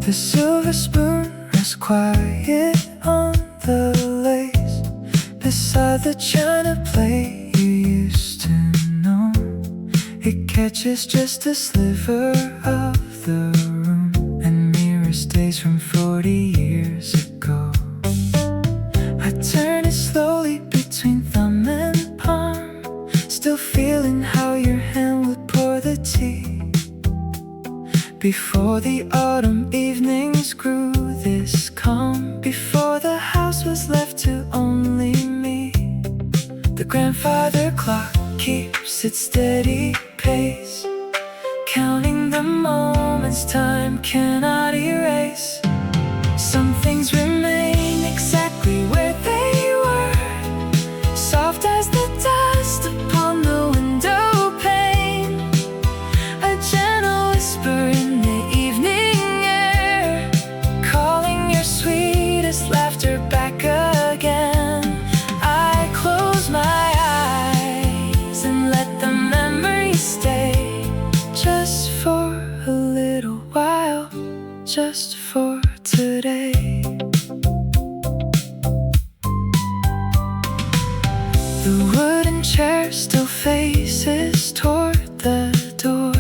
The silver spoon rests quiet on the lace beside the china plate you used to know. It catches just a sliver of the room and mirrors days from 40 years ago. I turn it slowly between thumb and palm, still feeling how your hand would pour the tea. Before the autumn evenings grew this calm, before the house was left to only me, the grandfather clock keeps its steady pace, counting the moments time cannot erase. Some things remain exactly where they were, soft as the dust upon the window pane, a gentle whisper in the evening air, calling your sweetest laughter back again. I close my eyes and let the memories stay, just for a little while, just for today. The wooden chair still faces toward the door,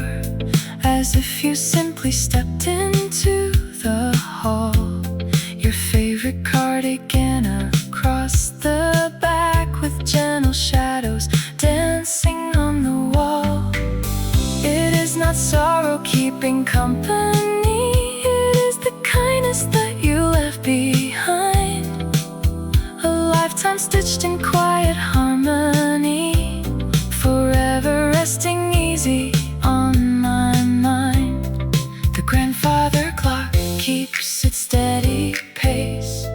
as if you simply stepped into the hall. Your favorite cardigan across the back, with gentle shadows dancing on the wall. It is not sorrow keeping company, it is the kindness that you left behind, a lifetime stitched in quiet harmony, forever resting easy on my mind. The grandfather clock keeps its steady pace,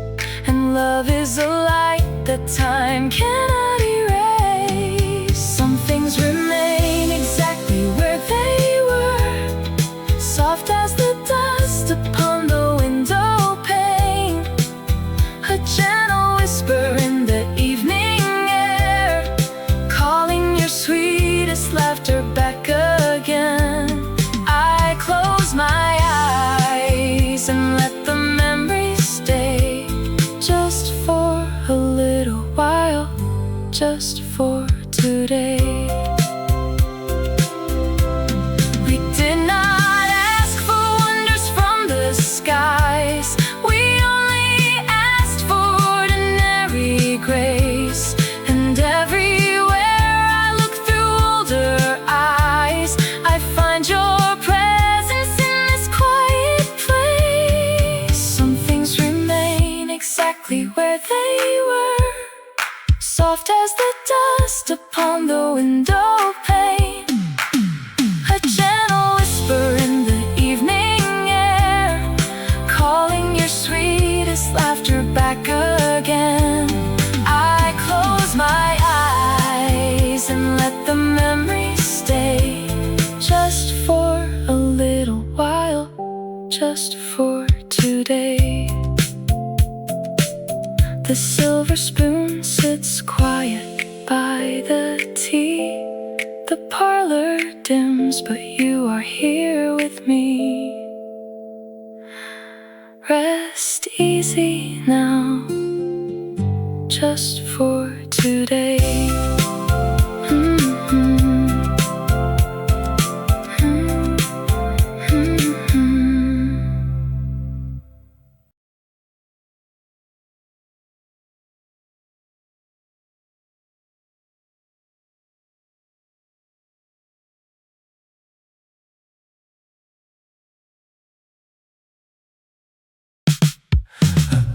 and love is a light that time cannot erase. Some things remain exactly where they were, soft as the dust upon the window pane, a gentle whisper in the evening air, calling your sweetest laughter back again. I close my eyes and let the memories stay, just for a little while, just for today. We did not ask for wonders from the skies, we only asked for ordinary grace. And everywhere I look through older eyes, I find your presence in this quiet place. Some things remain exactly where they were, soft as the dust upon the window pane, a gentle whisper in the evening air, calling your sweetest laughter back again. I close my eyes and let the memories stay, just for a little while, just for today. The silver spoon sits quiet by the tea, the parlor dims, but you are here with me. Rest easy now, just for today.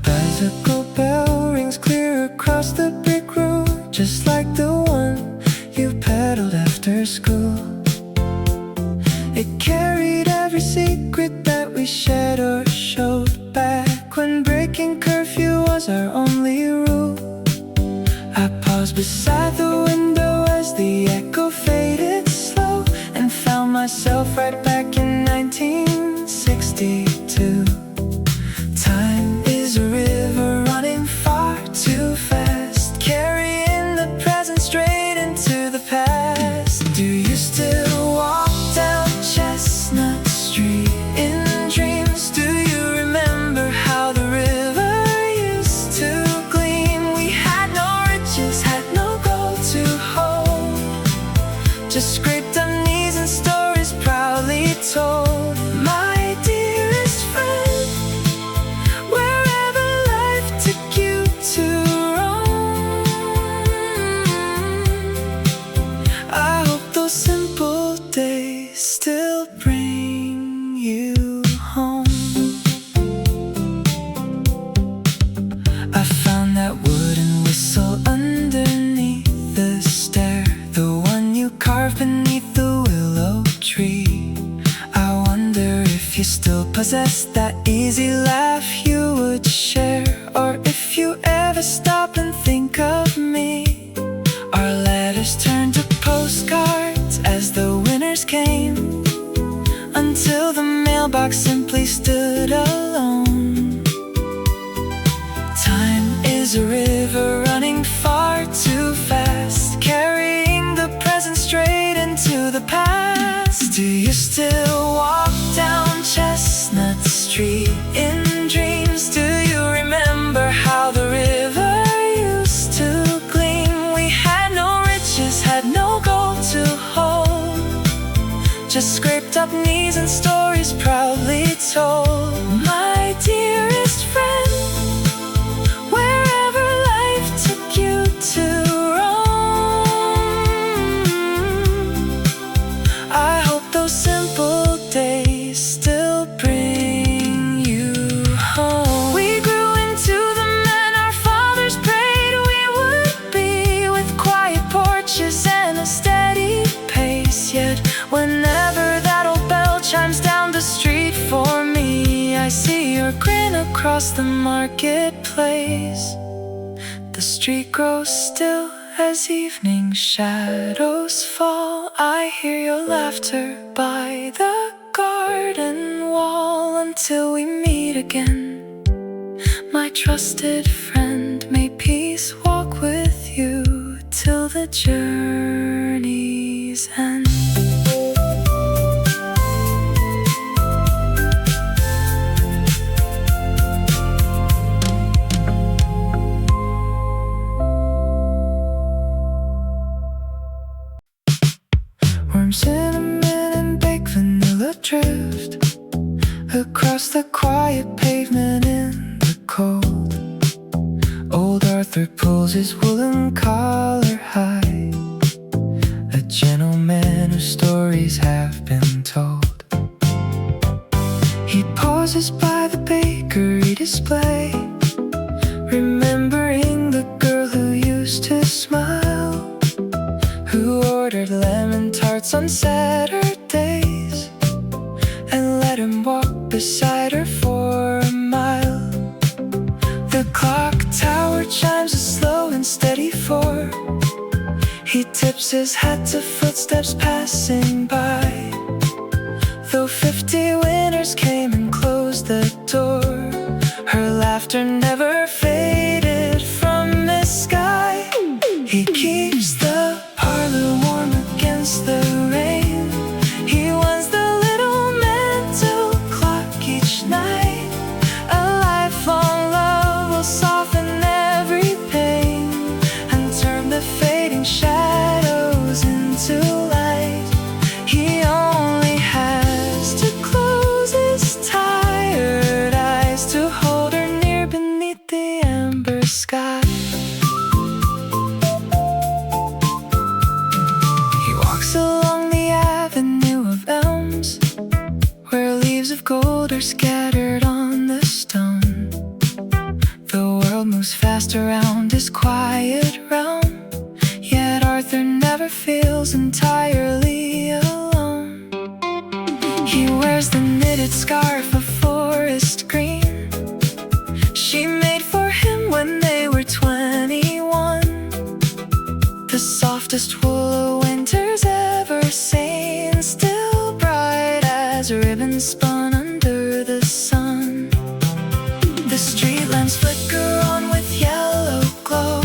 Bicycle bell rings clear across the brick road, just like the one you pedaled after school. It carried every secret that we shared or showed, back when breaking curfew was our only rule. I paused beside the window as the echo faded slow, and found myself right back in 1962. Time is a river running far too fast, carrying the present straight into the past. Do you still walk down Chestnut Street in dreams? Do you still possess that easy laugh you would share. Or if you ever stop and think of me, our letters turned to postcards as the winters came, until the mailbox simply stood alone. Time is a river running far too fast, carrying the present straight into the past. Do you still walk down Chestnut Street in dreams? Do you remember how the river used to gleam? We had no riches, had no gold to hold, just scraped up knees and stories proudly told. My dearest friend, wherever life took you to roam, I hope those simple days still bring you home. We grew into the men our fathers prayed we would be, with quiet porches and a steady pace. Yet whenever that old bell chimes down the street for me, I see your grin across the marketplace. The street grows still as evening shadows fall. I hear your laughter by the garden wall. Until we meet again, my trusted friend, may peace walk with you till the journey's end. Warm cinnamon and baked vanilla drift across the quiet pavement in the cold. Old Arthur pulls his woolen collar high, a gentleman whose stories have been told. He pauses by the bakery display, remembering the girl who used to smile, who ordered lemon tarts on Saturdays and let him walk beside her for a mile. The clock tower chimes a slow and steady 4. He tips his hat to footsteps passing by. Though 50 winters came and closed the door, her laughter never faded from the sky. He keeps the parlor warm against the rain. He winds the little mantel clock each night. A lifelong love will soften every pain and turn the fading shadows into light. He only has to close his tired eyes to hold her near beneath the amber sky. Along the avenue of elms, where leaves of gold are scattered on the stone. The world moves fast around his quiet realm, yet Arthur never feels entirely alone. He wears the knitted scarf of forest green she made for him when they were 21, the softest wool a winter's ever seen, still bright as ribbons spun under the sun. The street lamps flicker on with yellow glow,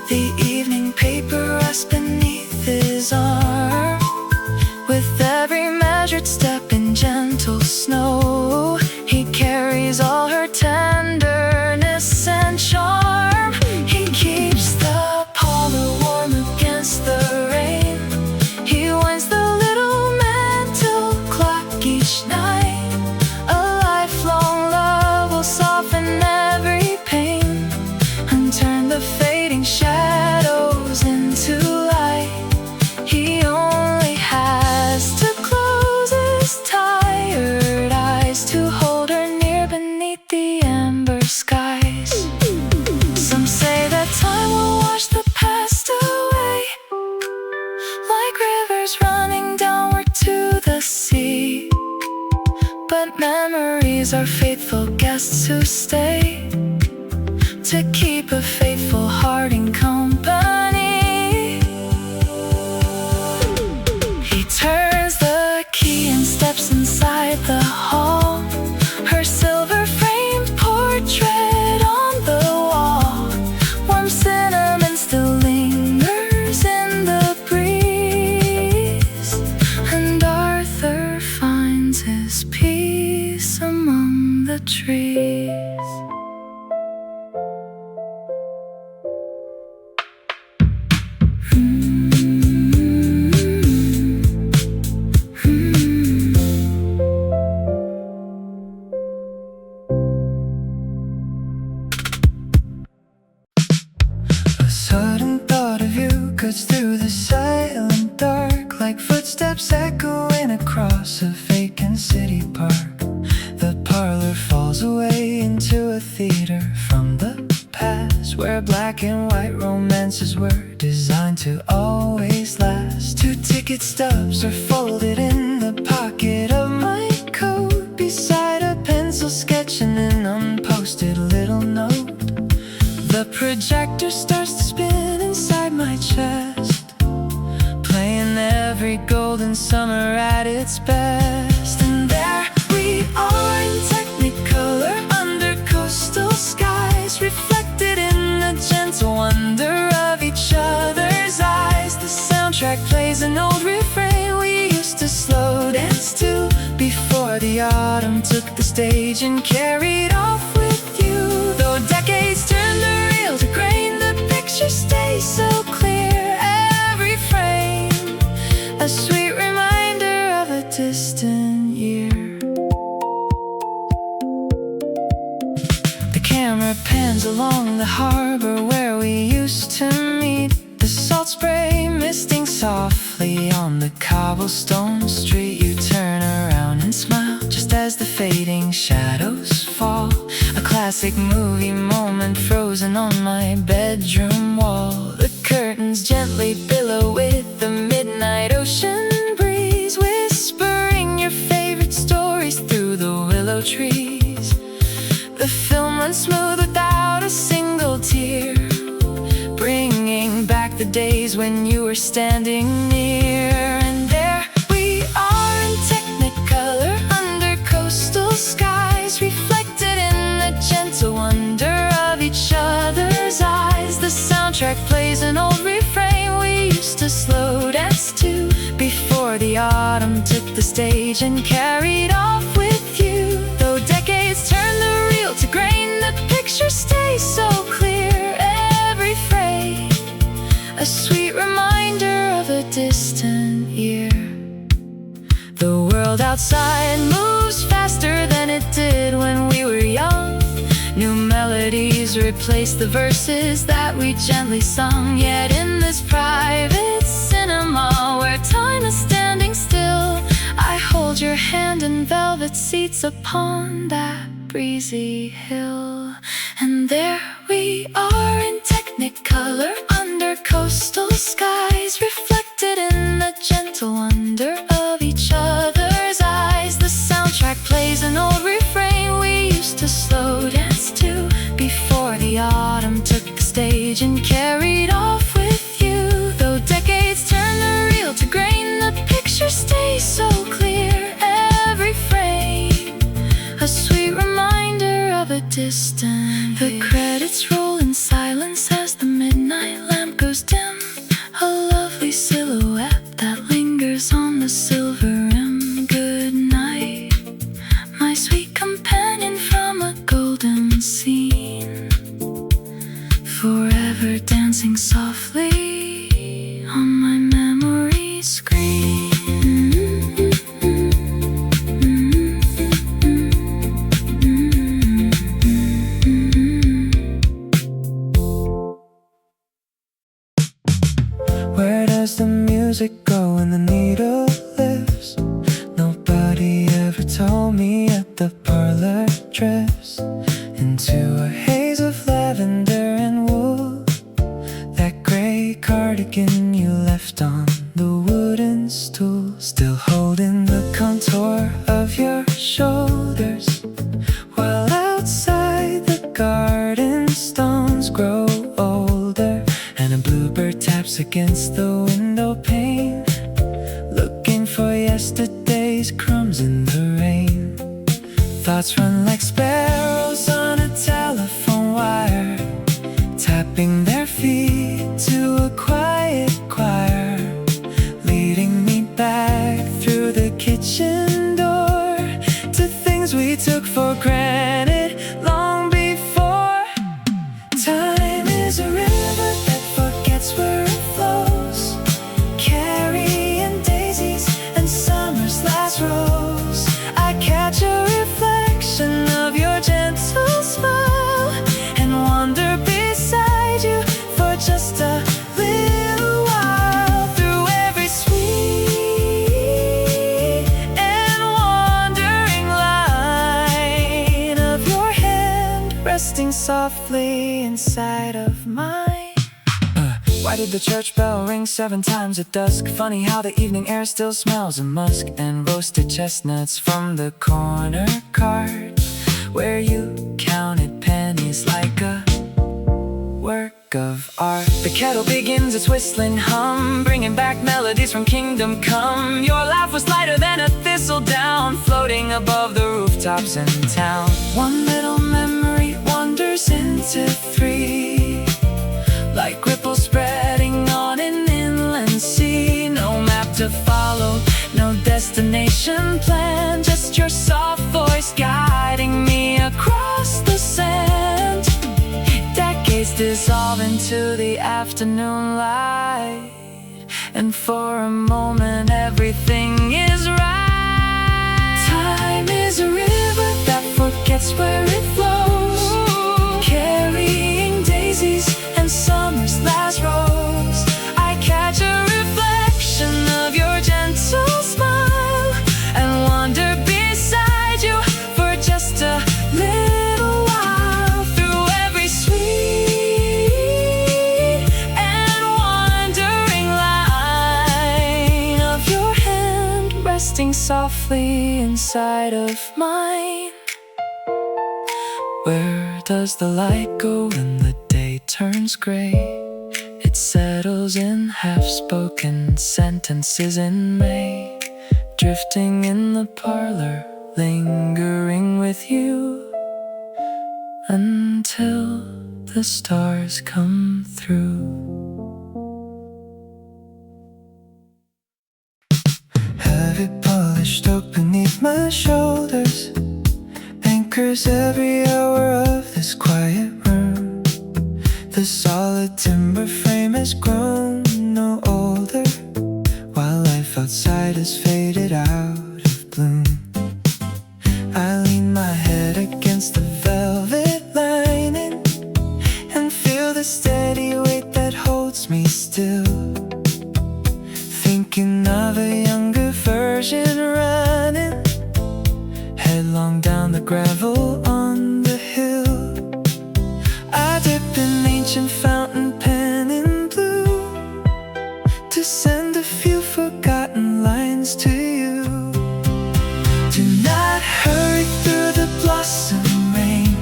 the evening paper rests beneath his arm. With every measured step in gentle snow, he carries all her tenderness and charm. He keeps the parlor warm against the but memories are faithful guests who stay to keep a faithful heart in company. He turns the key and steps inside the hall, her silver framed portrait on the wall. Warm cinnamon still lingers in the breeze, and Arthur finds his peace among the trees. Through the silent dark, like footsteps echoing across a vacant city park. The parlor falls away into a theater from the past, where black and white romances were designed to always last. 2 ticket stubs are folded in the pocket of my coat, beside a pencil sketch and an unposted little note. The projector starts to spin inside my chest, playing every golden summer at its best. And there we are in Technicolor under coastal skies, reflected in the gentle wonder of each other's eyes. The soundtrack plays an old refrain we used to slow dance to before the autumn took the stage and carried off with you. Though decades turn the reel to grain, the picture stays so clear. Every frame, a sweet reminder of a distant year. The camera pans along the harbor where we used to meet, the salt spray misting softly on the cobblestone street. You turn around and smile just as the fading shadows fall, a classic movie moment frozen on my bedroom wall. The curtains gently billow with the midnight ocean breeze, whispering your favorite stories through the willow trees. The film runs smooth without a single tear, bringing back the days when you were standing near. And there we are in Technicolor under coastal skies, reflected in the gentle wonder of each other's eyes. The soundtrack plays an old refrain we used to slow dance to before the autumn took the stage and carried off with you. Though decades turn the reel to grain, the picture stays so clear. Every frame, a sweet reminder of a distant year. The world outside moves faster than it did when we were young. New melodies replace the verses that we gently sung. Yet in this private cinema where time is standing still, I hold your hand in velvet seats upon that breezy hill. And there we are in Technicolor under coastal skies, reflected in the gentle wonder of each other's eyes. The soundtrack plays an old refrain we used to slow dance to before the autumn took the stage and carried off with you. Though decades turn the reel to grain, the picture stays so clear. Every frame, a sweet reminder of a distant year. The credits roll in silence as the midnight lamp goes dim, a lovely silhouette that lingers on the silver rim. Good night, my sweet companion from a golden scene, forever dancing softly on my memory screen. Where does the music go when the needle lifts? Nobody ever told me yet. The parlor drifts into a haze of lavender and wool. That gray cardigan you left on the wooden stool, still holding the contour of your shoulder. shoulders, while outside the garden stones grow older, and a bluebird taps against the window pane, looking for yesterday's crumbs in the rain. Thoughts run like sparrows on a telephone wire, tapping their feet to a quiet choir, leading me back through the kitchen door to things we took for granted long before. Time is a river that forgets where it flows, carrying daisies and summer's last rose. I catch a reflection of your gentle smile and wander beside you for just a little while, through every sweet and wandering line of your hand resting softly inside of mine. Why did the church bell ring 7 times at dusk? Funny how the evening air still smells of musk and roasted chestnuts from the corner cart, where you counted pennies like a work of art. The kettle begins its whistling hum, bringing back melodies from kingdom come. Your laugh was lighter than a thistle down, floating above the rooftops in town. One little memory wanders into 3, like ripples spreading on an inland sea. No map to follow, no destination plan, just your soft voice guiding me across the sand. Decades dissolve into the afternoon light, and for a moment everything is right. Time is a river that forgets where it flows, carrying daisies and summer's last rose. I catch a reflection of your gentle smile and wander beside you for just a little while, through every sweet and wandering line of your hand resting softly inside of mine. Where does the light go when the day turns gray? It settles in half-spoken sentences in May, drifting in the parlor, lingering with you until the stars come through. Have it polished up beneath my shoulders, anchors every hour of this quiet room. The solid timber frame has grown no older, while life outside has faded out of bloom. I lean my head against the velvet lining and feel the steady weight that holds me still, thinking of a younger version running headlong down the gravel on the hill. I dip an ancient fountain pen in blue to send a few forgotten lines to you. Do not hurry through the blossom rain,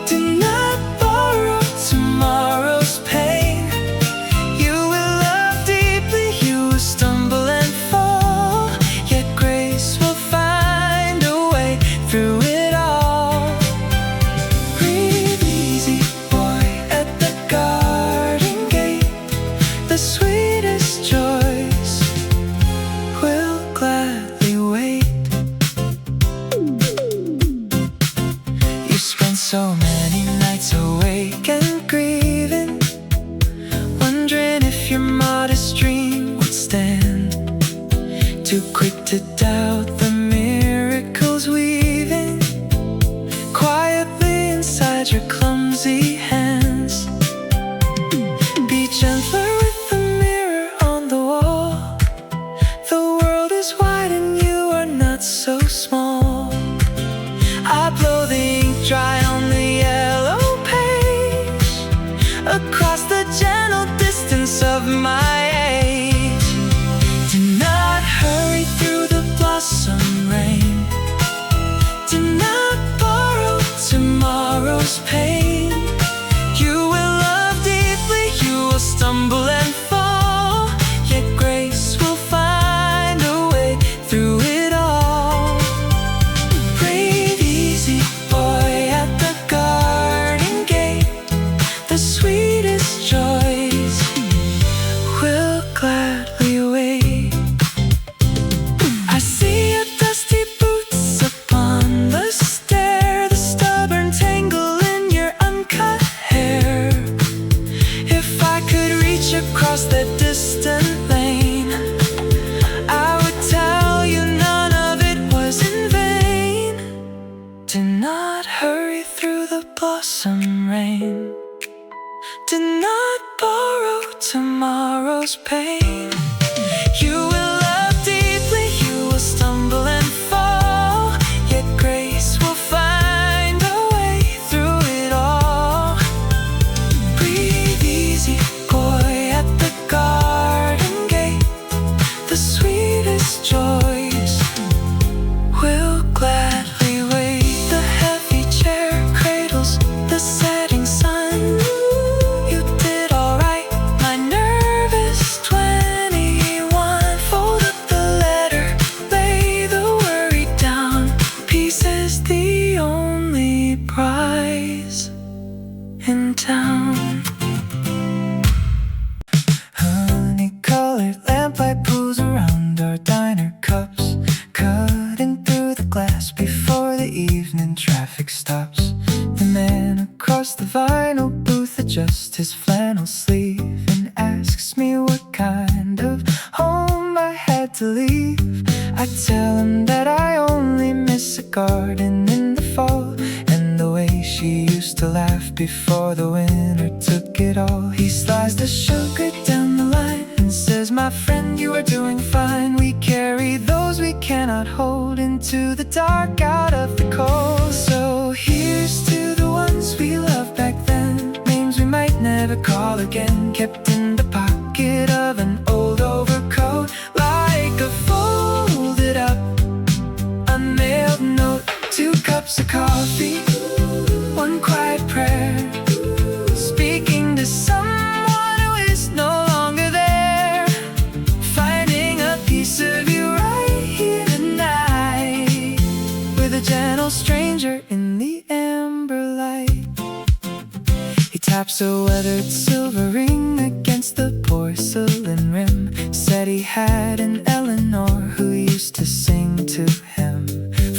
do not borrow tomorrow's pain. You will love deeply, you will stumble and fall, yet grace will find a way through it all. Breathe easy, boy, at the garden gate. The sweetest joys will gladly wait. You spent so many nights awake and grieving, wondering if your modest dream would stand. Too quick to doubt the miracles weaving quietly inside your clumsy hands. Be gentler with the mirror on the wall. The world is wide and you are not so small. I blow the ink dry on the yellow page, across the gentle distance of my age. Do not hurry through the blossom Did not hurry through the blossom rain. Did not borrow tomorrow's pain. You will love deeply, you will stumble and fall, yet grace will find a way through it all. Breathe easy, boy, at the garden gate. The sweetest joys will gladly wait. The heavy chair cradles the setting sun. You did alright, my nervous 21. Fold up the letter, lay the worry down. Peace is the only prize in town. Honey-colored lamplight pools around our diner cups, cutting through the glass before the evening traffic stops. The man across the vinyl booth adjusts his flannel sleeve and asks me what kind of home I had to leave. I tell him that I only miss a garden in the fall, and the way she used to laugh before the winter took it all. He slides the sugar down the line and says, my friend, you are doing fine. We carry those we cannot hold into the dark out of the cold. So here's to the ones we loved back then, names we might never call again, kept in the pocket of an old overcoat, like a folded up unmailed note. 2 cups of coffee, 1 quiet prayer, speaking to someone who is no longer there, finding a piece of you right here tonight, with a gentle stranger in the amber light. He taps a weathered silver ring against the porcelain rim. Said he had an Eleanor who used to sing to him.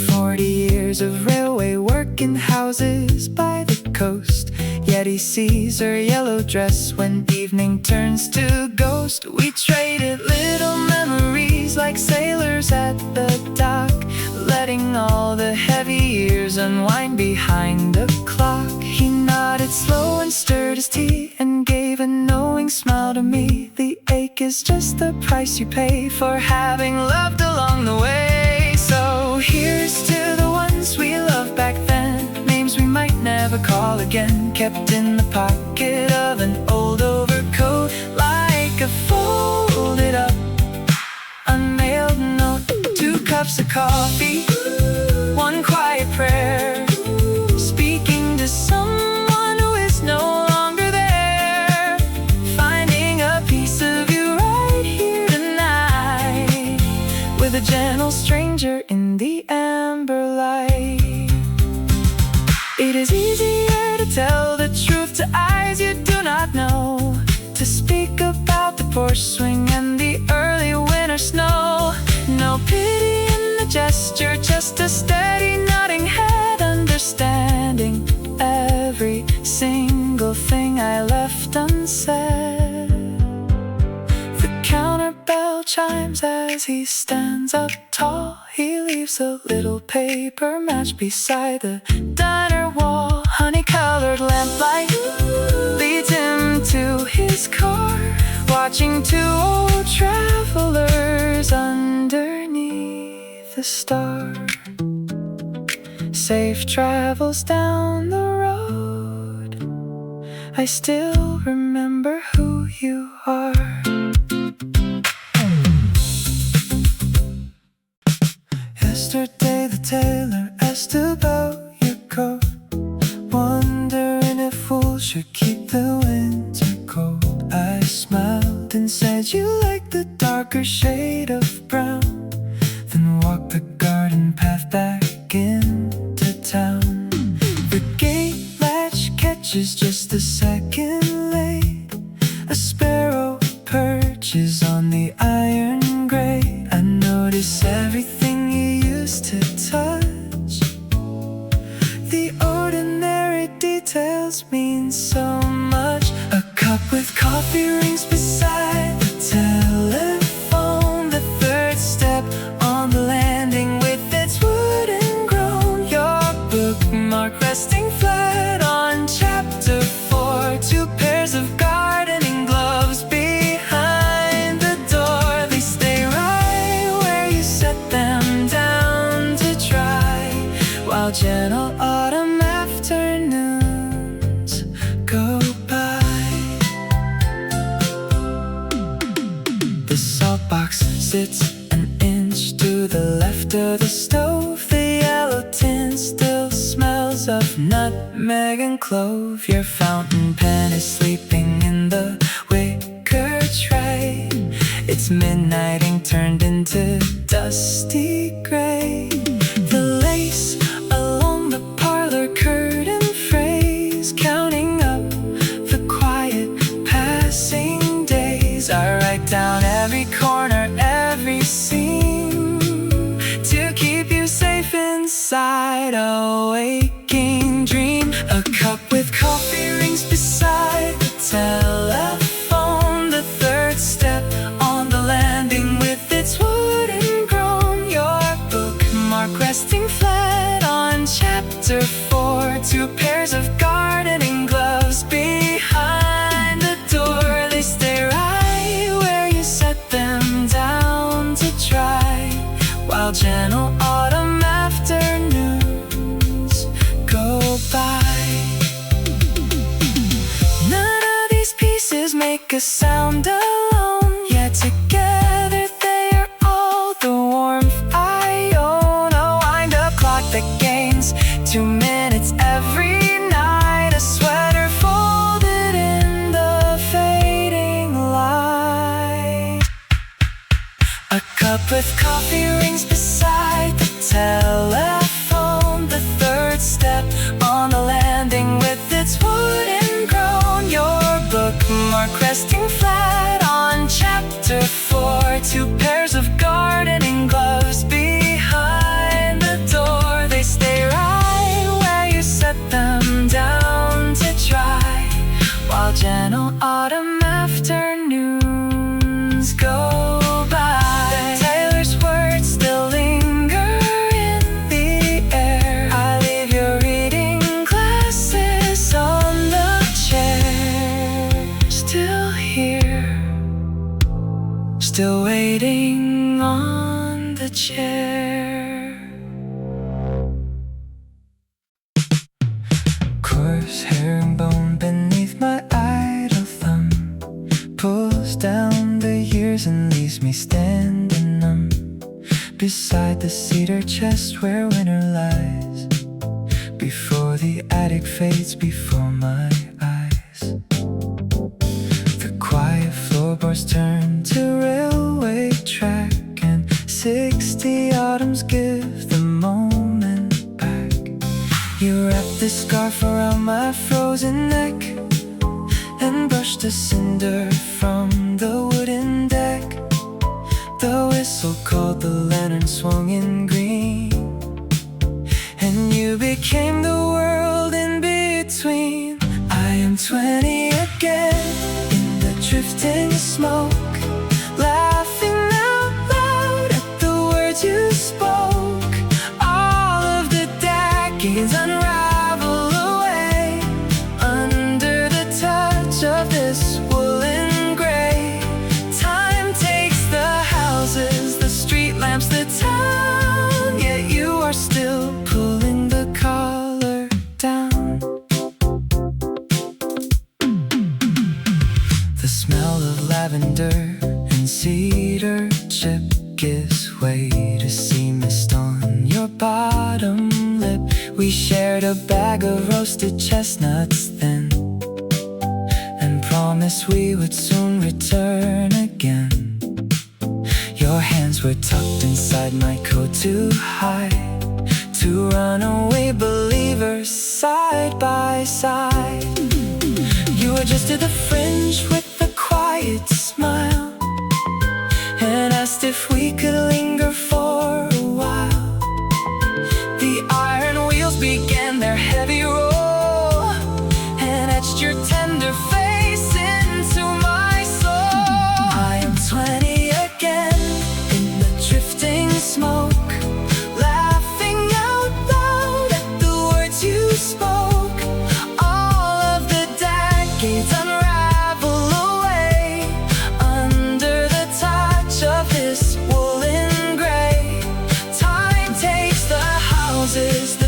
40 years of railway work in houses by the coast, yet he sees her yellow dress when evening turns to ghost. We traded little memories like sailors at the dock, letting all the heavy years unwind behind the clock. He nodded slow and stirred his tea and gave a knowing smile to me. The ache is just the price you pay for having loved along the way. So here's to the ones we loved back then, names we might never call again, kept in the pocket of an old overcoat, like a folded up unmailed note. 2 cups of coffee, 1 quiet prayer, speaking to someone who is no longer there, finding a piece of you right here tonight, with a gentle stranger in the amber light. It is easier to tell the truth to eyes you do not know, to speak about the porch swing and the early winter snow. No pity in the gesture, just a steady nodding head, understanding every single thing I left unsaid. The counter bell chimes as he stands up tall. He leaves a little paper match beside the diner wall. Honey-colored lamplight leads him to his car, watching 2 old travelers underneath the star. Safe travels down the road, I still remember who you are. Yesterday the tailor asked about your coat, wondering if wool should keep the winter cold. I smiled and said you like the darker shade of brown, then walked the garden path back into town. The gate latch catches just a second late, a sparrow perches on the iron grate. I notice everything you used to touch, the ordinary details mean so much. A cup with coffee rings beside the telephone, the 3rd step on the landing with its wooden groan. Your book while gentle autumn afternoons go by. The salt box sits an inch to the left of the stove. The yellow tin still smells of nutmeg and clove. Your fountain pen is sleeping in the wicker tray. Its midnight ink turned into dusty gray. The lace along the parlor curtain frays, counting up the quiet passing days. I write down every corner, every seam, to keep you safe inside a waking dream. A cup with coffee rings beside the telephone. The third step on the landing with its wooden groan. Your bookmark resting flat on chapter 4. 2 pairs of gardening gloves behind the door. They stay right where you set them down to dry, while gentle autumn afternoons go by. None of these pieces make a sound alone, yet together they are all the warmth I own. A wind-up clock that gains 2 minutes every night. A sweater folded in the fading light. A cup with coffee rings beside the telephone. The third step on the landing with its wooden groan. Your bookmark resting flat on chapter 4. 2 pairs of gardening gloves behind the door. They stay right where you set them down to dry, while gentle autumn afternoons go by. The tailor's words still linger in the air. I leave your reading glasses on the chair. Still here, still waiting on the chair. Coarse herringbone beneath my idle thumb pulls down the years and leaves me standing numb beside the cedar chest where winter lies, before the attic fades before my eyes. The quiet floorboards turn to railway track, and 60 autumns give the moment back. You wrap this scarf around my frozen neck and brush the cinder from the wooden deck. The whistle called, the lantern swung in green, and you became the world in between. I am 20 again in the drifting smoke, laughing out loud at the words you spoke. All of the decades unravel away under the touch of this woolen gray. Time takes the houses, the street lamps, the town, yet you are still pulling the collar down. The smell of lavender and cedar chip gives way to sea mist on your bottom lip. We shared a bag of roasted chestnuts then, and promised we would soon return again. Your hands were tucked inside my coat too high, two runaway believers side by side. You adjusted the fringe with a quiet smile and asked if we could linger for a while. The iron wheels began their heavy roll and etched your tender face into my soul. I am 20 again in the drifting smoke, laughing out loud at the words you spoke. All of the decades unravel away under the touch of this woolen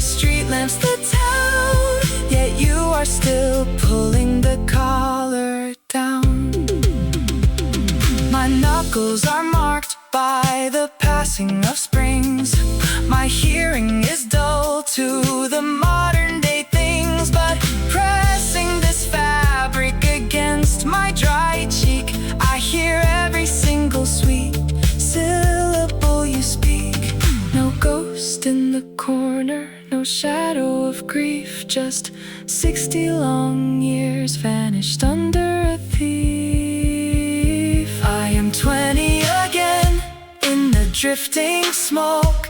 street lamps the town, yet you are still pulling the collar down. My knuckles are marked by the passing of springs. My hearing is dull to the modern day things, but pressing this fabric against my dry cheek, I hear every single sweet syllable you speak. No ghost in the corner, no shadow of grief, just 60 long years vanished under a thief. I am 20 again in the drifting smoke,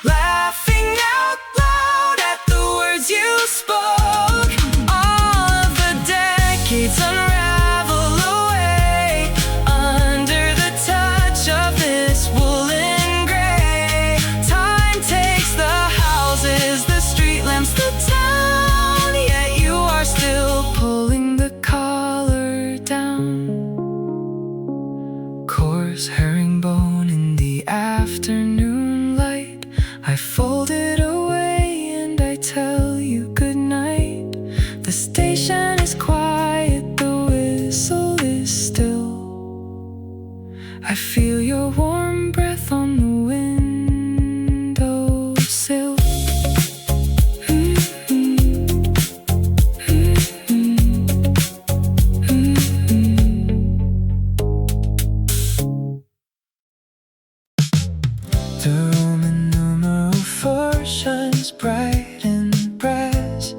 laughing out loud at the words you spoke. All of the decades unravel away under the touch of this woolen gray. Time takes the houses, the street lamps, the town, yet you are still pulling the collar down. Coarse herringbone in the afternoon light, I fold it away and I tell you goodnight. The station is quiet, the whistle is still. I feel your warm breath on the windowsill. The Roman numeral 4 shines bright in brass,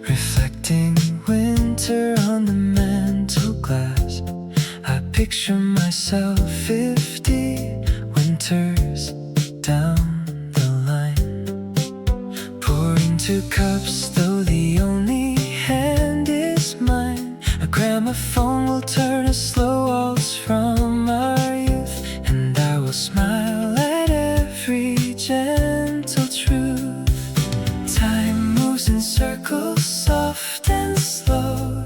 reflecting winter on the mantel glass. I picture myself 50 winters down the line, pouring 2 cups, though the only hand is mine. A gramophone will turn a slow waltz from our youth, and I will smile at every gentle truth. Time moves in circles, soft and slow,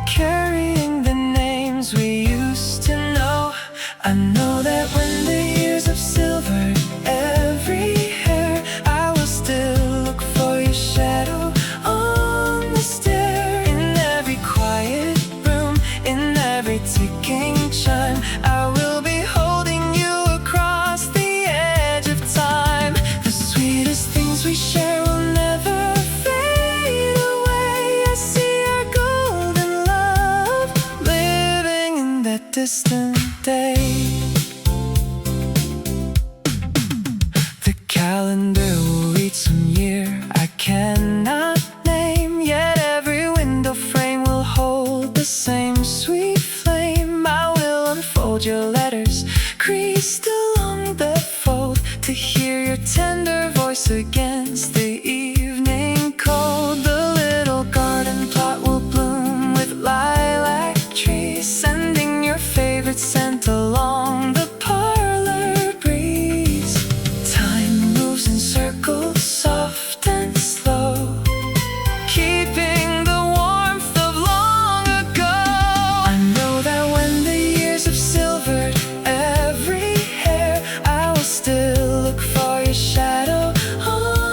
carrying the names we used to know. I know that when the years have silvered every hair, I will still look for your shadow on the stair. In every quiet room, in every ticking chime, I will be holding you across the edge of time. The sweetest things we share will never fade away. I see our golden love living in that distant day. The calendar will read some year I cannot name, yet every window frame will hold the same sweet flame. I will unfold your letters creased along the fold, to hear your tender voice against the evening cold. The little garden plot will bloom with lilac trees, sending your favorite scent along the parlor breeze. Time moves in circles, soft and slow, keeping the warmth of long ago. I know that when the years have silvered every hair, I will still look for your shadow on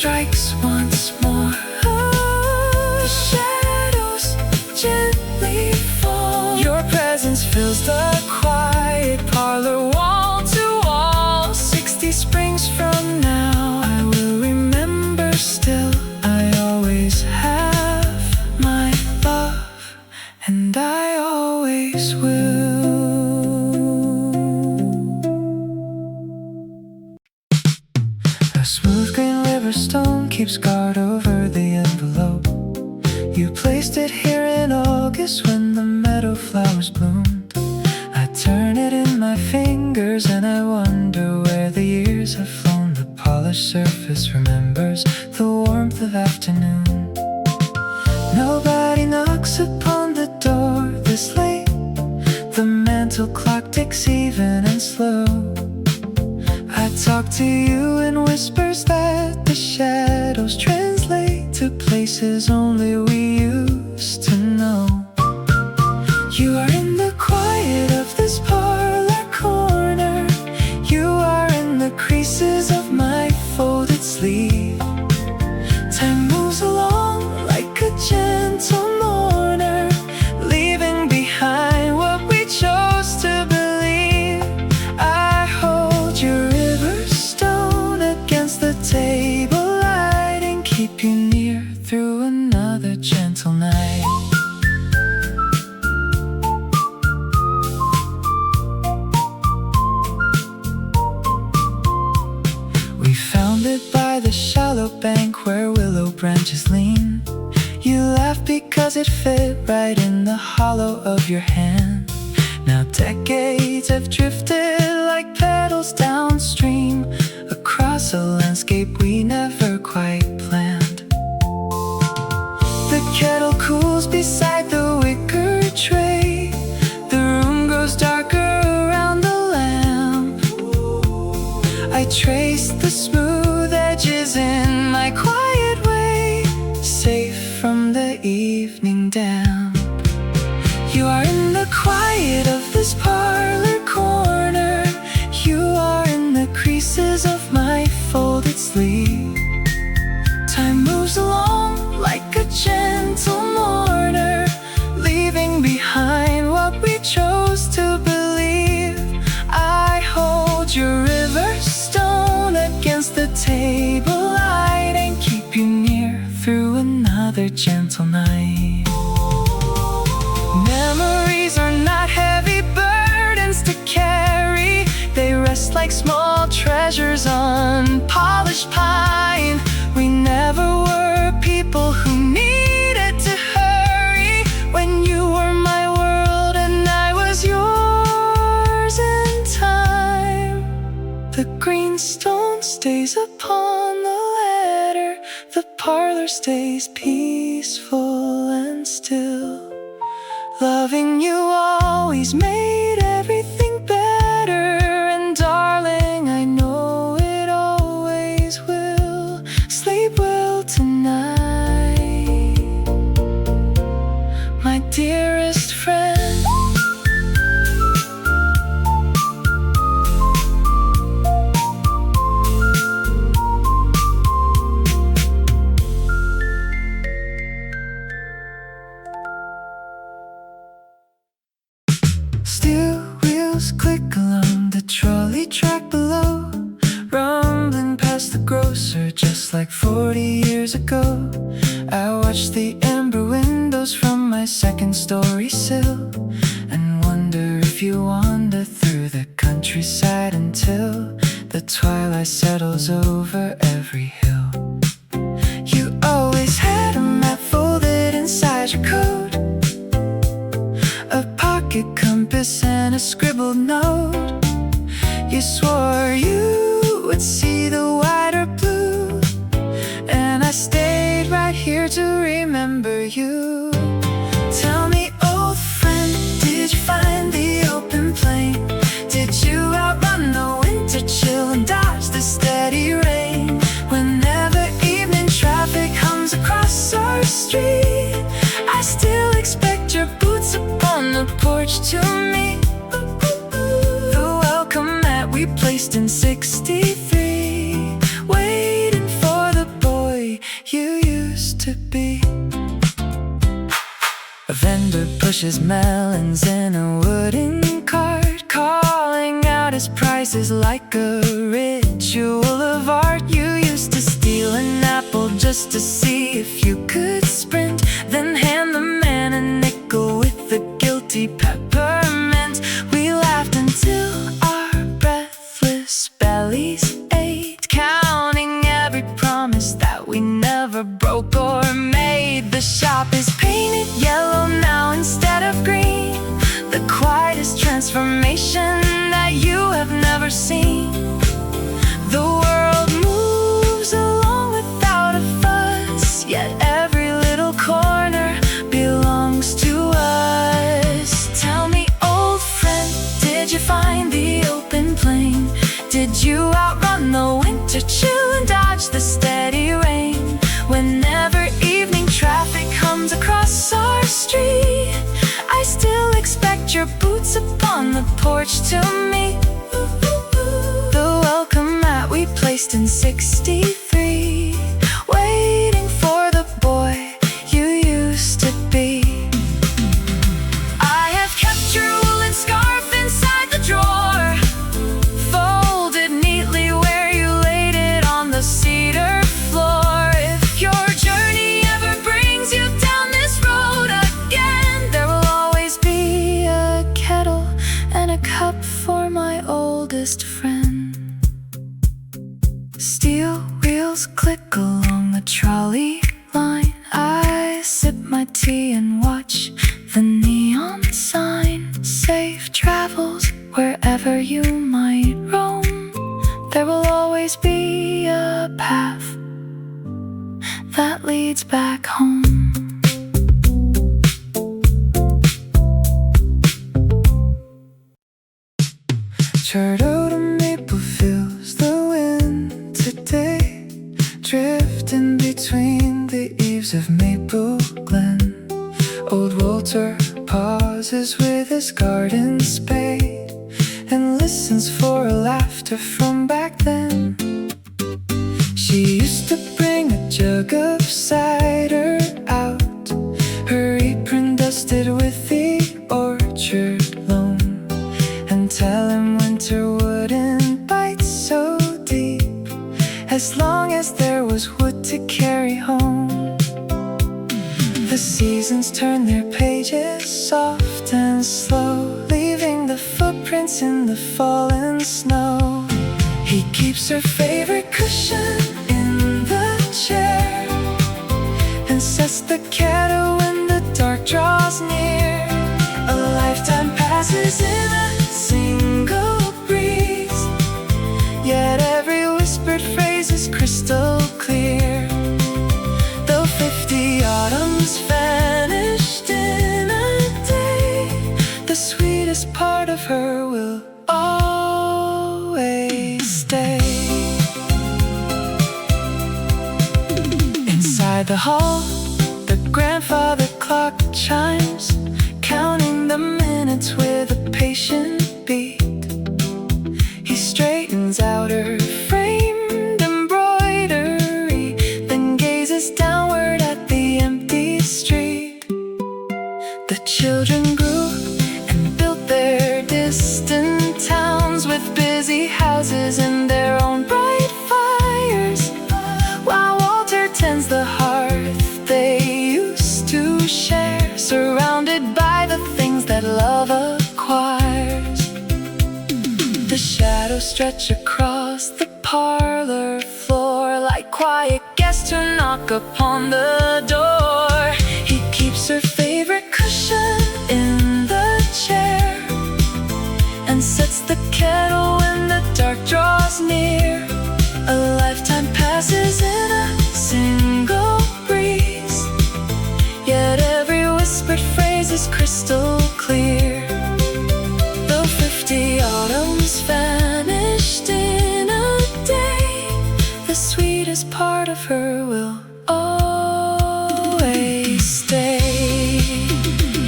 strikes once more. The shadows gently fall. Your presence fills the quiet parlor, wall to wall. 60 springs from now, I will remember still. I always have my love, and I always will. A smooth green river stone keeps guard over the envelope. You placed it here in August when the meadow flowers bloomed. I turn it in my fingers and I wonder where the years have flown. The polished surface remembers the warmth of afternoon. Nobody knocks upon the door this late. The mantel clock ticks even and slow. I talk to you in whispers that the shadows translate to places only we used to know. You are in the quiet of this parlor corner. You are in the creases of my folded sleeve. Time moves along like a gentle mourner, leaving behind what we chose to believe. I hold your river stone against the table light and keep you near through another gentle night. We found it by the shallow bank where willow branches lean. You laughed because it fit right in the hollow of your hand. Now decades have drifted like petals downstream, across a landscape we never quite planned. The kettle cools beside the wicker tray. The room grows darker around the lamp. I trace the smooth edges in my quiet way, safe from the evening damp. You are in the quiet of this parlor corner. You are in the creases of my folded sleeve. Time moves along like a gentle mourner, leaving behind what we chose to believe. I hold your river stone against the table light and keep you near through another gentle night. Memories are not heavy burdens to carry. They rest like small treasures on polished pine. We never were people who needed to hurry, when you were my world and I was yours in time. The green stone stays upon the ladder. The parlor stays peaceful and still. Loving you always made everything better, and darling, I know it always will. Sleep well tonight, my dearest friend. Steel wheels click along the trolley track below, rumbling past the grocer just like 40 years ago. I watch the amber windows from my second-story sill and wonder if you wander through the countryside until the twilight settles over every hill. You always had a map folded inside your coat, a pocket compass and a scribbled note. You swore you would see the wider blue, and I stayed right here to remember you. Tell me, old friend, did you find the open plain? Did you outrun the winter chill and dodge the steady rain? Whenever evening traffic hums across our street, I still expect your boots upon the porch to meet the welcome mat we placed in '63, waiting for the boy pushes melons in a wooden cart, calling out his prices like a ritual of art. You used to steal an apple just to see if you could sprint, then hand the man a nickel with the guilty peppermint. We laughed until our breathless bellies ached, counting every promise that we never broke or made. The shop is painted yellow now instead of green, the quietest transformation that you have never seen. The world moves along without a fuss, yet every little corner belongs to us. Tell me, old friend, did you find the open plain? Did you outrun the winter chill and dodge the steady rain? Whenever evening traffic comes across our street, I still expect your boots upon the porch to meet the welcome mat we placed in 63, waiting for the boy you used to be. I have kept your woolen scarf inside the drawer, folded neatly where you laid it on the cedar floor. If your journey ever brings you down this road again, there will always be a kettle and a cup for my oldest friend. Steel wheels click along the trolley line, I sip my tea and watch the neon sign. Safe travels wherever you might roam, there will always be a path that leads back home. Charred maple fills the wind today, drifting between the eaves of Maple Glen. Old Walter pauses with his garden spade and listens for a laughter from back then. She used to bring a jug of cider out, her apron dusted with the orchard loam, and tell him winter wouldn't bite so deep as long as there was wood to carry home. The seasons turn their pages soft and slow, leaving the footprints in the fallen snow. He keeps her favorite cushion in the chair and sets the kettle when the dark draws near. A lifetime passes in a single breeze, yet every whispered phrase is crystal clear. Though 50 autumns vanished in a day, the sweetest part of her will always stay. Inside the hall, the grandfather clock chimes, counting the minutes with a patient beat. He straightens out her framed embroidery, then gazes downward at the empty street. The children grew and built their distant towns with busy houses and their own bright fires, while Walter tends the hearth they used to share, surrounded by the things that love acquires. The shadows stretch across the parlor floor like quiet guests who knock upon the door. He keeps her favorite cushion in the chair and sets the kettle when the dark draws near. A lifetime passes in a single breeze, yet every whispered phrase is crystal clear. Though 50 autumns vanished in a day, the sweetest part of her will always stay.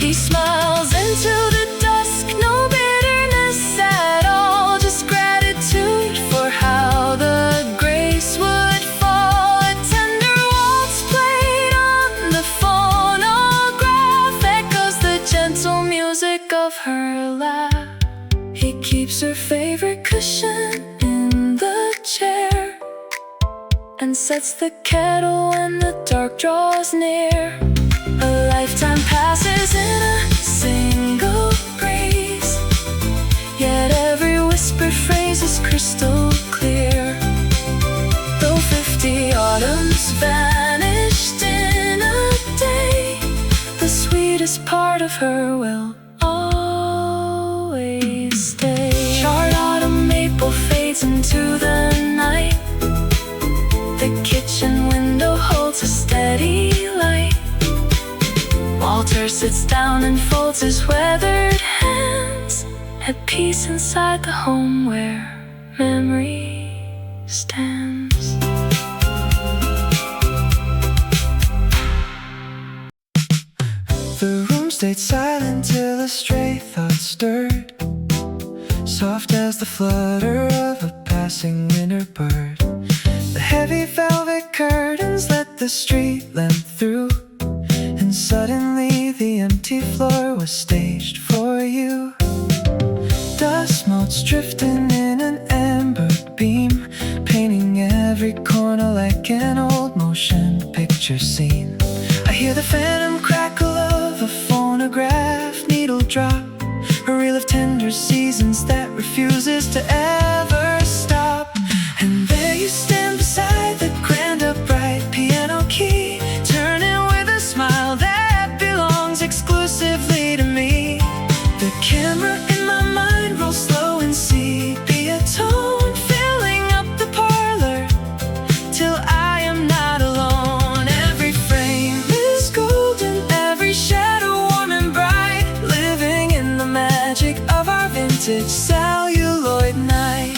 He smiles into the dusk, no bitterness at all, just gratitude for how the grace would fall. A tender waltz played on the phonograph echoes the gentle sets the kettle when the dark draws near. A lifetime passes in a single breeze, yet every whispered phrase is crystal clear. Though 50 autumns vanished in a day, the sweetest part of her will always stay. Charred autumn maple fades into the night. The kitchen window holds a steady light. Walter sits down and folds his weathered hands, at peace inside the home where memory stands. The room stayed silent till a stray thought stirred, soft as the flutter of a passing winter bird. The heavy velvet curtains let the street lamp through, and suddenly the empty floor was staged for you. Dust motes drifting in an amber beam, painting every corner like an old motion picture scene. I hear the phantom crackle of a phonograph needle drop, a reel of tender seasons that refuses to ever stop. And there you stand beside the grand upright piano key, turning with a smile that belongs exclusively to me. The camera in my mind rolls slow in sepia tone, filling up the parlor till I am not alone. Every frame is golden, every shadow warm and bright, living in the magic of our vintage celluloid night.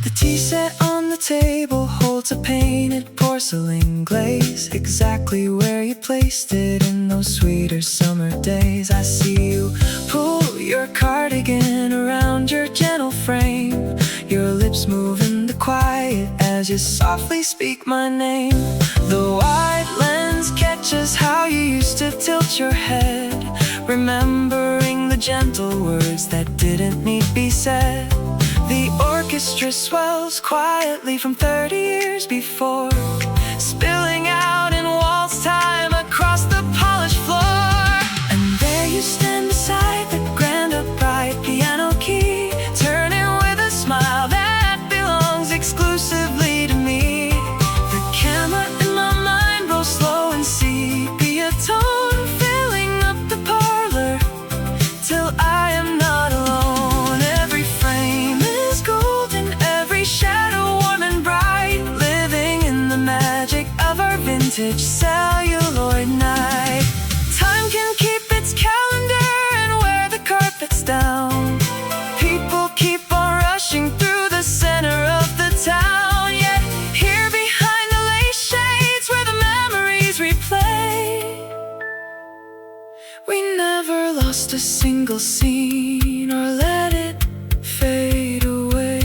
The tea set on the table holds a painted porcelain glaze, exactly where you placed it in those sweeter summer days. I see you pull your cardigan around your gentle frame, your lips move in the quiet as you softly speak my name. The wide lens catches how you used to tilt your head, remembering the gentle words that didn't need be said. The orchestra swells quietly from 30 years before, spilling out in waltz time across the polished floor. And there you stand beside the grand upright piano key, turning with a smile that belongs exclusively to me. The camera in my mind rolls slow in sepia tone, filling up the parlor till I am not alone. Every frame is golden, every shadow warm and bright, living in the magic of our vintage celluloid night. Time can keep its calendar and wear the carpets down. People keep on rushing through the center of the town, yet here behind the lace shades where the memories replay, we never lost a single scene or let it fade away.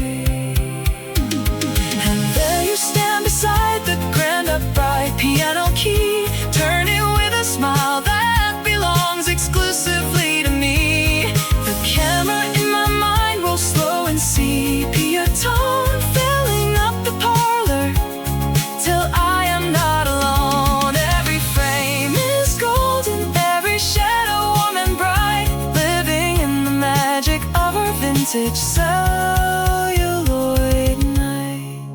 And there you stand beside the grand upright piano key, turning with a smile that belongs exclusively to me. The camera in my mind rolls slow in sepia tone, filling up the parlor till I am not alone. Every frame is golden, every shadow warm and bright, living in the magic of our vintage celluloid night.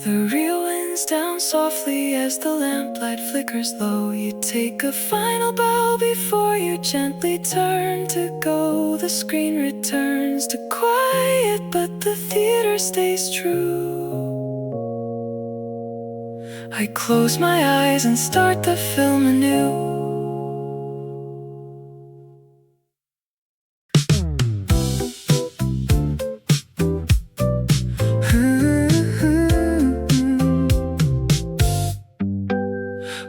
The reel winds down softly as the lamplight flickers low. You take a final bow before you gently turn to go. The screen returns to quiet, but the theater stays true. I close my eyes and start the film anew.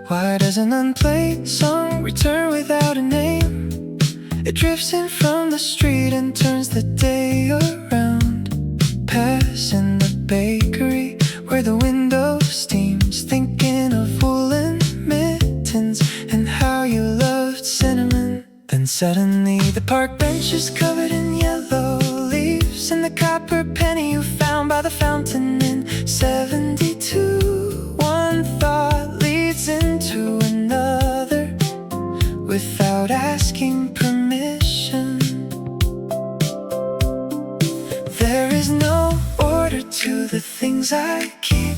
Why does an unplayed song return without a name? It drifts in from the street and turns the day around. Passing the bakery where the window steams, thinking of woolen mittens and how you loved cinnamon. Then suddenly the park bench is covered in yellow leaves, and the copper penny you found by the fountain in '72 things I keep.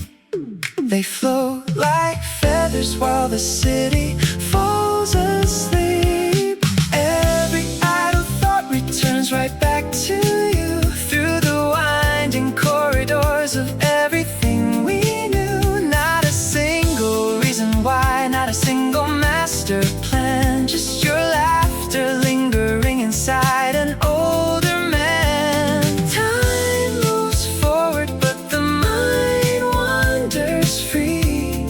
They float like feathers while the city falls asleep. Every idle thought returns right back to you through the winding corridors of everything we knew. Not a single reason why, not a single master plan, just your laughter lingering inside an older man. Time moves forward but the mind wanders free,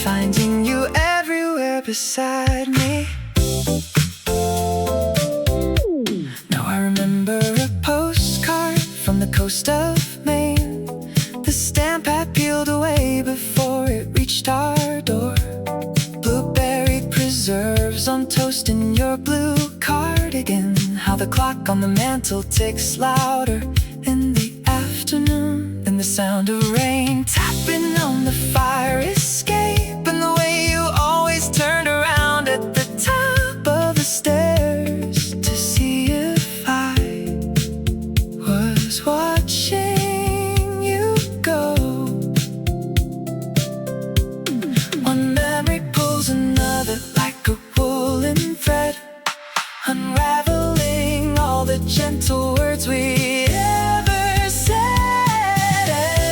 finding you everywhere beside me. Now I remember a postcard from the coast of Maine. The stamp had peeled away before it reached our door. Blueberry preserves on toast in your blue cardigan. How the clock on the mantle ticks louder in the afternoon. And the sound of rain tapping on the fire escape. And the way you always turned around at the top of the stairs to see if I was watching you go. One memory pulls another like a woolen thread, unraveling all the gentle words we ever said.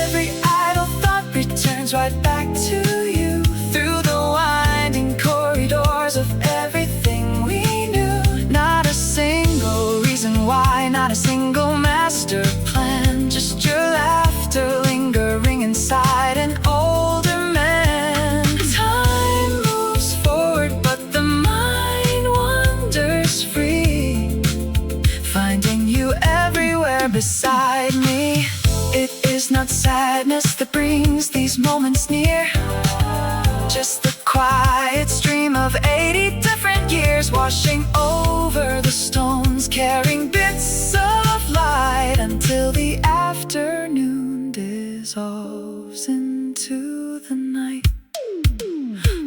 Every idle thought returns right back to you through the winding corridors of everything we knew. Not a single reason why, not a single master plan, just your laughter lingering inside an older man. Time moves forward but the mind wanders free, finding you everywhere beside me. It is not sadness that brings these moments near, just the quiet stream of 80 different years washing over the stones, carrying bits of light until the afternoon dissolves into the night.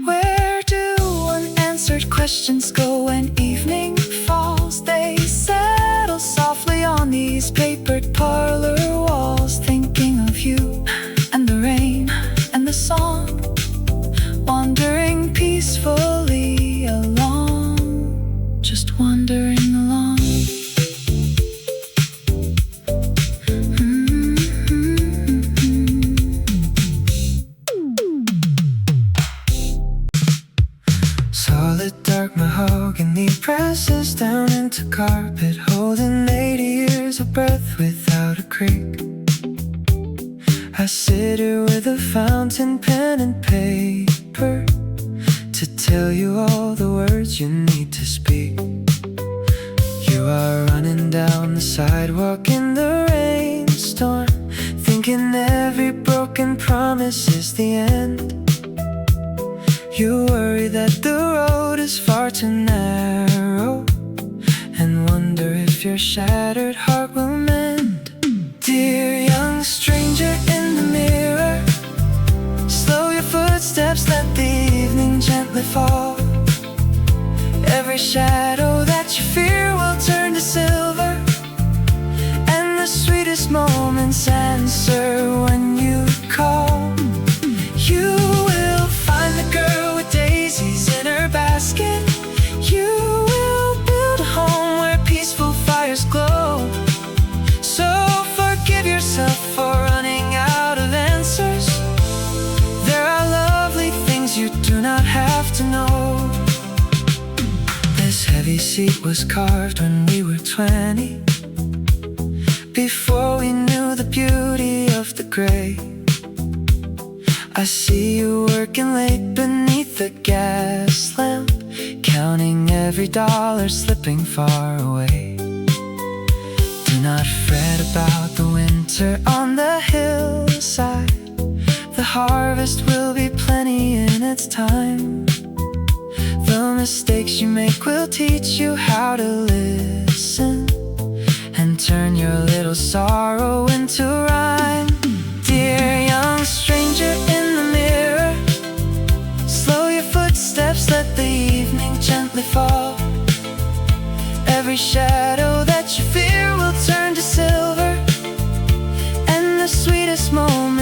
Where do unanswered questions go when evening falls? They settle softly on these papered parlor walls, thinking of you and the rain and the song, wandering peacefully along, just wandering along. Solid dark mahogany presses down into carpet, holding 80 years of breath without a creak. I sit here with a fountain pen and paper to tell you all the words you need to speak. You are running down the sidewalk in the rainstorm, thinking every broken promise is the end. You worry that the road is far too narrow, and wonder if your shattered heart will mend. Dear young stranger in the mirror, slow your footsteps, let the evening gently fall. Every shadow that you fear will turn to silver, and the sweetest moments answer when you call. You will find the girl with daisies in her basket. You will build a home where peaceful fires glow. So forgive yourself for running out of answers. There are lovely things you do not have to know. This heavy seat was carved when we were 20, before we knew the beauty of the gray. I see you working late beneath the gas lamp, counting every dollar slipping far away. Do not fret about the winter on the hillside. The harvest will be plenty in its time. The mistakes you make will teach you how to listen, and turn your little sorrow into rhyme. Dear young stranger in the mirror, slow your footsteps, let the evening gently fall. Every shadow that you fear will turn to silver, and the sweetest moment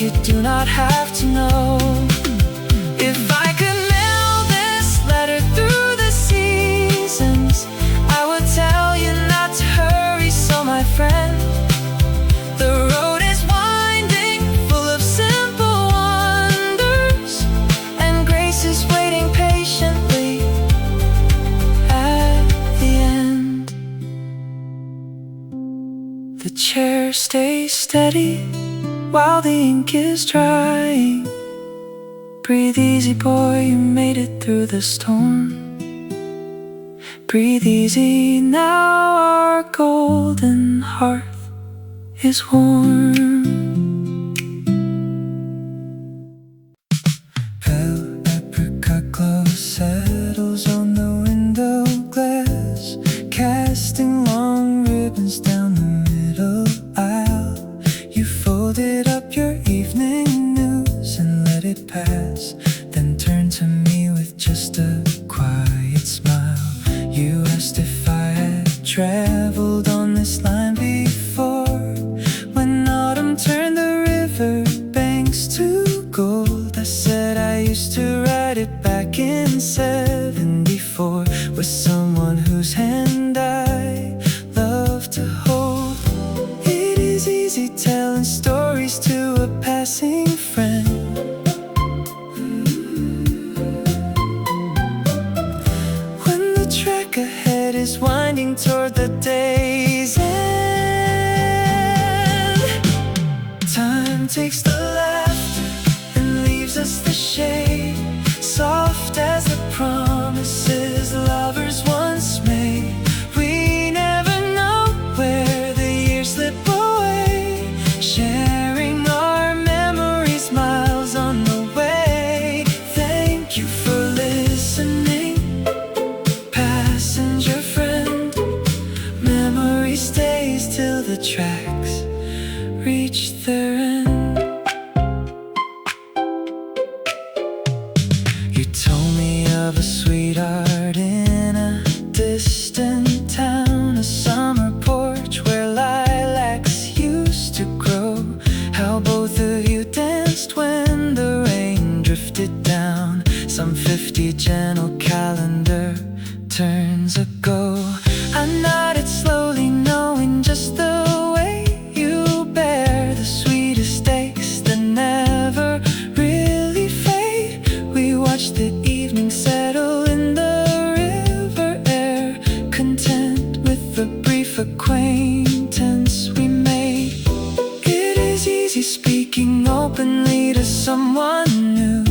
you do not have to know. If I could mail this letter through the seasons, I would tell you not to hurry, so my friend. The road is winding, full of simple wonders, and grace is waiting patiently at the end. The chair stays steady while the ink is drying. Breathe easy, boy, you made it through the storm. Breathe easy, now our golden hearth is warm. Pale apricot glow settles on the window glass, casting long ribbons down the middle aisle. You folded up your evening news and let it pass, then turned to me with just a quiet smile. You asked if I had traveled on this line before, when autumn turned the river banks to gold. I said I used to ride it back in '74 with someone whose hand I love to hold. It is easy telling stories to a passing friend. When the track ahead is winding toward the day's end, time takes the laughter and leaves us the shade, soft as the promises lovers once made. We never know where the years slip away, sharing our memories miles on the way. Thank you for listening, passenger friend. Memory stays till the tracks reach their end. You told me of a sweetheart in a distant town, a summer porch where lilacs used to grow. How both of you danced when the rain drifted down, some 50 gentle calendar turns ago. I nodded slowly, knowing just the way you bear the sweetest days that never really fade. We watched the evening settle in the river air, content with the brief acquaintance we made. It is easy speaking openly to someone new.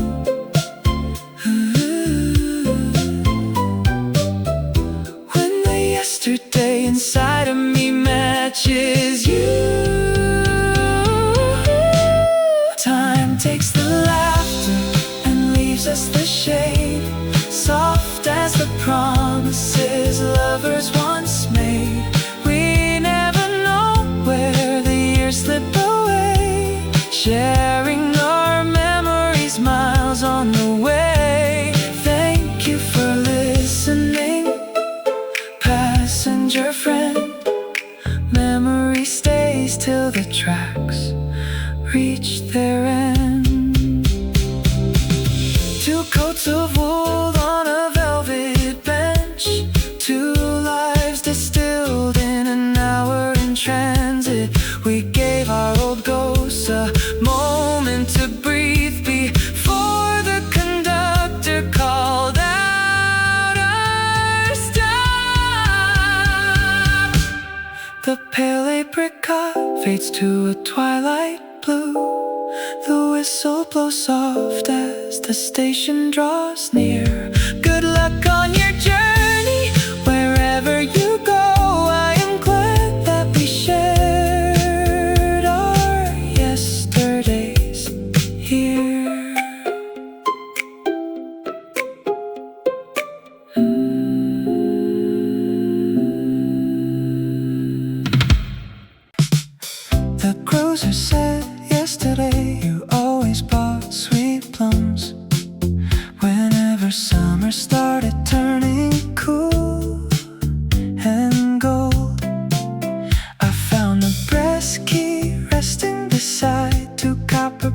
When the yesterday inside of me matches you, time takes the laughter and leaves us the shade, soft as the promises lovers once made. We never know where the years slip away, sharing our memories miles on the way. Thank you for listening, passenger friend. Memory stays till the tracks reach their end. Two coats of wool on a velvet bench, two lives distilled in an hour in transit. We gave our old ghosts a moment to breathe before the conductor called out our stop. The pale apricot fades to a twilight blue. The whistle blows soft as the station draws near. Good luck on your journey, wherever you go. I am glad that we shared our yesterdays here. The grocer said yesterday you always bought sweet plums. Whenever summer started turning cool and gold, I found the brass key resting beside two copper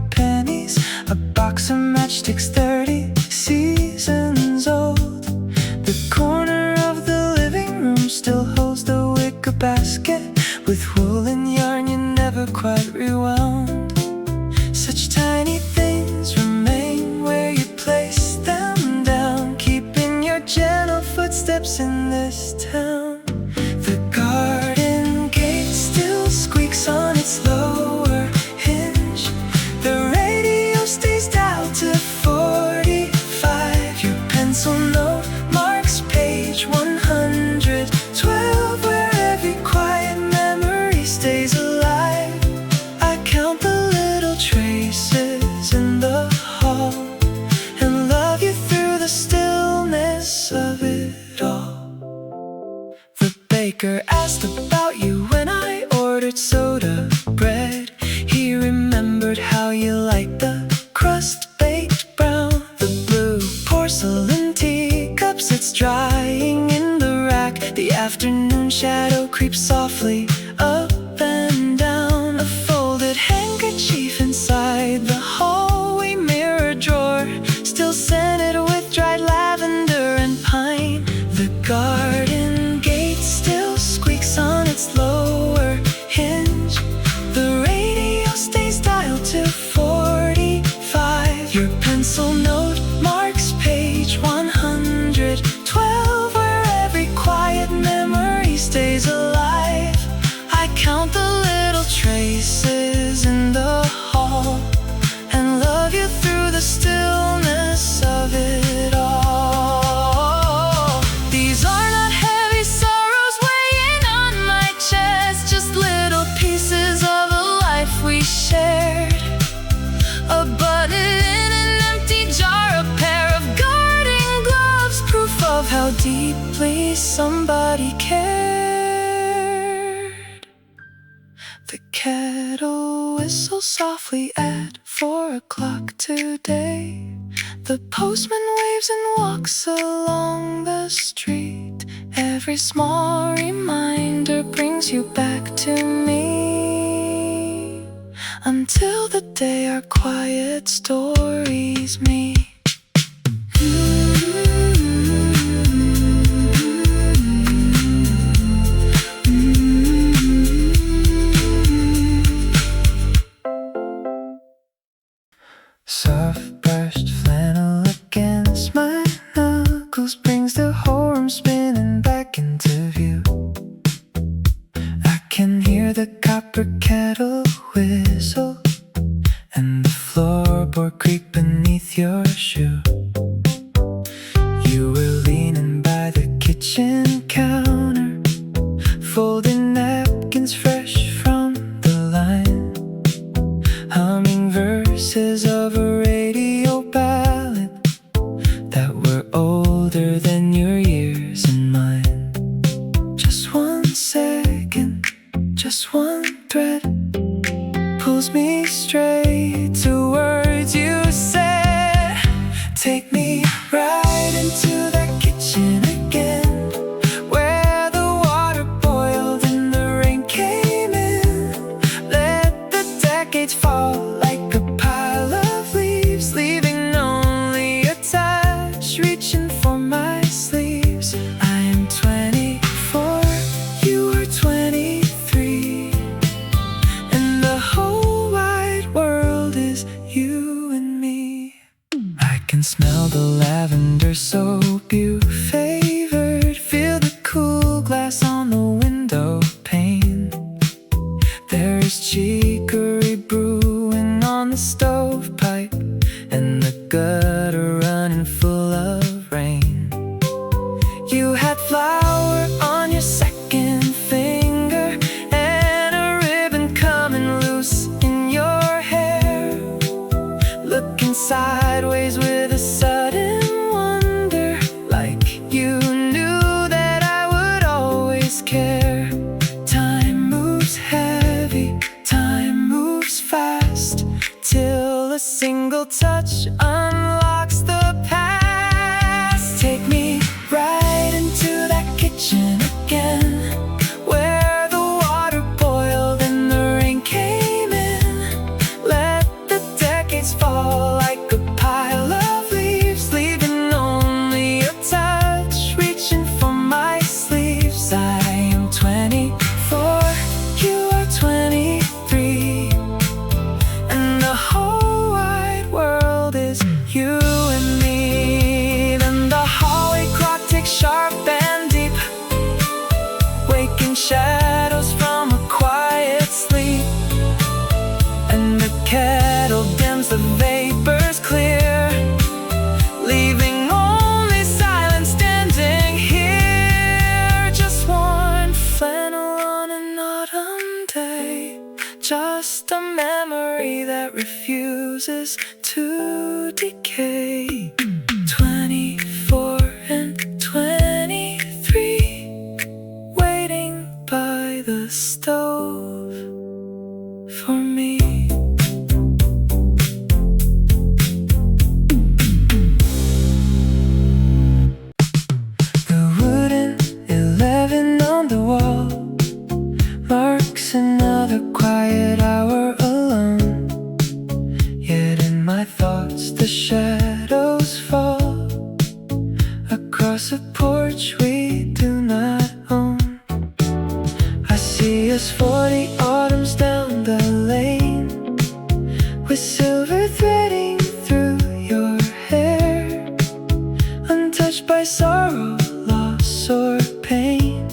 baker asked about you when I ordered soda bread. He remembered how you liked the crust baked brown. The blue porcelain teacup sits drying in the rack. The afternoon shadow creeps softly up and down. A folded handkerchief inside the hallway mirror drawer, still scented with dried lavender and pine. The garden gate still squeaks on its lower hinge. The radio stays dialed to 45. Your pencil note marks page 112, where every quiet memory stays alive. I count the little traces in the hall and love you through the stillness of it all. These are not heavy sorrows weighing on my chest, just little pieces of a life we shared. A button in an empty jar, a pair of garden gloves, proof of how deeply somebody cared. The kettle whistles softly at 4 o'clock today. The postman waves and walks along the street. Every small reminder brings you back to me, until the day our quiet stories meet. Soft brushed flannel against my knuckles brings the whole room spinning back into view. I can hear the copper kettle whistle and the floorboard creak beneath your shoe. You were leaning by the kitchen counter, folding napkins fresh from the line, humming verses of a radio ballad that were older than your years and mine. Just 1 second, just one thread pulls me straight to words you said. Take me right into that kitchen again, where the water boiled and the rain came in. Let the decades fall like a pile of leaves, leaving only a touch reaching for my sleeves. I am 24, you are 23, and the whole wide world is you and me. I can smell the lavender soap you favored, feel the cool glass on the window pane. There is chicory brewing on the stovepipe, and the gutter running full of rain. You had flour on your second finger and a ribbon coming loose in your hair, looking sideways with a sudden wonder, like you knew that I would always care. Time moves heavy, time moves fast, till a single touch unlocks the past. Take me right into that kitchen again, where the water boiled and the rain came in. Let the decades fall like a pile of leaves, leaving only a touch reaching for my sleeves. I am 24, you are 23, and the whole wide world is you and me. Then the hallway clock ticks sharp and deep, waking shadows from a quiet sleep, and the kettle dims, the vapors clear, leaving only silence standing here. Just worn flannel on an autumn day, just a memory that refuses to decay. 24 and 23, waiting for me. The wooden 11 on the wall marks another quiet hour alone. Yet in my thoughts the shadows fall across a porch we do not own. I see us 40 autumns down the lane, with silver threading through your hair, untouched by sorrow, loss or pain,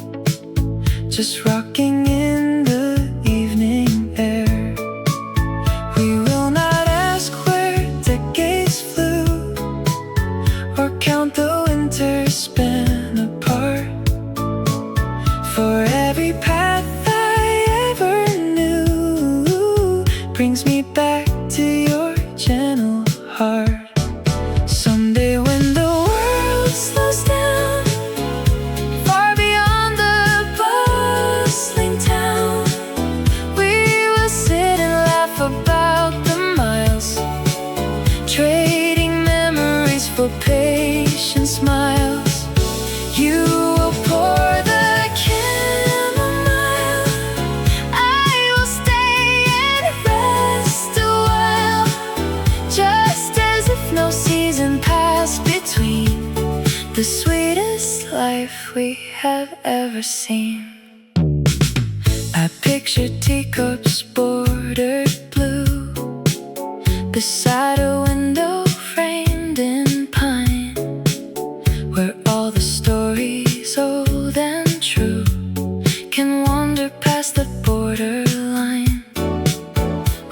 just rocking in the evening air. We will not ask where decades flew, or count the winters spent apart. For every path I ever knew brings me back to your gentle heart. Someday when the world slows down, far beyond the bustling town, we will sit and laugh about the miles, trading memories for patient smiles. You will pour the chamomile, I will stay and rest a while, just as if no season passed between. The sweetest life we have ever seen. I picture teacups bordered blue beside a window framed in pine, where all the stories old and true can wander past the borderline.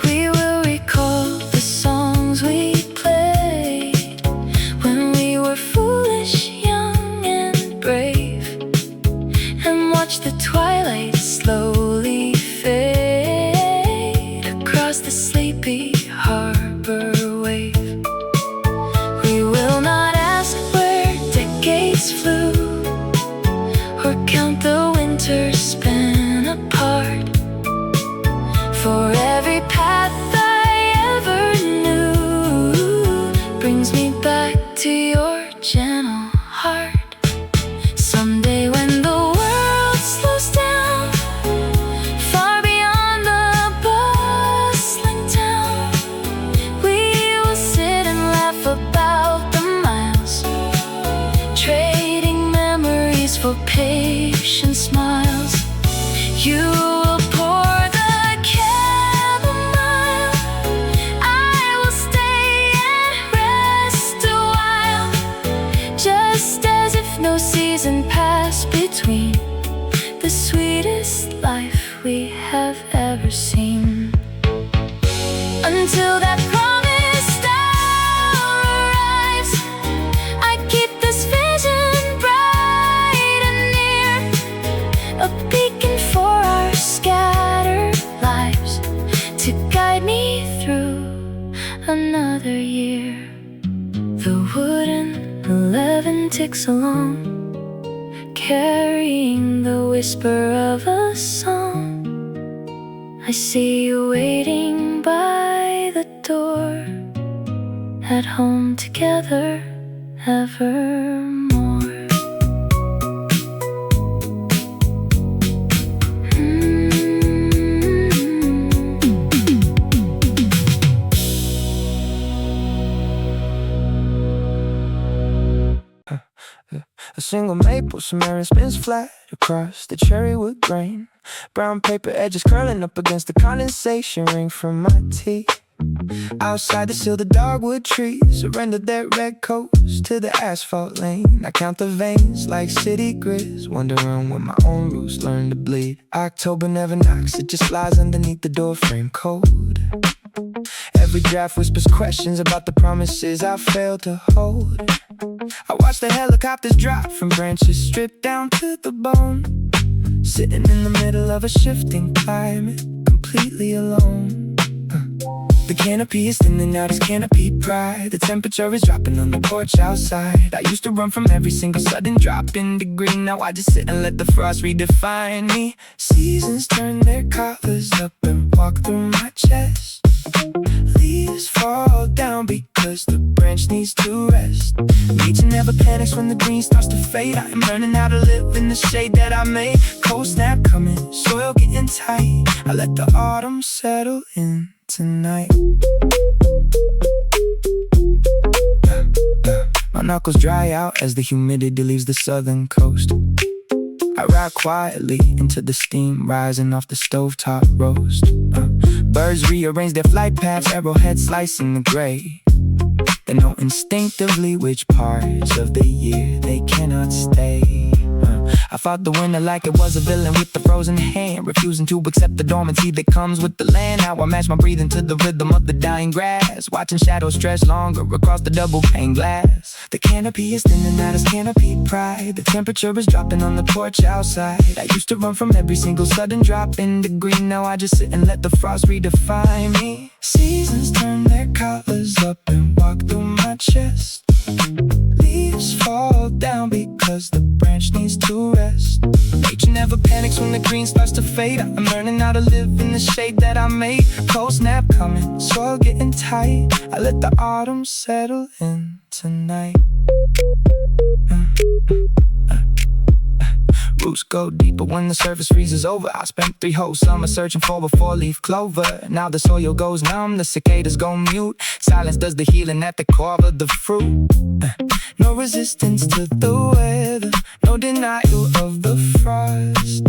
We will recall the songs we played when we were foolish, young and brave, and watch the twilight slowly fade across the sleepy harbor wave. We will not ask where decades flew, or count the winters spent apart. For every path I ever knew brings me back to your gentle heart. Someday when the world slows down, far beyond the bustling town, we will sit and laugh about the miles, trading memories for patient smiles. You will pour the chamomile, I will stay and rest a while, just as if no season passed between. The sweetest life we have ever seen. Until that promised hour arrives, I keep this vision bright and near, a beacon for our scattered lives, to guide me through another year. The wooden 11 ticks along, carrying the whisper of a song. I see you waiting by the door, at home together evermore. A single maple cimarron spins flat across the cherry wood grain. Brown paper edges curling up against the condensation ring from my tea. Outside the Sill, the dogwood trees surrendered their red coats to the asphalt lane. I count the veins like city grids, wondering when my own roots learn to bleed. October never knocks, it just lies underneath the doorframe code. Every draft whispers questions about the promises I failed to hold. I watch the helicopters drop from branches stripped down to the bone, sitting in the middle of a shifting climate, completely alone. The canopy is thinning out its canopy pride. The temperature is dropping on the porch outside. I used to run from every single sudden drop in degree. Now I just sit and let the frost redefine me. Seasons turn their collars up and walk through my chest. Leaves fall down because the branch needs to rest. Nature never panics when the green starts to fade. I am learning how to live in the shade that I made. Cold snap coming, soil getting tight. I let the autumn settle in tonight. My knuckles dry out as the humidity leaves the southern coast. I ride quietly into the steam rising off the stovetop roast. Birds rearrange their flight paths, arrowheads slicing the gray. They know instinctively which parts of the year they cannot stay. I fought the winter like it was a villain with the frozen hand, refusing to accept the dormancy that comes with the land. Now I match my breathing to the rhythm of the dying grass, watching shadows stretch longer across the double pane glass. The canopy is thinning out its canopy pride. The temperature is dropping on the porch outside. I used to run from every single sudden drop in degree. Now I just sit and let the frost redefine me. Seasons turn their collars up and walk through my chest. Leaves fall down because the branch needs to rest. Nature never panics when the green starts to fade. I'm learning how to live in the shade that I made. Cold snap coming, soil getting tight. I let the autumn settle in tonight. Roots go deeper when the surface freezes over. I spent 3 whole summers searching for a 4-leaf clover. Now the soil goes numb, the cicadas go mute. Silence does the healing at the core of the fruit. No resistance to the weather, no denial of the frost.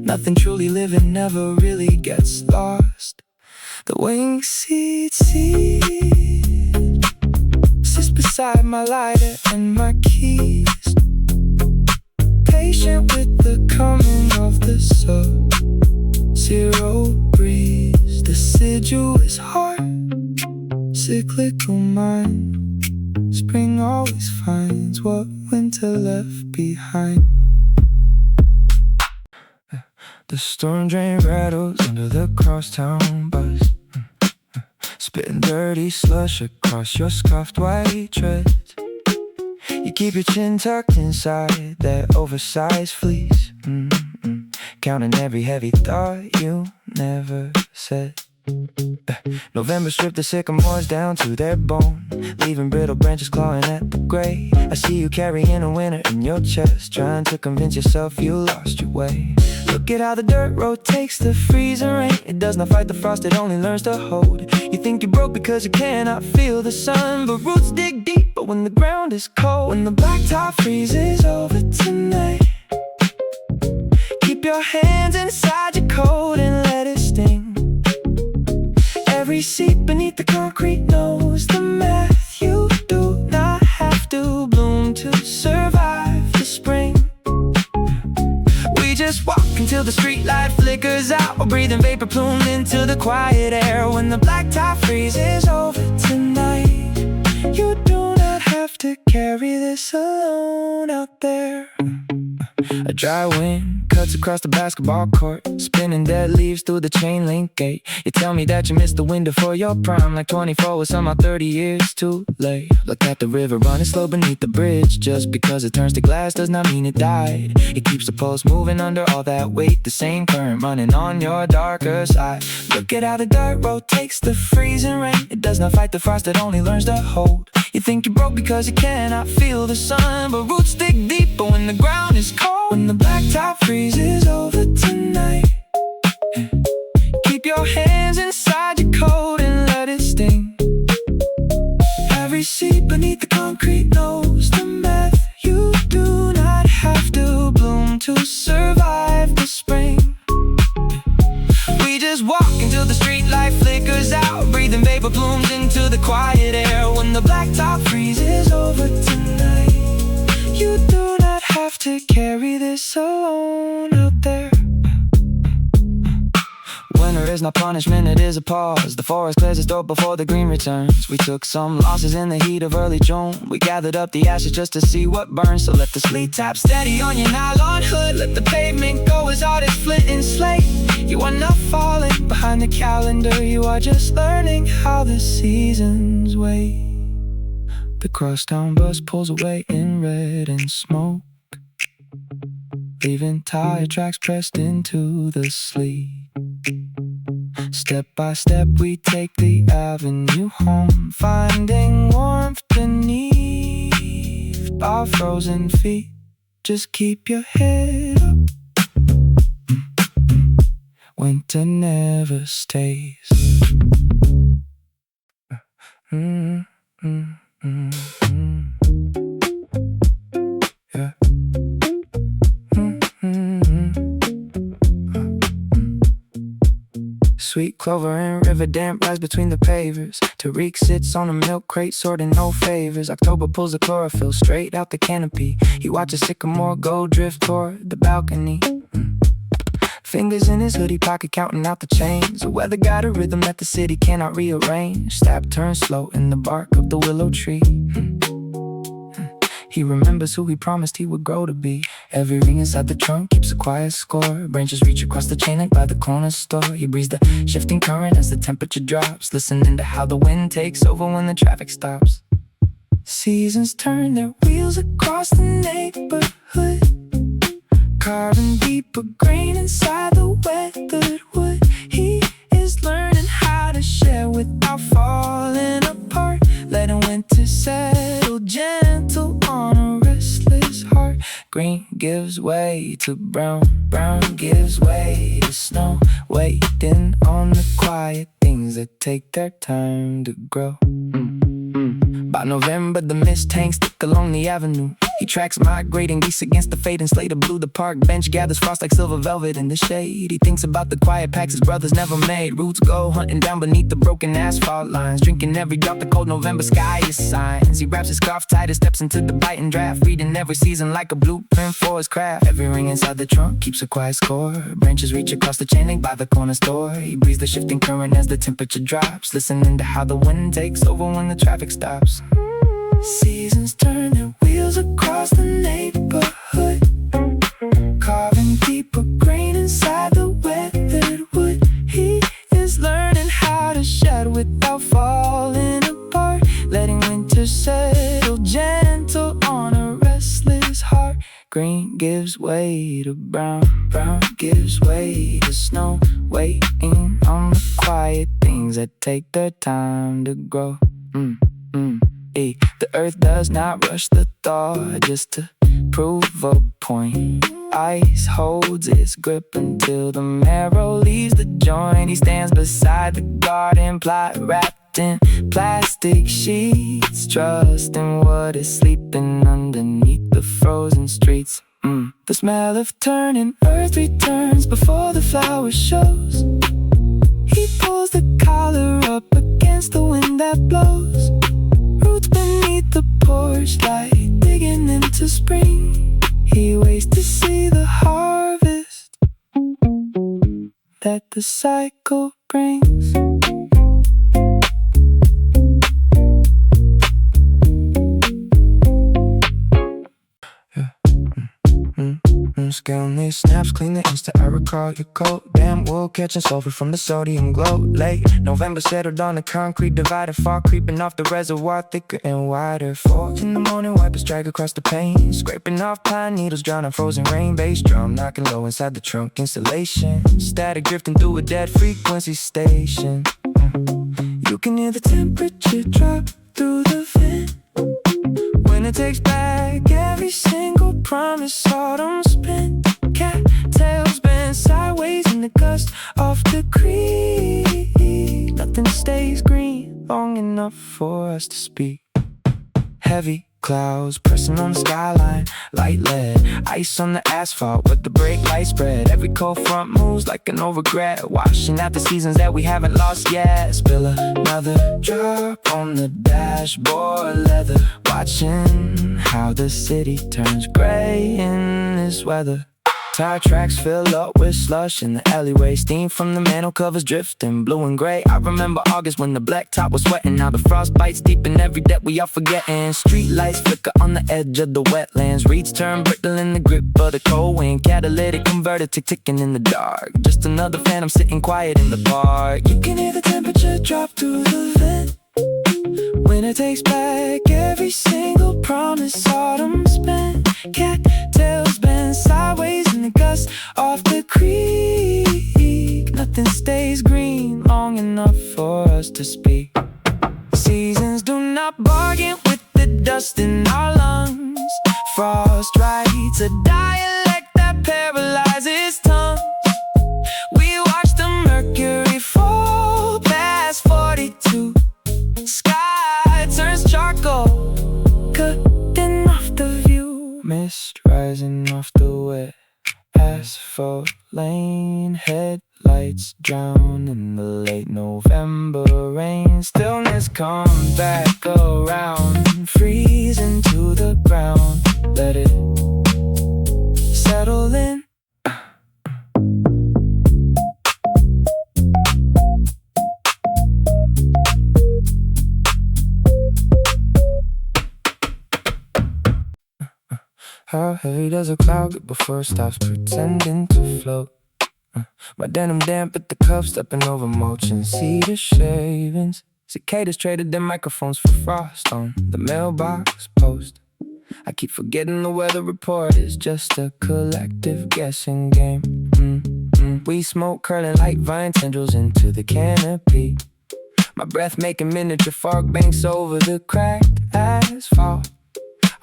Nothing truly living never really gets lost. The wing seat sits beside my lighter and my keys, patient with the coming of the sub-zero breeze. Deciduous heart, cyclical mind. Spring always finds what winter left behind. The storm drain rattles under the crosstown bus, spitting dirty slush across your scuffed white dress. You keep your chin tucked inside that oversized fleece, counting every heavy thought you never said. November stripped the sycamores down to their bone, leaving brittle branches clawing at the gray. I see you carrying a winter in your chest, trying to convince yourself you lost your way. Look at how the dirt road takes the freezing rain. It does not fight the frost, it only learns to hold. You think you're broke because you cannot feel the sun, but roots dig deeper when the ground is cold. When the blacktop freezes over tonight, keep your hands inside your coat and let it sting. Every seat beneath the concrete knows the math. You do not have to bloom to survive the spring. We just walk until the streetlight flickers out, or breathing vapor plume into the quiet air. When the blacktop freezes over tonight, you do not have to carry this alone out there. A dry wind cuts across the basketball court, spinning dead leaves through the chain link gate. You tell me that you missed the window for your prime, like 24 was somehow 30 years too late. Look at the river running slow beneath the bridge. Just because it turns to glass does not mean it died. It keeps the post moving under all that weight, the same current running on your darker side. Look at how the dirt road takes the freezing rain. It does not fight the frost, it only learns to hold. You think you're broke because you cannot feel the sun, but roots dig deeper when the ground is cold. When the blacktop freezes over tonight, keep your hands inside your coat and let it sting. Every seat beneath the concrete knows the math. You do not have to bloom to survive the spring. We just walk until the street light flickers out, breathing vapor plumes into the quiet air. When the blacktop freezes over tonight, you do not have to carry this alone out there. Winter is is not punishment, it is a pause. The forest clears its throat before the green returns. We took some losses in the heat of early June. We gathered up the ashes just to see what burns. So let the sleet tap steady on your nylon hood. Let the pavement go as hard as flint and slate. You are not falling behind the calendar, you are just learning how the seasons wait. The crosstown bus pulls away in red and smoke, leaving tire tracks pressed into the sleet. Step by step we take the avenue home, finding warmth beneath our frozen feet. Just keep your head up. Winter never stays. Yeah. Sweet clover and river damp rise between the pavers. Tariq sits on a milk crate sorting no favors. October pulls the chlorophyll straight out the canopy. He watches sycamore go drift toward the balcony. Fingers in his hoodie pocket counting out the change. The weather got a rhythm that the city cannot rearrange. Step turns slow in the bark of the willow tree. He remembers who he promised he would grow to be. Every ring inside the trunk keeps a quiet score. Branches reach across the chain link by the corner store. He breathes the shifting current as the temperature drops, listening to how the wind takes over when the traffic stops. Seasons turn their wheels across the neighborhood, carving deeper grain inside the weathered wood. He is learning how to share without falling apart, letting winter settle gentle on a restless heart. Green gives way to brown, brown gives way to snow, waiting on the quiet things that take their time to grow. By November the mist hangs thick along the avenue. He tracks migrating geese against the fading slate of blue. The park bench gathers frost like silver velvet in the shade. He thinks about the quiet packs his brothers never made. Roots go hunting down beneath the broken asphalt lines, drinking every drop the cold November sky is signs. He wraps his scarf tight and steps into the biting draft, reading every season like a blueprint for his craft. Every ring inside the trunk keeps a quiet score. Branches reach across the chain link by the corner store. He breathes the shifting current as the temperature drops, listening to how the wind takes over when the traffic stops. Seasons turn their wheels across the neighborhood, carving deeper grain inside the weathered wood. He is learning how to shed without falling apart, letting winter settle gentle on a restless heart. Green gives way to brown, brown gives way to snow, waiting on the quiet things that take their time to grow. The earth does not rush the thaw just to prove a point. Ice holds its grip until the marrow leaves the joint. He stands beside the garden plot wrapped in plastic sheets, trusting what is sleeping underneath the frozen streets. The smell of turning earth returns before the flower shows. He pulls the collar up against the wind that blows. Roots beneath the porch light, digging into spring. He waits to see the harvest that the cycle brings. Scaling these snaps, clean the instant I recall your coat. Damn wool catching sulfur from the sodium glow. Late November settled on the concrete divided, far creeping off the reservoir, thicker and wider. 4 in the morning, wipers drag across the pane, scraping off pine needles, drown on frozen rain. Bass drum knocking low inside the trunk insulation, static drifting through a dead frequency station. You can hear the temperature drop through the vent. Winter takes back every single promise autumn spent. Cattails bend sideways in the gust off the creek. Nothing stays green long enough for us to speak. Heavy clouds pressing on the skyline, light lead, ice on the asphalt with the brake light spread. Every cold front moves like an old regret, washing out the seasons that we haven't lost yet. Spill another drop on the dashboard leather, watching how the city turns gray in this weather. Tire tracks fill up with slush in the alleyway. Steam from the mantle covers drifting, blue and gray. I remember August when the blacktop was sweating. Now the frost bites deep in every debt we all forgetting. Street lights flicker on the edge of the wetlands. Reeds turn brittle in the grip of the cold wind. Catalytic converter ticking in the dark. Just another phantom sitting quiet in the park. You can hear the temperature drop through the vent. Winter takes back every single promise autumn spent. Cattails bend sideways in the gust off the creek. Nothing stays green long enough for us to speak. Seasons do not bargain with the dust in our lungs. Frost writes a dialect that paralyzes tongues. We watch the mercury fall past 42. Sky turns charcoal, cutting off the view. Mist rising off the wet asphalt lane. Headlights drown in the late November rain. Stillness comes back around, freeze into the ground. Let it settle in. How heavy does a cloud get before it stops pretending to float? My denim damp at the cup, stepping over mulch and cedar shavings. Cicadas traded their microphones for frost on the mailbox post. I keep forgetting the weather report is just a collective guessing game. We smoke curling like vine tendrils into the canopy. My breath making miniature fog banks over the cracked asphalt.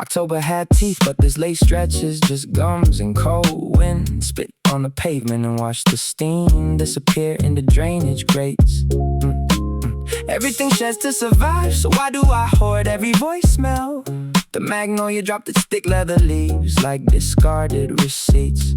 October had teeth, but this late stretch is just gums and cold wind. Spit on the pavement and watch the steam disappear in the drainage grates. Everything sheds to survive, so why do I hoard every voicemail? The magnolia dropped its thick leather leaves like discarded receipts.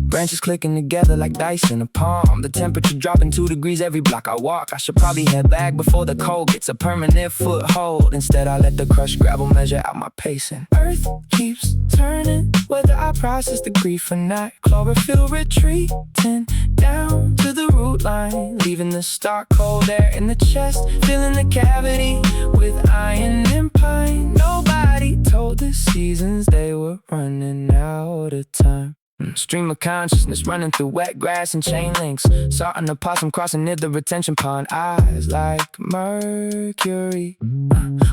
Branches clicking together like dice in a palm. The temperature dropping 2 degrees every block I walk. I should probably head back before the cold gets a permanent foothold. Instead I let the crushed gravel measure out my pacing. Earth keeps turning, whether I process the grief or not. Chlorophyll retreating down to the root line, leaving the stark cold air in the chest, filling the cavity with iron and pine. Nobody told the seasons they were running out of time. Stream of consciousness running through wet grass and chain links. Saw an opossum crossing near the retention pond. Eyes like mercury.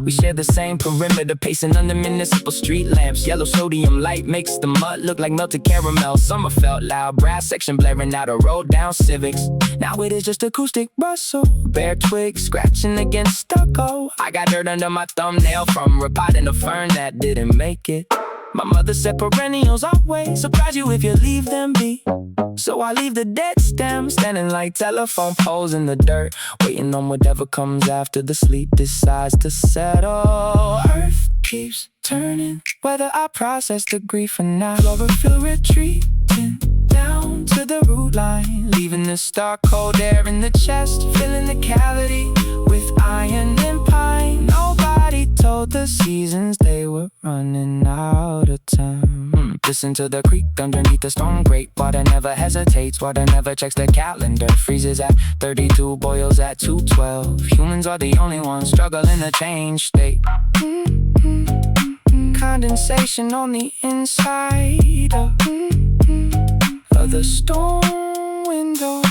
We share the same perimeter, pacing under municipal street lamps. Yellow sodium light makes the mud look like melted caramel. Summer felt loud, brass section blaring out a road down Civics. Now it is just acoustic rustle, bare twigs scratching against stucco. I got dirt under my thumbnail from repotting a fern that didn't make it. My mother said perennials always surprise you if you leave them be. So I leave the dead stem standing like telephone poles in the dirt, waiting on whatever comes after the sleep decides to settle. Earth keeps turning, whether I process the grief or not. Chlorophyll retreating down to the root line, leaving the stark cold air in the chest, filling the cavity with iron and pine. Nobody told the seasons they were running out of time. Listen to the creek underneath the storm grate. Water never hesitates, water never checks the calendar. Freezes at 32, boils at 212. Humans are the only ones struggling to change state. Condensation on the inside of the storm window.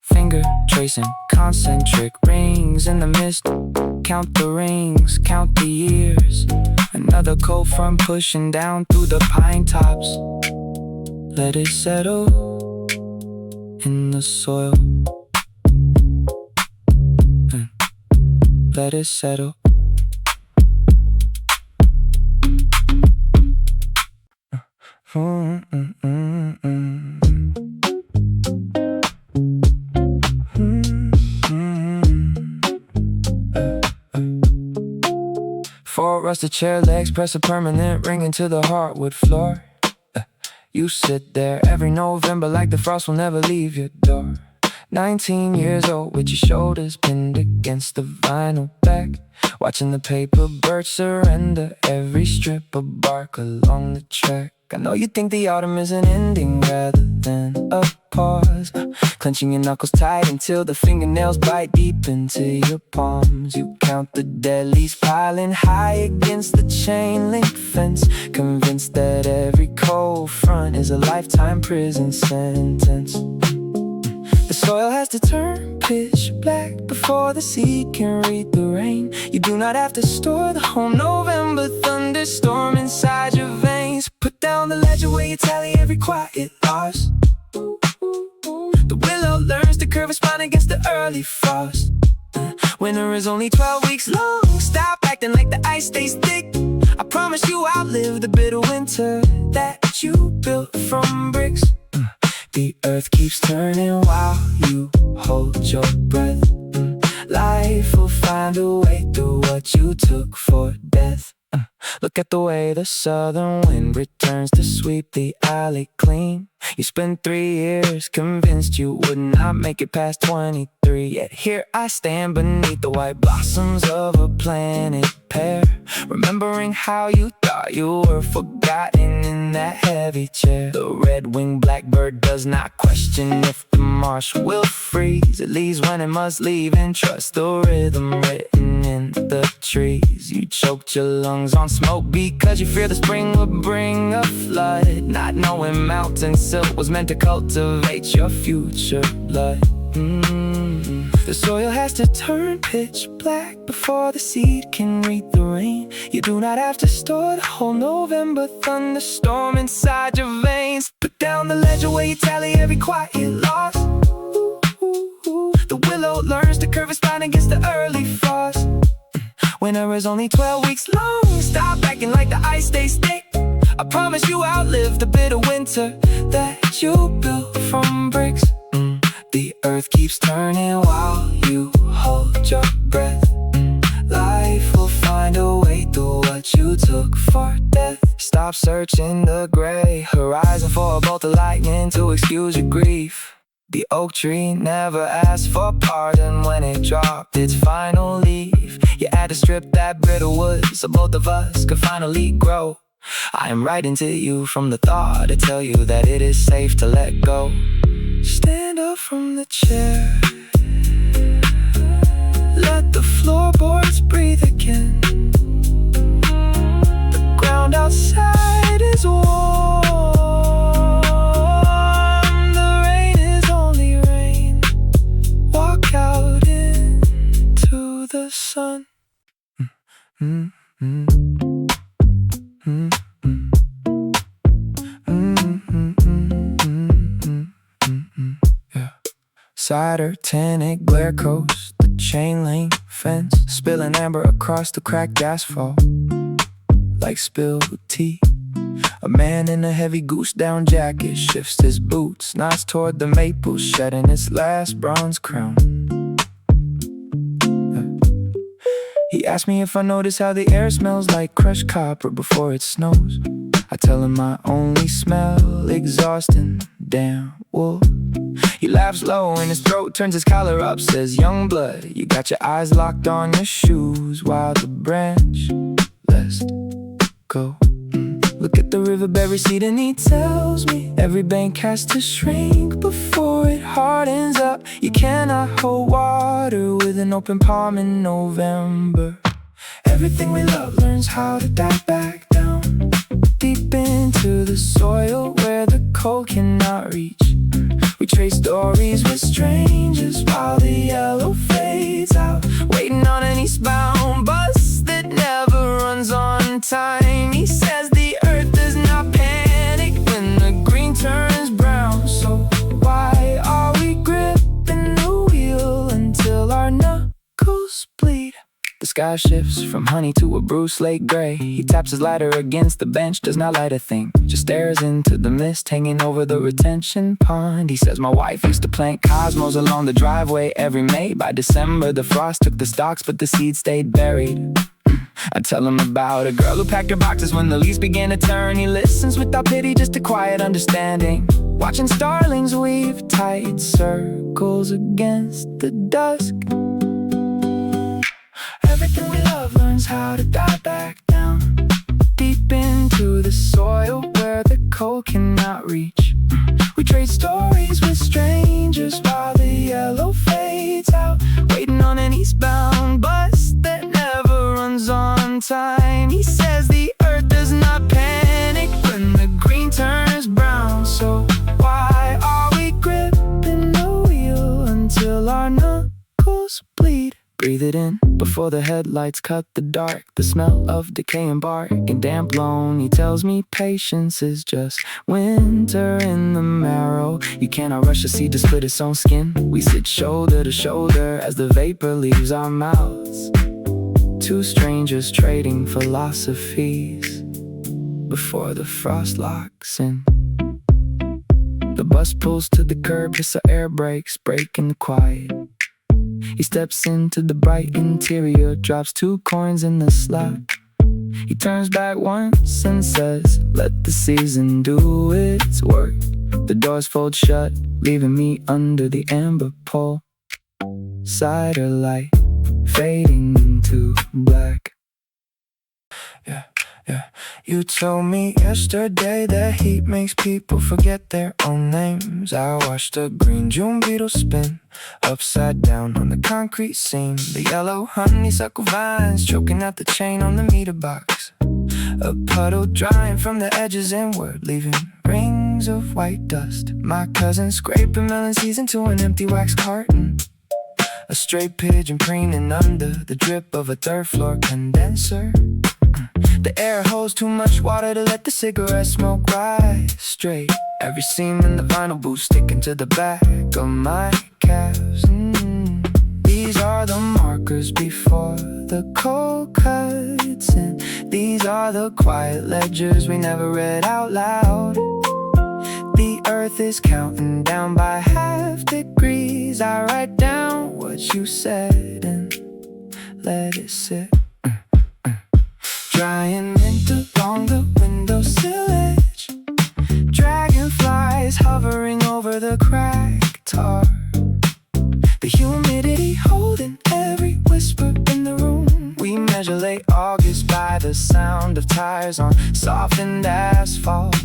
Finger tracing concentric rings in the mist. Count the rings, count the years. Another cold front pushing down through the pine tops. Let it settle in the soil. Let it settle. Four rusted chair legs press a permanent ring into the hardwood floor. You sit there every November like the frost will never leave your door. 19 years old with your shoulders pinned against the vinyl back, watching the paper birds surrender every strip of bark along the track. I know you think the autumn is an ending rather than a pause. Clenching your knuckles tight until the fingernails bite deep into your palms. You count the dead leaves piling high against the chain link fence, convinced that every cold front is a lifetime prison sentence. The soil has to turn pitch black before the seed can read the rain. You do not have to store the whole November thunderstorm inside your veins. Put down the ledger where you tally every quiet loss. The willow learns to curve its spine against the early frost. Winter is only 12 weeks long. Stop acting like the ice stays thick. I promise you I'll live the bitter winter that you built from bricks. The earth keeps turning while you hold your breath. Life will find a way through what you took for death. Look at the way the southern wind returns to sweep the alley clean. You spent 3 years convinced you would not make it past 23. Yet here I stand beneath the white blossoms of a planted pear, remembering how you thought you were forgotten in that heavy chair. The red-winged blackbird does not question if the marsh will freeze. It leaves when it must leave and trust the rhythm written in the trees. You choked your lungs on smoke because you fear the spring will bring a flood, not knowing mountain silt was meant to cultivate your future blood. The soil has to turn pitch black before the seed can read the rain. You do not have to store the whole November thunderstorm inside your veins. Put down the ledger where you tally every quiet loss. The willow learns to curve its spine against the early frost. Winter is only 12 weeks long. Stop acting like the ice stays thick. I promise you I'll live the bitter winter that you built from bricks. The earth keeps turning while you hold your breath. Life will find a way through what you took for death. Stop searching the gray horizon for a bolt of lightning to excuse your grief. The oak tree never asked for pardon when it dropped its final leaf. You had to strip that brittle wood so both of us could finally grow. I am writing to you from the thought to tell you that it is safe to let go. Stand up from the chair. Let the floorboards breathe again. The ground outside is warm. The rain is only rain. Walk out into the sun. Cider, tannic, glare coast, the chain link fence, spilling amber across the cracked asphalt like spilled tea. A man in a heavy goose down jacket shifts his boots, nods toward the maple, shedding its last bronze crown. He asked me if I notice how the air smells like crushed copper before it snows. I tell him I only smell exhaust and damn wool. He laughs low and his throat turns his collar up, says, young blood, you got your eyes locked on your shoes while the branch lets go. Look at the riverberry receipt and he tells me every bank has to shrink before it hardens up. You cannot hold water with an open palm in November. Everything we love learns how to die back down, deep into the soil where the cold cannot reach. We trade stories with strangers while the yellow fades out, waiting on an eastbound bus that never runs on time. He says the earth does not panic when the green turns brown. So why are we gripping the wheel until our knuckles bleed? The sky shifts from honey to a Bruce Lake gray. He taps his lighter against the bench, does not light a thing, just stares into the mist hanging over the retention pond. He says my wife used to plant cosmos along the driveway every May. By December the frost took the stalks but the seed stayed buried. I tell him about a girl who packed her boxes when the leaves began to turn. He listens without pity, just a quiet understanding, watching starlings weave tight circles against the dusk. Everything we love learns how to die back down, deep into the soil where the cold cannot reach. We trade stories with strangers while the yellow fades out, waiting on an eastbound bus that never runs on time. He says the earth does not panic when the green turns brown. So why are we gripping the wheel until our knuckles bleed? Breathe it in before the headlights cut the dark. The smell of decaying bark and damp loam. He tells me patience is just winter in the marrow. You cannot rush a seed to split its own skin. We sit shoulder to shoulder as the vapor leaves our mouths. Two strangers trading philosophies before the frost locks in. The bus pulls to the curb, hiss of air brakes, breaking the quiet. He steps into the bright interior, drops 2 coins in the slot. He turns back once and says, let the season do its work. The doors fold shut, leaving me under the amber pole. Cider light fading into black. Yeah, you told me yesterday that heat makes people forget their own names. I watched a green June beetle spin upside down on the concrete seam. The yellow honeysuckle vines choking out the chain on the meter box. A puddle drying from the edges inward, leaving rings of white dust. My cousin scraping melon seeds into an empty wax carton. A stray pigeon preening under the drip of a 3rd floor condenser. The air holds too much water to let the cigarette smoke rise straight. Every seam in the vinyl boot sticking to the back of my calves. These are the markers before the cold cuts, and these are the quiet ledgers we never read out loud. The earth is counting down by half degrees. I write down what you said and let it sit. Drying mint along the windowsill edge. Dragonflies hovering over the cracked tar. The humidity holding every whisper in the room. We measure late August by the sound of tires on softened asphalt.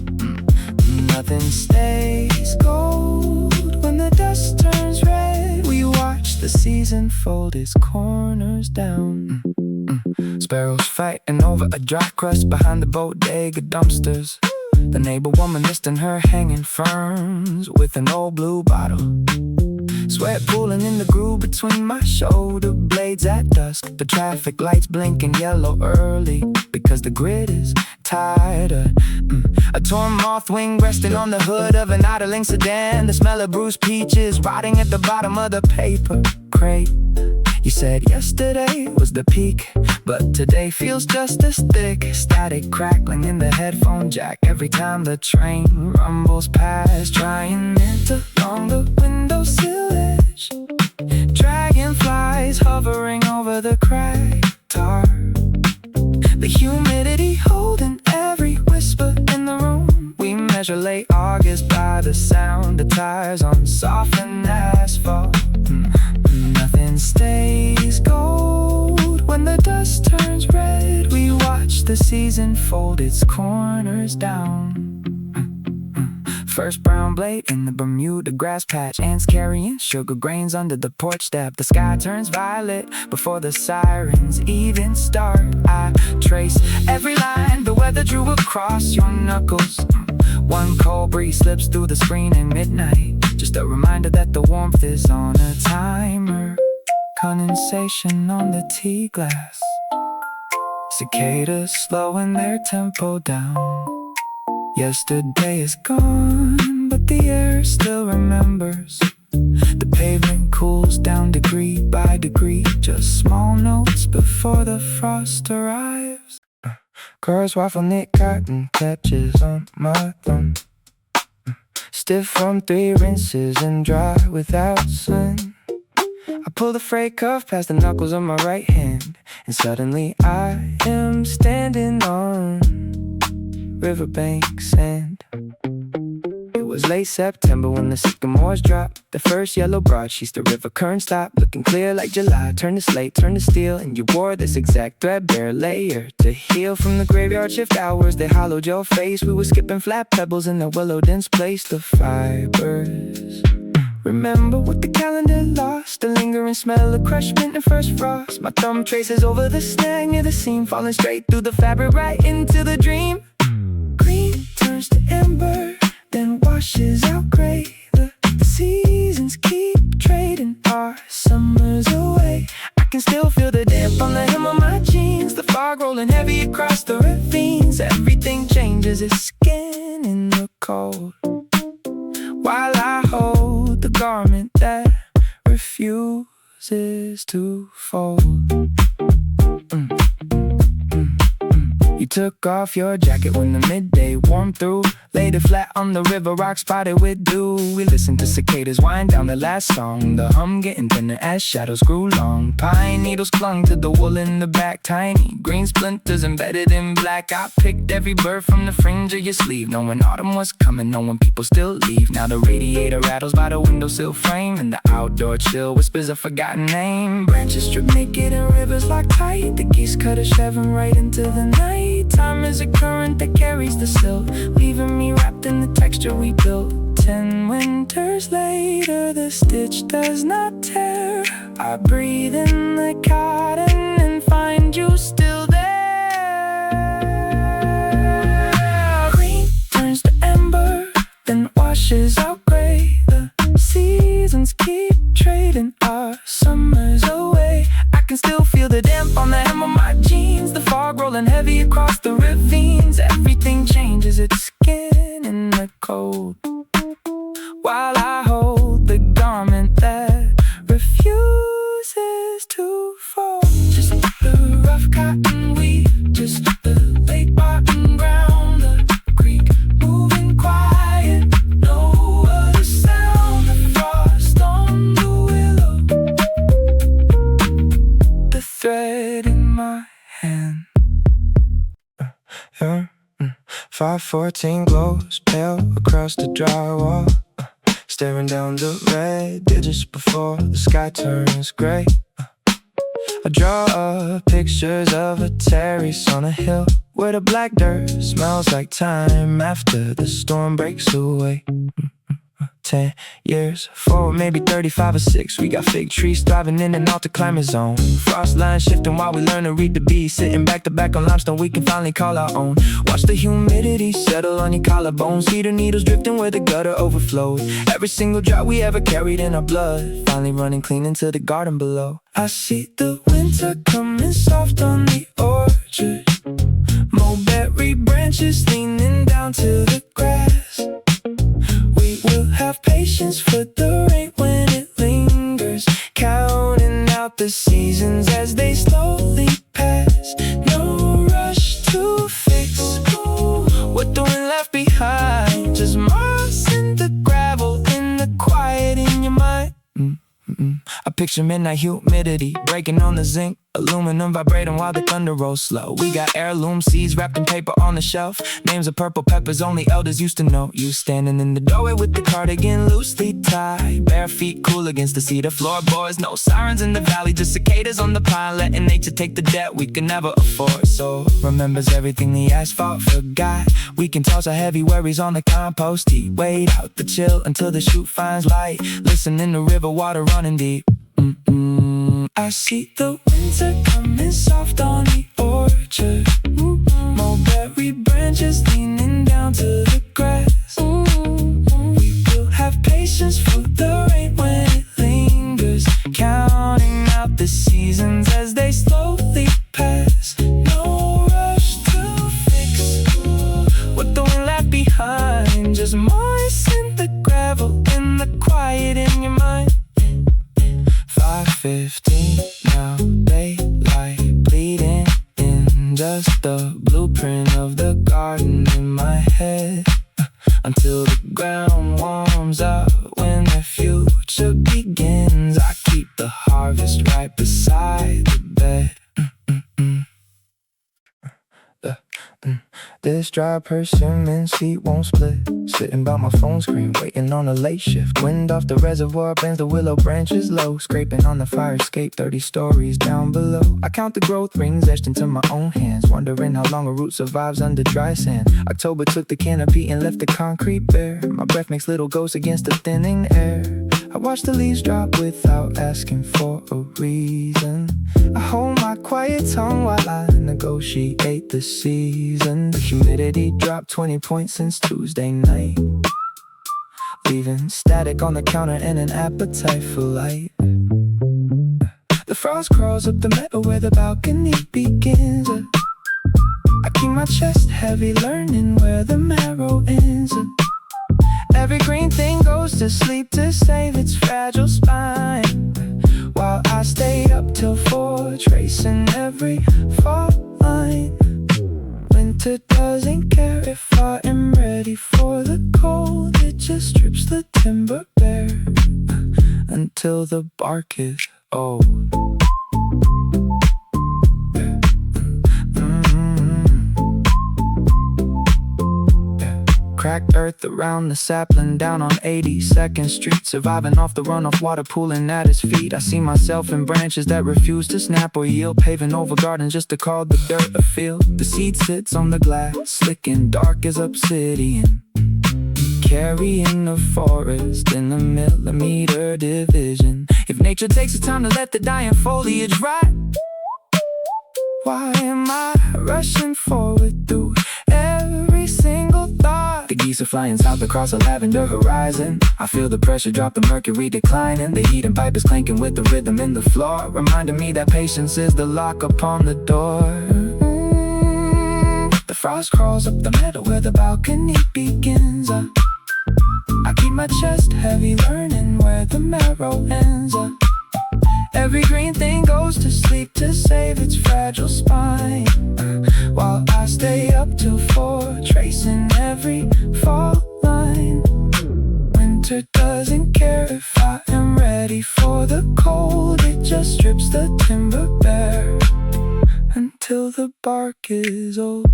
Nothing stays gold when the dust turns red. We watch the season fold its corners down. Sparrows fighting over a dry crust behind the bodega dumpsters. The neighbor woman listing her hanging ferns with an old blue bottle. Sweat pooling in the groove between my shoulder blades at dusk. The traffic lights blinking yellow early because the grid is tighter. A torn moth wing resting on the hood of an idling sedan. The smell of bruised peaches rotting at the bottom of the paper crate. You said yesterday was the peak, but today feels just as thick. Static crackling in the headphone jack every time the train rumbles past. Trying mint along the windowsill edge. Dragonflies hovering over the cracked tar. The humidity holding every whisper in the room. We measure late August by the sound of tires on softened asphalt. Nothing stays gold when the dust turns red. We watch the season fold its corners down. First brown blade in the Bermuda grass patch. Ants carrying sugar grains under the porch step. The sky turns violet before the sirens even start. I trace every line the weather drew across your knuckles. One cold breeze slips through the screen at midnight. Just a reminder that the warmth is on a timer. Condensation on the tea glass. Cicadas slowing their tempo down. Yesterday is gone, but the air still remembers. The pavement cools down degree by degree. Just small notes before the frost arrives. Girls waffle knit cotton patches on my thumb. Stiff from 3 rinses and dry without sun. I pull the freight cuff past the knuckles of my right hand, and suddenly I am standing on riverbank sand. It was late September when the sycamores dropped. The first yellow broadsheets, the river current stopped. Looking clear like July, turn to slate, turn to steel. And you wore this exact threadbare layer to heal from the graveyard shift hours that hollowed your face. We were skipping flat pebbles in the willow dense place. The fibers remember what the calendar lost, the lingering smell of crushed mint and first frost. My thumb traces over the snag near the seam, falling straight through the fabric right into the dream. Green turns to amber, then washes out gray. The seasons keep trading our summers away. I can still feel the damp on the hem of my jeans, the fog rolling heavy across the ravines. Everything changes its skin in the cold, while I hold the garment that refuses to fold. You took off your jacket when the midday warmed through, laid it flat on the river rock spotted with dew. We listened to cicadas wind down the last song, the hum getting thinner as shadows grew long. Pine needles clung to the wool in the back, tiny green splinters embedded in black. I picked every bird from the fringe of your sleeve, knowing autumn was coming, knowing people still leave. Now the radiator rattles by the windowsill frame, and the outdoor chill whispers a forgotten name. Branches stripped naked and rivers locked tight, the geese cut a chevron right into the night. Time is a current that carries the sill, leaving me wrapped in the texture we built. 10 winters later, the stitch does not tear. I breathe in the cotton and find you still there. Green turns to amber, then washes out gray. The seasons keep trading our summers away. I can still feel the damp on the hem of my jeans, the fog rolling heavy across the ravines. Everything changes its skin in the cold, while I hold the garment that refuses to fold. Just the rough cotton weave, just the late bottom ground, the creek moving quiet, no other sound. The frost on the willow, the thread in my hand. 514 glows pale across the drywall, staring down the red digits before the sky turns gray. I draw up pictures of a terrace on a hill where the black dirt smells like time after the storm breaks away. 10 years forward, maybe 35 or 6. We got fig trees thriving in an altar climate zone. Frost lines shifting while we learn to read the beat. Sitting back to back on limestone we can finally call our own. Watch the humidity settle on your collarbones. Cedar needles drifting where the gutter overflows. Every single drop we ever carried in our blood, finally running clean into the garden below. I see the winter coming soft on the orchard, mulberry branches leaning down to the grass. We'll have patience for the rain when it lingers, counting out the seasons as they slowly pass. No rush to fix what the wind left behind, just moss in the gravel in the quiet in your mind. I picture midnight humidity breaking on the zinc, aluminum vibrating while the thunder rolls slow. We got heirloom seeds wrapped in paper on the shelf, names of purple peppers only elders used to know. You standing in the doorway with the cardigan loosely tied, bare feet cool against the cedar floorboards. No sirens in the valley, just cicadas on the pine, letting nature take the debt we could never afford. So remembers everything the asphalt forgot. We can toss our heavy worries on the compost heap, wait out the chill until the chute finds light, listening to river water running deep. I see the winter coming soft on the orchard, mulberry branches leaning down to the grass. We will have patience for the rain when it lingers, counting out the seasons as they slowly pass. No rush to fix what the wind left behind, just moisten the gravel in the quiet in your mind. 5:15 now, daylight bleeding in, just the blueprint of the garden in my head, until the ground warms up when the future begins. I keep the harvest right beside the bed. This dry persimmon seat won't split. Sitting by my phone screen, waiting on a late shift. Wind off the reservoir bends the willow branches low. Scraping on the fire escape 30 stories down below. I count the growth rings etched into my own hands, wondering how long a root survives under dry sand. October took the canopy and left the concrete bare. My breath makes little ghosts against the thinning air. I watch the leaves drop without asking for a reason. I hold my quiet tongue while I negotiate the season. The humidity dropped 20 points since Tuesday night, leaving static on the counter and an appetite for light. The frost crawls up the metal where the balcony begins. I keep my chest heavy, learning where the marrow ends. Every green thing goes to sleep to save its fragile spine, while I stay up till 4, tracing every fault line. Winter doesn't care if I am ready for the cold. It just strips the timber bare until the bark is old. Cracked earth around the sapling down on 82nd Street. Surviving off the runoff water pooling at his feet. I see myself in branches that refuse to snap or yield. Paving over gardens just to call the dirt a field. The seed sits on the glass, slick and dark as obsidian, carrying the forest in a millimeter division. If nature takes its time to let the dying foliage rot, why am I rushing forward through every single thought? The geese are flying south across a lavender horizon. I feel the pressure drop, the mercury declining. The heating pipe is clanking with the rhythm in the floor, reminding me that patience is the lock upon the door. The frost crawls up the meadow where the balcony begins. I keep my chest heavy, learning where the marrow ends. Every green thing goes to sleep to save its fragile spine, while I stay up till 4, tracing every fault line. Winter doesn't care if I am ready for the cold. It just strips the timber bare until the bark is old.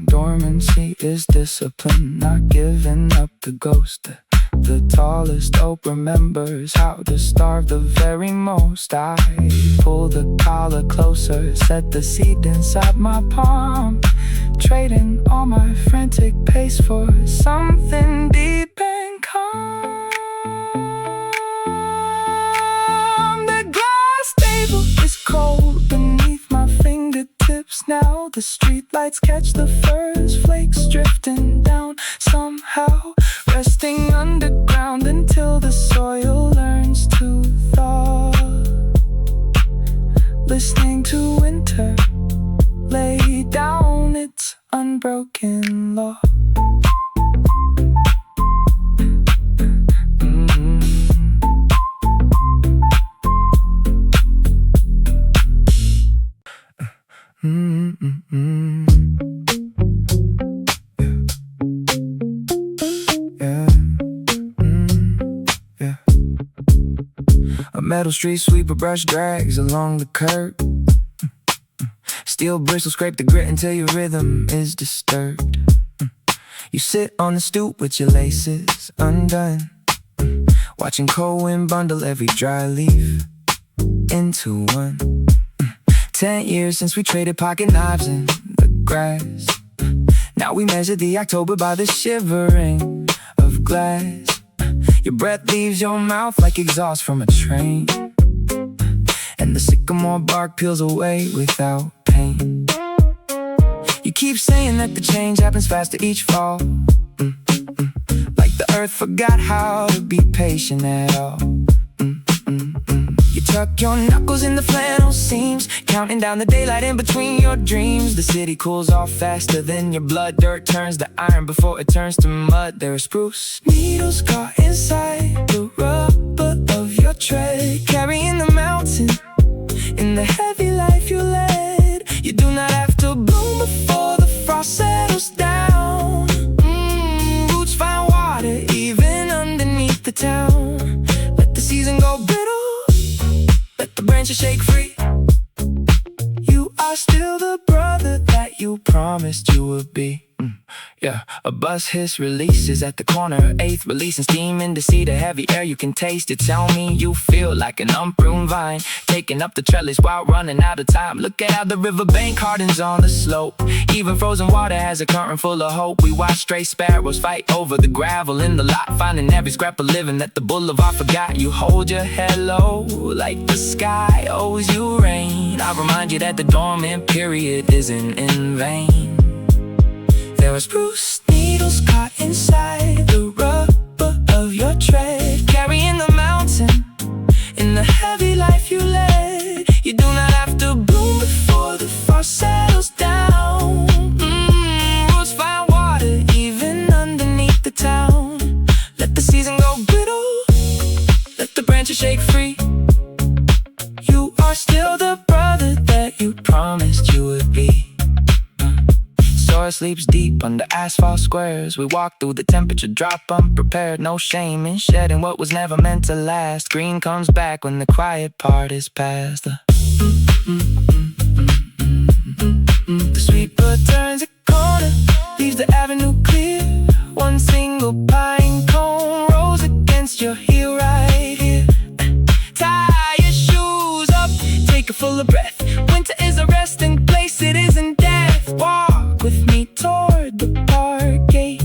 Dormancy is discipline, not giving up the ghost. The tallest oak remembers how to starve the very most. I pull the collar closer, set the seed inside my palm, trading all my frantic pace for something deep and calm. The glass table is cold beneath my fingertips now. The streetlights catch the first flakes drifting down somehow, resting underground until the soil learns to thaw. Listening to winter lay down its unbroken law. A metal street sweeper brush drags along the curb. Steel bristles scrape the grit until your rhythm is disturbed. You sit on the stoop with your laces undone, watching cold wind bundle every dry leaf into one. 10 years since we traded pocket knives in the grass. Now we measure the October by the shivering of glass. Your breath leaves your mouth like exhaust from a train, and the sycamore bark peels away without pain. You keep saying that the change happens faster each fall, like the earth forgot how to be patient at all. You tuck your knuckles in the flannel seams, counting down the daylight in between your dreams. The city cools off faster than your blood. Dirt turns to iron before it turns to mud. There are spruce needles caught inside the rubber of your tread, carrying the mountain in the heavy life you led. You do not have to bloom before the frost settles down. Roots find water even underneath the town. Let the season go brittle, let the branches shake free. You are still the brother that you promised you would be. Yeah, a bus hiss releases at the corner of 8th, releasing steam into sea, the heavy air you can taste it. Tell me you feel like an unpruned vine, taking up the trellis while running out of time. Look at how the riverbank hardens on the slope. Even frozen water has a current full of hope. We watch stray sparrows fight over the gravel in the lot, finding every scrap of living that the boulevard forgot. You hold your head low like the sky owes you rain. I remind you that the dormant period isn't in vain. There were spruce needles caught inside the rubber of your tread, carrying the mountain in the heavy life you led. You do not have to bloom before the frost settles down. Roots find water even underneath the town. Let the season go brittle, let the branches shake free. You are still the brother that you promised you would be. Sora sleeps deep under asphalt squares. We walk through the temperature drop unprepared. No shame in shedding what was never meant to last. Green comes back when the quiet part is past. The sweeper turns a corner, leaves the avenue clear. One single pine cone rolls against your heel right here. Tie your shoes up, take a full of breath. Winter is a resting place, it isn't death. Walk with me toward the park gate.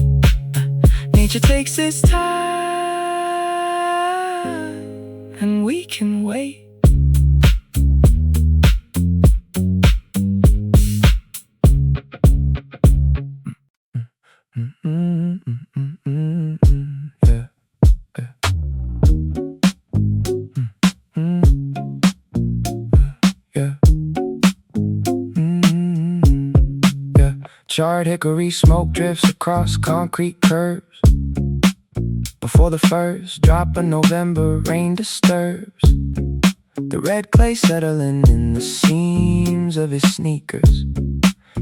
Nature takes its time, and we can wait. Yeah, yeah. Yeah. Yeah. Charred hickory smoke drifts across concrete curves before the first drop of November rain disturbs the red clay settling in the seams of his sneakers.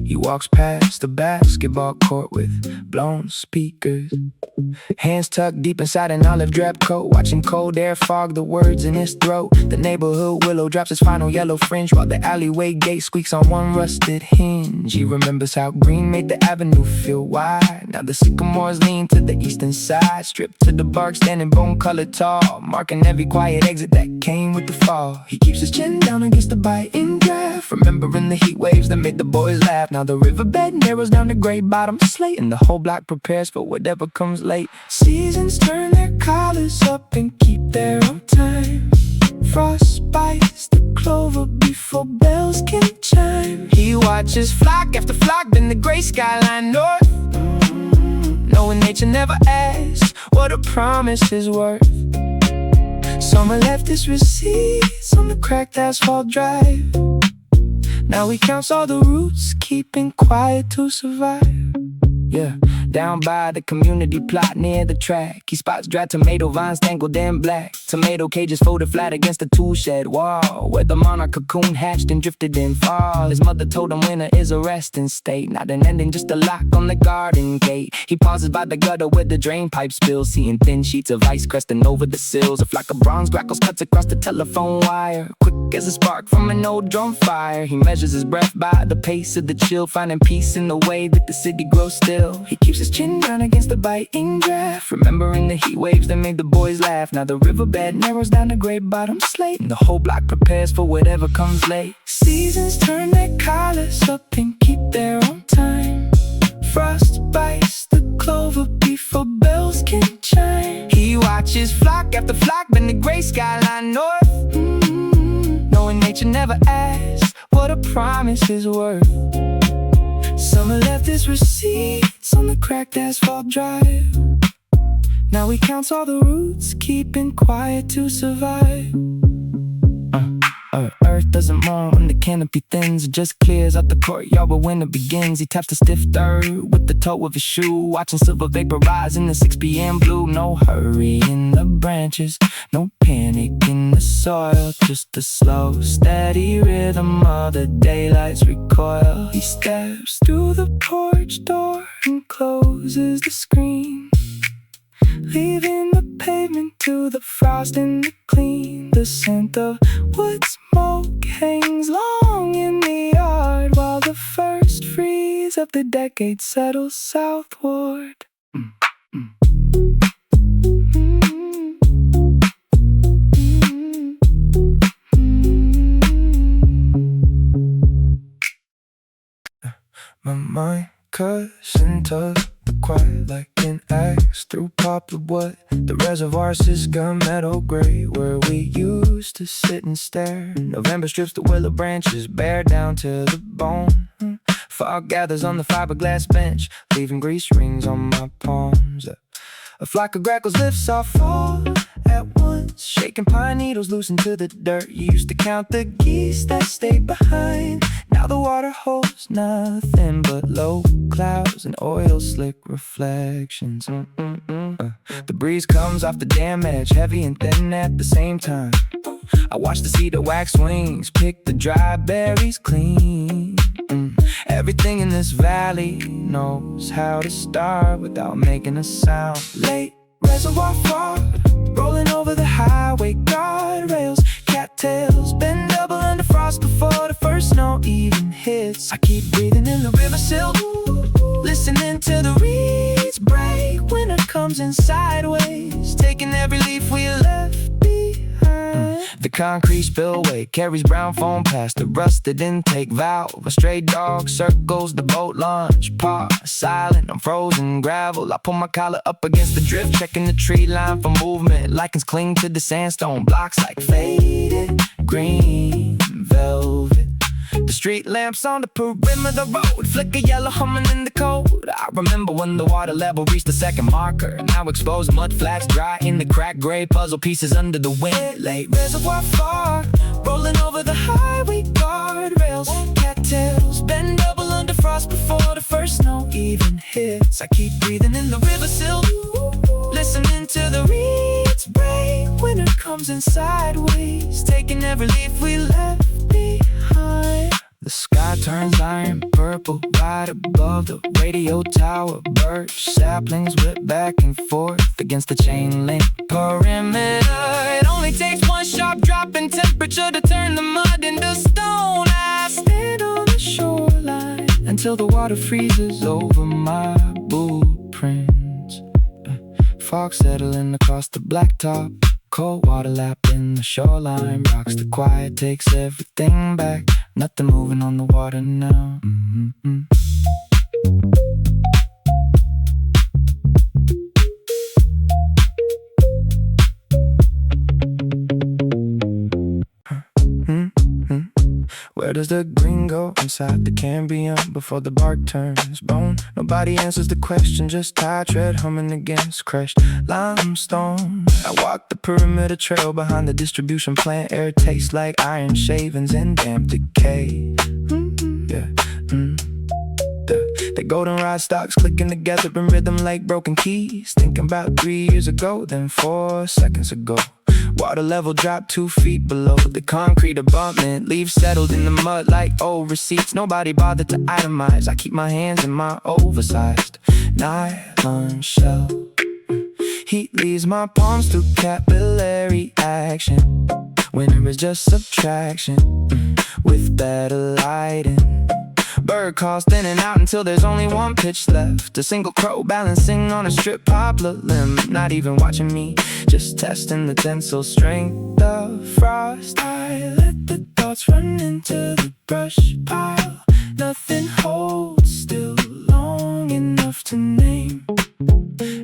He walks past the basketball court with blown speakers, hands tucked deep inside an olive drab coat, watching cold air fog the words in his throat. The neighborhood willow drops its final yellow fringe while the alleyway gate squeaks on one rusted hinge. He remembers how green made the avenue feel wide. Now the sycamores lean to the eastern side, stripped to the bark, standing bone-colored tall, marking every quiet exit that came with the fall. He keeps his chin down against the biting draft, remembering the heat waves that made the boys laugh. Now the riverbed narrows down to gray bottom slate, and the whole block prepares for whatever comes late. Seasons turn their collars up and keep their own time. Frost bites the clover before bells can chime. He watches flock after flock bend the gray skyline north, knowing nature never asks what a promise is worth. Summer left his receipts on the cracked asphalt drive. Now he counts all the roots, keeping quiet to survive. Yeah, down by the community plot near the track, he spots dry tomato vines tangled in black. Tomato cages folded flat against the tool shed wall, where the monarch cocoon hatched and drifted in fall. His mother told him winter is a resting state, not an ending, just a lock on the garden gate. He pauses by the gutter where the drain pipe spills, seeing thin sheets of ice cresting over the sills. A flock of bronze grackles cuts across the telephone wire, quick as a spark from an old drum fire. He measures his breath by the pace of the chill, finding peace in the way that the city grows still. He keeps his chin down against the biting draft, remembering the heat waves that made the boys laugh. Now the riverbed narrows down to gray bottom slate, and the whole block prepares for whatever comes late. Seasons turn their collars up and keep their own time. Frost bites the clover before bells can chime. He watches flock after flock bend the gray skyline north, knowing nature never asks what a promise is worth. Summer left his receipts on the cracked asphalt drive. Now he counts all the roots, keeping quiet to survive. Earth doesn't mourn when the canopy thins, it just clears out the courtyard where winter begins. He taps the stiff dirt with the toe of his shoe, watching silver vapor rise in the 6 p.m. blue. No hurry in the branches, no panic in the soil, just the slow, steady rhythm of the daylight's recoil. He steps through the porch door and closes the screen, leaving the pavement to the frost and the clean. The scent of wood smoke hangs long in the yard while the first freeze decade settles southward. My mind cuts into the quiet like an axe through poplar wood. The reservoir's this gunmetal gray where we used to sit and stare. November strips the willow branches bare down to the bone. Fog gathers on the fiberglass bench, leaving grease rings on my palms. A flock of grackles lifts off all at once, shaking pine needles loose into the dirt. You used to count the geese that stayed behind. Now the water holds nothing but low clouds and oil slick reflections. The breeze comes off the dam edge, heavy and thin at the same time. I watch the cedar wax wings pick the dry berries clean. Everything in this valley knows how to start without making a sound. Late reservoir fog, rolling over the highway guardrails. Cattails bend double under frost before the first snow even hits. I keep breathing in the river Sill, listening to the reeds break. Winter comes in sideways, taking every leaf we left behind. The concrete spillway carries brown foam past the rusted intake valve. A stray dog circles the boat launch, paw silent on frozen gravel. I pull my collar up against the drift, checking the tree line for movement. Lichens cling to the sandstone blocks like faded green velvet. The street lamps on the perimeter of the road flicker yellow, humming in the cold. I remember when the water level reached the second marker. Now exposed mud flats dry in the cracked gray puzzle pieces under the wind. Late reservoir fog, rolling over the highway guardrails. Cattails bend double under frost before the first snow even hits. I keep breathing in the river Sill, listening to the reeds break. Winter comes in sideways, taking every leaf we left behind. The sky turns iron purple right above the radio tower. Birch saplings whip back and forth against the chain link perimeter. It only takes one sharp drop in temperature to turn the mud into stone. I stand on the shoreline until the water freezes over my blueprints. Fog settling across the blacktop, cold water lapping the shoreline. Rocks the quiet, takes everything back. Nothing moving on the water now. Where does the green go inside the Cambium before the bark turns bone? Nobody answers the question, just tired tread humming against crushed limestone. I walk the perimeter trail behind the distribution plant. Air tastes like iron shavings and damp decay. The goldenrod stalks clicking together in rhythm like broken keys. Thinking about 3 years ago, then 4 seconds ago. Water level dropped 2 feet below the concrete abutment. Leaves settled in the mud like old receipts. Nobody bothered to itemize. I keep my hands in my oversized nylon shell. Heat leaves my palms through capillary action. Winter is just subtraction with better lighting. Bird calls thin and out until there's only one pitch left. A single crow balancing on a strip poplar limb. Not even watching me, just testing the tensile strength of frost. I let the thoughts run into the brush pile. Nothing holds still long enough to name.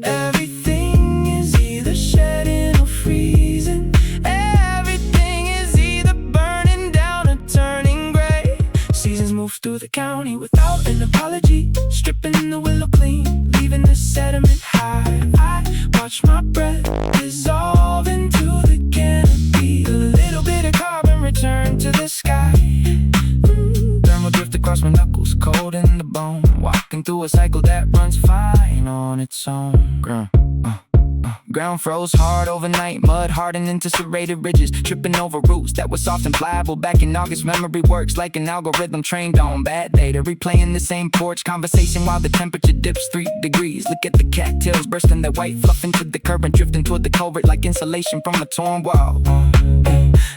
Everything is either shedding or freezing. Everything is either burning down or turning gray. Seasons move through the county without an apology, stripping the willow clean, leaving the sediment high. I watch my breath dissolve into the canopy. A little bit of carbon return to the sky. Thermal drift across my knuckles, cold in the bone. Walking through a cycle that runs fine on its own. Ground froze hard overnight, mud hardened into serrated ridges, tripping over roots that were soft and pliable. Back in August, memory works like an algorithm trained on bad data. Replaying the same porch conversation while the temperature dips 3 degrees. Look at the cattails bursting their white fluff into the current, drifting toward the culvert like insulation from a torn wall.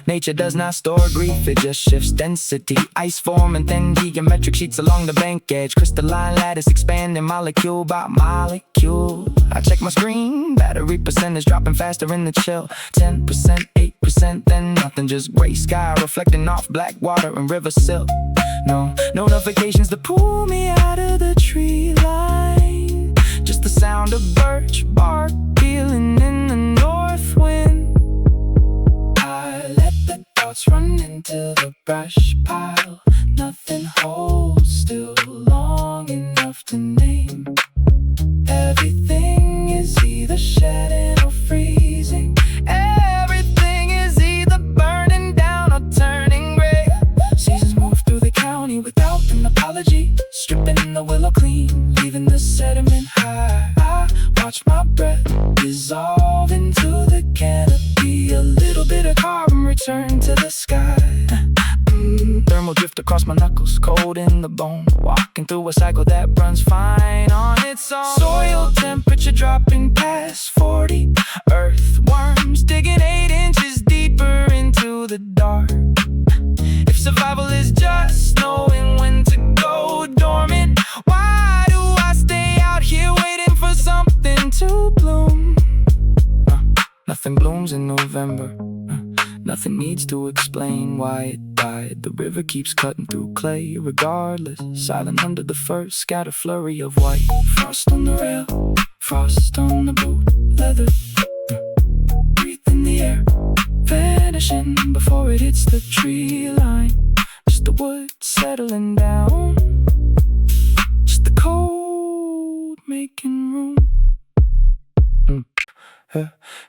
Nature does not store grief, it just shifts density. Ice form and thin geometric sheets along the bank edge. Crystalline lattice expanding molecule by molecule. I check my screen, battery percentage dropping faster in the chill. 10%, 8%, then nothing, just gray sky reflecting off black water and river sill. No notifications to pull me out of the tree line. Just the sound of birch bark peeling in the north wind. I let the thoughts run into the brush pile. Nothing holds still long enough to name. Everything is either shedding or freezing. Everything is either burning down or turning gray. Seasons move through the county without an apology, stripping the willow clean, leaving the sediment high. I watch my breath dissolve into the canopy. A little bit of carbon return to the sky. Thermal drift across my knuckles, cold in the bone. Walking through a cycle that runs fine on its own. Soil temperature dropping past 40. Earthworms digging 8 inches deeper into the dark. If survival is just knowing when to go dormant, why do I stay out here waiting for something to bloom? Nothing blooms in November. Nothing needs to explain why it died. The river keeps cutting through clay regardless. Silent under the first scattered flurry of white. Frost on the rail, frost on the boot leather. Breathe in the air, vanishing before it hits the tree line. Just the wood settling down, just the cold making room.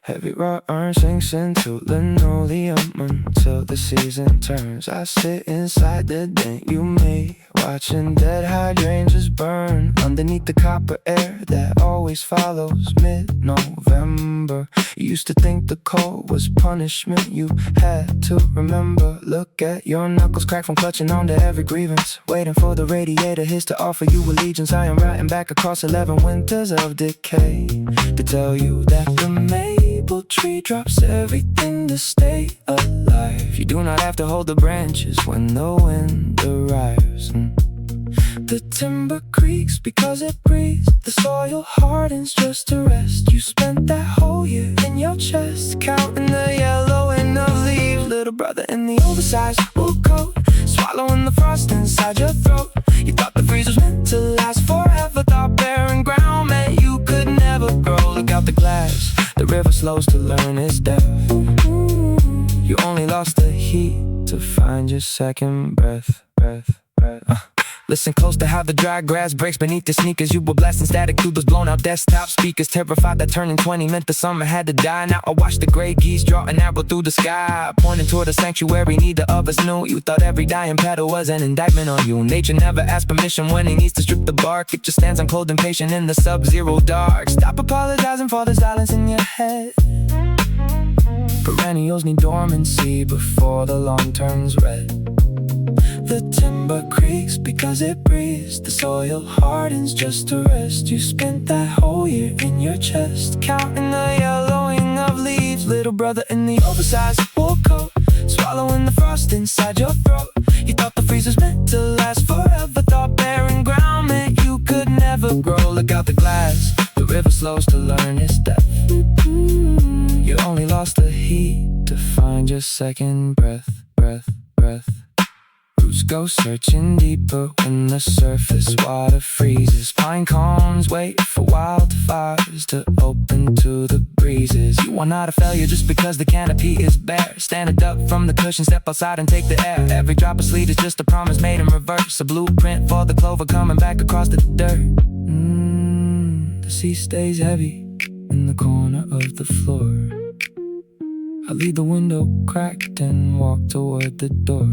Heavy raw iron sinks into linoleum until the season turns. I sit inside the dent you made, watching dead hydrangeas burn underneath the copper air that always follows mid-November. You used to think the cold was punishment you had to remember. Look at your knuckles crack from clutching onto every grievance, waiting for the radiator his to offer you allegiance. I am riding back across 11 winters of decay to tell you that the maple tree drops everything to stay alive. You do not have to hold the branches when the wind arrives. The timber creaks because it breathes. The soil hardens just to rest. You spent that whole year in your chest, counting the yellowing of leaves. Little brother in the oversized wool coat, swallowing the frost inside your throat. You thought the freeze was meant to last forever. Thought barren ground meant you could never grow. Look out the glass, the river slows to learn its depth. You only lost the heat to find your second breath. Listen close to how the dry grass breaks beneath the sneakers. You were blasting static through those blown out desktop speakers, terrified that turning 20 meant the summer had to die. Now I watch the gray geese draw an arrow through the sky, pointing toward a sanctuary neither of us knew. You thought every dying petal was an indictment on you. Nature never asks permission when it needs to strip the bark. It just stands unclothed and patient in the sub-zero dark. Stop apologizing for the silence in your head. Perennials need dormancy before the lawn turns red. The timber creaks because it breathes. The soil hardens just to rest. You spent that whole year in your chest, counting the yellowing of leaves. Little brother in the oversized wool coat, swallowing the frost inside your throat. You thought the freeze was meant to last forever. Thought barren ground meant you could never grow. Look out the glass, the river slows to learn its depth. You only lost the heat to find your second breath. Roots go searching deeper when the surface water freezes. Pine cones wait for wildfires to open to the breezes. You are not a failure just because the canopy is bare. Stand up from the cushion, step outside and take the air. Every drop of sleet is just a promise made in reverse, a blueprint for the clover coming back across the dirt. The sea stays heavy in the corner of the floor. I leave the window cracked and walk toward the door.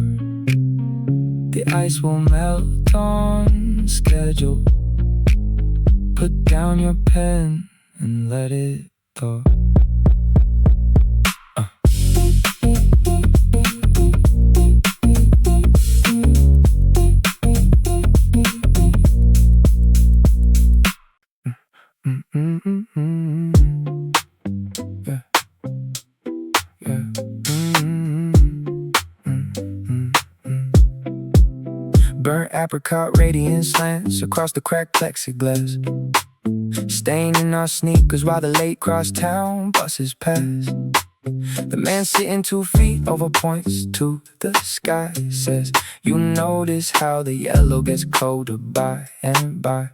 The ice will melt on schedule. Put down your pen and let it thaw. Yeah. Burnt apricot radiance slants across the cracked plexiglass, staining our sneakers while the late crosstown buses pass. The man sitting 2 feet over points to the sky, says, "You notice how the yellow gets colder by and by."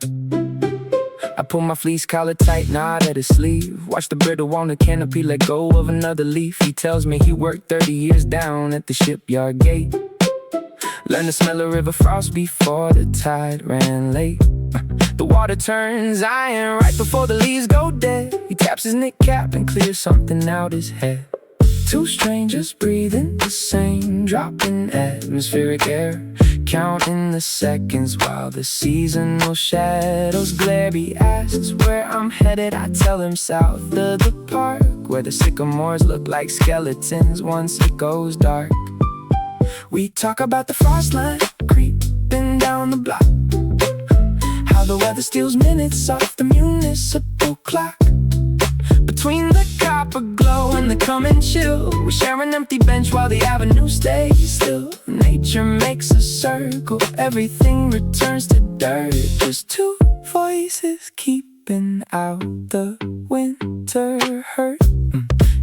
I pull my fleece collar tight, nod at his sleeve, watch the brittle on the canopy let go of another leaf. He tells me he worked 30 years down at the shipyard gate, learned to smell a river frost before the tide ran late. The water turns iron right before the leaves go dead. He taps his kneecap and clears something out his head. Two strangers breathing the same drop in atmospheric air, counting the seconds while the seasonal shadows glare. He asks where I'm headed, I tell him south of the park, where the sycamores look like skeletons once it goes dark. We talk about the frost line creeping down the block, how the weather steals minutes off the municipal clock. Between the copper glow and the coming chill, we share an empty bench while the avenue stays still. Nature makes a circle, everything returns to dirt. Just two voices keeping out the winter hurt.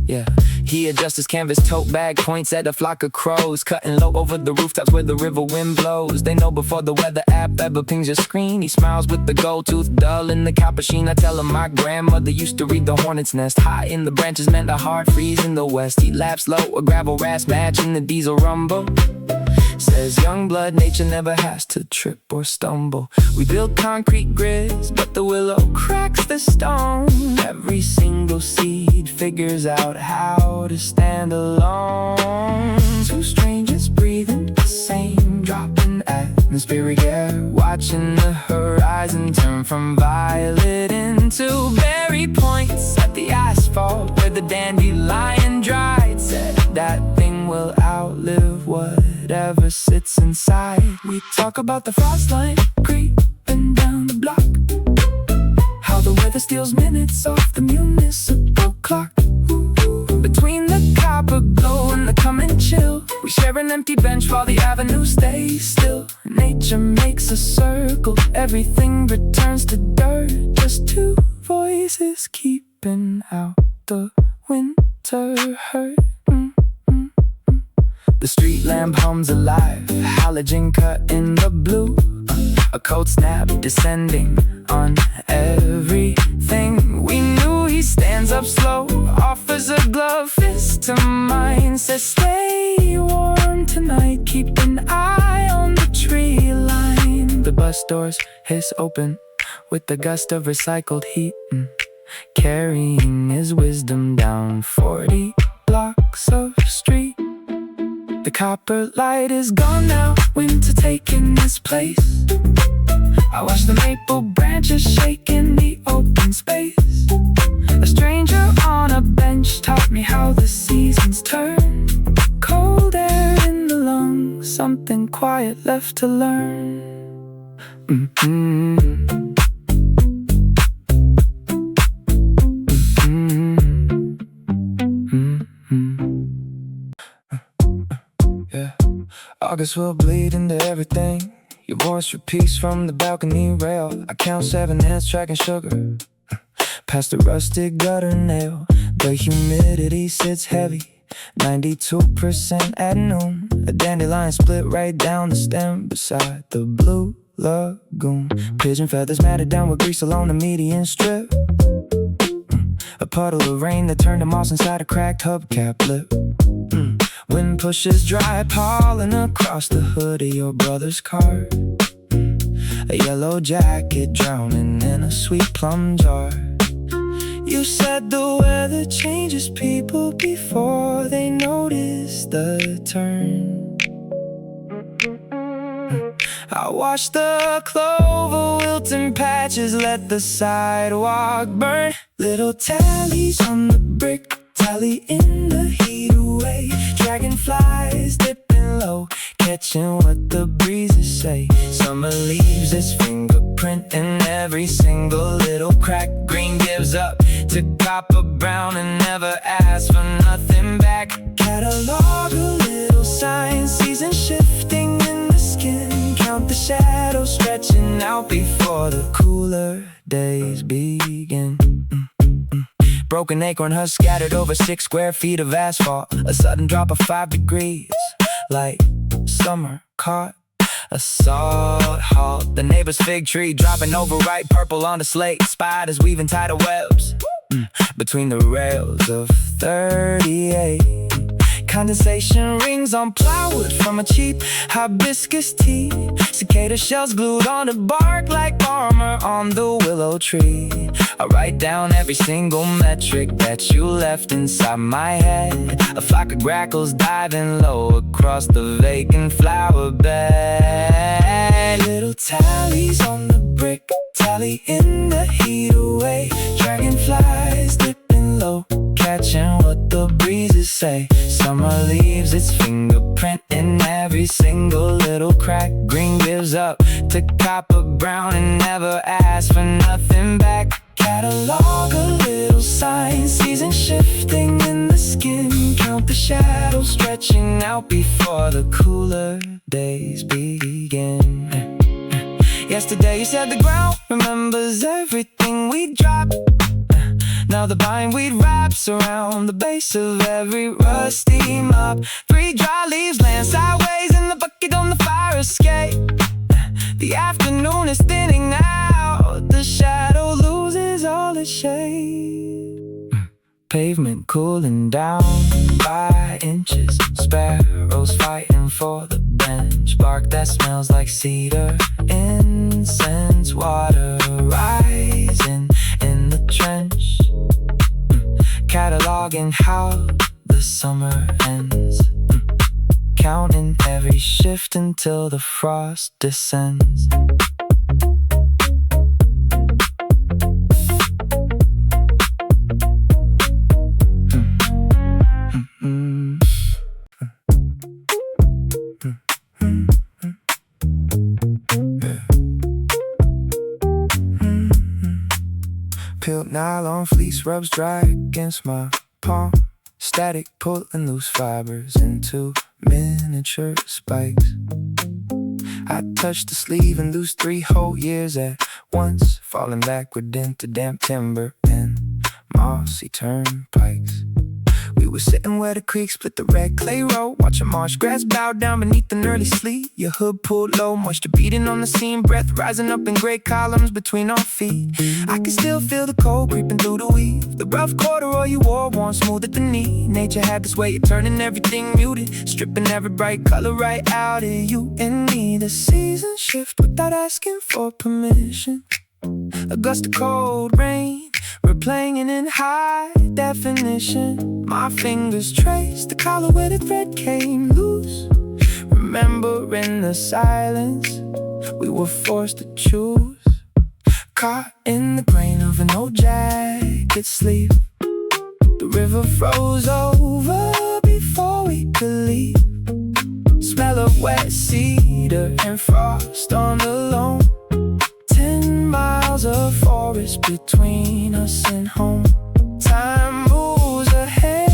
Yeah. He adjusts his canvas tote bag, points at a flock of crows, cutting low over the rooftops where the river wind blows. They know before the weather app ever pings your screen. He smiles with the gold tooth dull in the copper sheen. I tell him my grandmother used to read the hornet's nest. High in the branches meant a hard freeze in the west. He laughs low, a gravel rasp matching the diesel rumble. Says young blood, nature never has to trip or stumble. We build concrete grids, but the willow cracks the stone. Every single seed figures out how to stand alone. Two strangers breathing the same drop in atmospheric air, watching the horizon turn from violet into berry points at the asphalt where the dandelion dried. Said that thing will outlive whatever sits inside. We talk about the frost line creeping down the block, how the weather steals minutes off the municipal clock. Between the copper glow and the coming chill, we share an empty bench while the avenue stays still. Nature makes a circle, everything returns to dirt. Just two voices keeping out the winter hurt. The street lamp hums alive, halogen cut in the blue. A cold snap descending on everything. We knew he stands up slow, offers a glove fist to mine. Says stay warm tonight, keep an eye on the tree line. The bus doors hiss open with the gust of recycled heat, carrying his wisdom down 40 blocks of street. The copper light is gone now, winter taking its place. I watch the maple branches shake in the open space. A stranger on a bench taught me how the seasons turn. Cold air in the lungs, something quiet left to learn. Yeah. August will bleed into everything. Your voice repeats from the balcony rail. I count 7 hands tracking sugar past the rusted gutter nail. The humidity sits heavy, 92% at noon. A dandelion split right down the stem beside the blue lagoon. Pigeon feathers matted down with grease along the median strip. A puddle of rain that turned to moss inside a cracked hubcap lip. Wind pushes dry pollen across the hood of your brother's car. A yellow jacket drowning in a sweet plum jar. You said the weather changes people before they notice the turn. I watched the clover wilt in patches, let the sidewalk burn. Little tallies on the brick, tally in the heat away. Dragonflies dipping low, catching what the breezes say. Summer leaves its fingerprint in every single little crack. Green gives up to copper brown and never asks for nothing back. Catalog a little sign, season shifting in the skin. Count the stretching out before the cooler days begin. Broken acorn husk scattered over 6 square feet of asphalt. A sudden drop of 5 degrees, like summer caught a salt halt. The neighbor's fig tree dropping overripe purple on the slate. Spiders weaving tidal webs between the rails of 38. Condensation rings on plywood from a cheap hibiscus tea. Cicada shells glued on the bark like armor on the willow tree. I write down every single metric that you left inside my head. A flock of grackles diving low across the vacant flower bed. Little tallies on the brick, tally in the heat away. Dragonflies dipping low, catching what the breezes say. Summer leaves its fingerprint in every single little crack. Green gives up to copper brown and never asks for nothing back. Catalog a little sign, season shifting in the skin. Count the shadows stretching out before the cooler days begin. Yesterday you said the ground remembers everything we dropped. Now the bindweed wraps around the base of every rusty mop. 3 dry leaves land sideways in the bucket on the fire escape. The afternoon is thinning out, the shadow loses all its shade. Pavement cooling down by inches. Sparrows fighting for the bench. Bark that smells like cedar, incense, water rising in the trench. Cataloging how the summer ends. Counting every shift until the frost descends. Peeled nylon fleece rubs dry against my palm. Static pulling loose fibers into miniature spikes. I touch the sleeve and lose 3 whole years at once, falling backward into damp timber and mossy turnpikes. We were sitting where the creek split the red clay road, watching marsh grass bow down beneath an early sleet. Your hood pulled low, moisture beating on the seam, breath rising up in gray columns between our feet. I can still feel the cold creeping through the weave. The rough corduroy you wore worn smooth at the knee. Nature had this way of turning everything muted, stripping every bright color right out of you and me. The seasons shift without asking for permission. A gust of cold rain, replaying it in high definition. My fingers trace the collar where the thread came loose. Remembering the silence we were forced to choose. Caught in the grain of an old jacket sleeve. The river froze over before we could leave. Smell of wet cedar and frost on the lawn. 10 miles of forest between us and home. Time moves ahead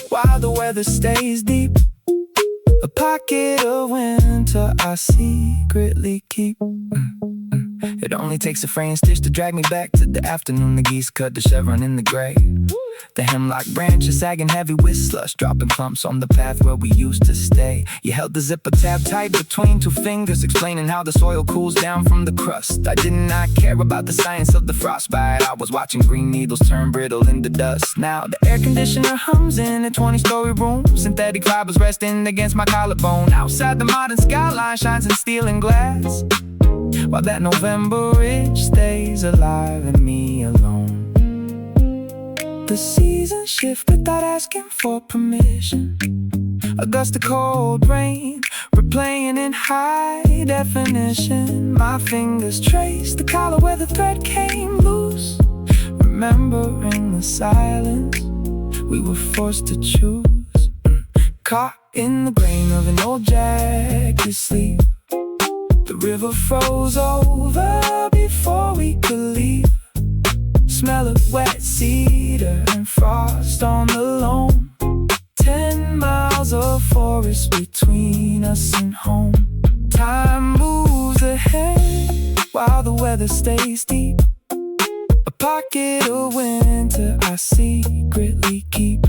while the weather stays deep. A pocket of winter I secretly keep. It only takes a fraying stitch to drag me back to the afternoon the geese cut the chevron in the gray. The hemlock branches sagging heavy with slush, dropping clumps on the path where we used to stay. You held the zipper tab tight between 2 fingers, explaining how the soil cools down from the crust. I did not care about the science of the frostbite. I was watching green needles turn brittle into dust. Now the air conditioner hums in a 20-story room. Synthetic fibers resting against my collarbone. Outside the modern skyline shines in steel and glass, while that November ridge stays alive and me alone. The seasons shift without asking for permission. A gust of cold rain, replaying in high definition. My fingers trace the collar where the thread came loose. Remembering the silence we were forced to choose. Caught in the grain of an old jacket sleeve. The river froze over before we could leave. Smell of wet cedar and frost on the lawn. 10 miles of forest between us and home. Time moves ahead while the weather stays deep. A pocket of winter I secretly keep.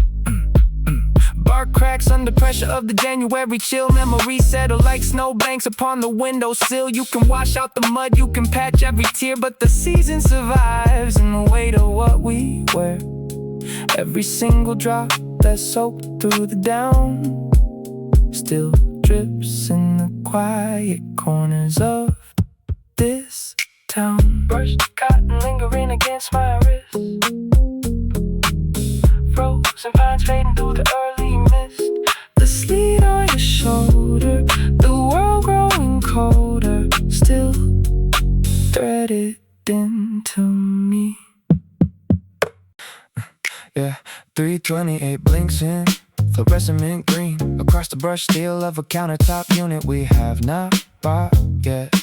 Bark cracks under pressure of the January chill. Memories settle like snowbanks upon the windowsill. You can wash out the mud, you can patch every tear, but the season survives in the weight of what we wear. Every single drop that's soaked through the down still drips in the quiet corners of this town. Brushed cotton lingering against my wrist. Frozen pines fading through the early mist. The sleet on your shoulder, the world growing colder, still threaded into me. Yeah, 328 blinks in fluorescent mint green. Across the brush steel of a countertop unit we have not bought yet.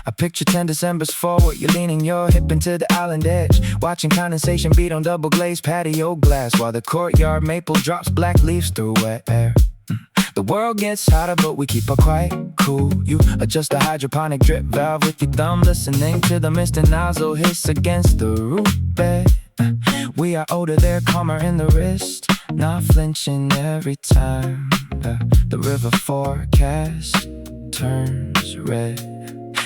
I picture 10 Decembers forward, you're leaning your hip into the island edge, watching condensation beat on double glazed patio glass, while the courtyard maple drops black leaves through wet air. The world gets hotter, but we keep our quiet cool. You adjust the hydroponic drip valve with your thumb, listening to the mist and nozzle hiss against the roof bed. We are older, they're calmer in the wrist, not flinching every time the river forecast turns red.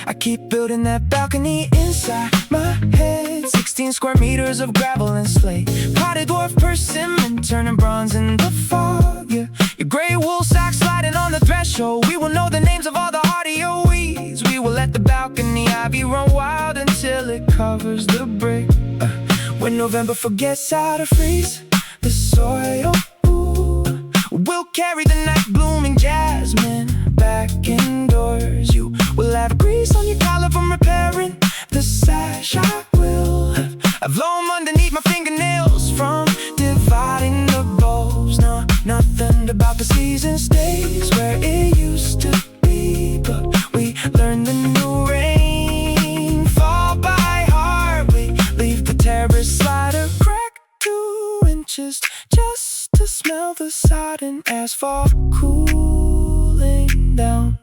I keep building that balcony inside my head. 16 square meters of gravel and slate, potted dwarf persimmon turning bronze in the fog. Yeah. Your gray wool socks sliding on the threshold. We will know the names of all the hardier weeds. We will let the balcony ivy run wild until it covers the brick. When November forgets how to freeze the soil, we'll carry the night blooming jasmine back indoors. You will have grease on your collar from repairing the sash. I will have loam underneath my fingernails from dividing the bulbs. No, nothing about the season stays where it used to be, but we learn the new rain fall by heart. We leave the terrace slider crack 2 inches just to smell the sodden asphalt cooling down.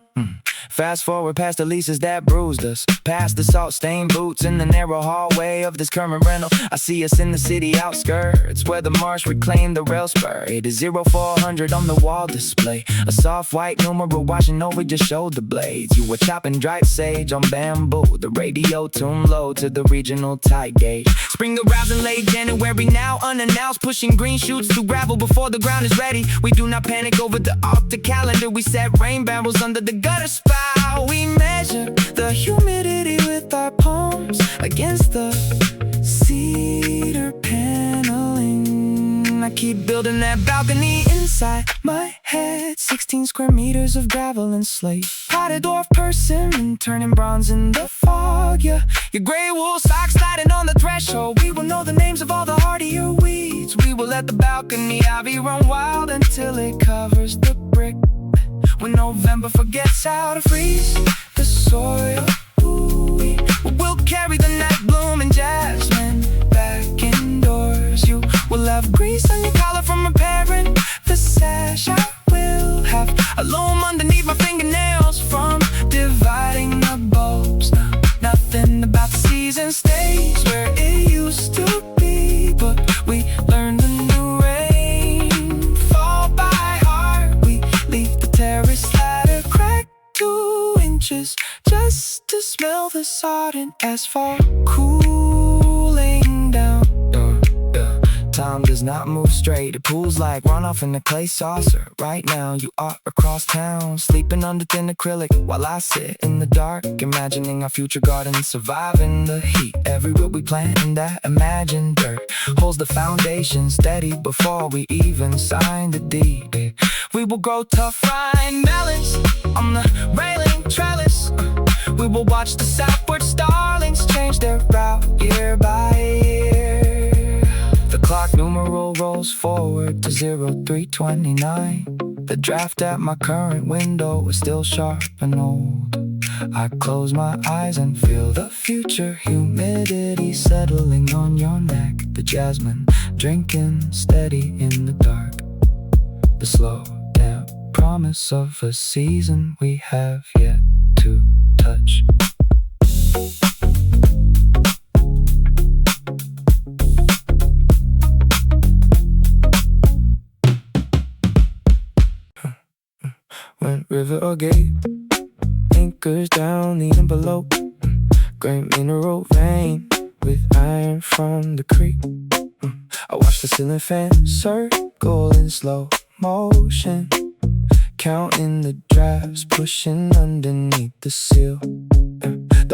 Fast forward past the leases that bruised us, past the salt-stained boots in the narrow hallway of this current rental. I see us in the city outskirts where the marsh reclaimed the rail spur. It is 0400 on the wall display, a soft white numeral washing over your shoulder blades. You were chopping dried sage on bamboo, the radio tuned low to the regional tide gauge. Spring arrives in late January now, unannounced, pushing green shoots through gravel before the ground is ready. We do not panic over the off the calendar. We set rain barrels under the gutter spout. We measure the humidity with our palms against the cedar paneling. I keep building that balcony inside my head. 16 square meters of gravel and slate, potted dwarf persimmon turning bronze in the fog. Yeah. Your gray wool socks sliding on the threshold. We will know the names of all the hardier weeds. We will let the balcony ivy run wild until it covers the brick. When November forgets how to freeze the soil, we'll carry the night blooming jasmine back indoors. You will have grease on your collar from repairing the sash. I will have a loam underneath my fingernails from dividing the bulbs. Nothing about the season stays where it used to be, but we learn the new rain fall by heart. We leave the terrace ladder crack 2 inches just to smell the sodden asphalt cooling down. Time does not move straight, it pools like runoff in a clay saucer. Right now you are across town, sleeping under thin acrylic, while I sit in the dark, imagining our future garden, surviving the heat. Every root we plant in that imagined dirt holds the foundation steady before we even sign the deed. We will grow tough rind melons on the railing trellis. We will watch the southward starlings change their route year by year. The clock numeral rolls forward to 0329. The draft at my current window is still sharp and old. I close my eyes and feel the future humidity settling on your neck. The jasmine drinking steady in the dark. The slow damp promise of a season we have yet to touch. river or gate. Anchors down the envelope. Great mineral vein with iron from the creek. I watch the ceiling fan circle in slow motion, counting the drafts pushing underneath the seal.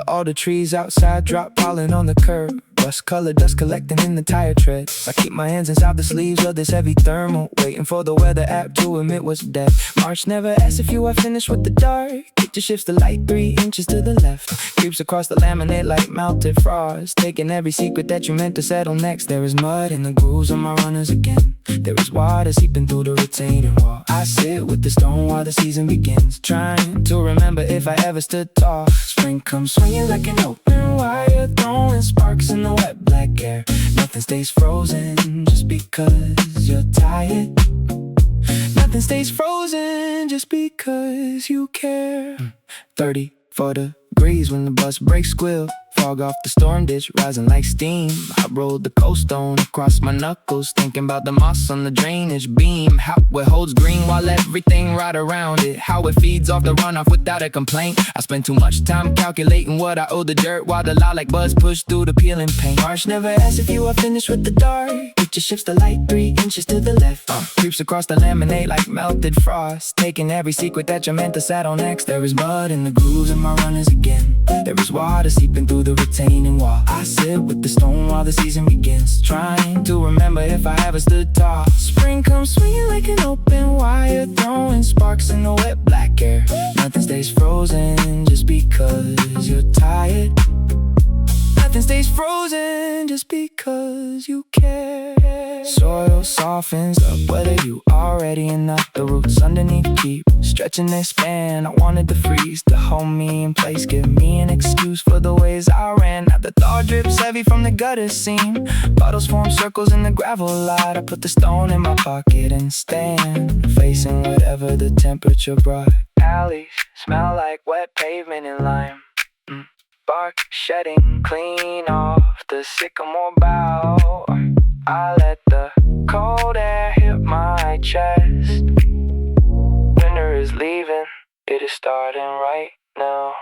All the trees outside drop pollen on the curb. Rust colored dust collecting in the tire treads. I keep my hands inside the sleeves of this heavy thermal, waiting for the weather app to admit what's dead. March never asks if you are finished with the dark. It just shifts the light 3 inches to the left. Creeps across the laminate like melted frost, taking every secret that you meant to settle next. There is mud in the grooves of my runners again. There is water seeping through the retaining wall. I sit with the stone while the season begins, trying to remember if I ever stood tall. Spring comes swinging like an open wire, throwing sparks in the wet black air. Nothing stays frozen just because you're tired. Nothing stays frozen just because you care. 34 degrees when the bus brakes squeal. Fog off the storm ditch, rising like steam. I rolled the cold stone across my knuckles, thinking about the moss on the drainage beam. How it holds green while everything right around it. How it feeds off the runoff without a complaint. I spend too much time calculating what I owe the dirt, while the lilac buds push through the peeling paint. March never asks if you are finished with the dark. It just shifts the light 3 inches to the left. Creeps across the laminate like melted frost, taking every secret that you meant to settle next. There is mud in the grooves of my runners again. There is water seeping through the retaining wall. I sit with the stone while the season begins, trying to remember if I ever stood tall. Spring comes swinging like an open wire, throwing sparks in the wet black air. Nothing stays frozen just because you're tired. Nothing stays frozen just because you care. Soil softens up whether you already or not. The roots underneath keep stretching their span. I wanted to freeze to hold me in place, give me an excuse for the ways I ran. Now the thaw drips heavy from the gutter seam. Puddles form circles in the gravel lot. I put the stone in my pocket and stand, facing whatever the temperature brought. Alleys smell like wet pavement and lime. Bark shedding clean off the sycamore bough. I let the cold air hit my chest. Winter is leaving, it is starting right now.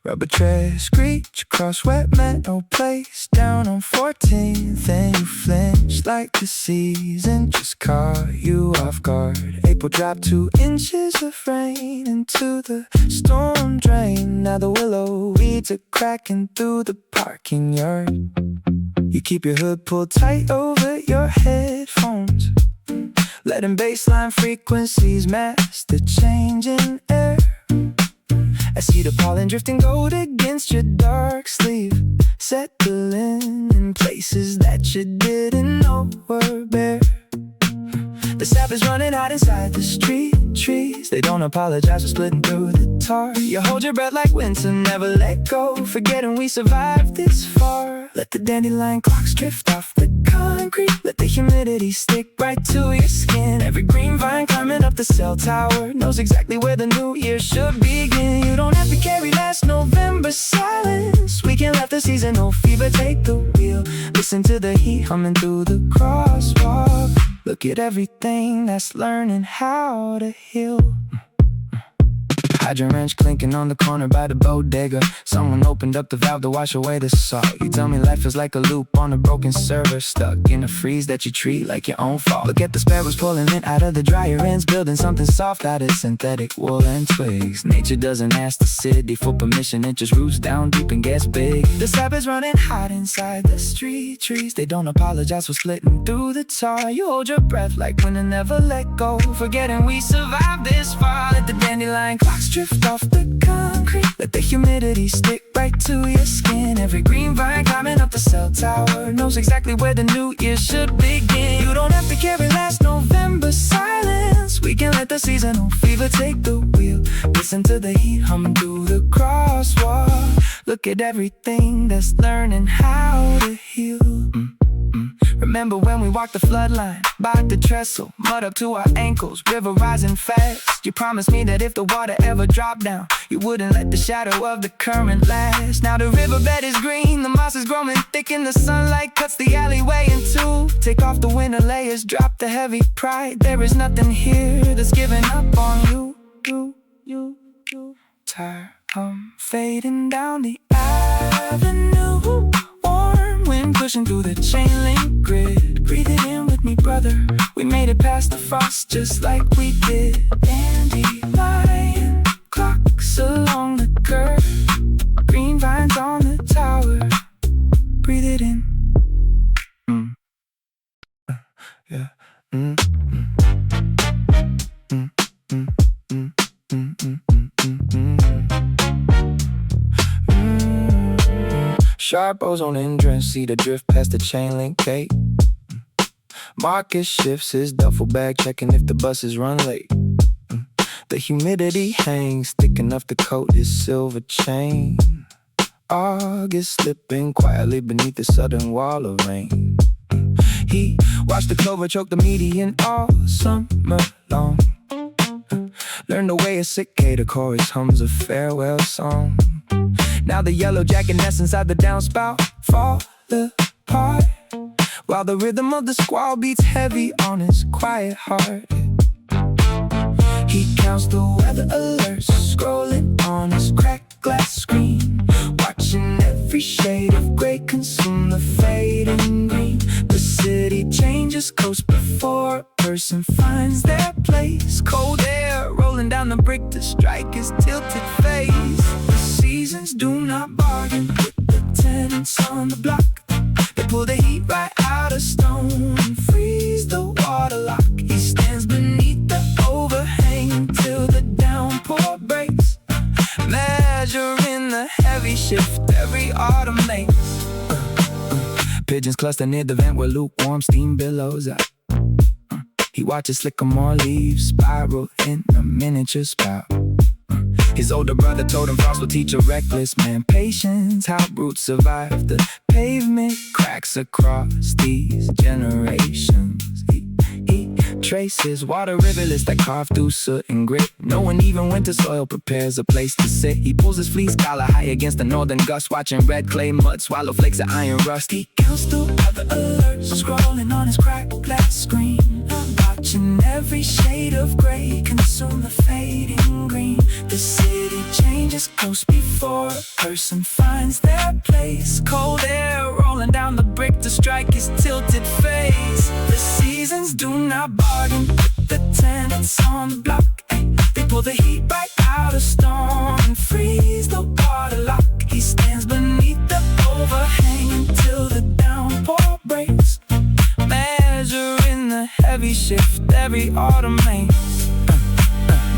Rubber treads screech across wet meadow place. Down on 14th and you flinch like the season just caught you off guard. April dropped 2 inches of rain into the storm drain. Now the willow weeds are cracking through the parking yard. You keep your hood pulled tight over your headphones, letting baseline frequencies mask the change in air. I see the pollen drifting gold against your dark sleeve, settling in places that you didn't know were bare. The sap is running out inside the street trees. They don't apologize for splitting through the tar. You hold your breath like winter, never let go, forgetting we survived this far. Let the dandelion clocks drift off the concrete. Let the humidity stick right to your skin. Every green vine climbing up the cell tower knows exactly where the new year should begin. You don't have to carry last November's silence. We can let the seasonal fever take the wheel. Listen to the heat humming through the crosswalk. Look at everything that's learning how to heal. Hydrant wrench clinking on the corner by the bodega. Someone opened up the valve to wash away the salt. You tell me life is like a loop on a broken server, stuck in a freeze that you treat like your own fault. Look at the sparrows pulling it out of the dryer ends, building something soft out of synthetic wool and twigs. Nature doesn't ask the city for permission, it just roots down deep and gets big. The sap is running hot inside the street trees. They don't apologize for splitting through the tar. You hold your breath like when to never let go, forgetting we survived this far. Let the dandelion clocks drift off the concrete. Let the humidity stick right to your skin. Every green vine climbing up the cell tower knows exactly where the new year should begin. You don't have to carry last November's silence. We can let the seasonal fever take the wheel. Listen to the heat humming through the crosswalk. Look at everything that's learning how to heal. Remember when we walked the floodline, by the trestle, mud up to our ankles, river rising fast. You promised me that if the water ever dropped down, you wouldn't let the shadow of the current last. Now the riverbed is green, the moss is growing thick, and the sunlight cuts the alleyway in two. Take off the winter layers, drop the heavy pride. There is nothing here that's giving up on you. Tired, I'm fading down the avenue. Warm wind pushing through the chain link grid. Breathe it in with me, brother. We made it past the frost just like we did. Dandelion clocks along the curve. Green vines on the tower. Breathe it in. Yeah. Sharp ozone entrance, see the drift past the chain link gate. Marcus shifts his duffel bag, checking if the buses run late. The humidity hangs thick enough to coat his silver chain. August slipping quietly beneath the southern wall of rain. He watched the clover choke the median all summer long. Learned the way a cicada chorus hums a farewell song. Now the yellow jacket nests inside the downspout fall apart, while the rhythm of the squall beats heavy on his quiet heart. He counts the weather alerts, scrolling on his cracked glass screen, watching every shade of gray consume the fading green. The city changes course before a person finds their place. Cold air rolling down the brick to strike his tilted face. The seasons do not bargain with the tenants on the block. They pull the heat right out of stone and freeze the water lock. He stands beneath the overhang till the downpour breaks, measuring the heavy shift every autumn makes. Pigeons cluster near the vent where lukewarm steam billows out. He watches sycamore leaves spiral in a miniature spout. His older brother told him frost will teach a reckless man patience, how brutes survive the pavement cracks across these generations. He traces water rivulets that carve through soot and grit. Knowing even winter soil prepares a place to sit. He pulls his fleece collar high against the northern gust, watching red clay mud swallow flakes of iron rust. He counts the weather alerts, scrolling on his cracked glass screen, watching every shade of gray consume the fading green. The city changes close before a person finds their place. Cold air rolling down the brick to strike his tilted face. The seasons do not bargain with the tenants on the block. They pull the heat right out of storm and freeze the water lock. He stands beneath the overhang until the downpour breaks, measuring the heavy shift every autumn makes.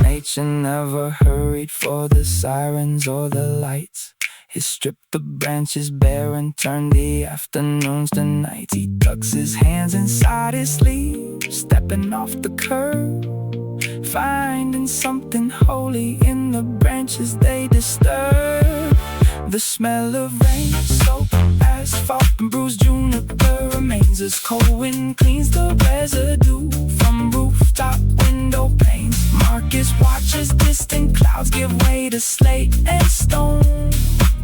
Nature never hurried for the sirens or the lights. He stripped the branches bare and turned the afternoons to nights. He tucks his hands inside his sleeve, stepping off the curb, finding something holy in the branches they disturb. The smell of rain, soap, asphalt, and bruised juniper remains as cold wind cleans the residue from rooftop window panes. Marcus watches distant clouds give way to slate and stone,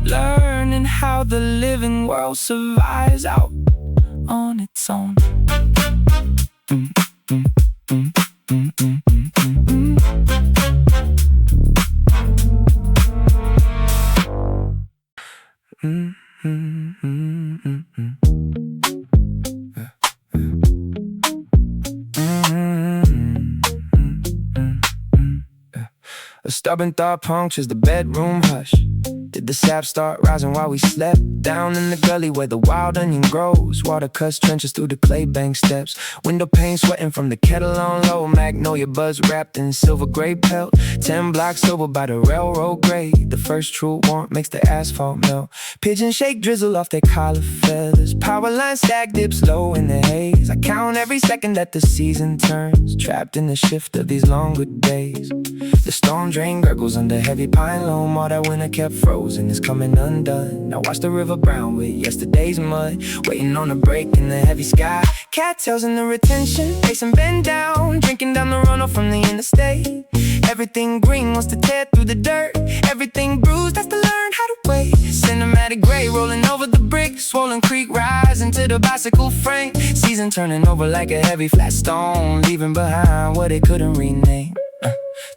learning how the living world survives out on its own. A stubborn thought punctures the bedroom hush. Did the sap start rising while we slept? Down in the gully where the wild onion grows, water cuts trenches through the clay bank steps. Window pane sweating from the kettle on low. Magnolia buds wrapped in silver gray pelt. 10 blocks over by the railroad grade. The first true warmth makes the asphalt melt. Pigeons shake drizzle off their collar feathers. Power line stack dips low in the haze. I count every second that the season turns, trapped in the shift of these long good days. The storm drain gurgles under heavy pine loam. All that winter kept frozen frozen is coming undone. Now watch the river brown with yesterday's mud, waiting on a break in the heavy sky. Cattails in the retention, pacing bend down, drinking down the runoff from the interstate. Everything green wants to tear through the dirt, everything bruised has to learn how to wait. Cinematic gray rolling over the brick, swollen creek rising to the bicycle frame. Season turning over like a heavy flat stone, leaving behind what it couldn't rename.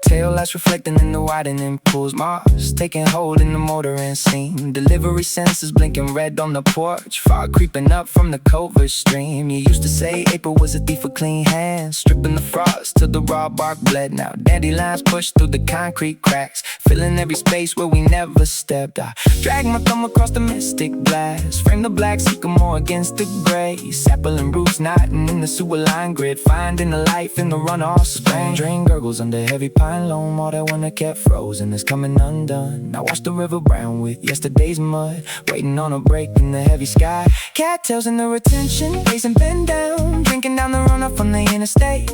Tail lights reflecting in the widening pools, Mars taking hold in the motoring scene. Delivery sensors blinking red on the porch, fog creeping up from the covert stream. You used to say April was a thief with clean hands, stripping the frost till the raw bark bled. Now dandelions push through the concrete cracks, filling every space where we never stepped. I drag my thumb across the mystic blast, frame the black sycamore against the gray. Sapling roots knotting in the sewer line grid, finding the life in the runoff spring. Drain gurgles under heavy pine loam, all that winter kept frozen is coming undone. Now watch the river brown with yesterday's mud, waiting on a break in the heavy sky. Cattails in the retention, pacing bend down, drinking down the runoff from the interstate.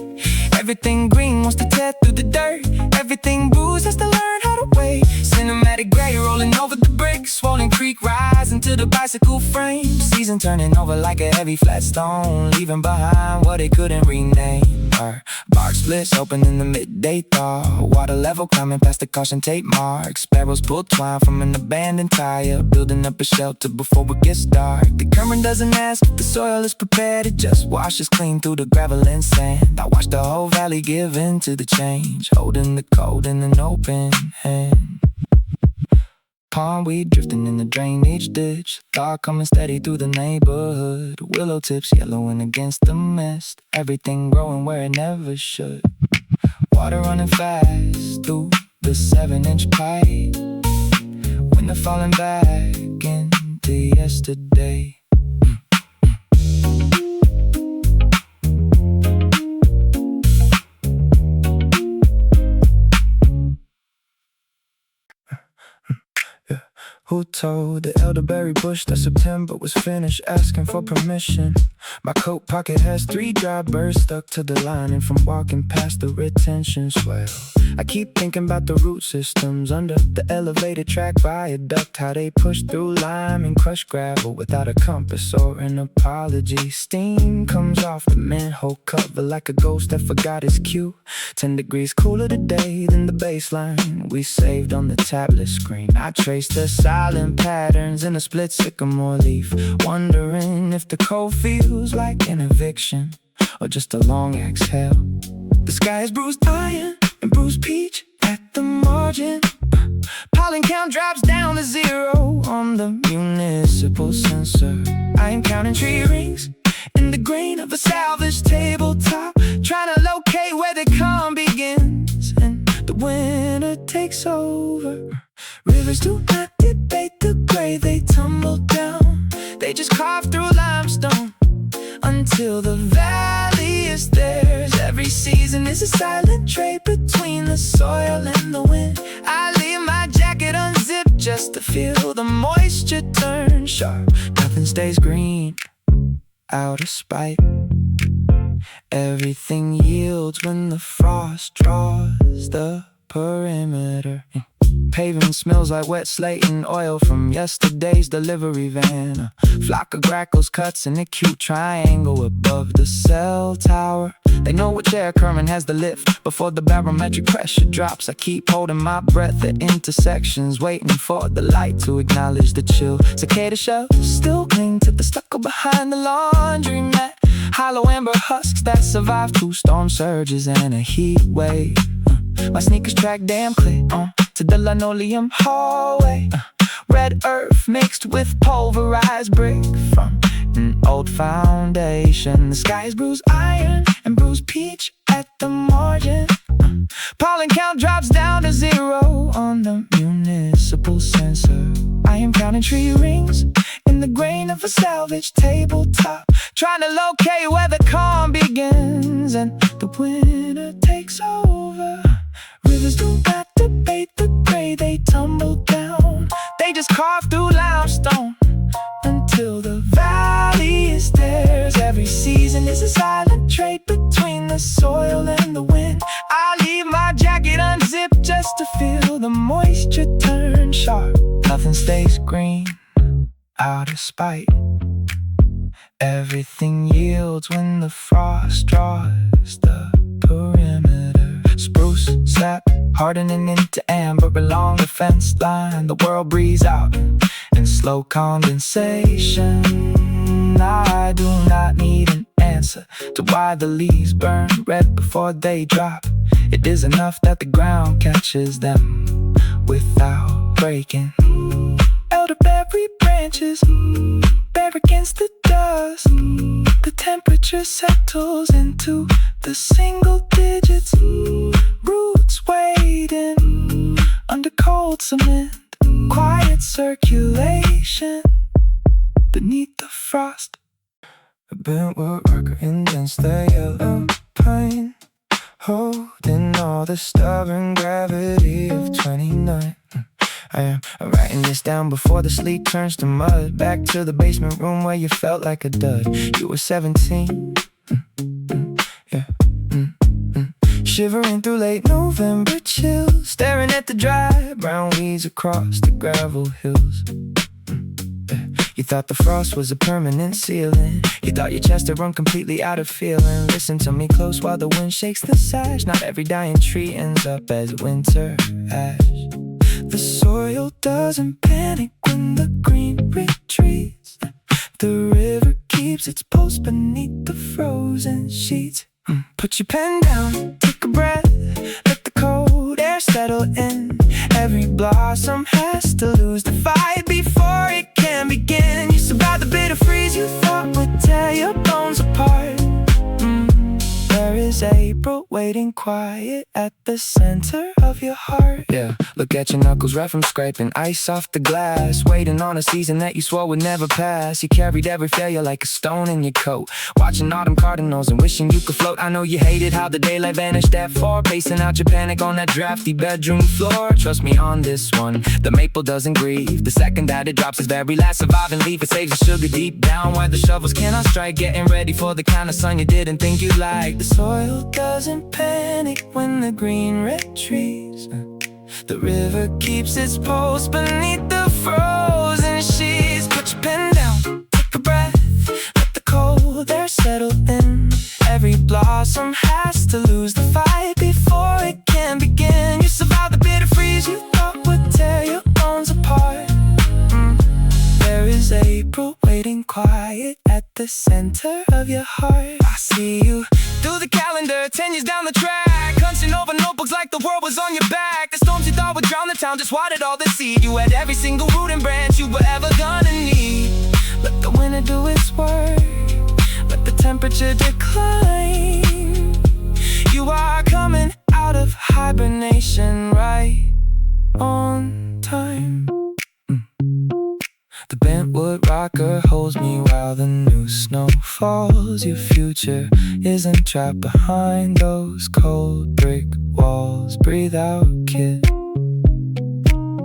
Everything green wants to tear through the dirt, everything bruised has to learn how to wait. Cinematic gray rolling over the brick, swollen creek rising to the bicycle frame. Season turning over like a heavy flat stone, leaving behind what it couldn't rename. Bark splits open in the midday thaw, water level climbing past the caution tape marks. Sparrows pull twine from an abandoned tire, building up a shelter before it gets dark. The current doesn't ask if the soil is prepared, it just washes clean through the gravel and sand. I watch the whole valley give in to the change, holding the cold in an open hand. Pondweed drifting in the drainage ditch, thought coming steady through the neighborhood. Willow tips yellowing against the mist, everything growing where it never should. Water running fast through the 7-inch pipe, winter falling back into yesterday. Who told the elderberry bush that September was finished, asking for permission? My coat pocket has 3 dry birds stuck to the lining from walking past the retention swell. I keep thinking about the root systems under the elevated track viaduct, how they push through lime and crush gravel without a compass or an apology. Steam comes off the manhole cover like a ghost that forgot his cue. 10 degrees cooler today than the baseline we saved on the tablet screen. I traced the silent patterns in a split sycamore leaf, wondering if the cold feels like an eviction or just a long exhale. The sky is bruised iron and bruised peach at the margin. Pollen count drops down to 0 on the municipal sensor. I am counting tree rings in the grain of a salvaged tabletop, trying to locate where the calm begins and the winter takes over. Rivers do not debate the gray, they tumble down, they just carve through limestone until the valley is theirs. Every season is a silent trade between the soil and the wind. I leave my jacket unzipped just to feel the moisture turn sharp. Nothing stays green out of spite, everything yields when the frost draws the perimeter. Pavement smells like wet slate and oil from yesterday's delivery van. A flock of grackles cuts in a cute triangle above the cell tower. They know which air current has the lift before the barometric pressure drops. I keep holding my breath at intersections, waiting for the light to acknowledge the chill. Cicada shells still cling to the stucco behind the laundromat, hollow amber husks that survived 2 storm surges and a heat wave. My sneakers track damn clear to the linoleum hallway. Red earth mixed with pulverized brick from an old foundation. The sky is bruised iron and bruised peach at the margin. Pollen count drops down to 0 on the municipal sensor. I am counting tree rings in the grain of a salvaged tabletop, trying to locate where the calm begins and the winter takes over. Rivers do not debate the gray, they tumble down, they just carve through limestone until the valley is theirs. Every season is a silent trade between the soil and the wind. I leave my jacket unzipped just to feel the moisture turn sharp. nothing stays green out of spite. Everything yields when the frost draws the perimeter. Spruce sap hardening into amber along the fence line. The world breathes out in slow condensation. I do not need an answer to why the leaves burn red before they drop. It is enough that the ground catches them without breaking. Elderberry branches bare against the dust. The temperature settles into the single digits. Roots waiting under cold cement. Quiet circulation beneath the frost. A bentwood rocker indents the yellow pine, holding all the stubborn gravity of 29. I'm writing this down before the sleet turns to mud. Back to the basement room where you felt like a dud. You were 17, yeah. Shivering through late November chills, staring at the dry brown weeds across the gravel hills. You thought the frost was a permanent ceiling. You thought your chest had run completely out of feeling. Listen to me close while the wind shakes the sash. Not every dying tree ends up as winter ash. The soil doesn't panic when the green retreats. The river keeps its pulse beneath the frozen sheets. Put your pen down, take a breath, let the cold air settle in. Every blossom has to lose the fight before it can begin. You survived the bitter freeze you thought would tear your bones apart. There is April waiting quiet at the center of your heart. Yeah, look at your knuckles red from scraping ice off the glass. Waiting on a season that you swore would never pass. You carried every failure like a stone in your coat. Watching autumn cardinals and wishing you could float. I know you hated how the daylight vanished at 4. Pacing out your panic on that drafty bedroom floor. Trust me on this one, the maple doesn't grieve. The second that it drops its very last surviving leaf. It saves the sugar deep down where the shovels cannot strike. Getting ready for the kind of sun you didn't think you'd like. The soil doesn't panic when the green retreats. The river keeps its pulse beneath the frozen sheets. Put your pen down, take a breath, let the cold air settle in. Every blossom has to lose the fight before it can begin. You survived the bitter freeze you thought would tear your bones apart. There is April waiting quiet at the center of your heart. I see you through the calendar, 10 years down the track, hunching over notebooks like the world was on your back. The storms you thought would drown the town just watered all the seed. You had every single root and branch you were ever gonna need. Let the winter do its work, let the temperature decline. You are coming out of hibernation right on time. The bentwood rocker holds me while the new snow falls. Your future isn't trapped behind those cold brick walls. Breathe out, kid.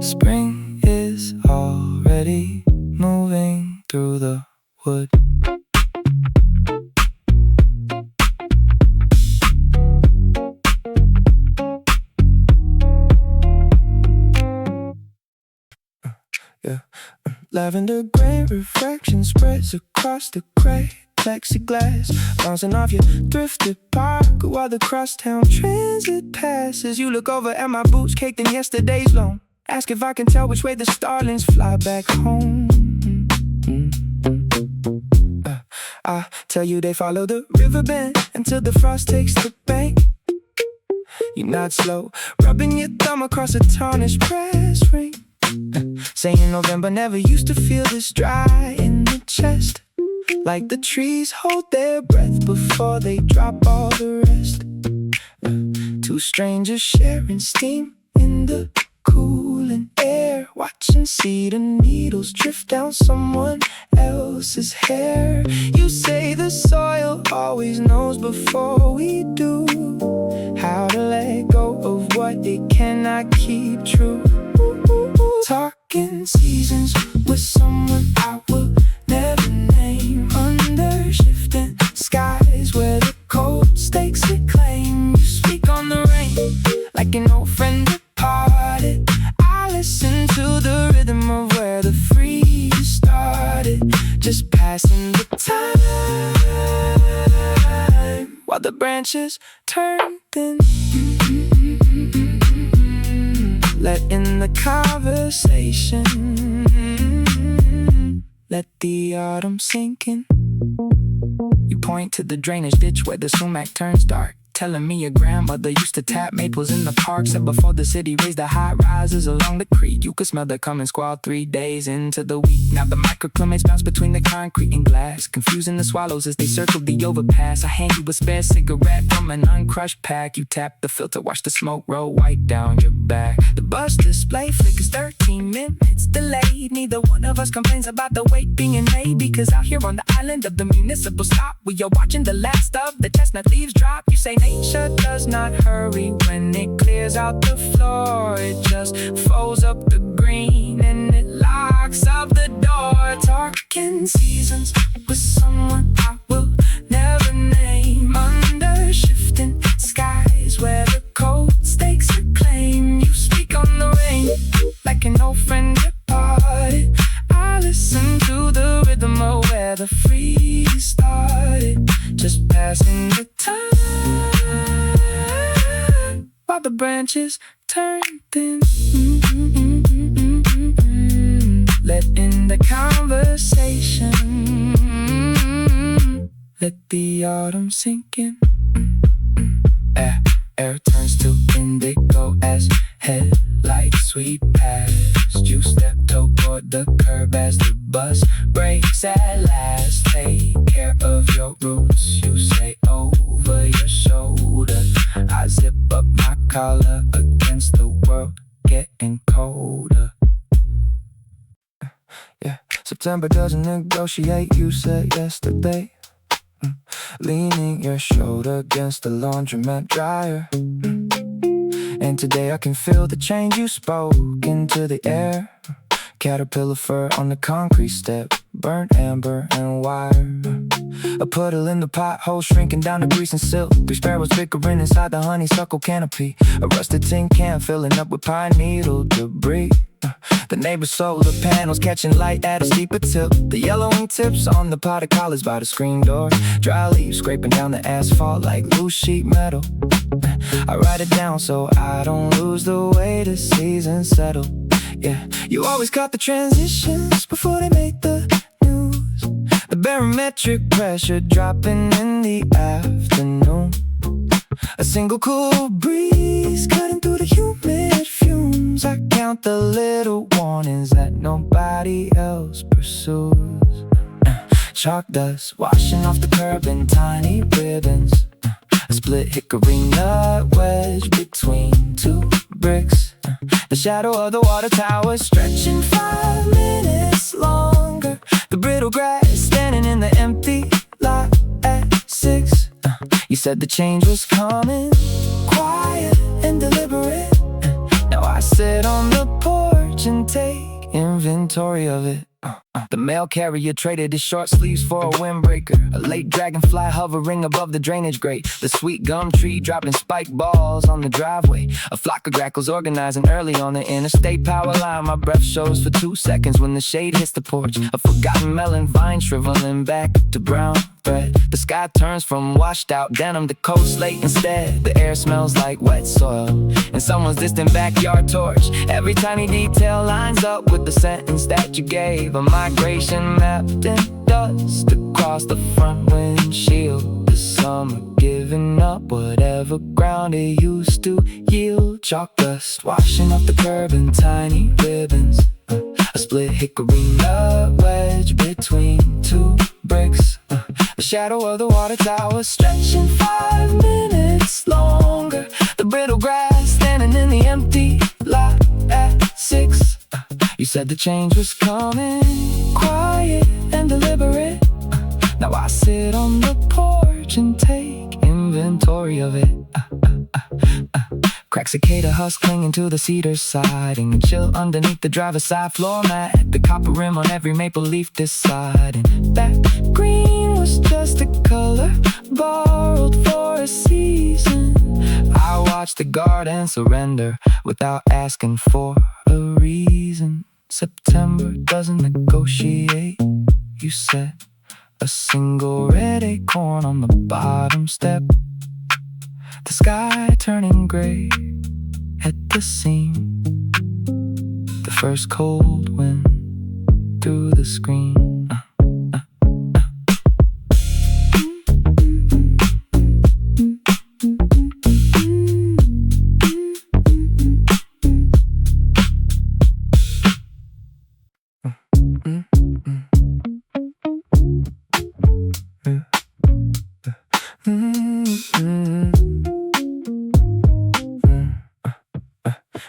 Spring is already moving through the wood. Yeah. Lavender grain refraction spreads across the gray plexiglass, bouncing off your thrifted park while the crosstown transit passes. You look over at my boots caked in yesterday's loan. Ask if I can tell which way the starlings fly back home. I tell you they follow the river bend until the frost takes the bank. You're not slow, rubbing your thumb across a tarnished brass ring. Saying November never used to feel this dry in the chest. Like the trees hold their breath before they drop all the rest. Two strangers sharing steam in the cooling air, watching cedar needles drift down someone else's hair. You say the soil always knows before we do how to let go of what it cannot keep true. Talking seasons with someone I will never name. Under shifting skies where the cold stakes it claim. You speak on the rain like an old friend departed. I listen to the rhythm of passing the time while the branches turn thin. Let in the conversation. Let the autumn sink in. You point to the drainage ditch where the sumac turns dark, telling me your grandmother used to tap maples in the park. Said before the city raised the high rises along the creek, you could smell the coming squall 3 days into the week. Now the microclimates bounce between the concrete and glass, confusing the swallows as they circle the overpass. I hand you a spare cigarette from an uncrushed pack. You tap the filter, watch the smoke roll white down your back. The bus display flickers 13 minutes delayed. Neither one of us complains about the wait being made, because out here on the island of the municipal stop, we are watching the last of the chestnut leaves drop. You say nature does not hurry when it clears out the floor. It just folds up the green and it locks up the door. Darkened seasons with someone I will never name, under shifting skies where the cold stakes a claim. You speak on the rain like an old friend departed. I listen to the rhythm of where the freeze started, just passing the time while the branches turn thin. Let in the conversation. Let the autumn sink in. Air turns to indigo as headlights sweep past. You step toward the curb as the bus breaks at last. Take care of your roots, you say over your shoulder. I zip up my collar against the world getting colder. Yeah, September doesn't negotiate, you said yesterday. Leaning your shoulder against the laundromat dryer. And today I can feel the change you spoke into the air. Caterpillar fur on the concrete step, burnt amber and wire. A puddle in the pothole shrinking down to grease and silt. 3 sparrows bickering inside the honeysuckle canopy. A rusted tin can filling up with pine needle debris. The neighbor's solar panels catching light at a steeper tilt. The yellowing tips on the potted collars by the screen door. Dry leaves scraping down the asphalt like loose sheet metal. I write it down so I don't lose the way the seasons settle. Yeah, you always caught the transitions before they made the news. The barometric pressure dropping in the afternoon. A single cool breeze cutting through the humid fumes. I count the little warnings that nobody else pursues. Chalk dust washing off the curb in tiny ribbons. A split hickory nut wedge between 2 bricks. The shadow of the water tower stretching 5 minutes longer. The brittle grass standing in the empty lot at 6. You said the change was coming, quiet and deliberate. Now I sit on the porch and take inventory of it. The mail carrier traded his short sleeves for a windbreaker. A late dragonfly hovering above the drainage grate. The sweet gum tree dropping spike balls on the driveway. A flock of grackles organizing early on the interstate power line. My breath shows for 2 seconds when the shade hits the porch. A forgotten melon vine shriveling back to brown bread. The sky turns from washed out denim to cold slate instead. The air smells like wet soil and someone's distant backyard torch. Every tiny detail lines up with the sentence that you gave. A migration mapped in dust across the front windshield. The summer giving up whatever ground it used to yield. Chalk dust washing off the curb in tiny ribbons. A split hickory nut wedge between 2 bricks. The shadow of the water tower stretching 5 minutes longer. The brittle grass standing in the empty lot at 6. You said the change was coming, quiet and deliberate. Now I sit on the porch and take inventory of it. Crack cicada husk clinging to the cedar siding. Chill underneath the driver's side floor mat. The copper rim on every maple leaf deciding that green was just a color borrowed for a season. I watched the garden surrender without asking for a reason. September doesn't negotiate, you said. A single red acorn on the bottom step. The sky turning gray at the seam. The first cold wind through the screen.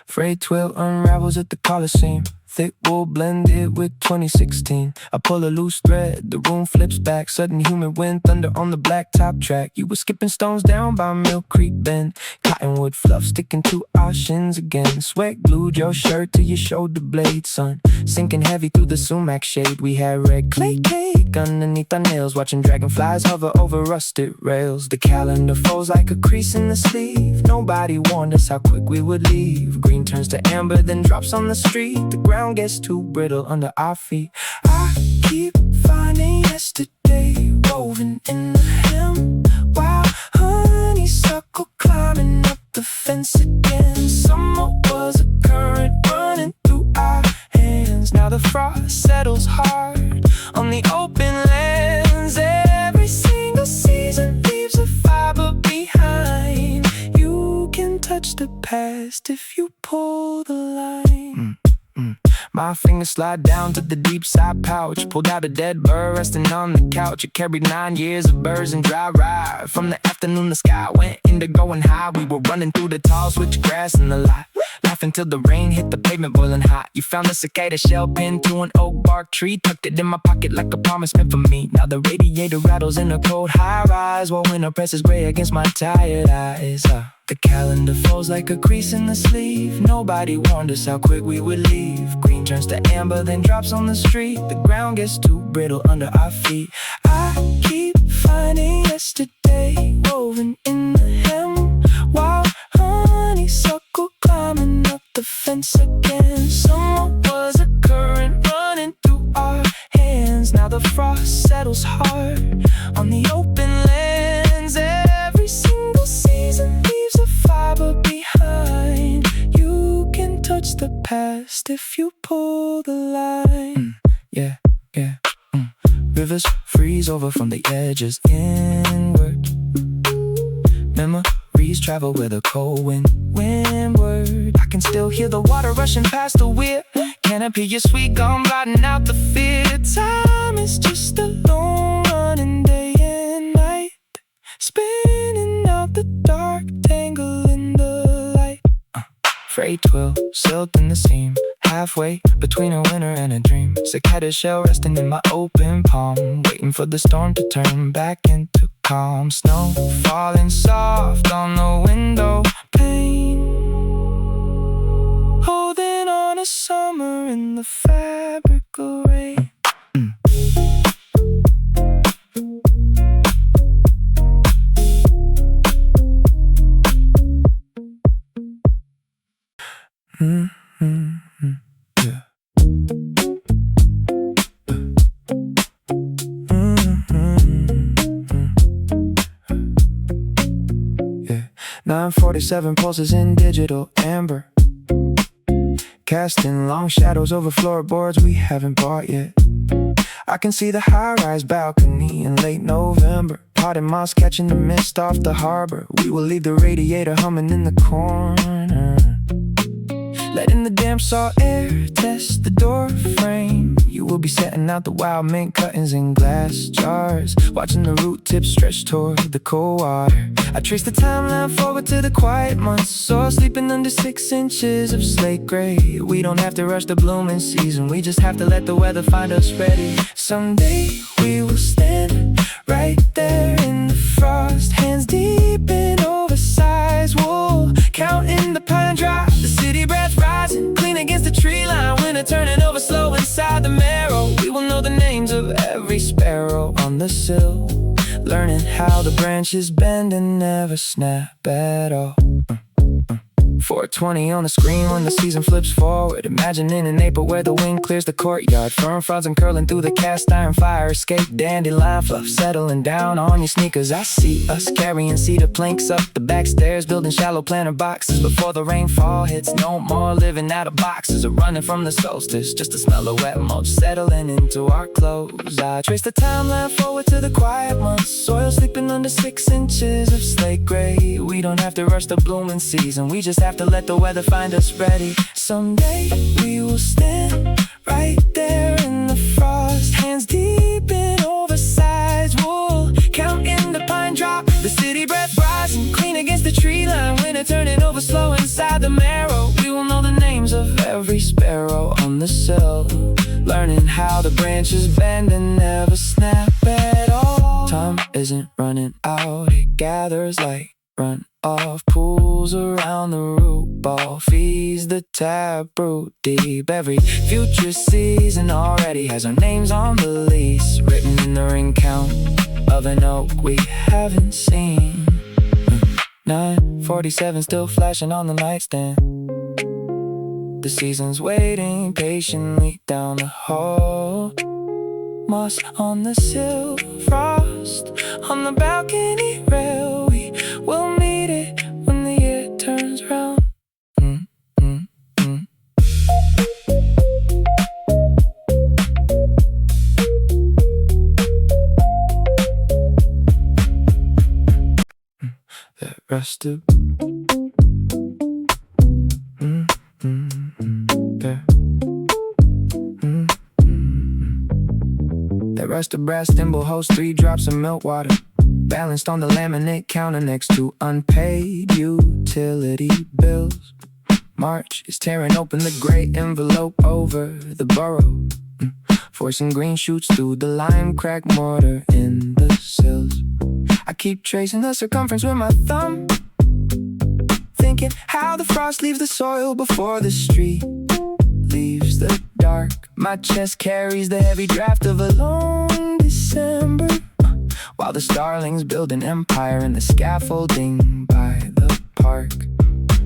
Frayed twill unravels at the collar seam. Thick wool blended with 2016. I pull a loose thread, the room flips back. Sudden humid wind, thunder on the blacktop track. You were skipping stones down by Mill Creek Bend. Cottonwood fluff sticking to our shins again. Sweat glued your shirt to your shoulder blade, sun sinking heavy through the sumac shade. We had red clay cake underneath our nails, watching dragonflies hover over rusted rails. The calendar folds like a crease in the sleeve. Nobody warned us how quick we would leave. Green turns to amber, then drops on the street. The ground gets too brittle under our feet. I keep finding yesterday woven in the hem, while honeysuckle climbing up the fence again. Summer was a current running through our hands. Now the frost settles hard on the open lands. Every single season leaves a fiber behind. You can touch the past if you pull the line. My fingers slide down to the deep side pouch. Pulled out a dead bird resting on the couch. It carried 9 years of birds and dry ride. From the afternoon the sky went indigo and high. We were running through the tall switchgrass in the lot, laughing till the rain hit the pavement boiling hot. You found the cicada shell pinned to an oak bark tree. Tucked it in my pocket like a promise meant for me. Now the radiator rattles in a cold high rise, while winter presses gray against my tired eyes. The calendar folds like a crease in the sleeve. Nobody warned us how quick we would leave. Green turns to amber, then drops on the street. The ground gets too brittle under our feet. I keep finding yesterday woven in the hem, while honeysuckle climbing up the fence again. Summer was a current running through our hands. Now the frost settles hard on the open lands. Every single season leaves a fiber behind. You can touch the past if you pull the line. Yeah. Rivers freeze over from the edges inward. Memories travel with a cold windward. I can still hear the water rushing past the weir. Canopy your sweet gum blotting out the fear. Time is just a long running day and night, spinning out the dark tangle in the light. Frayed twill, silk in the seam, halfway between a winter and a dream. Cicada shell resting in my open palm, waiting for the storm to turn back into calm. Snow falling soft on the window pane, holding on to summer in the fabric of rain. Yeah. 947 pulses in digital amber, casting long shadows over floorboards we haven't bought yet. I can see the high-rise balcony in late November, potted moss catching the mist off the harbor. We will leave the radiator humming in the corner, letting the damp salt air test the door frame. You will be setting out the wild mint cuttings in glass jars, watching the root tips stretch toward the cold water. I trace the timeline forward to the quiet months, soil sleeping under 6 inches of slate gray. We don't have to rush the blooming season, we just have to let the weather find us ready. Someday we will stand right there in the frost, hands deep in oversized wool, counting the pine dry, the city breath rising clean against the tree line. Winter turning over slow inside the marrow. We will know the names of every sparrow on the sill, learning how the branches bend and never snap at all. 420 on the screen when the season flips forward. Imagining in April where the wind clears the courtyard. Fern fronds and curling through the cast iron fire escape. Dandelion fluff settling down on your sneakers. I see us carrying cedar planks up the back stairs, building shallow planter boxes before the rainfall hits. No more living out of boxes or running from the solstice. Just the smell of wet mulch settling into our clothes. I trace the timeline forward to the quiet months. Soil sleeping under 6 inches of slate gray. We don't have to rush the blooming season, we just have to let the weather find us ready. Someday we will stand right there in the frost, hands deep in oversized wool, counting the pine drop, the city breath rising clean against the tree line. Winter turning over slow inside the marrow. We will know the names of every sparrow on the sill, learning how the branches bend and never snap at all. Time isn't running out, it gathers like run off pools around the root ball, feeds the taproot deep. Every future season already has our names on the lease, written in the ring count of an oak we haven't seen. 947 still flashing on the nightstand. The season's waiting patiently down the hall. Moss on the sill, frost on the balcony rail. We will meet it when the year turns round. That rest of That rusted brass thimble holds 3 drops of milk water, balanced on the laminate counter next to unpaid utility bills. March is tearing open the gray envelope over the burrow, forcing green shoots through the lime crack mortar in the sills. I keep tracing the circumference with my thumb, thinking how the frost leaves the soil before the street leaves the dark. My chest carries the heavy draft of a long December, while the starlings build an empire in the scaffolding by the park.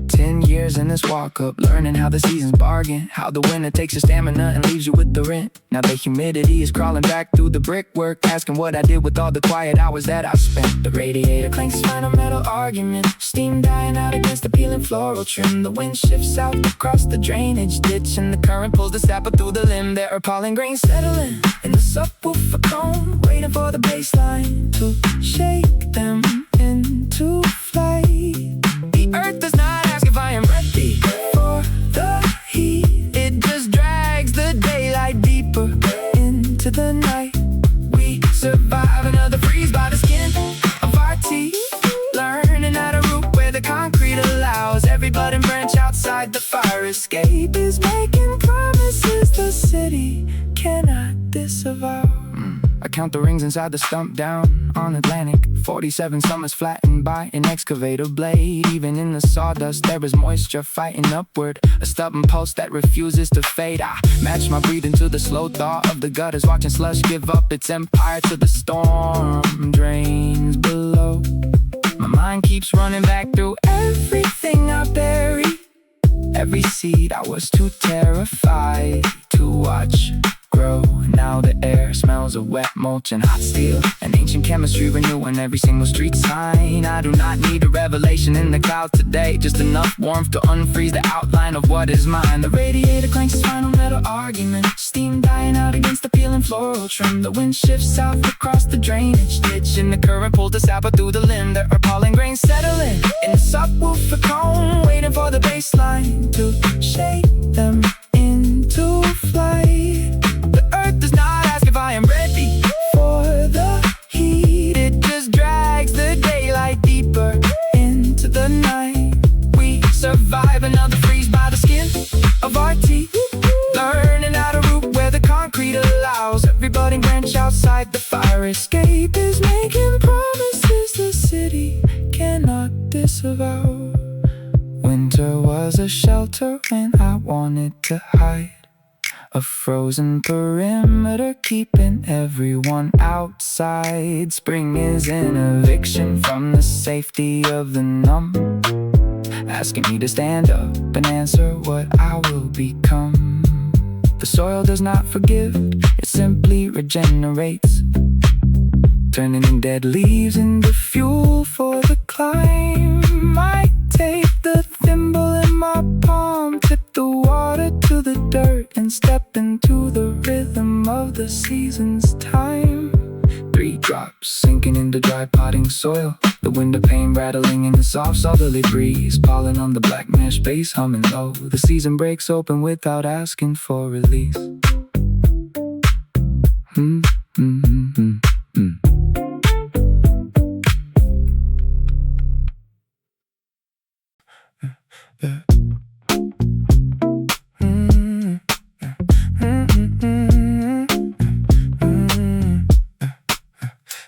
10 years in this walk-up, learning how the seasons bargain, how the winter takes your stamina and leaves you with the rent. Now the humidity is crawling back through the brickwork, asking what I did with all the quiet hours that I spent. The radiator clanks final metal argument, steam dying out against the peeling floral trim. The wind shifts out across the drainage ditch, and the current pulls the sapper through the limb. There are pollen grains settling in the subwoofer cone, waiting for the bass line to shake them into flight. The earth does not ask if I am ready for the heat, it just drags the daylight deeper into the night. We survive another freeze by the skin of our teeth, learning how to root where the concrete allows every bud and branch outside the fire escape is making promises the city cannot disavow. I count the rings inside the stump down on Atlantic 47 summers flattened by an excavator blade. Even in the sawdust there is moisture fighting upward, a stubborn pulse that refuses to fade. I match my breathing to the slow thaw of the gutters, watching slush give up its empire to the storm drains below. My mind keeps running back through everything I buried, every seed I was too terrified to watch grow. Now the air smells of wet mulch and hot steel, and ancient chemistry renewing every single street sign. I do not need a revelation in the cloud today, just enough warmth to unfreeze the outline of what is mine. The radiator clanks its final metal argument, steam dying out against the peeling floral trim. The wind shifts south across the drainage ditch, and the current pulls the sapper through the limb. There are pollen grains settling in the subwoofer cone, waiting for the bass line to shake them into flight. The earth does not ask if I am ready for the heat, it just drags the daylight deeper into the night. We survive another freeze by the skin of our teeth, learning how to root where the concrete allows every budding branch outside the fire escape is making promises the city cannot disavow. Winter was a shelter when I wanted to hide, a frozen perimeter keeping everyone outside. Spring is an eviction from the safety of the numb, asking me to stand up and answer what I will become. The soil does not forgive, it simply regenerates, turning in dead leaves into fuel for the climb. I take the thimble in my palm, tip the water to the dirt, and step into the rhythm of the season's time. 3 drops sinking into dry potting soil, the window pane rattling in the soft southerly breeze, pollen on the black mesh base humming low. The season breaks open without asking for release.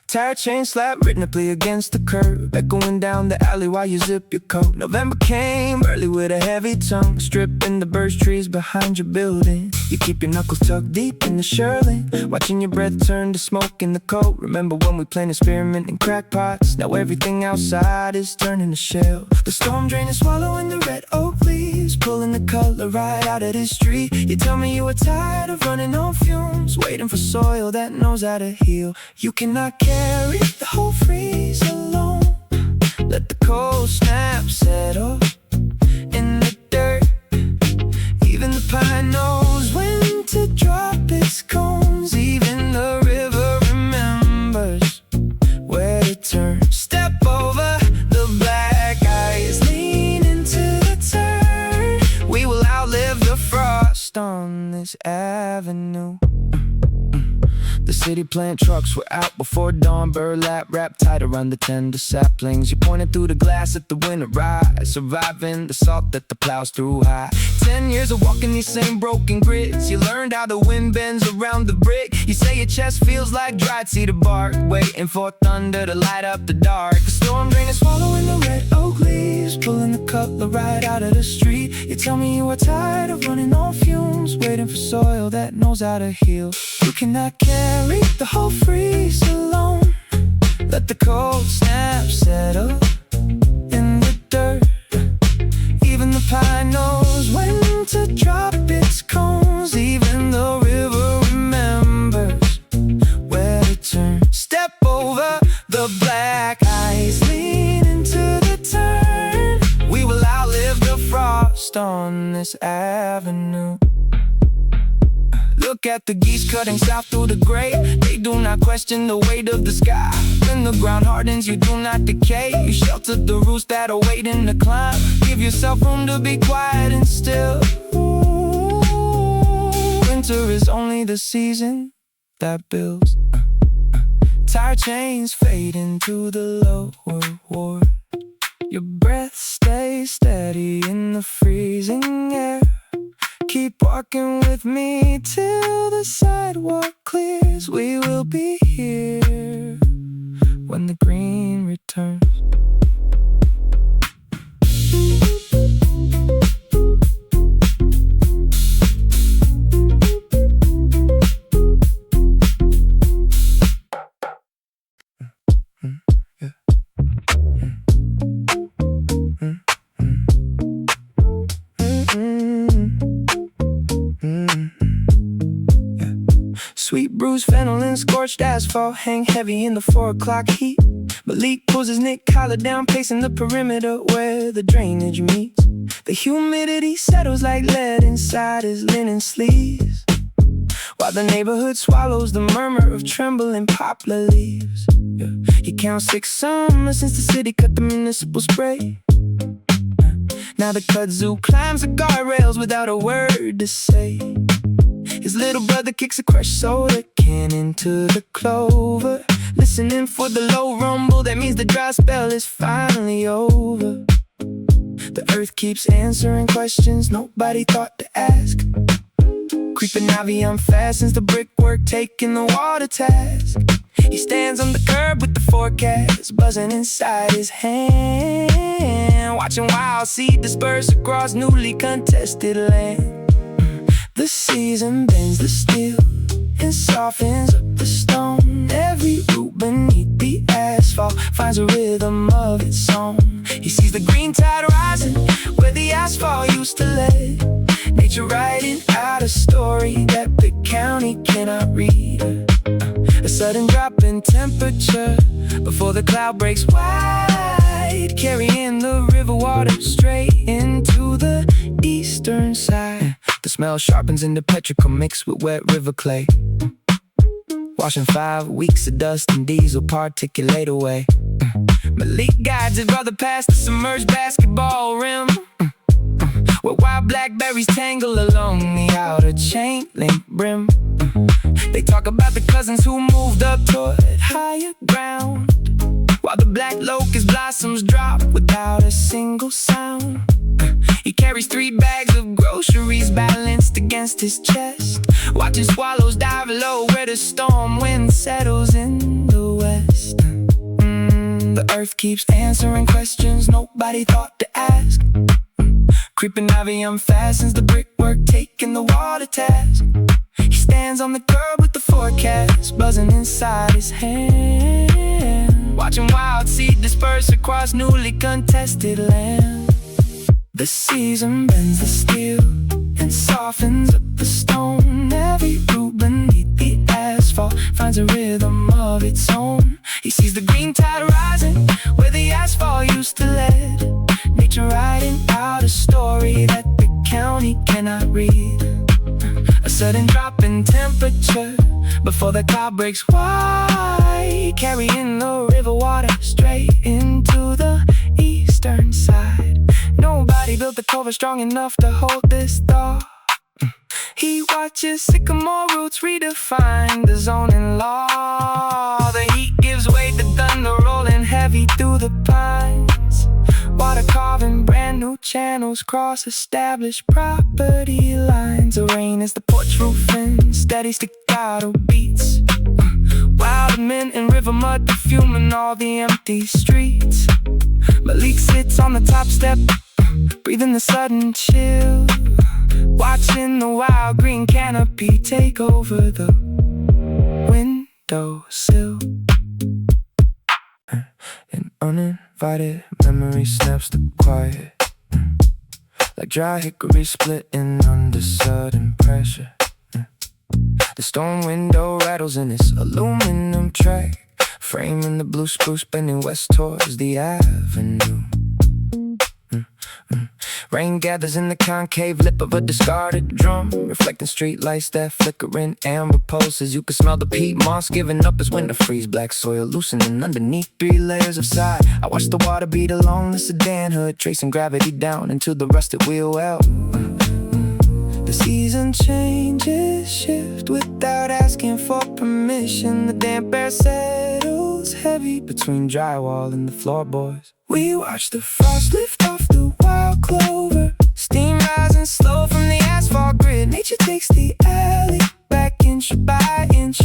Tire chain slap rhythmically against the curb, echoing down the alley while you zip your coat. November came early with a heavy tongue, stripping the birch trees behind your building. You keep your knuckles tucked deep in the shirling, watching your breath turn to smoke in the coat. Remember when we played experiment in crackpots? Now everything outside is turning to shell. The storm drain is swallowing the red oak leaves, pulling the color right out of this street. You tell me you were tired of running on fumes, waiting for soil that knows how to heal. You cannot carry the whole freeze alone. Let the cold snap settle in the dirt. Even the pine knows when to drop its cones. Even the river remembers where to turn. Step over the black ice, lean into the turn. We will outlive the frost on this avenue. The city plant trucks were out before dawn, burlap wrapped tight around the tender saplings. You pointed through the glass at the winter rise, surviving the salt that the plows threw high. 10 years of walking these same broken grids, you learned how the wind bends around the brick. You say your chest feels like dried cedar bark, waiting for thunder to light up the dark. The storm drain is swallowing the red oak leaves, pulling the color right out of the street. You tell me you are tired of running on fumes, waiting for soil that knows how to heal. You cannot carry the whole freeze alone. Let the cold snap settle in the dirt. Even the pine knows when to drop its cones. Even the river remembers where to turn. Step over the black ice, lean into the turn. We will outlive the frost on this avenue. Look at the geese cutting south through the gray. They do not question the weight of the sky. When the ground hardens, you do not decay. You shelter the roots that are waiting to climb. Give yourself room to be quiet and still. Winter is only the season that builds. Tire chains fade into the lower ward. Your breath stays steady in the freezing air. Keep walking with me till the sidewalk clears. We will be here when the green returns. Sweet bruised fennel and scorched asphalt hang heavy in the 4 o'clock heat. Malik pulls his knit collar down, pacing the perimeter where the drainage meets. The humidity settles like lead inside his linen sleeves, while the neighborhood swallows the murmur of trembling poplar leaves. He counts 6 summers since the city cut the municipal spray. Now the kudzu climbs the guardrails without a word to say. His little brother kicks a crushed soda can into the clover, listening for the low rumble that means the dry spell is finally over. The earth keeps answering questions nobody thought to ask. Creeping ivy unfastens the brickwork, taking the water task. He stands on the curb with the forecast buzzing inside his hand, watching wild seed disperse across newly contested land. The season bends the steel and softens up the stone. Every root beneath the asphalt finds a rhythm of its own. He sees the green tide rising asphalt used to let. Nature writing out a story that the county cannot read. A sudden drop in temperature before the cloud breaks wide, carrying the river water straight into the eastern side. The smell sharpens into petrichor mixed with wet river clay, washing 5 weeks of dust and diesel particulate away. Malik guides his brother past the submerged basketball rim, where wild blackberries tangle along the outer chain link brim. They talk about the cousins who moved up toward higher ground, while the black locust blossoms drop without a single sound. He carries 3 bags of groceries balanced against his chest, watching swallows dive low where the storm wind settles in the west. The earth keeps answering questions nobody thought to ask. Creeping ivy unfastens the brickwork, taking the water task. He stands on the curb with the forecast buzzing inside his hand, watching wild seed disperse across newly contested land. The season bends the steel and softens up the stone. Every root beneath the asphalt finds a rhythm of its own. He sees the green tide rising where the asphalt used to lead. Nature writing out a story that the county cannot read. A sudden drop in temperature before the cloud breaks wide, carrying the river water straight into the eastern side. Nobody built the culvert strong enough to hold this thought. He watches sycamore roots redefine the zoning law. The heat gives way to thunder rolling heavy through the pines. Water carving brand new channels cross established property lines. The rain is the porch roof and steady staccato beats, wild mint and river mud perfuming all the empty streets. Malik sits on the top step, breathing the sudden chill, watching the wild green canopy take over the windowsill. An uninvited memory snaps the quiet, like dry hickory splitting under sudden pressure. The storm window rattles in its aluminum track, framing the blue spruce bending west towards the avenue. Rain gathers in the concave lip of a discarded drum, reflecting street lights that flicker in amber pulses. You can smell the peat moss giving up as winter freeze, black soil loosening underneath 3 layers of side. I watch the water beat along the sedan hood, tracing gravity down into the rusted wheel well. The season changes, shift without asking for permission. The damp air settles heavy between drywall and the floorboards. We watch the frost lift off the wild clover, steam rising slow from the asphalt grid. Nature takes the alley back inch by inch,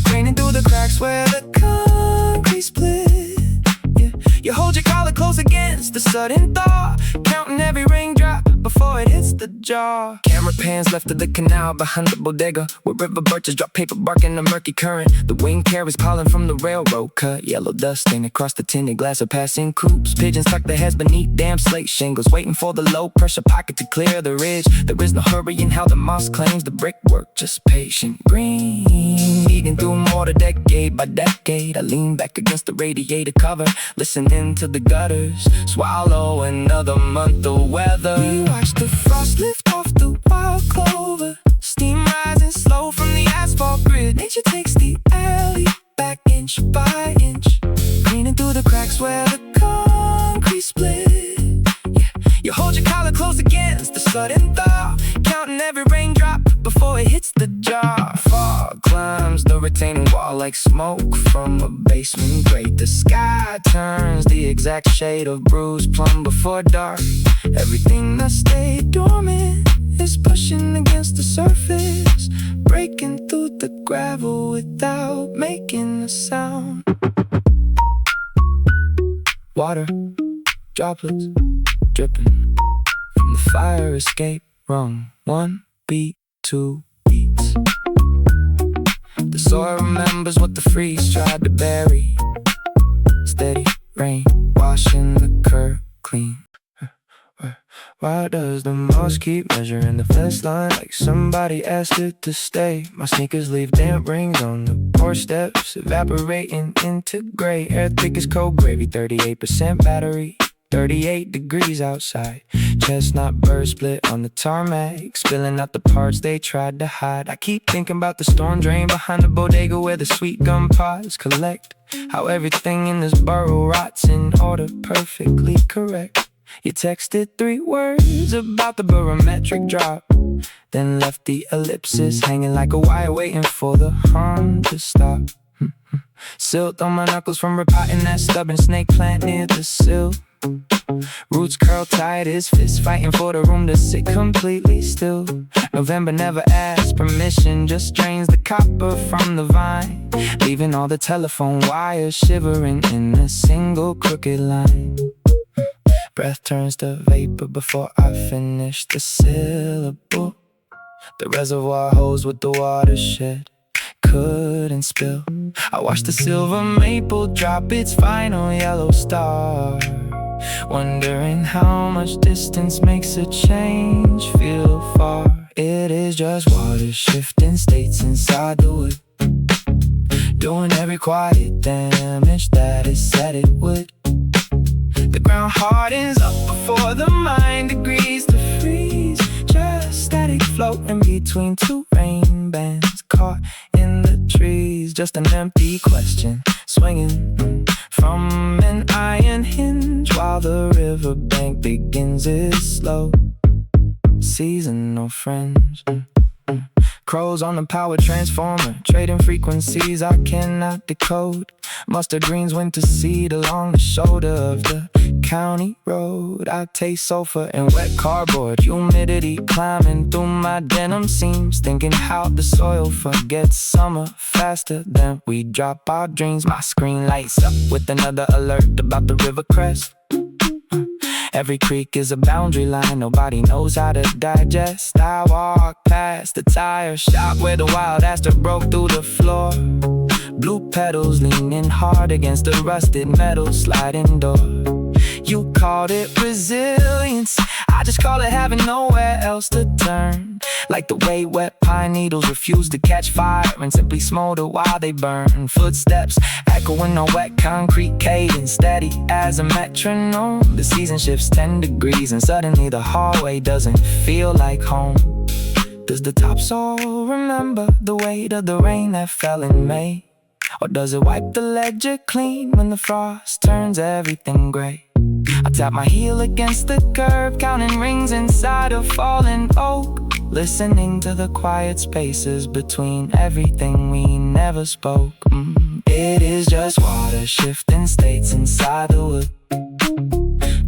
draining through the cracks where the concrete split. Yeah. You hold your collar close against the sudden thaw, counting every raindrop before it hits the jaw. Camera pans left of the canal behind the bodega, where river birches drop paper bark in a murky current. The wing carries pollen from the railroad cut, yellow dust stain across the tinted glass of passing coops. Pigeons tuck their heads beneath damp slate shingles, waiting for the low pressure pocket to clear the ridge. There is no hurry in how the moss claims the brickwork, just patient green, eating through mortar decade by decade. I lean back against the radiator cover, listening to the gutters swallow another month of weather. We watch the frost lift off the wild clover, steam rising slow from the asphalt grid. Nature takes the alley back inch by inch, cleaning through the cracks where the concrete split. Yeah. You hold your collar close against the sudden thaw, counting every raindrop before it hits the jaw. Fog climbs the retaining wall like smoke from a basement grate. The sky turns the exact shade of bruised plum before dark. Everything that stayed dormant is pushing against the surface, breaking through the gravel without making a sound. Water droplets dripping from the fire escape rung. 1 beat, 2 beats. The soil remembers what the freeze tried to bury. Steady rain washing the curb clean, Why does the moss keep measuring the fence line like somebody asked it to stay? My sneakers leave damp rings on the porch steps, evaporating into gray. Air thick as cold gravy, 38% battery, 38 degrees outside. Chestnut bird split on the tarmac, spilling out the parts they tried to hide. I keep thinking about the storm drain behind the bodega where the sweet gum pods collect. How everything in this borough rots in order, perfectly correct. You texted 3 words about the barometric drop, then left the ellipsis hanging like a wire waiting for the hum to stop. Sill on my knuckles from repotting that stubborn snake plant near the sill. Roots curl tight, his fists fighting for the room to sit completely still. November never asks permission, just drains the copper from the vine, leaving all the telephone wires shivering in a single crooked line. Breath turns to vapor before I finish the syllable. The reservoir holds with the watershed couldn't spill. I watched the silver maple drop its final yellow star, wondering how much distance makes a change feel far. It is just water shifting states inside the wood, doing every quiet damage that it said it would. The ground hardens up before the mind agrees to freeze, just static floating between 2 rain bands caught in the trees. Just an empty question swinging from an iron hinge while the riverbank begins its slow seasonal fringe. Crows on the power transformer, trading frequencies I cannot decode. Mustard greens went to seed along the shoulder of the county road. I taste sulfur and wet cardboard, humidity climbing through my denim seams, thinking how the soil forgets summer faster than we drop our dreams. My screen lights up with another alert about the river crest. Every creek is a boundary line nobody knows how to digest. I walk past the tire shop where the wild aster broke through the floor. Blue petals leaning hard against the rusted metal sliding door. You called it resilience, I just call it having nowhere else to turn. Like the way wet pine needles refuse to catch fire and simply smolder while they burn. Footsteps echoing on wet concrete, cadence steady as a metronome. The season shifts 10 degrees and suddenly the hallway doesn't feel like home. Does the topsoil remember the weight of the rain that fell in May? Or does it wipe the ledger clean when the frost turns everything gray? I tap my heel against the curb, counting rings inside a fallen oak, listening to the quiet spaces between everything we never spoke. It is just water shifting states inside the wood,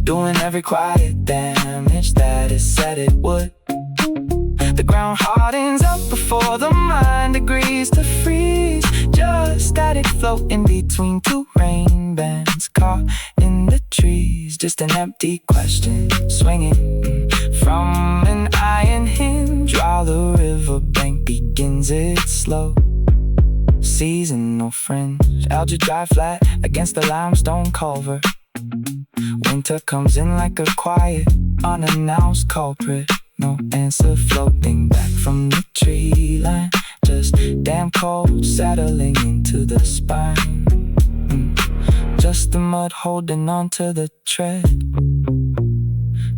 doing every quiet damage that it said it would. The ground hardens up before the mind agrees to freeze, just static floating between 2 rain bands caught in the trees. Just an empty question swinging from an iron hinge while the riverbank begins its slow seasonal fringe. Algae dry flat against the limestone culvert. Winter comes in like a quiet, unannounced culprit. No answer floating back from the tree line, just damn cold settling into the spine. Just the mud holding on to the tread,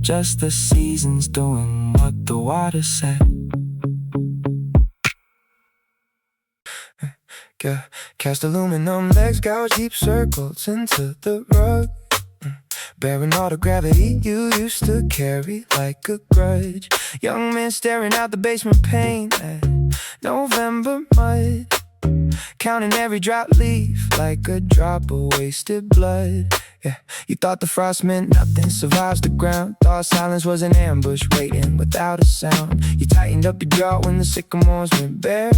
just the seasons doing what the water said. Cast aluminum legs, gouge deep circles into the rug, bearing all the gravity you used to carry like a grudge. Young man staring out the basement pane at November mud, counting every drop leaf like a drop of wasted blood. Yeah, you thought the frost meant nothing survives the ground. Thought silence was an ambush waiting without a sound. You tightened up your jaw when the sycamores went bare,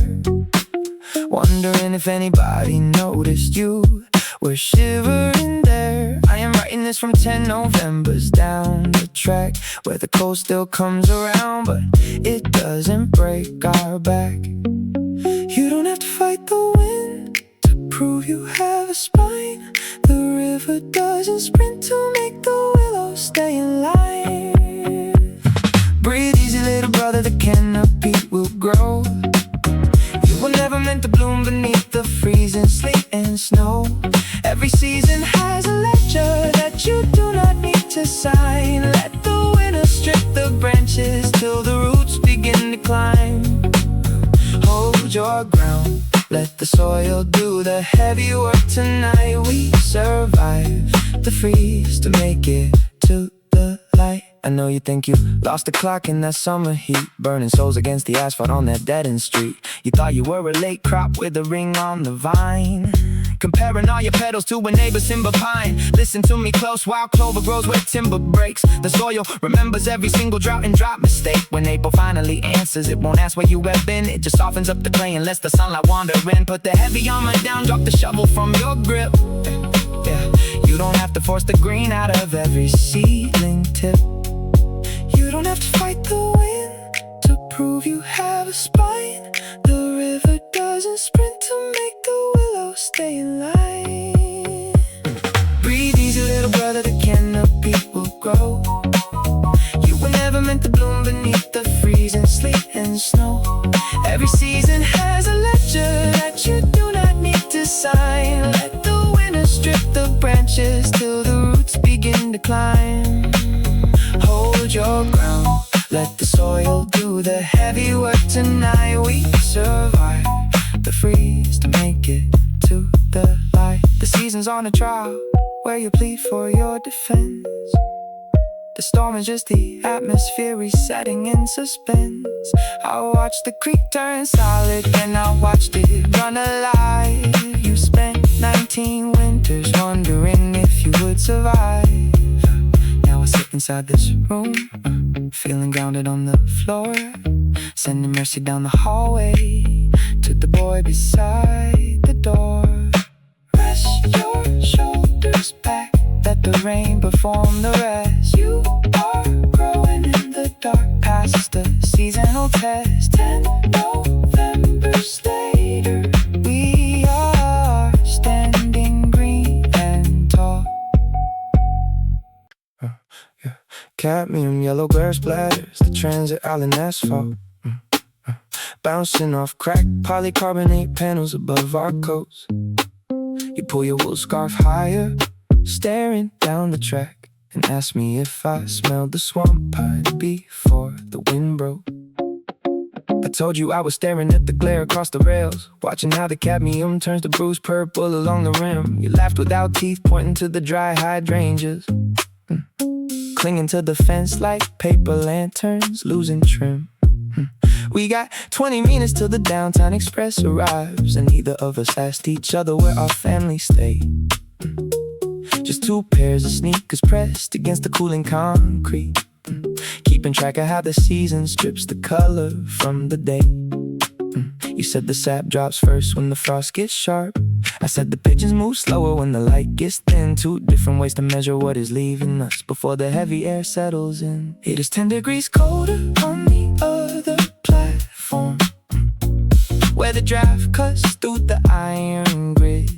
wondering if anybody noticed you were shivering there. I am writing this from 10 Novembers down the track, where the cold still comes around, but it doesn't break our back. You don't have to fight the wind to prove you have a spine. The river doesn't sprint to make the willows stay in line. bloom beneath the freezing sleet and snow. Every season has a ledger that you do not need to sign. Let the winter strip the branches till the roots begin to climb. Hold your ground, let the soil do the heavy work tonight. We survive the freeze to make it to the light. I know you think you lost the clock in that summer heat, burning souls against the asphalt on that dead-end street. You thought you were a late crop with a ring on the vine, comparing all your petals to a neighbor's timber pine. Listen to me close, wild clover grows where timber breaks. The soil remembers every single drought and drop mistake. When April finally answers, it won't ask where you have been. It just softens up the clay and lets the sunlight wander in. Put the heavy armor down, drop the shovel from your grip. Yeah, you don't have to force the green out of every seedling tip. You don't have to fight the wind to prove you have a spine. The river doesn't sprint to make the willow stay in line. Breathe easy, little brother, the canopy will grow. You were never meant to bloom beneath the freezing sleet and snow. Every season has a ledger that you do not need to sign. Let the winter strip the branches till the roots begin to climb. Hold your ground, let the soil do the heavy work tonight. We survive the freeze to make it to the light. The season's on a trial where you plead for your defense. The storm is just the atmosphere resetting in suspense. I watched the creek turn solid and I watched it run alive. You spent 19 winters wondering if you would survive. Now I sit inside this room, feeling grounded on the floor, sending mercy down the hallway to the boy beside the door. Rest your shoulders back, let the rain perform the rest. You are growing in the dark past the seasonal test. 10 Novembers later, we are standing green and tall. Cadmium yellow glare splatters the transit island asphalt, bouncing off cracked polycarbonate panels above our coats. You pull your wool scarf higher, staring down the track, and ask me if I smelled the swamp pine before the wind broke. I told you I was staring at the glare across the rails, watching how the cadmium turns to bruised purple along the rim. You laughed without teeth, pointing to the dry hydrangeas, clinging to the fence like paper lanterns, losing trim. We got 20 minutes till the downtown express arrives, and neither of us asked each other where our family stayed. Just two pairs of sneakers pressed against the cooling concrete, keeping track of how the season strips the color from the day. You said the sap drops first when the frost gets sharp. I said the pigeons move slower when the light gets thin. Two different ways to measure what is leaving us before the heavy air settles in. It is 10 degrees colder on the other platform, where the draft cuts through the iron grid.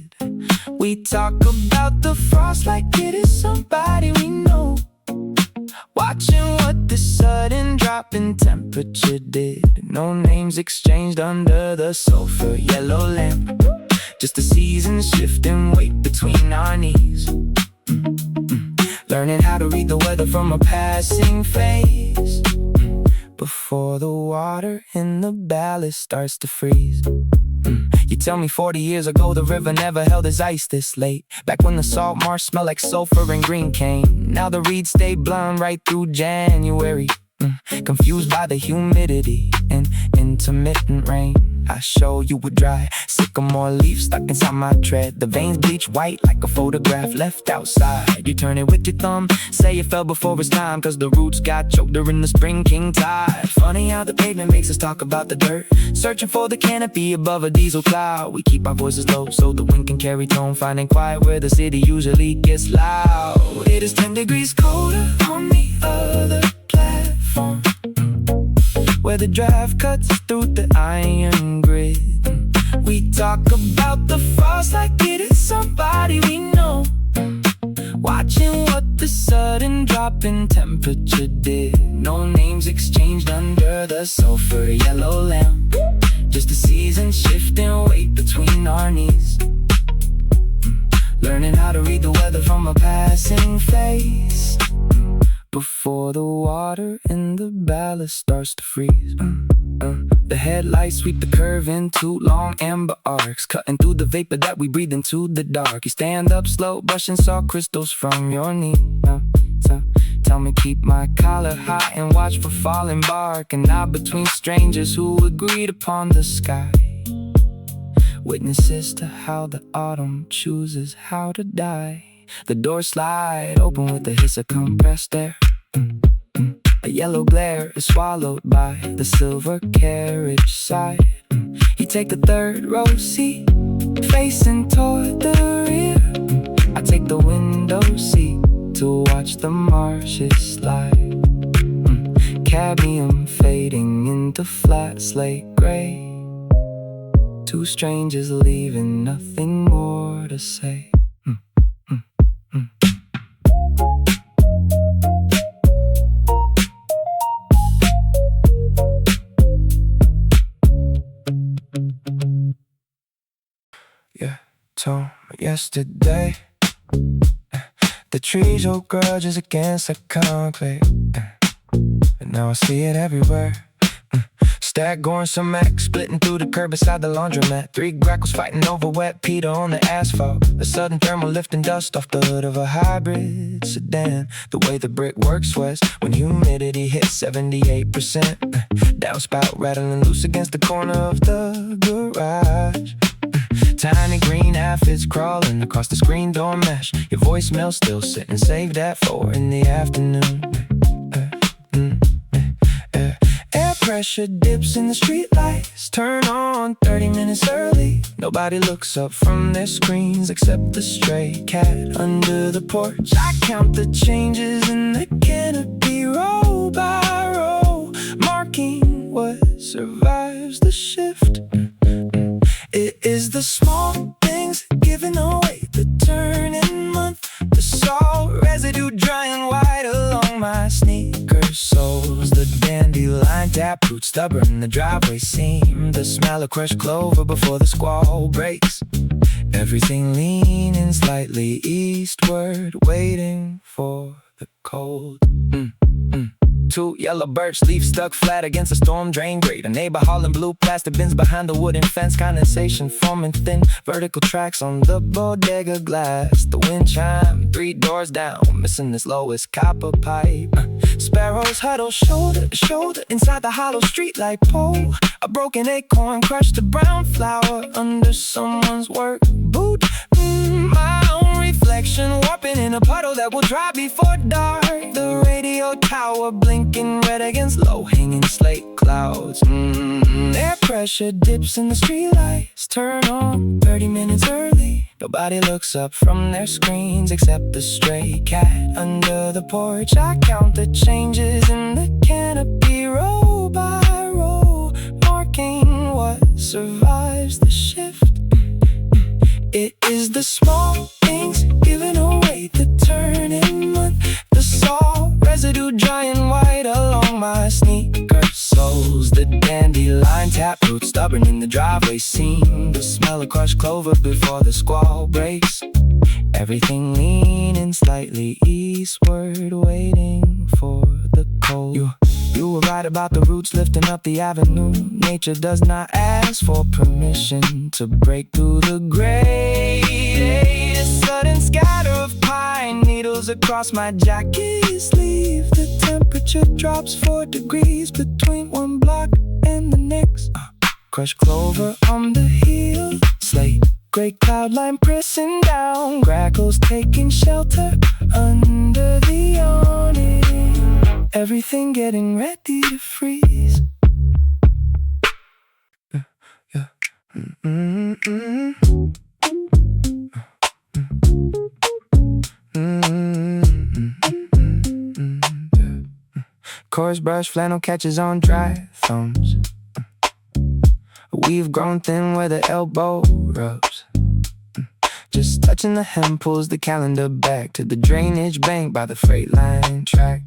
We talk about the frost like it is somebody we know, watching what the sudden drop in temperature did. No names exchanged under the sulfur yellow lamp, just a season shifting weight between our knees. Learning how to read the weather from a passing phase, before the water in the ballast starts to freeze. You tell me 40 years ago the river never held its ice this late, back when the salt marsh smelled like sulfur and green cane. Now the reeds stay blonde right through January, confused by the humidity and intermittent rain. I show you a dry sycamore leaf stuck inside my tread. The veins bleach white like a photograph left outside. You turn it with your thumb, say it fell before its time, cause the roots got choked during the spring king tide. Funny how the pavement makes us talk about the dirt, searching for the canopy above a diesel cloud. We keep our voices low so the wind can carry tone, finding quiet where the city usually gets loud. It is 10 degrees colder on the other platform, where the drive cuts through the iron grid. We talk about the frost like it is somebody we know, watching what the sudden drop in temperature did. No names exchanged under the sulfur yellow lamp, Just a season shifting weight between our knees. Learning how to read the weather from a passing face. Before the water in the ballast starts to freeze. The headlights sweep the curve into long amber arcs, cutting through the vapor that we breathe into the dark. You stand up slow, brushing salt crystals from your knee. So tell me, keep my collar high and watch for falling bark, and nod between strangers who agreed upon the sky. Witnesses to how the autumn chooses how to die. The doors slide open with the hiss of compressed air. A yellow glare is swallowed by the silver carriage side. You take the third row seat, facing toward the rear. I take the window seat to watch the marshes slide. Cadmium fading into flat slate gray. Two strangers leaving, nothing more to say. Yeah, told me yesterday the trees hold grudges against the concrete, and now I see it everywhere. Stack going some Mac, splitting through the curb beside the laundromat. Three grackles fighting over wet Peter on the asphalt. A sudden thermal lifting dust off the hood of a hybrid sedan. The way the brick works was when humidity hits 78%. Downspout rattling loose against the corner of the garage. Tiny green aphids crawling across the screen door mesh. Your voicemail still sitting saved at 4 in the afternoon. Air pressure dips in the streetlights, turn on 30 minutes early. Nobody looks up from their screens except the stray cat under the porch. I count the changes in the canopy row by row, marking what survives the shift. It is the small things giving away the turning month. The salt residue drying white along my sneaker soles. The dandelion taproot stubborn, the driveway seam. The smell of crushed clover before the squall breaks. Everything leaning slightly eastward, waiting for the cold. Two yellow birch leaves stuck flat against a storm drain grate. A neighbor hauling blue plastic bins behind the wooden fence. Condensation forming thin vertical tracks on the bodega glass. The wind chime 3 doors down, missing this lowest copper pipe. Sparrows huddle shoulder to shoulder inside the hollow streetlight pole. A broken acorn crushed the brown flower under someone's work boot. My own reflection warping in a puddle that will dry before dark. The radio tower blinking red against low-hanging slate clouds. Air pressure dips in the streetlights, turn on 30 minutes early. Nobody looks up from their screens except the stray cat under the porch. I count the changes in the canopy row by row, marking what survives the shift. It is the small things giving away the turning month. The salt residue drying white along my sneaker soles. The dandelion taproot stubborn in the driveway seam. The smell of crushed clover before the squall breaks. Everything leaning slightly eastward, waiting for the cold. You were right about the roots lifting up the avenue. Nature does not ask for permission to break through the gray. A sudden scatter of pine needles across my jacket sleeve. The temperature drops 4 degrees between one block and the next. Crushed clover on the heel, slate gray cloud line pressing down. Grackles taking shelter under the awning. Everything getting ready to freeze. Coarse brush flannel catches on dry thumbs. We've grown thin where the elbow rubs. Just touching the hem pulls the calendar back to the drainage bank by the freight line track.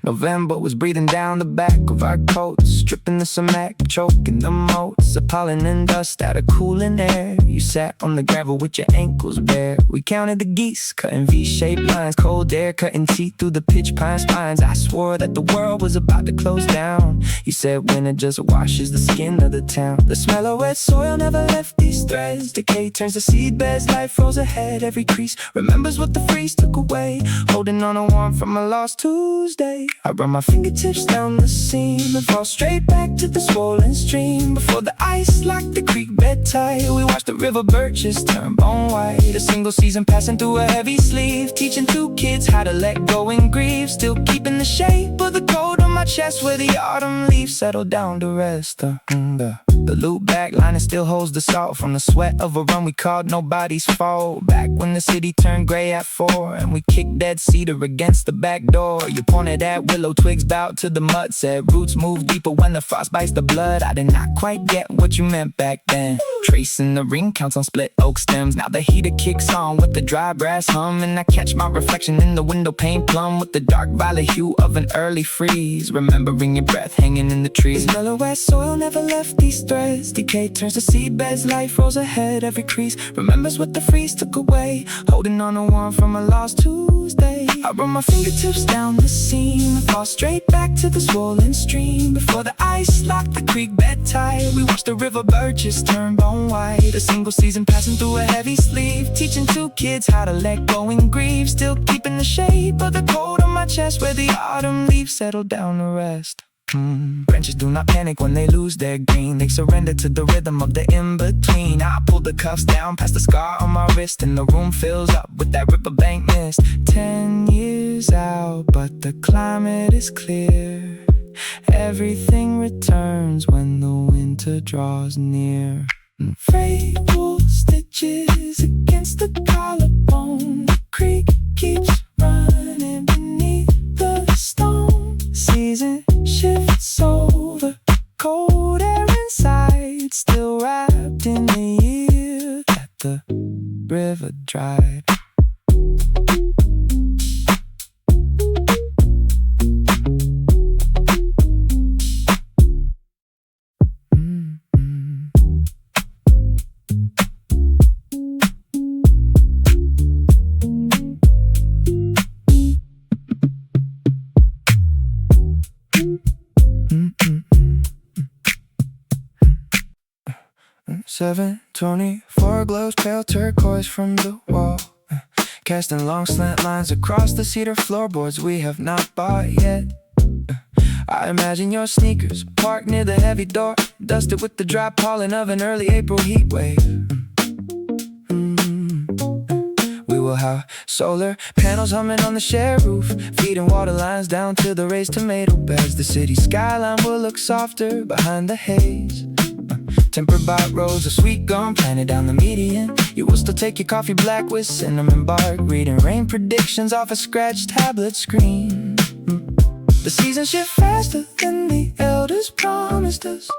November was breathing down the back of our coats, stripping the cement, choking the moats, the pollen and dust out of cooling air. You sat on the gravel with your ankles bare. We counted the geese, cutting V-shaped lines, cold air cutting teeth through the pitch pine spines. I swore that the world was about to close down. You said winter just washes the skin of the town. The smell of wet soil never left these threads. Decay turns to seed beds, life rolls ahead. Every crease remembers what the freeze took away, holding on to warmth from a lost Tuesday. I run my fingertips down the seam and fall straight back to the swollen stream. Before the ice locked the creek bed tight, we watched the river birches turn bone white. A single season passing through a heavy sleeve, teaching 2 kids how to let go and grieve. Still keeping the shape of the cold on my chest where the autumn leaves settle down to rest. The loop back lining still holds the salt from the sweat of a run we called nobody's fault. Back when the city turned gray at 4 and we kicked dead cedar against the back door. You pointed at willow twigs, bowed to the mud, said roots move deeper when the frost bites the blood. I did not quite get what you meant back then, tracing the ring counts on split oak stems. Now the heater kicks on with the dry brass hum, and I catch my reflection in the window pane plumb with the dark violet hue of an early freeze. Remembering your breath hanging in the trees. The smell of wet soil never left these threads. Decay turns to seed beds, life rolls ahead. Every crease remembers what the freeze took away, holding on to warmth from a lost Tuesday. I run my fingertips down the seam and fall straight back to the swollen stream. Before the ice locked the creek bed tight, we watched the river birches turn bone white. A single season passing through a heavy sleeve, teaching 2 kids how to let go and grieve. Still keeping the shape of the cold on my chest where the autumn leaves settle down to rest. Branches do not panic when they lose their green. They surrender to the rhythm of the in-between. I pull the cuffs down past the scar on my wrist, and the room fills up with that riverbank mist. 10 years out, but the climate is clear. Everything returns when the winter draws near. Frayed wool stitches against the collarbone. The creek keeps running beneath the stone. Season shifts over, cold air inside, still wrapped in the year that the river dried. $7.24 glows pale turquoise from the wall, casting long slant lines across the cedar floorboards we have not bought yet. I imagine your sneakers parked near the heavy door, dusted with the dry pollen of an early April heat wave. We will have solar panels humming on the shared roof, feeding water lines down to the raised tomato beds. The city skyline will look softer behind the haze, tempered by rows of sweet gum planted down the median. You will still take your coffee black with cinnamon bark, reading rain predictions off a scratched tablet screen. The seasons shift faster than the elders promised us,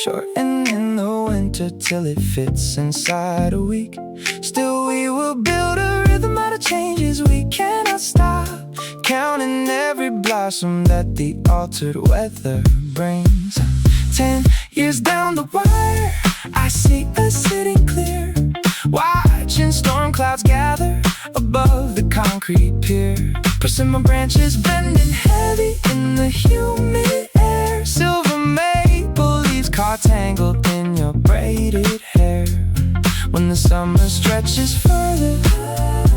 shortening the winter till it fits inside a week. Still we will build a rhythm out of changes we cannot stop, counting every blossom that the altered weather brings. 10 years down the wire, I see us sitting clear, watching storm clouds gather above the concrete pier. Persimmon branches bending heavy in the humid air, silver maple leaves caught tangled in your braided hair. When the summer stretches further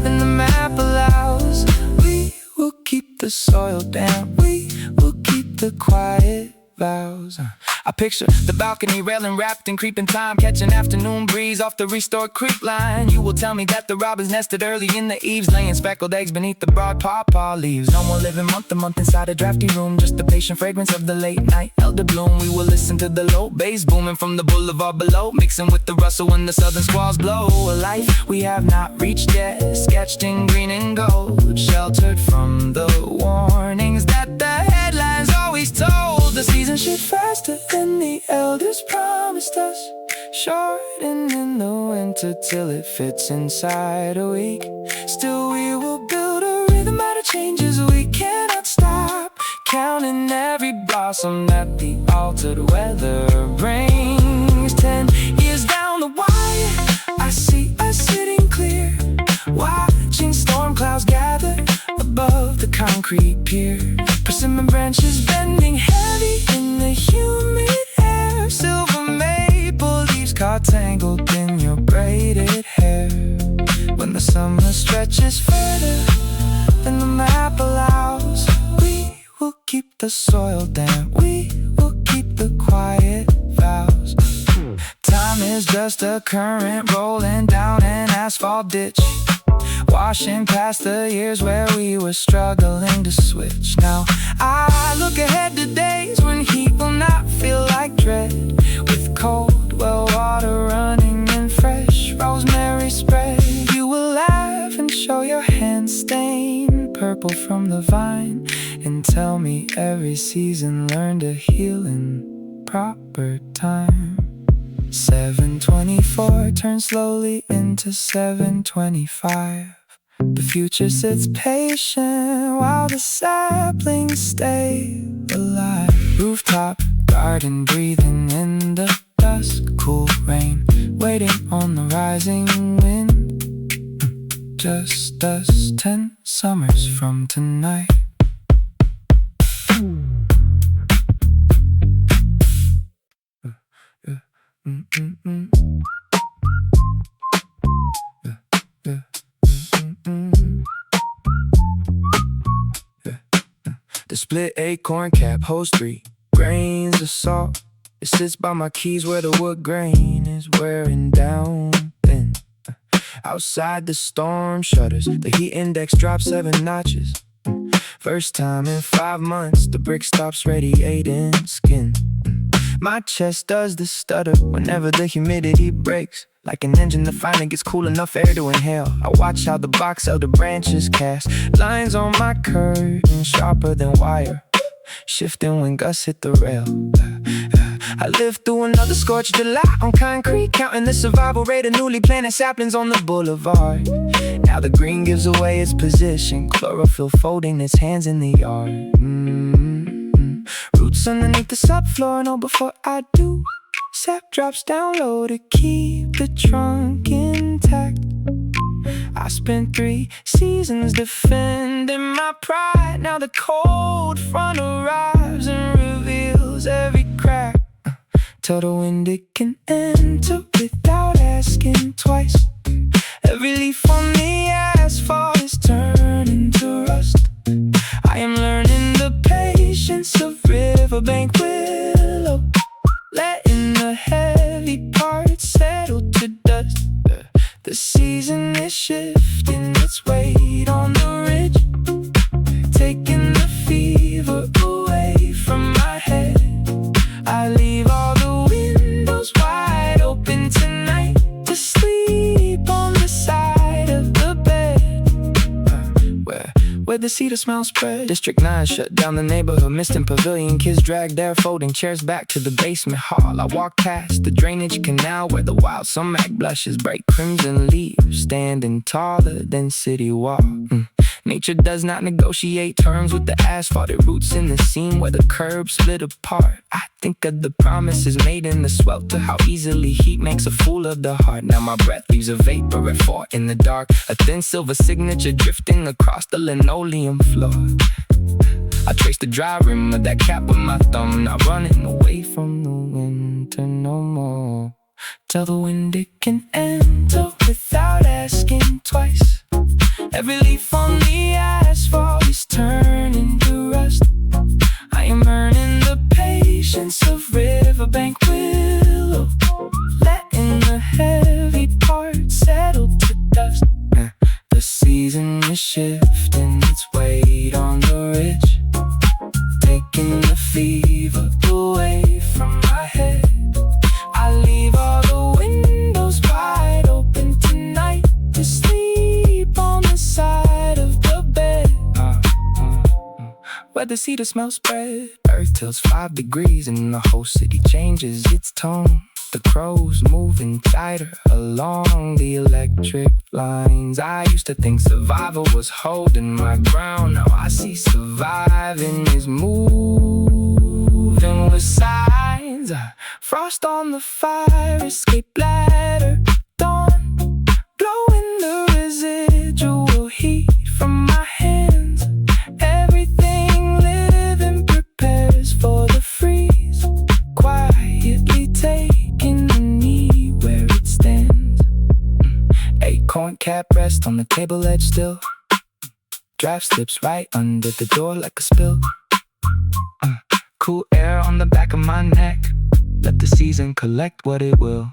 than the map allows, we will keep the soil damp, we will keep the quiet vows. I picture the balcony railing wrapped in creeping time, catching afternoon breeze off the restored creek line. You will tell me that the robins nested early in the eaves, laying speckled eggs beneath the broad pawpaw leaves. No more living month to month inside a drafty room, just the patient fragrance of the late night elder bloom. We will listen to the low bass booming from the boulevard below, mixing with the rustle when the southern squalls blow. A life we have not reached yet, sketched in green and gold, sheltered from the warnings that the headlines always told. The season shift faster than the elders promised us, shortening the winter till it fits inside a week. Still we will build a rhythm out of changes we cannot stop, blossom that the altered weather brings. 10 years down the wire, I see us sitting clear, watching storm clouds gather above the concrete pier. Persimmon branches bending heavy in the humid air. Silver maple leaves caught tangled in your braided hair. When the summer stretches further than the map allows, we will keep the soil damp, we will keep the quiet vows. Time is just a current rolling down an asphalt ditch, washing past the years where we were struggling to switch. Now I look ahead to days when heat will not feel like dread, with cold well water running and fresh rosemary spread. You will laugh and show your hands stained purple from the vine, and tell me every season learned to heal in proper time. 724 turns slowly into 725. The future sits patient while the saplings stay alive. Rooftop garden breathing in the dusk, cool rain waiting on the rising wind. Just us 10 summers from tonight. The split acorn cap holds 3 grains of salt. It sits by my keys where the wood grain is wearing down thin. Outside the storm shutters, the heat index drops 7 notches. First time in 5 months, the brick stops radiating skin. My chest does the stutter whenever the humidity breaks. Like an engine that finally gets cool enough air to inhale. I watch how the box elder branches cast lines on my curtain, sharper than wire, shifting when gusts hit the rail. I lived through another scorched July on concrete, counting the survival rate of newly planted saplings on the boulevard. Now the green gives away its position, chlorophyll folding its hands in the yard. Roots underneath the subfloor, know before I do. Sap drops down low to keep the trunk intact. I spent 3 seasons defending my pride. Now the cold front arrives and reveals every crack. Tell the wind it can enter without asking twice. Every leaf on the asphalt is turning to rust. I am learning the patience of riverbank willow, letting the heavy parts settle to dust. The season is shifting its weight on the ridge, taking the fever away from my head. I leave all the windows wide open tonight to sleep on the side of the bed, where the cedar smell spread. District 9 shut down the neighborhood, mist and pavilion. Kids drag their folding chairs back to the basement hall. I walk past the drainage canal where the wild sumac blushes bright crimson leaves, standing taller than city wall. Nature does not negotiate terms with the asphalt. It roots in the seam where the curbs split apart. I think of the promises made in the swelter, how easily heat makes a fool of the heart. Now my breath leaves a vapor at 4 in the dark, a thin silver signature drifting across the linoleum floor. I trace the dry rim of that cap with my thumb, not running away from the winter no more. Tell the wind it can enter without asking twice. Every leaf on the asphalt is turning to rust. I am earning the patience of riverbank willow, letting the heavy parts settle to dust. The season is shifting its weight on the ridge, taking the fever away from my head. I leave all the windows wide open tonight to sleep on the side of the bed, where the cedar smell spread. Earth tilts 5 degrees and the whole city changes its tone. The crows moving tighter along the electric lines. I used to think survival was holding my ground. Now I see surviving is moving. Living with signs, frost on the fire, escape ladder, dawn, blowing the residual heat from my hands. Everything living prepares for the freeze, quietly taking the knee where it stands. Acorn cap rest on the table edge still. Draft slips right under the door like a spill. Cool air on the back of my neck. Let the season collect what it will.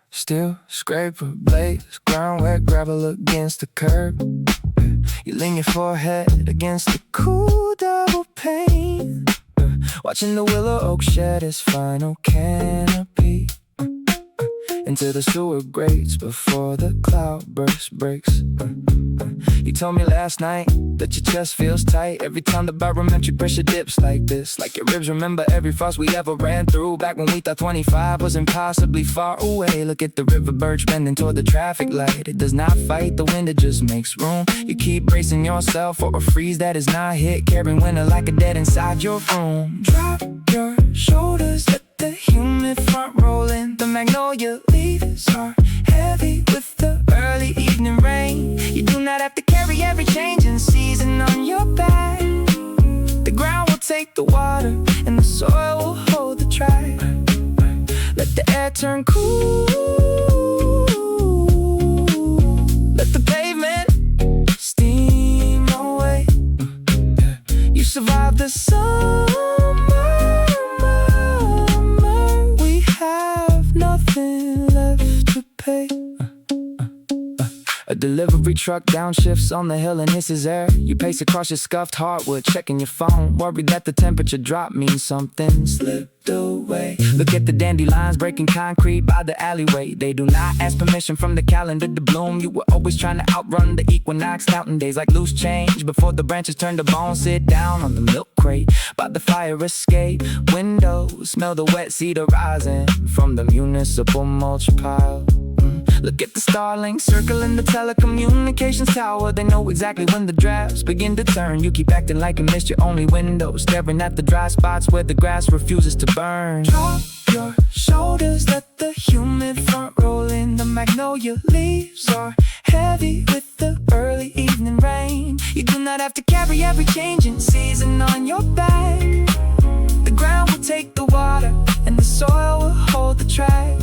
Still scrape a blaze, ground wet gravel against the curb. You lean your forehead against the cool double pane, watching the willow oak shed its final canopy into the sewer grates before the cloudburst breaks. You told me last night that your chest feels tight every time the barometric pressure dips like this. Like your ribs remember every frost we ever ran through, back when we thought 25 was impossibly far away. Look at the river birch bending toward the traffic light. It does not fight the wind, it just makes room. You keep bracing yourself for a freeze that is not hit, carrying winter like a dead inside your room. Drop your shoulders, let the humid front roll in. The magnolia leaves are heavy with the early evening rain. You do not have to carry every changing season on your back. The ground will take the water and the soil will hold the track. Let the air turn cool, let the pavement steam away. You survived the summer, we have nothing left to pay. A delivery truck downshifts on the hill and hisses air. You pace across your scuffed hardwood, checking your phone, worried that the temperature drop means something slipped away. Look at the dandelions breaking concrete by the alleyway. They do not ask permission from the calendar to bloom. You were always trying to outrun the equinox, counting days like loose change before the branches turn to bone. Sit down on the milk crate by the fire escape window. Smell the wet cedar rising from the municipal mulch pile. Look at the Starlink circling the telecommunications tower. They know exactly when the drafts begin to turn. You keep acting like you missed your only window, staring at the dry spots where the grass refuses to burn. Drop your shoulders, let the humid front roll in. The magnolia leaves are heavy with the early evening rain. You do not have to carry every changing season on your back. The ground will take the water and the soil will hold the track.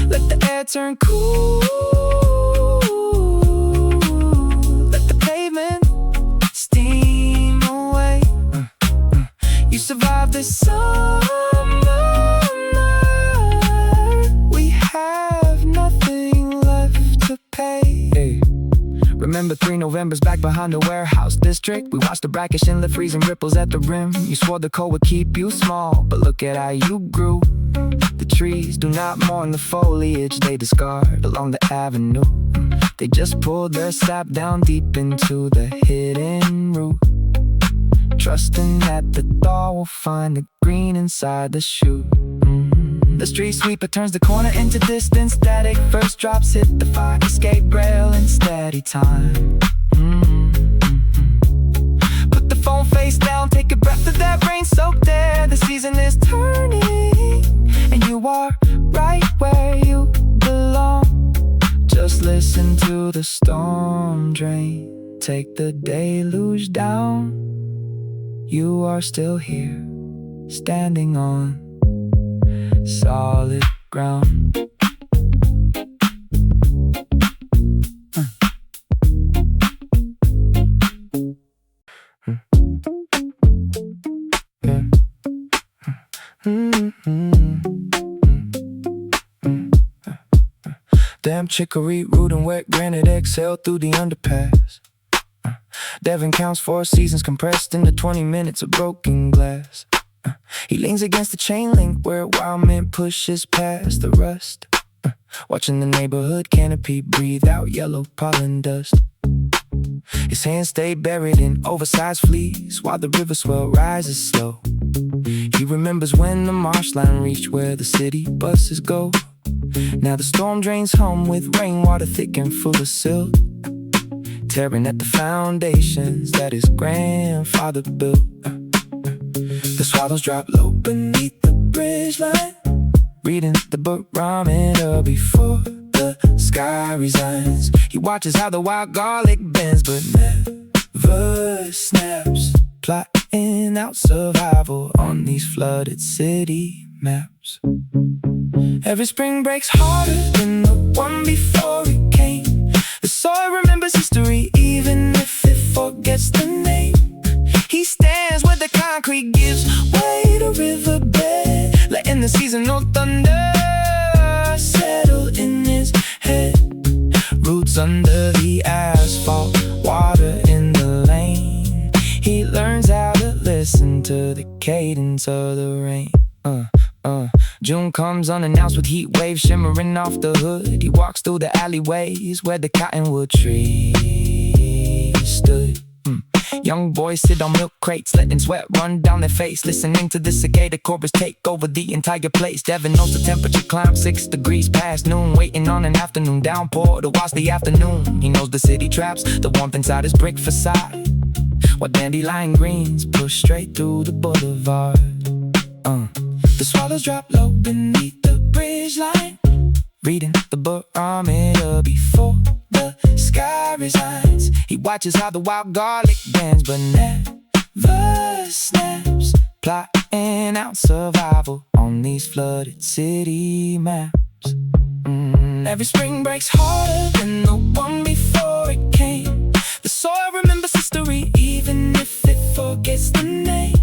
Let the air turn cool, let the pavement steam away. You survived the summer, we have nothing left to pay. Hey. Remember 3 Novembers back behind the warehouse district? We watched the brackish inlet freezing ripples at the rim. You swore the cold would keep you small, but look at how you grew. The trees do not mourn the foliage they discard along the avenue. They just pulled their sap down deep into the hidden root, trusting that the thaw will find the green inside the shoot. The street sweeper turns the corner into distance static. First drops hit the fire escape rail in steady time. Put the phone face down, take a breath of that rain-soaked air. The season is turning, and you are right where you belong. Just listen to the storm drain, take the deluge down. You are still here, standing on solid ground. Damn chicory, root and wet granite exhale through the underpass. Devin counts 4 seasons compressed into 20 minutes of broken glass. He leans against the chain link where wild mint pushes past the rust, watching the neighborhood canopy breathe out yellow pollen dust. His hands stay buried in oversized fleas while the river swell rises slow. He remembers when the marsh line reached where the city buses go. Now the storm drains home with rainwater thick and full of silt, tearing at the foundations that his grandfather built. The swallows drop low beneath the bridge line, reading the barometer before the sky resigns. He watches how the wild garlic bends but never snaps, plotting out survival on these flooded city maps. Every spring breaks harder than the one before it came. The soil remembers history even if it forgets the name. He stands where the concrete gives way to riverbed, letting the seasonal thunder settle in his head. Roots under the asphalt, water in the lane. He learns how to listen to the cadence of the rain. June comes unannounced with heat waves shimmering off the hood. He walks through the alleyways where the cottonwood trees stood. Young boys sit on milk crates, letting sweat run down their face, listening to the cicada chorus take over the entire place. Devin knows the temperature climbs 6 degrees past noon, waiting on an afternoon downpour to watch the afternoon. He knows the city traps the warmth inside his brick facade, while dandelion greens push straight through the boulevard. The swallows drop low beneath the bridge line, reading the barometer before the sky resigns. He watches how the wild garlic bends but never snaps, plotting out survival on these flooded city maps. Every spring breaks harder than the one before it came. The soil remembers history even if it forgets the name.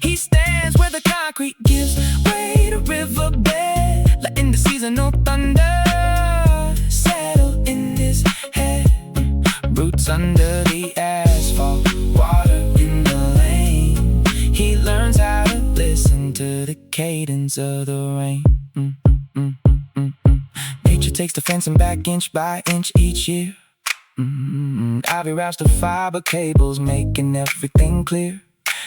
He stands where the concrete gives way to riverbed, letting the seasonal thunder settle in his head. Roots under the asphalt, water in the lane. He learns how to listen to the cadence of the rain. Nature takes the fencing back inch by inch each year. Ivy wraps the fiber cables, making everything clear.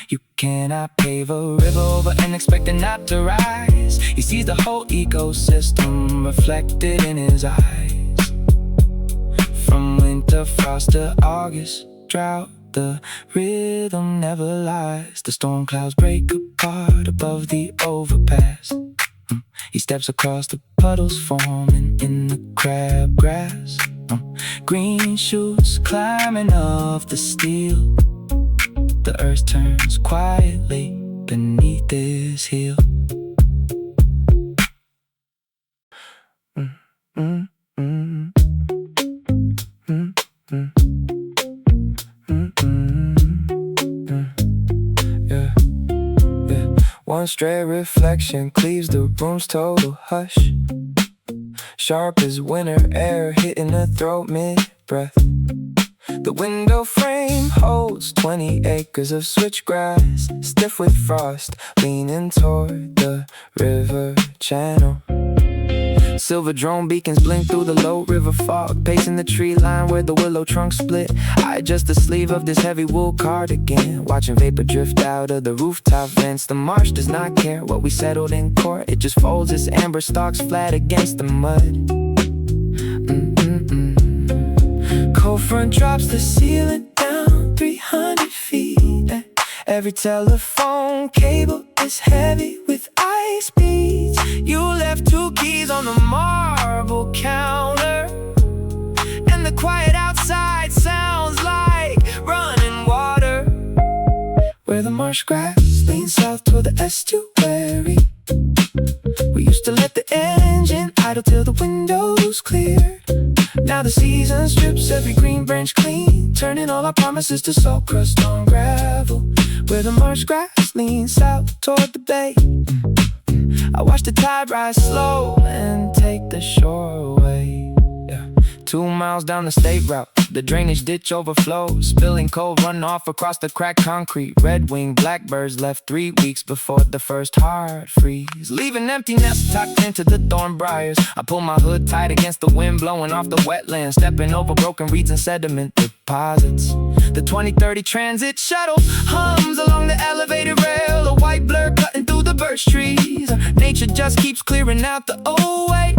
You cannot pave a river over and expect it not to rise. He sees the whole ecosystem reflected in his eyes. From winter frost to August drought, the rhythm never lies. The storm clouds break apart above the overpass. He steps across the puddles forming in the crabgrass. Green shoots climbing off the steel. The earth turns quietly beneath his heel. One stray reflection cleaves the room's total hush, sharp as winter air hitting the throat mid-breath. The window frame holds 20 acres of switchgrass, stiff with frost, leaning toward the river channel. Silver drone beacons blink through the low river fog, pacing the tree line where the willow trunks split. I adjust the sleeve of this heavy wool cardigan, watching vapor drift out of the rooftop vents. The marsh does not care what we settled in court, it just folds its amber stalks flat against the mud. Cold front drops the ceiling down 300 feet. Every telephone cable is heavy with ice beads. You left 2 keys on the marble counter, and the quiet outside sounds like running water. Where the marsh grass leans south toward the estuary, we used to let the engine idle till the windows cleared. Now the season strips every green branch clean, turning all our promises to salt crust on gravel. Where the marsh grass leans south toward the bay, I watch the tide rise slow and take the shore away. 2 miles down the state route, the drainage ditch overflows, spilling cold runoff across the cracked concrete. Red-winged blackbirds left 3 weeks before the first hard freeze, leaving empty nests tucked into the thorn briars. I pull my hood tight against the wind blowing off the wetlands, stepping over broken reeds and sediment deposits. The 2030 transit shuttle hums along the elevated rail, a white blur cutting through the birch trees. Nature just keeps clearing out the old way.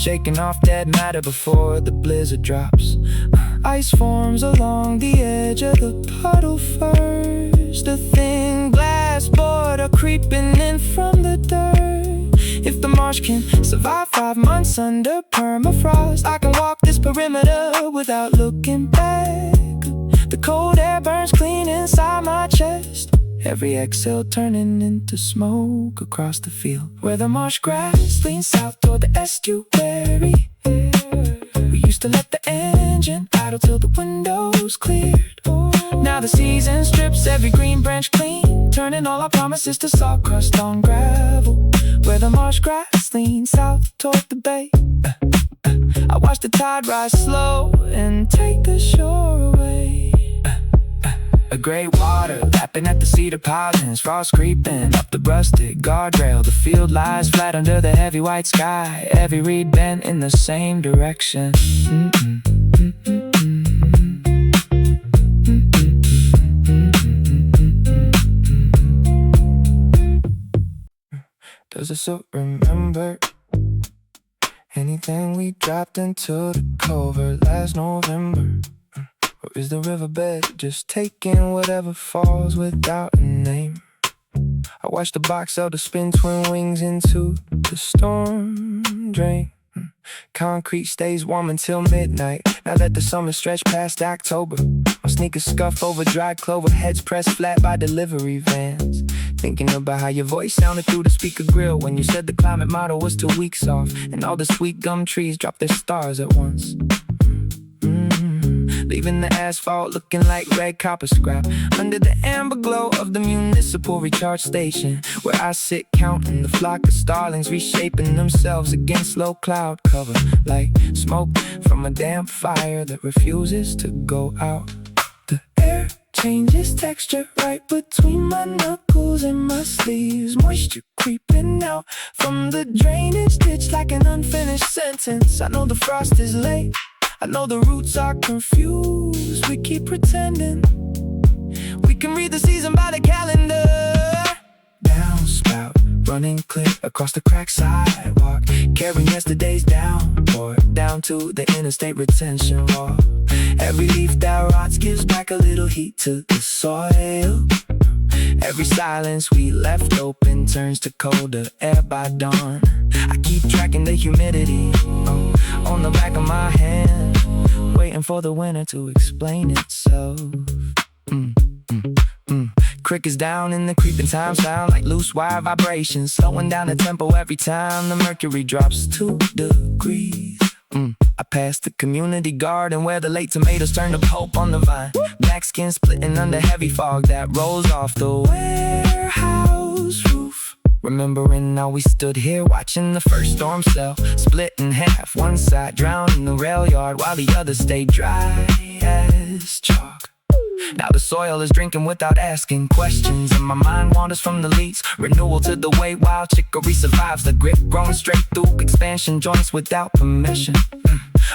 shaking off dead matter before the blizzard drops. Ice forms along the edge of the puddle first. The thin glass border creeping in from the dirt. If the marsh can survive 5 months under permafrost, I can walk this perimeter without looking back. The cold air burns clean inside my chest, every exhale turning into smoke across the field where the marsh grass leans south toward the estuary. We used to let the engine idle till the windows cleared. Now the season strips every green branch clean, turning all our promises to salt crust on gravel where the marsh grass leans south toward the bay. I watch the tide rise slow and take the shore away. A gray water lapping at the cedar pilings, frost creeping up the rusted guardrail. The field lies flat under the heavy white sky, every reed bent in the same direction. Does the silt remember anything we dropped into the covert last November? Or is the riverbed just taking whatever falls without a name? I watch the box elder spin twin wings into the storm drain. Concrete stays warm until midnight. Now let the summer stretch past October. My sneakers scuff over dry clover, heads pressed flat by delivery vans. Thinking about how your voice sounded through the speaker grill when you said the climate model was 2 weeks off, and all the sweet gum trees dropped their stars at once. Leaving the asphalt looking like red copper scrap under the amber glow of the municipal recharge station, where I sit counting the flock of starlings reshaping themselves against low cloud cover, like smoke from a damp fire that refuses to go out. The air changes texture right between my knuckles and my sleeves, moisture creeping out from the drainage ditch like an unfinished sentence. I know the frost is late, I know the roots are confused. We keep pretending we can read the season by the calendar. Downspout, running clear across the cracked sidewalk, carrying yesterday's downpour down to the interstate retention wall. Every leaf that rots gives back a little heat to the soil. Every silence we left open turns to colder air by dawn. I keep tracking the humidity on the back of my hand, waiting for the winter to explain itself. Crickets down in the creeping time sound like loose wire vibrations, slowing down the tempo every time the mercury drops 2 degrees. I passed the community garden where the late tomatoes turn to pulp on the vine. Black skin splitting under heavy fog that rolls off the warehouse roof. Remembering how we stood here watching the first storm cell split in half. One side drowned in the rail yard while the other stayed dry as chalk. Now the soil is drinking without asking questions, and my mind wanders from the leaves. Renewal to the way wild chicory survives the grip, growing straight through expansion joints without permission.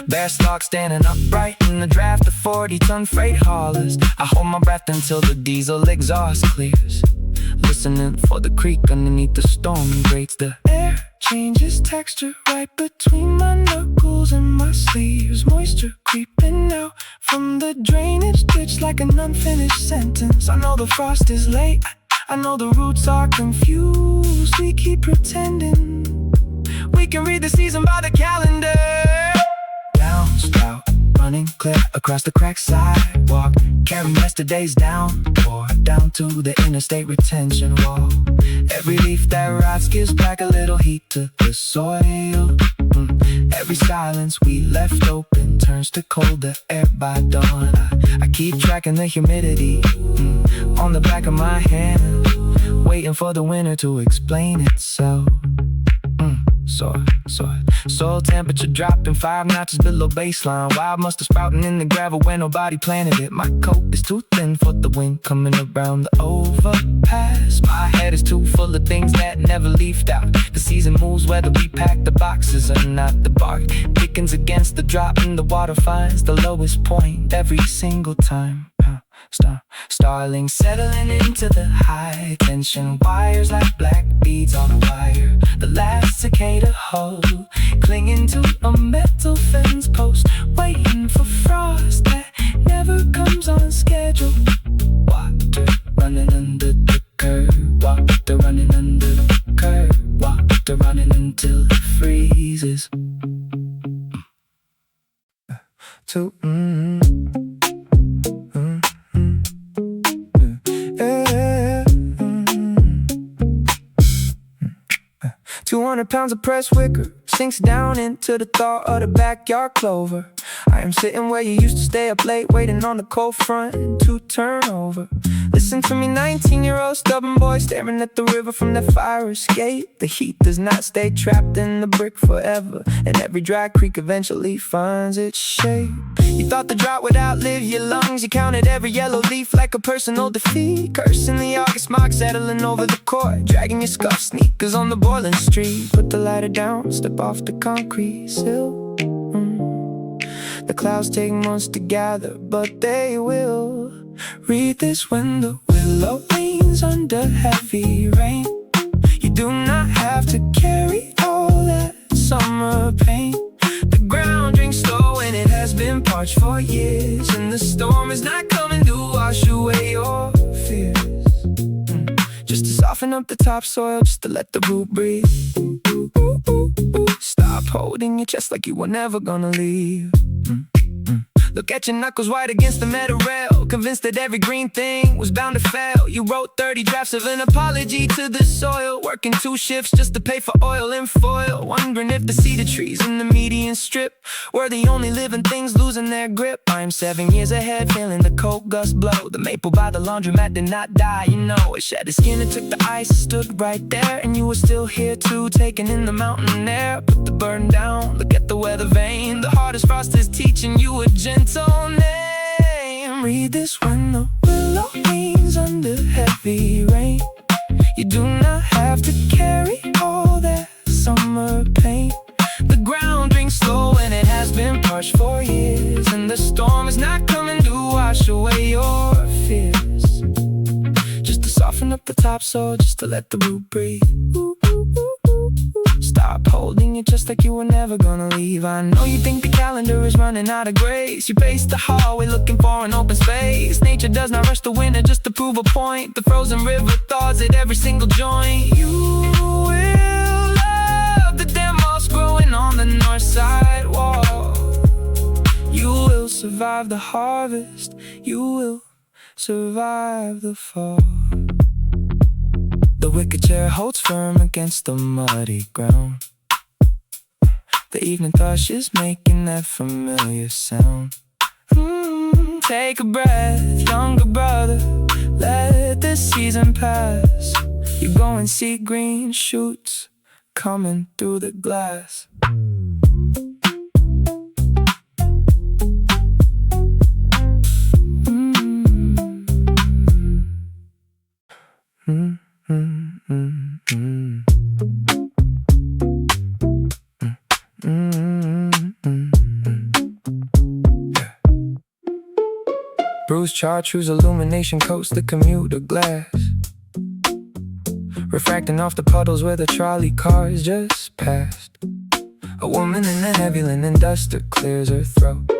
Bare stalk standing upright in the draft of 40-ton freight haulers. I hold my breath until the diesel exhaust clears, listening for the creak underneath the storm grates. The air changes texture right between my knuckles and my sleeves, moisture creeping out from the drainage ditch like an unfinished sentence. I know the frost is late, I know the roots are confused. We keep pretending we can read the season by the calendar. Downspout, running clear across the cracked sidewalk, carrying yesterday's downpour down to the interstate retention wall. Every leaf that rots gives back a little heat to the soil. Every silence we left open turns to colder air by dawn. I keep tracking the humidity on the back of my hand, waiting for the winter to explain itself. Soil temperature dropping 5 notches below baseline. Wild mustard sprouting in the gravel where nobody planted it. My coat is too thin for the wind coming around the overpass. My head is too full of things that never leafed out. The season moves whether we pack the boxes or not. The bark thickens against the drop and the water finds the lowest point every single time. Starlings settling into the high tension wires like black beads on a wire. The last cicada hull clinging to a metal fence post, waiting for frost that never comes on schedule. Water running under the curb, water running under the curb, water running until it freezes. To yeah. 200 pounds of pressed wicker sinks down into the thaw of the backyard clover. I am sitting where you used to stay up late, waiting on the cold front to turn over. Listen to me, 19-year-old stubborn boy, staring at the river from that fire escape. The heat does not stay trapped in the brick forever, and every dry creek eventually finds its shape. You thought the drought would outlive your lungs. You counted every yellow leaf like a personal defeat, cursing the August smog settling over the court, dragging your scuffed sneakers on the boiling street. Put the lighter down, step off the concrete sill. The clouds take months to gather, but they will. Read this when the willow leans under heavy rain. You do not have to carry all that summer pain. The ground drinks slow and it has been parched for years, and the storm is not coming to wash away your fears. Just to soften up the topsoil, just to let the root breathe. Stop holding your chest like you were never gonna leave. Look at your knuckles white against the metal rail, convinced that every green thing was bound to fail. You wrote 30 drafts of an apology to the soil, working 2 shifts just to pay for oil and foil, wondering if the cedar trees in the median strip were the only living things losing their grip. I'm 7 years ahead, feeling the cold gust blow. The maple by the laundromat did not die, you know. It shed its skin, it took the ice, stood right there, and you were still here too, taking in the mountain air. Put the burden down, look at the weather vane. The hardest frost is teaching you a gentle name. Read this when the willow leans under heavy rain. You do not have to carry all that summer pain. The ground drinks slow and it has been parched for years, and the storm is not coming to wash away your fears. Just to soften up the topsoil, just to let the root breathe. Stop holding it just like you were never gonna leave. I know you think the calendar is running out of grace. You pace the hallway looking for an open space. Nature does not rush the winter just to prove a point. The frozen river thaws at every single joint. You will love the damn moss growing on the north side wall. You will survive the harvest. You will survive the fall. The wicker chair holds firm against the muddy ground. The evening thrush is making that familiar sound. Take a breath, younger brother, let the season pass. You go and see green shoots coming through the glass. Bruised chartreuse illumination coats the commuter glass, refracting off the puddles where the trolley cars just passed. A woman in a heavy linen duster clears her throat,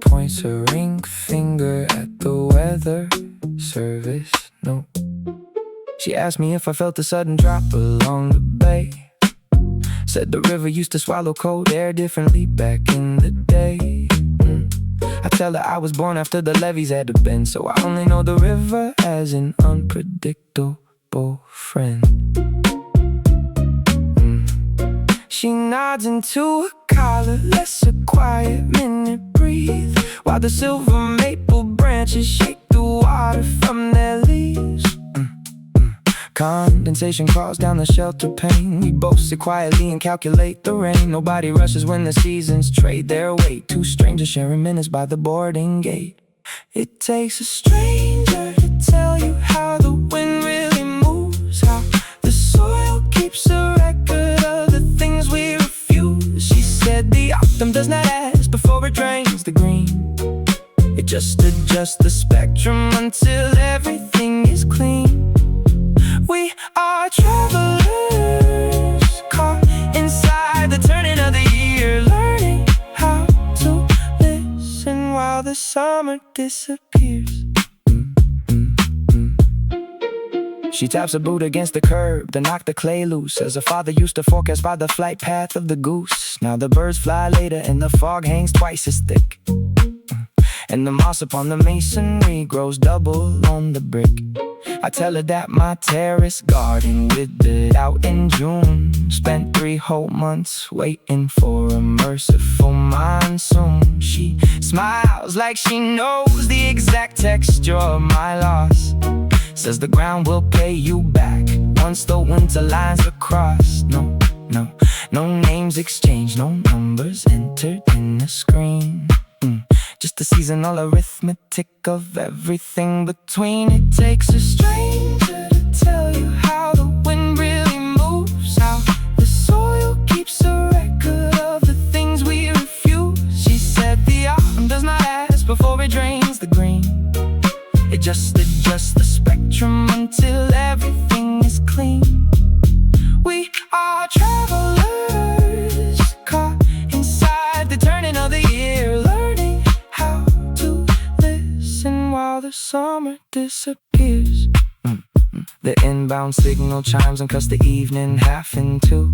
points her ring finger at the weather service note. She asked me if I felt a sudden drop along the bay. Said the river used to swallow cold air differently back in the day. I tell her I was born after the levees had to bend, so I only know the river as an unpredictable friend. She nods into a collar, lets a quiet minute breathe, while the silver maple branches shake the water from their leaves. Condensation crawls down the shelter pane. We both sit quietly and calculate the rain. Nobody rushes when the seasons trade their weight. 2 strangers sharing minutes by the boarding gate. It takes a stranger to tell you how the wind really moves, how the soil keeps a record of the things we refuse. She said the autumn does not ask before it drains the green. It Just adjust the spectrum until everything is clean. We are travelers, caught inside the turning of the year, learning how to listen while the summer disappears. She taps her boot against the curb to knock the clay loose, as her father used to forecast by the flight path of the goose. Now the birds fly later and the fog hangs twice as thick, and the moss upon the masonry grows double on the brick. I tell her that my terrace garden withered out in June. Spent 3 whole months waiting for a merciful monsoon. She smiles like she knows the exact texture of my loss. Says the ground will pay you back once the winter lines are crossed. No names exchanged, no numbers entered in the screen. Just the seasonal arithmetic of everything between. It takes a stranger to tell you how the wind really moves, how the soil keeps a record of the things we refuse. She said the autumn does not ask before it drains the green. It just adjusts the spectrum until everything is clean. We are travelers, caught inside the turning of the year, learning how to listen while the summer disappears. The inbound signal chimes and cuts the evening half in two.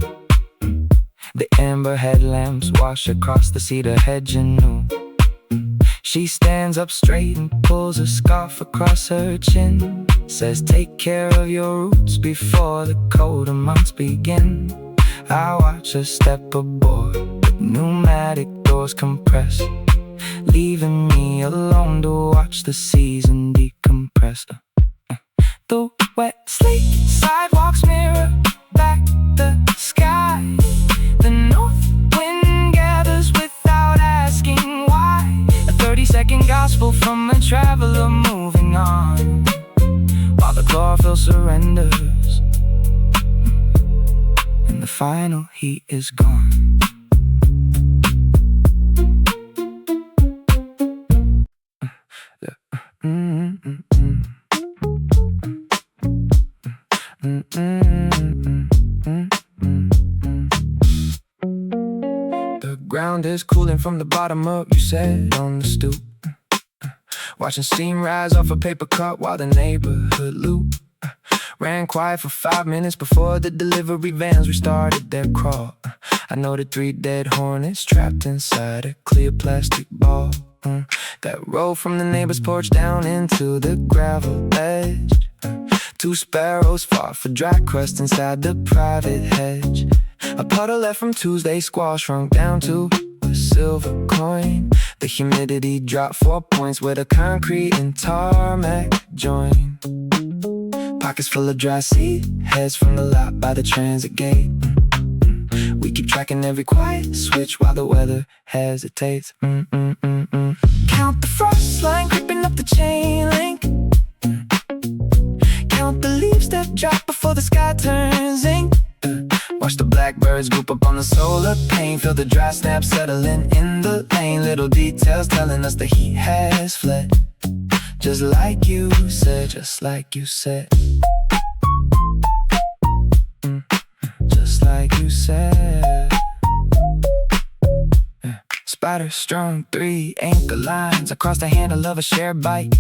The amber headlamps wash across the cedar hedge anew. She stands up straight and pulls her scarf across her chin. Says take care of your roots before the colder months begin. I watch her step aboard, pneumatic doors compress, leaving me alone to watch the season decompress. The wet slate sidewalks mirror back the sky. The north wind gathers without asking why. A 30-second gospel from a traveler moving on, while the chlorophyll surrenders and the final heat is gone. The ground is cooling from the bottom up, you said on the stoop, watching steam rise off a paper cup while the neighborhood loop ran quiet for 5 minutes before the delivery vans restarted their crawl. I know the 3 dead hornets trapped inside a clear plastic ball that rolled from the neighbor's porch down into the gravel edge. 2 sparrows fought for dry crust inside the private hedge. A puddle left from Tuesday's squall shrunk down to a silver coin. The humidity dropped 4 points where the concrete and tarmac join. Pockets full of dry seed, heads from the lot by the transit gate. We keep tracking every quiet switch while the weather hesitates. Count the frost line creeping up the chain link. Count the leaves that drop before the sky turns ink. Watch the blackbirds group up on the solar pane. Feel the dry snap settling in the lane. Little details telling us the heat has fled. Just like you said, just like you said. Just like you said. Spider strung 3 anchor lines across the handle of a shared bike.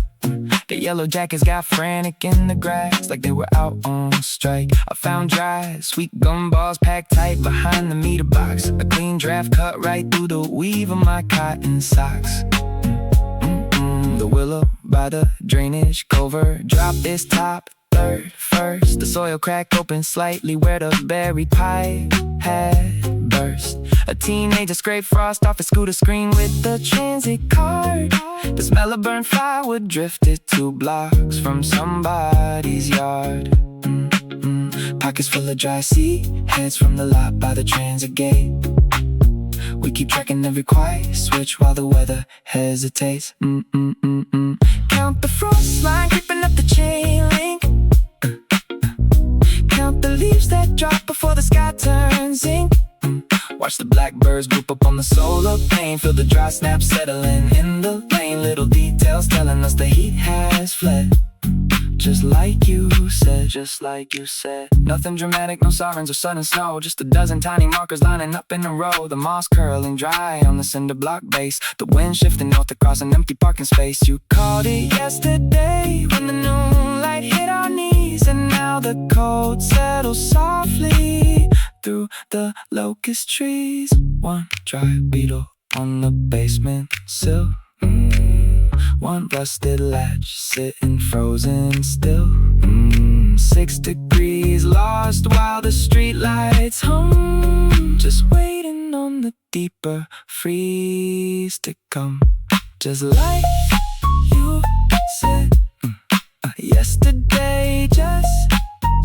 The yellow jackets got frantic in the grass like they were out on strike. I found dry, sweet gumballs packed tight behind the meter box. A clean draft cut right through the weave of my cotton socks. The willow by the drainage culvert dropped its top third first. The soil cracked open slightly where the buried pipe had burst. A teenager scraped frost off his scooter screen with the transit card. The smell of burnt firewood drifted 2 blocks from somebody's yard. Pockets full of dry seed, heads from the lot by the transit gate. We keep tracking every quiet switch while the weather hesitates. Count the frost line creeping up the chain link. Count the leaves that drop before the sky turns ink. Watch the blackbirds group up on the solar pane. Feel the dry snap settling in the lane. Little details telling us the heat has fled. Just like you said, just like you said. Nothing dramatic, no sirens or sudden snow. Just a dozen tiny markers lining up in a row. The moss curling dry on the cinder block base. The wind shifting north across an empty parking space. You called it yesterday when the noon light hit our knees. And now the cold settles softly through the locust trees. One dry beetle on the basement sill. One rusted latch sitting frozen still. 6 degrees lost while the street lights hum. Just waiting on the deeper freeze to come. Just like you said yesterday, just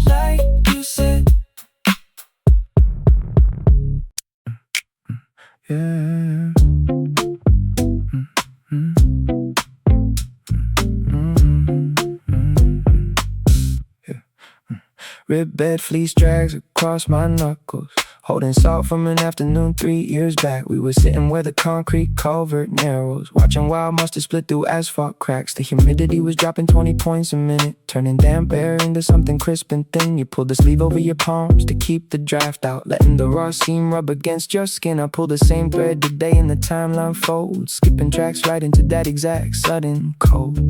like you said. Yeah. Rib bed fleece drags across my knuckles. Holding salt from an afternoon 3 years back. We were sitting where the concrete culvert narrows, watching wild mustard split through asphalt cracks. The humidity was dropping 20 points a minute, turning damp air into something crisp and thin. You pulled the sleeve over your palms to keep the draft out, letting the raw seam rub against your skin. I pulled the same thread today in the timeline fold, skipping tracks right into that exact sudden cold.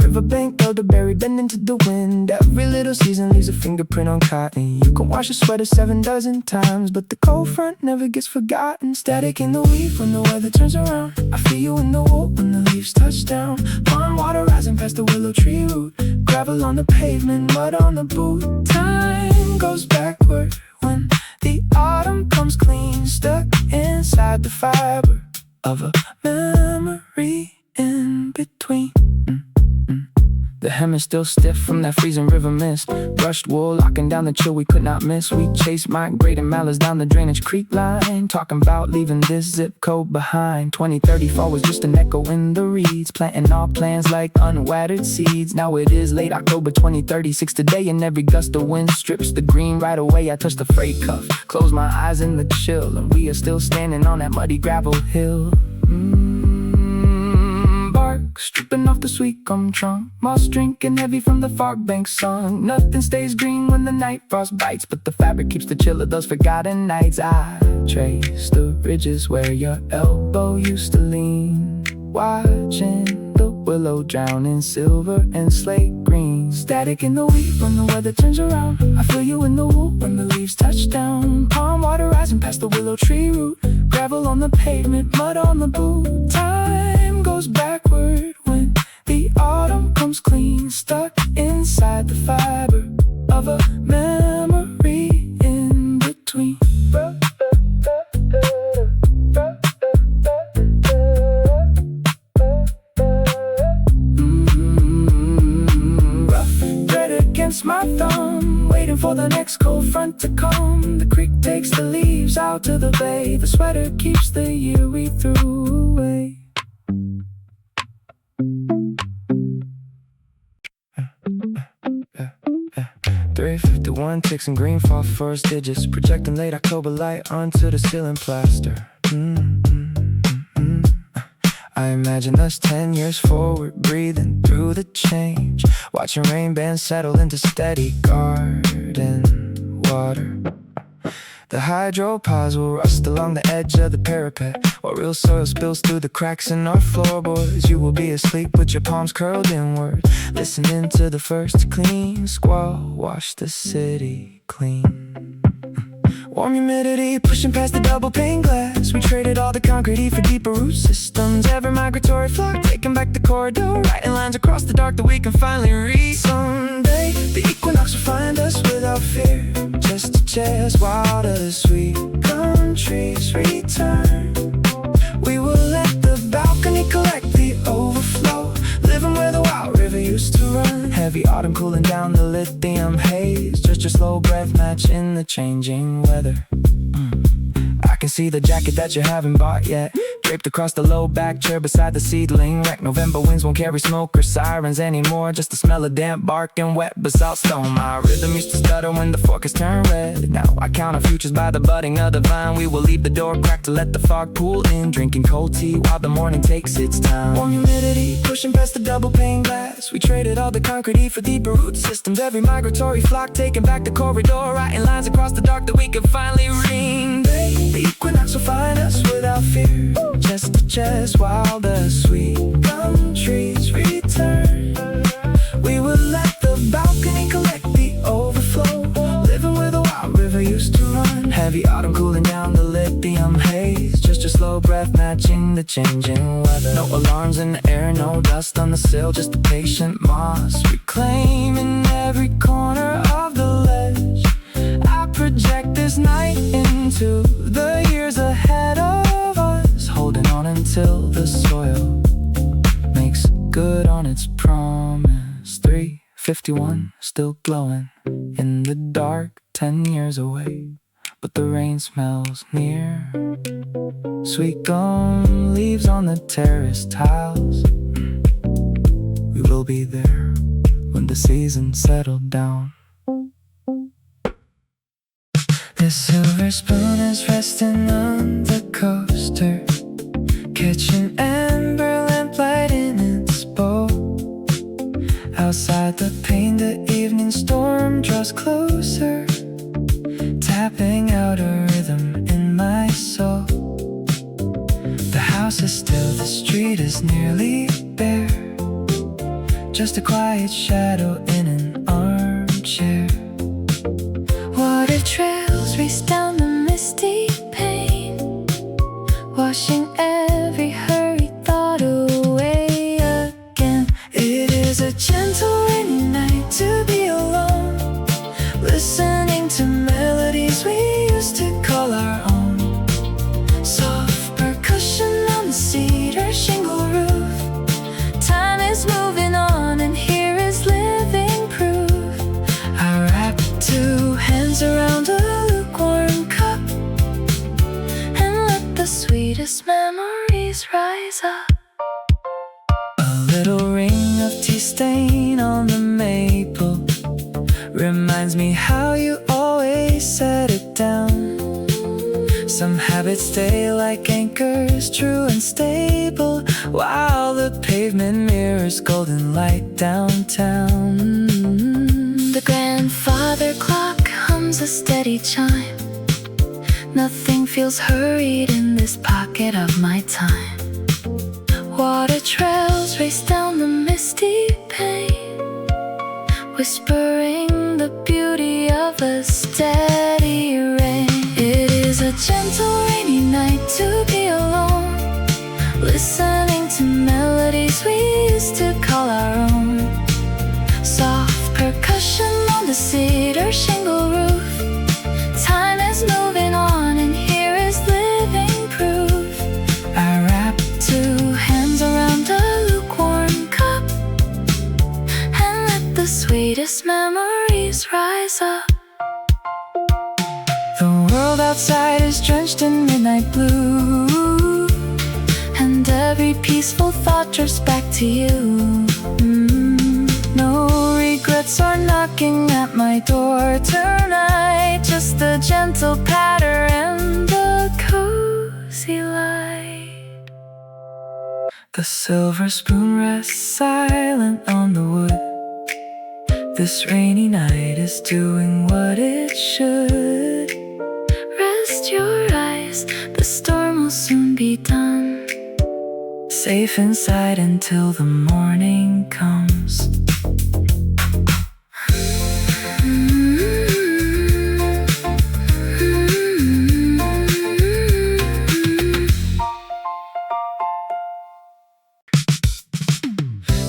Riverbank elderberry bend into the wind. Every little season leaves a fingerprint on cotton. You can wash a sweater 7 dozen times, but the cold front never gets forgotten. Static in the weave when the weather turns around. I feel you in the wool when the leaves touch down. Pond water rising past the willow tree root. Gravel on the pavement, mud on the boot. Time goes backward when the autumn comes clean, stuck inside the fiber of a memory in between. The hem is still stiff from that freezing river mist. Brushed wool locking down the chill we could not miss. We chased migrating mallards down the drainage creek line, talking about leaving this zip code behind. 2034 was just an echo in the reeds, planting our plans like unwatered seeds. Now it is late October 2036 today, and every gust of wind strips the green right away. I touch the freight cuff, close my eyes in the chill, and we are still standing on that muddy gravel hill. Stripping off the sweet gum trunk, moss drinking heavy from the fog bank sun. Nothing stays green when the night frost bites, but the fabric keeps the chill of those forgotten nights. I trace the ridges where your elbow used to lean, watching the willow drown in silver and slate green. Static in the weave when the weather turns around. I feel you in the wool when the leaves touch down. Palm water rising past the willow tree root. Gravel on the pavement, mud on the boot. Time goes backward when the autumn comes clean, stuck inside the fiber of a memory in between. Against my thumb, waiting for the next cold front to come. The creek takes the leaves out to the bay. The sweater keeps the year we threw away. 351 ticks and green fall first digits, projecting late October light onto the ceiling plaster. I imagine us 10 years forward, breathing through the change, watching rain bands settle into steady garden water. The hydropods will rust along the edge of the parapet, while real soil spills through the cracks in our floorboards. You will be asleep with your palms curled inward, listening to the first clean squall wash the city clean. Warm humidity pushing past the double pane glass. We traded all the concrete for deeper root systems. Ever migratory flock taking back the corridor, writing lines across the dark that we can finally read. Someday the equinox will find us without fear, just to chest while the sweet countries return. We will let the balcony collect the overflow, living where the wild river used to run. Heavy autumn cooling down the lithium haze, just a slow breath match in the changing weather. I can can see the jacket that you haven't bought yet, draped across the low back chair beside the seedling rack. November winds won't carry smoke or sirens anymore, just the smell of damp bark and wet basalt stone. My rhythm used to stutter when the forecast turned red. Now I count our futures by the budding of the vine. We will leave the door cracked to let the fog pool in, drinking cold tea while the morning takes its time. Warm humidity pushing past the double pane glass. We traded all the concrete for deeper root systems. Every migratory flock taking back the corridor, writing lines across the dark that we could finally read. The equinox will find us without fear, chest to chest while the sweet gum trees return. We will let the balcony collect the overflow, living where the wild river used to run. Heavy autumn cooling down the lithium haze, just a slow breath matching the changing weather. No alarms in the air, no dust on the sill, just the patient moss reclaiming every corner of the ledge. I project this night into the years ahead of us, holding on until the soil makes good on its promise. 351 still glowing in the dark, 10 years away, but the rain smells near. Sweet gum leaves on the terrace tiles. We will be there when the season settled down. This silver spoon is resting on the coaster, catching amber lamplight in its bowl. Outside the pane, the evening storm draws closer, tapping out a rhythm in my soul. The house is still, the street is nearly bare, just a quiet shadow in an armchair. Water trails race down the misty pane, washing every hurried thought away again. It is a gentle rainy night to be alone, listening to melodies we used to call our own. Soft percussion on the cedar shingle roof. Time is moving on and here is living proof. I wrap two hands around a lukewarm cup and let the sweetest memories rise up. A little ring of tea stain on the maple reminds me how you always set it down. Some habits stay like anchors, true and stable, while the pavement mirrors golden light downtown. The grandfather clock hums a steady chime. Nothing feels hurried in this pocket of my time. Water trails race down the misty pane, whispering the beauty of a steady rain. It is a gentle rainy night to be alone, listening to melodies we used to call our own. Soft percussion on the cedar shingle roof. Time is moving on and here is living proof. I wrap two hands around a lukewarm cup and let the sweetest memories rise up. The world outside is drenched in midnight blue, and every peaceful thought drifts back to you. No regrets are knocking at my door tonight, just the gentle patter and the cozy light. The silver spoon rests silent on the wood. This rainy night is doing what it should. Rest your eyes, the storm will soon be done. Safe inside until the morning comes.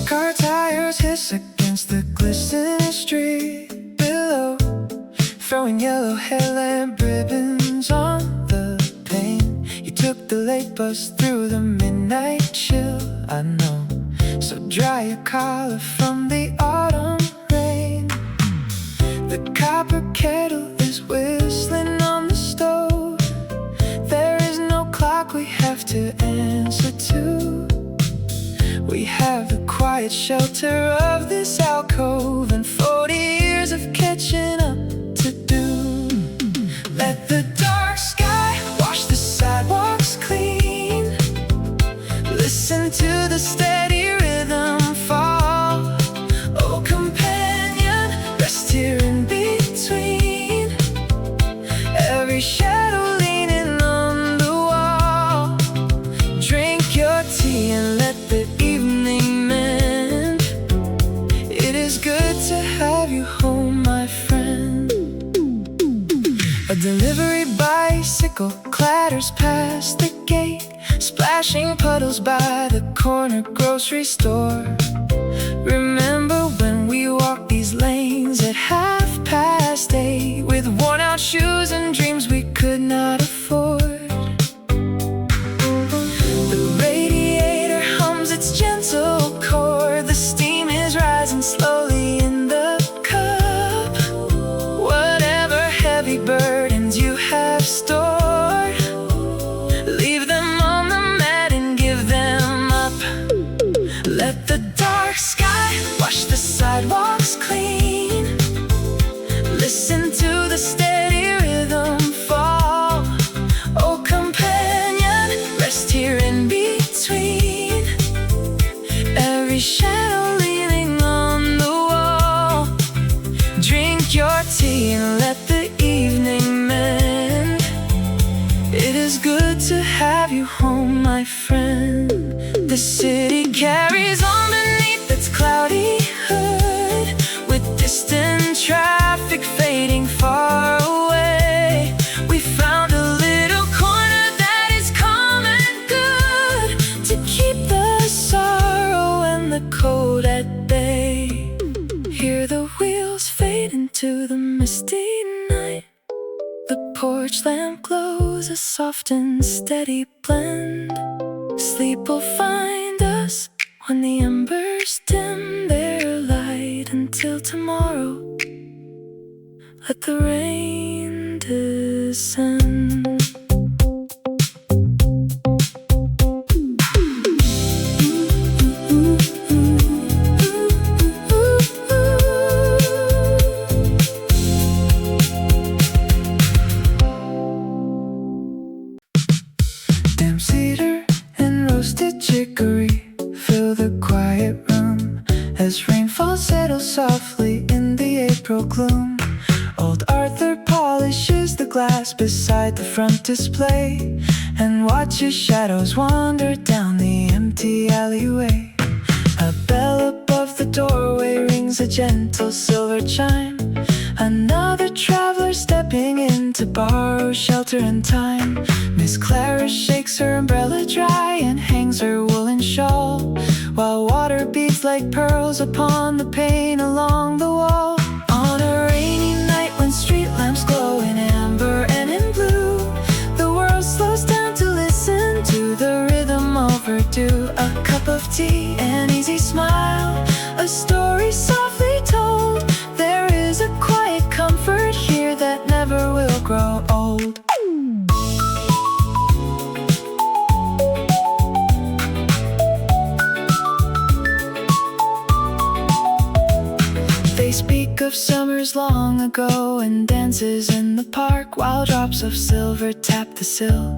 Car tires hiss against the glistening street below, throwing yellow headlamp ribbons on the pane. You took the late bus through the midnight chill, I know. So dry your collar from the autumn rain. The copper kettle is whistling on the stove. There clock we have to answer to. We have the quiet shelter of this alcove and 40 years of catching up to do. Let the dark sky wash the sidewalks clean. Listen to the steady rhythm fall. Oh companion, rest here in between. Every shadow leaning on the wall. Drink your tea and let the evening mend. It is good to have you home, my friend. A delivery bicycle clatters past the gate, splashing puddles by the corner grocery store. Remember when we walked these lanes at 8:30 with worn out shoes and dreams we could not afford? The radiator hums its gentle chord. The steam is rising slowly in the cup. Whatever heavy burdens you have stored, leave them on the mat and give them up. Let the dark sky wash the sidewalks clean. Listen to the steady rhythm fall. Oh companion, rest here in between. Every shadow leaning on the wall. Drink your tea and let the evening mend. It is good to have you home, my friend. The city carries on beneath its cloudy hood, with distant traffic fading far away. We found a little corner that is calm and good, to keep the sorrow and the cold at bay. Hear the wheels fade into the misty night. The porch lamp glows a soft and steady blend. Sleep will find us when the embers dim their light. Until tomorrow, let the rain descend. Damn cedar and roasted chicory fill the quiet room as rainfall settles softly in the April gloom. Old Arthur polishes the glass beside the front display and watches shadows wander down the empty alleyway. A bell above the doorway rings a gentle silver chime. Another traveler stepping in to borrow shelter and time. Miss Clara shakes her umbrella dry and hangs her woolen shawl, while water beads like pearls upon the pane along the wall. On a rainy night when street lamps glow in amber and in blue, the world slows down to listen to the rhythm overdue. A cup of tea, an easy smile, a story softly told. There is a quiet comfort here that never will grow old. They speak of summers long ago and dances in the park, while drops of silver tap the sill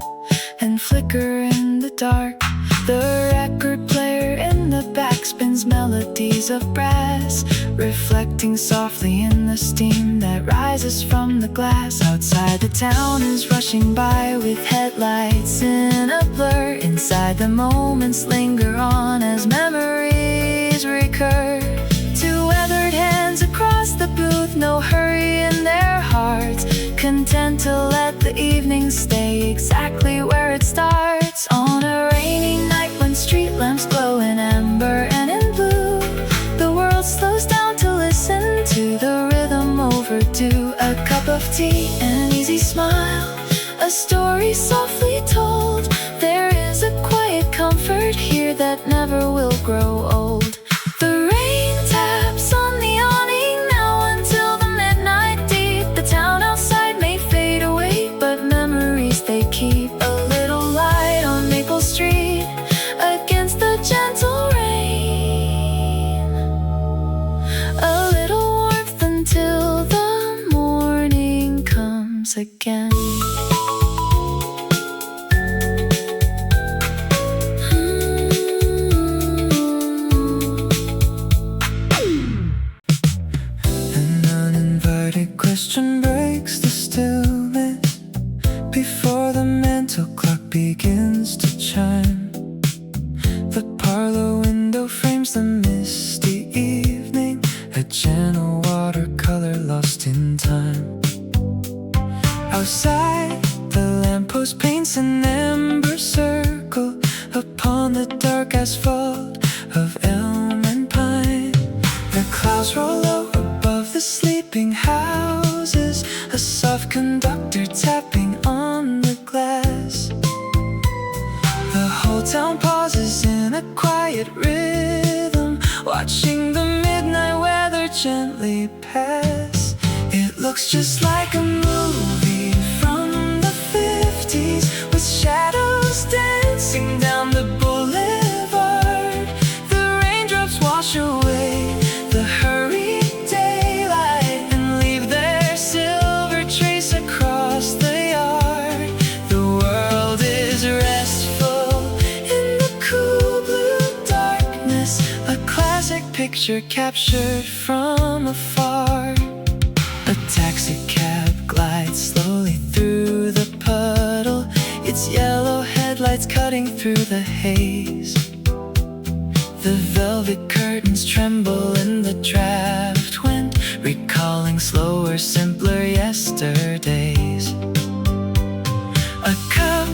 and flicker in the dark. The record player in the back spins melodies of brass, reflecting softly in the steam that rises from the glass. Outside the town is rushing by with headlights in a blur. Inside the moments linger on as memories recur. Two weathered hands across the booth, no hurry in their hearts, content to let the evening stay exactly where it starts. On a rainy night when street lamps glow in amber and in blue, the world slows down to listen to the rhythm overdue. A cup of tea, an easy smile, a story softly told. There is a quiet comfort here that never will grow old. The rain taps on the awning now until the midnight deep. The town outside may fade away, but memories they keep. A little light comes again. An uninvited question breaks the stillness before the mental clock begins to chime. The parlor window frames the misty evening, a gentle watercolor lost in time. Outside, the lamppost paints an ember circle upon the dark asphalt of elm and pine. The clouds roll low above the sleeping houses, a soft conductor tapping on the glass. The whole town pauses in a quiet rhythm, watching the midnight weather gently pass. It looks just like a movie from the 50s, with shadows dancing down the boulevard. The raindrops wash away the hurried daylight and leave their silver trace across the yard. The world is restful in the cool blue darkness, a classic picture captured from afar. A taxi cab glides slowly through the puddle, its yellow headlights cutting through the haze. The velvet curtains tremble in the draft wind, recalling slower, simpler yesterdays. A cup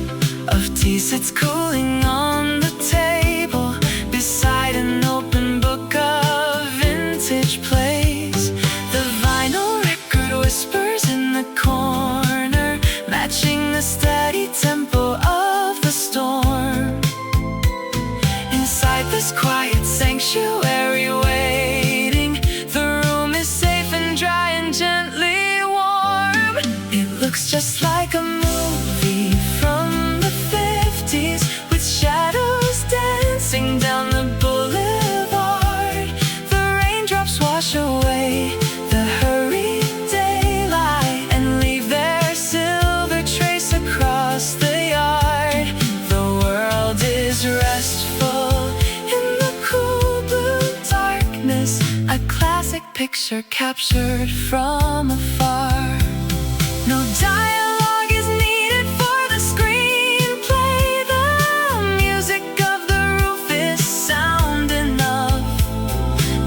of tea sits cooling on the table, beside an open book of vintage plays. The vinyl record whispers in the corner, matching the steady tempo of the storm. Inside this quiet sanctuary waiting, the room is safe and dry and gently warm. It looks just like a movie from the 50s, with shadows dancing down the boulevard. The raindrops wash away the hurried daylight and leave their silver trace across the yard. The world is restful in the cool blue darkness, a classic picture captured from afar. No dialogue is needed for the screenplay. The music of the roof is sound enough,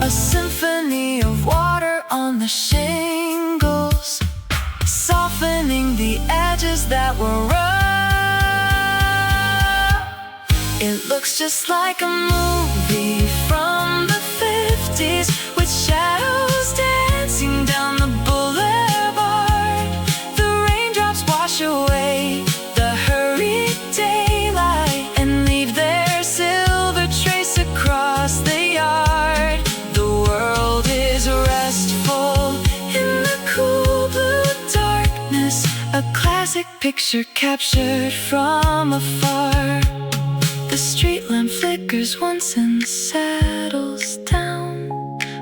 a symphony of water on the shingles, softening the edges that were rough. It looks just like a movie from the 50s, with shadows dancing down the boulevard. The raindrops wash away the hurried daylight and leave their silver trace across the yard. The world is restful in the cool blue darkness, a classic picture captured from afar. The street lamp flickers once and settles down,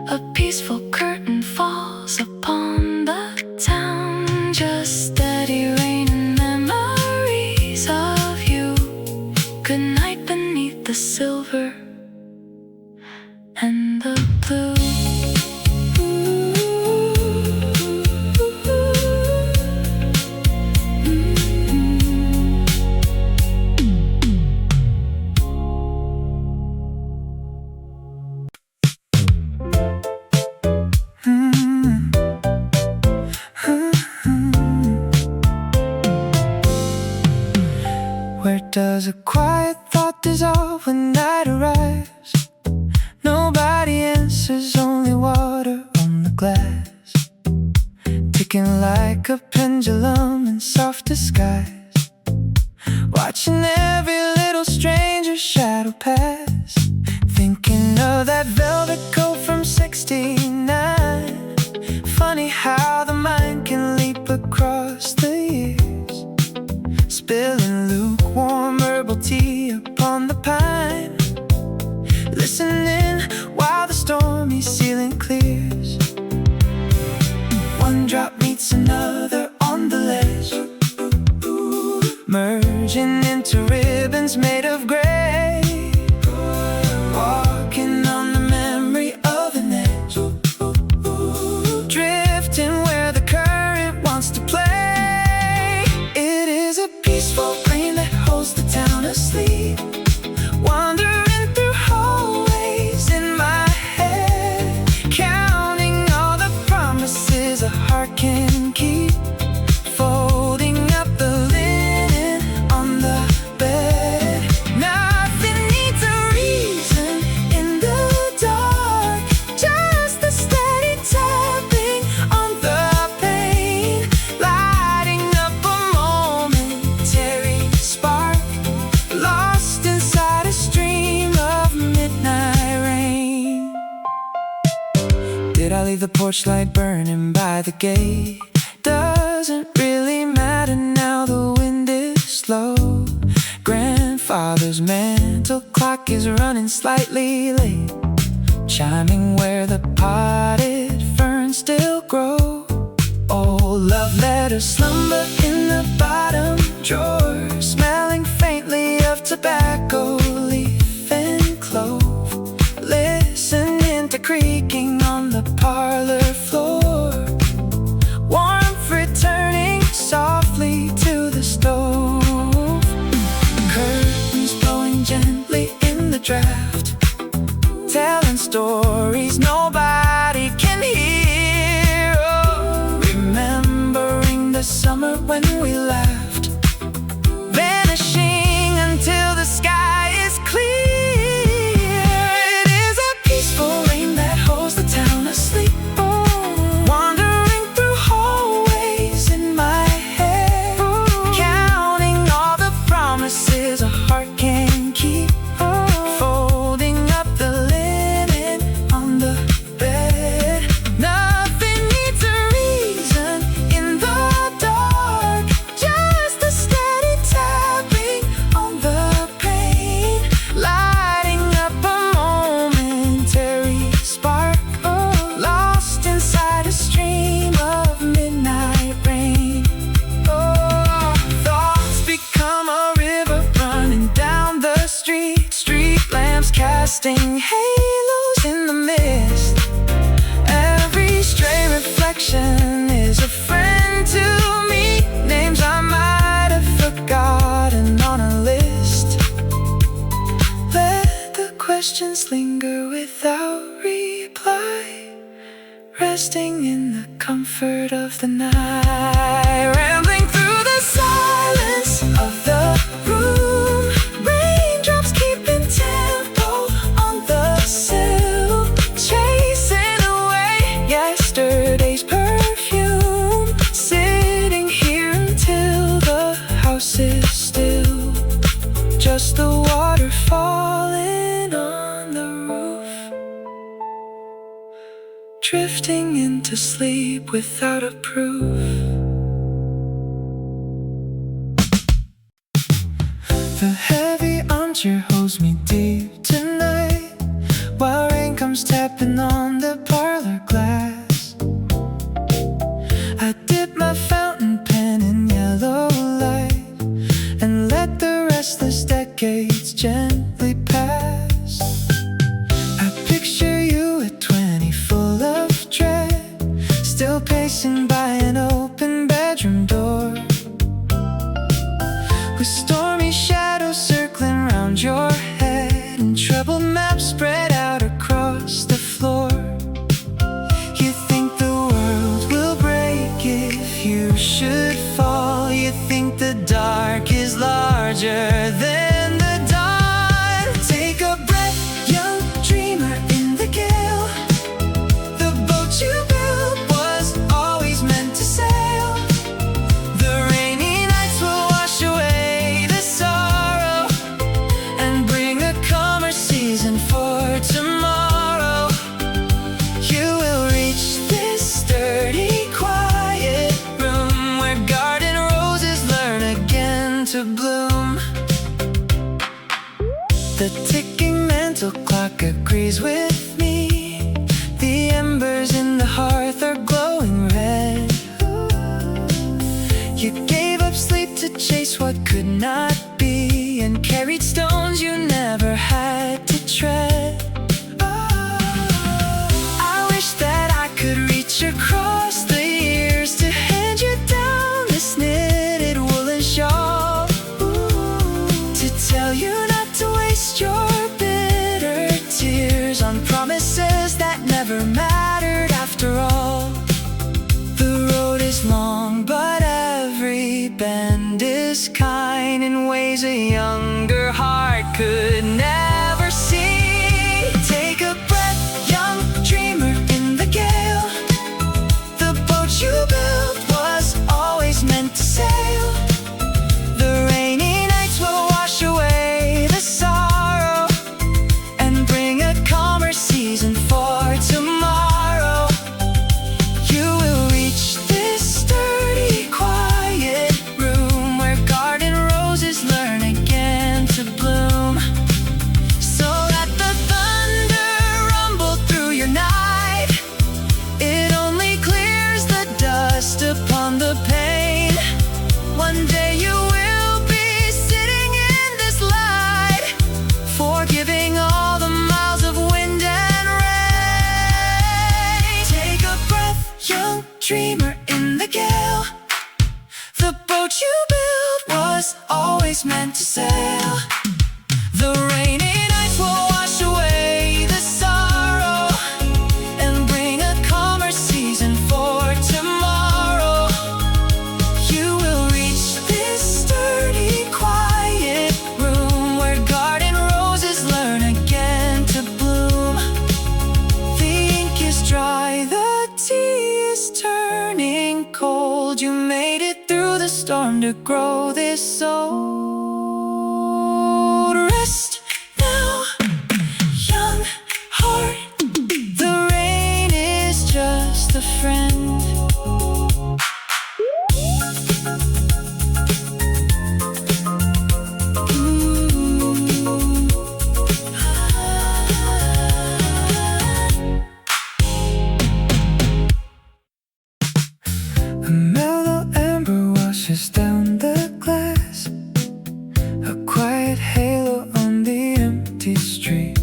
a peaceful curtain falls upon the town. Just steady rain and memories of you. Good night beneath the silver and the blue. Where does a quiet thought dissolve when night arrives? Nobody answers, only water on the glass, ticking like a pendulum in soft disguise, watching every little stranger's shadow pass, thinking of that velvet coat from '69. Funny how the mind can leap across the years, spilling lukewarm herbal tea upon the pine, listening while the stormy ceiling clears. One drop meets another on the ledge, changing into ribbons made of gray. Walking on the memory of an edge, drifting where the current wants to play. It is a peaceful rain that holds the town asleep, wandering through hallways in my head, counting all the promises a heart can keep, folding up the linen on the bed. Nothing needs a reason in the dark, just the steady tapping on the pane, lighting up a momentary spark, lost inside a stream of midnight rain. Did I leave the porch light burning by the gate? Doesn't really matter now, the wind is slow. Grandfather's mantel clock is running slightly late, chiming where the potted ferns still grow. Old love letters slumber in the bottom drawer, smelling faintly of tobacco leaf and clove, listening to creaking on the parlor floor, warmth returning softly to the stove, curtains blowing gently in the draft, telling stories nobody can hear. Oh, remembering the summer when we laughed, vanishing until the sky is clear. It is a peaceful rain that holds the town asleep, wandering through hallways in my head, counting all the promises a heart can keep, folding up the linen on the bed. Nothing needs a reason in the dark, just the steady tapping on the pane, lighting up a momentary spark, lost inside a stream of midnight rain. Oh, thoughts become a river running down the street, street lamps casting halos in the mist. Every stray reflection is a friend to me, names I might have forgotten on a list. Let the questions linger without reply, resting in the comfort of the night, rambling through the silence of the room, raindrops keeping tempo on the sill, chasing away yesterday's perfume, sitting here until the house is still, just the water falling on the roof, drifting into sleep without a proof. The heavy armchair holds me deep tonight, while rain comes tapping on the parlor glass. I dip my fountain pen in yellow light and let the restless decades gently pass. I picture you at 20, full of dread, still pacing by an open bedroom door, with stormy shadows circling round your head and troubled maps spread out across the floor. You think the world will break if you should fall. You think the dark is larger than the dawn. Take a breath, young dreamer in the gale. The boat you built was always meant to sail. The rainy nights will wash away the sorrow and bring a calmer season for tomorrow. You will reach this sturdy, quiet room where garden roses learn again to bloom. The ticking mental clock agrees with me. The embers in the hearth are glowing red. You gave up sleep to chase what could not never mattered after all. The road is long, but every bend is kind in ways a younger heart could never see. Take a breath, young dreamer in the gale. The boat you built was always meant to sail. The rainy nights will wash away the sorrow and bring a calmer season for tomorrow. You will reach this sturdy, quiet room where garden roses learn again to bloom. So let the thunder rumble through your night. It only clears the dust upon the pane. One day you will be sitting in this light, forgiving all the miles of wind and rain. Take a breath, young dreamer in the gale. The boat you built was always meant to sail. The rainy nights will wash away the sorrow and bring a calmer season for tomorrow. You will reach this sturdy, quiet room where garden roses learn again to bloom. The ink is dry, the tea is turning cold. You made it through the storm to grow this old. Rest now, young heart. The rain is just a friend. A mellow amber washes down the glass, a quiet halo on the empty street.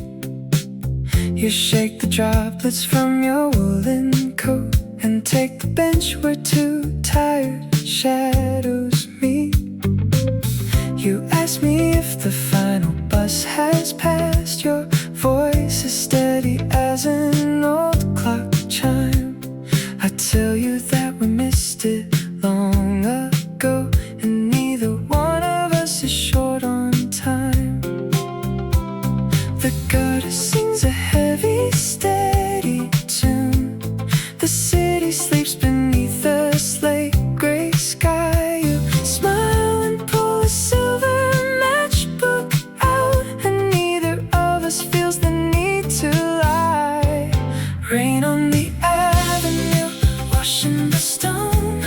You shake the droplets from your woolen coat and take the bench where two tired shadows meet. You ask me if the final bus has passed. Your voice is steady as an old clock chime. I tell you that we missed it long ago, and neither one of us is short on time. The gutter sings a heavy, steady tune. The city sleeps beneath the slate gray sky. You smile and pull a silver matchbook out, and neither of us feels the need to lie. Rain on the avenue, washing the stone.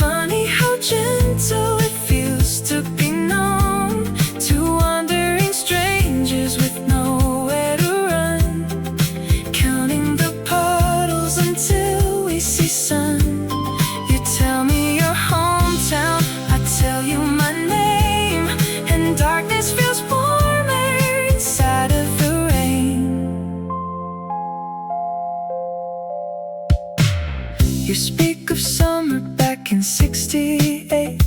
Funny how gentle it feels to be known. Two wandering strangers with nowhere to run, counting the puddles until we see sun. You tell me your hometown, I tell you my name, and darkness feels warmer inside of the rain. You speak of summer back in '68,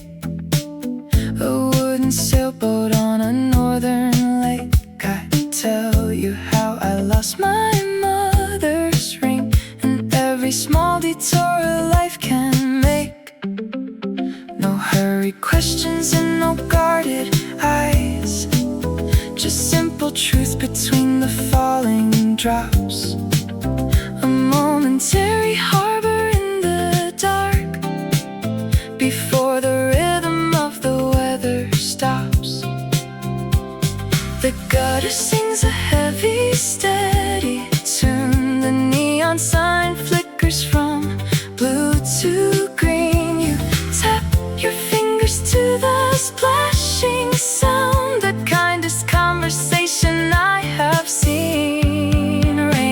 a wooden sailboat on a northern lake. I tell you how I lost my mother's ring, and every small detour a life can make. No hurried questions and no guarded eyes, just simple truth between the falling drops. A momentary harbor in the dark before the rhythm of the weather stops. The gutter sings a heavy, steady tune. The neon sign flickers from blue to green. You tap your fingers to the splashing sound, the kindest conversation I have seen. Rain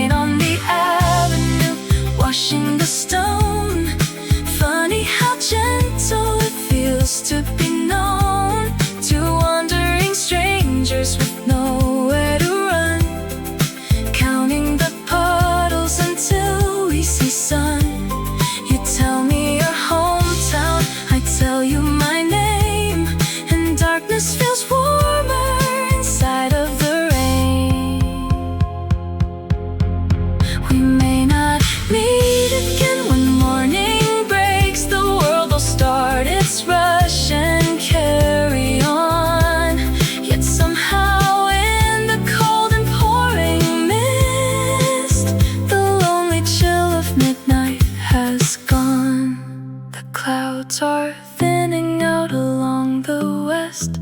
are thinning out along the west.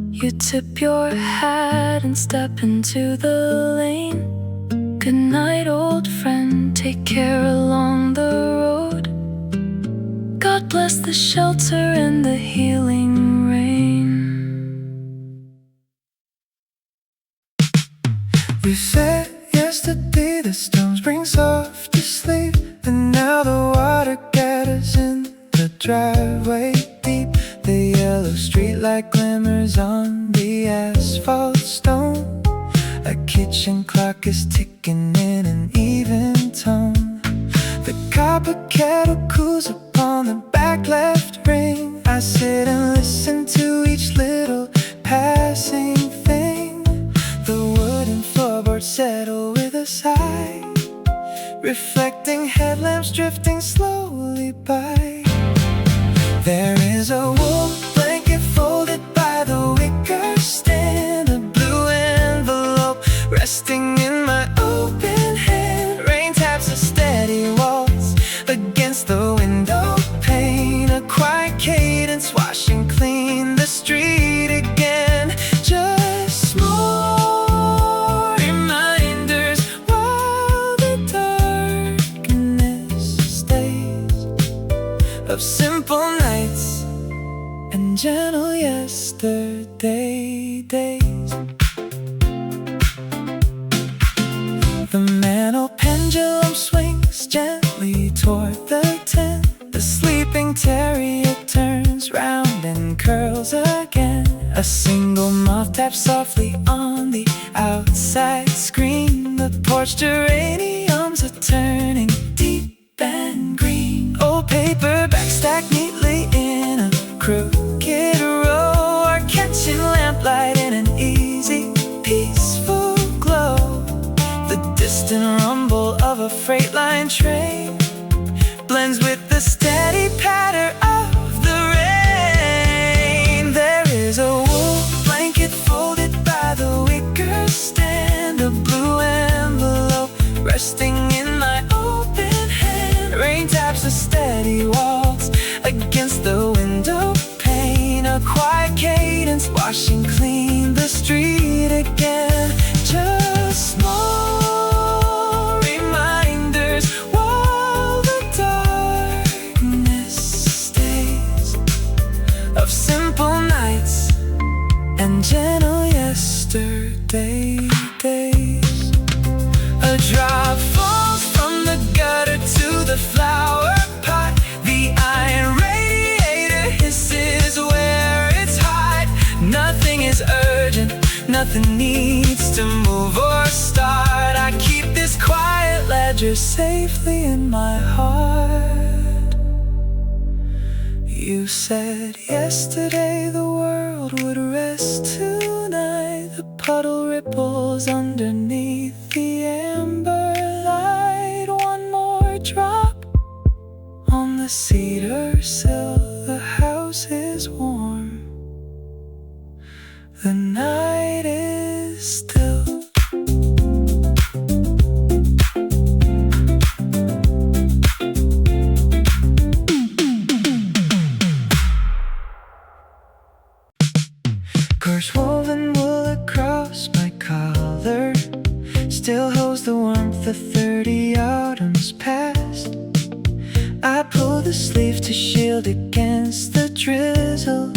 You tip your hat and step into the lane. Good night, old friend, take care along the road. God bless the shelter and the healing rain. You said yesterday the storms bring soft to sleep, and now the water gathers in the driveway deep. The yellow streetlight glimmers on the asphalt stone. A kitchen clock is ticking in an even tone. The copper kettle cools upon the back left ring. I sit and listen to each little passing thing. The wooden floorboards settle with a sigh, reflecting headlamps drifting slowly by. There is a wool blanket folded by the wicker stand, a blue envelope resting in my open hand. Rain taps a steady waltz against the window pane, a quiet cadence washing clean the street again. Just more reminders while the darkness stays, of simple nights and gentle yesterday days. The mantle pendulum swings gently toward the tent. The sleeping terrier turns round and curls again. A single moth taps softly on the outside screen. The porch geraniums are turning deep and green. Old paperbacks stacked neatly in a crooked row are catching lamplight in an easy, peaceful glow. The distant rumble of a freight line train blends with the steady patter of the rain. There is a wool blanket folded by the wicker stand, a blue envelope resting in my open hand. Rain taps a steady waltz against the window pane, a quiet cadence washing clean the street again. Just more reminders while the darkness stays, of simple nights and gentle yesterday days. A drop falls from the gutter to the flower pot. The iron radiator hisses where it's hot. Nothing is urgent, nothing needs to move or start. I keep this quiet ledger safely in my heart. You said yesterday the world would rest tonight. The puddle ripples underneath the amber light. One more drop on the cedar sill. The house is warm, the night is still. Coarse woven wool across my collar still holds the warmth of 30 autumns past. I pull the sleeve to shield against the drizzle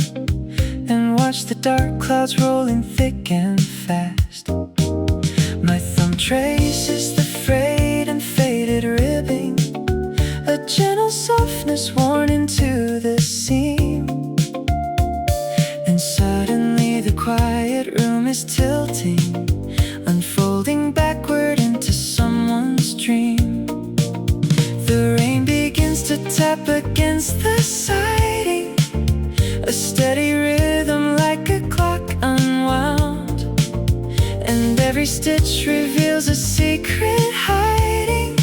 and watch the dark clouds rolling thick and fast. My thumb traces the frayed and faded ribbing, a gentle softness worn into the seam. And suddenly the quiet room is tilting, unfolding backward into someone's dream. The rain begins to tap against the siding, a steady rhythm like a clock unwound, and every stitch reveals a secret hiding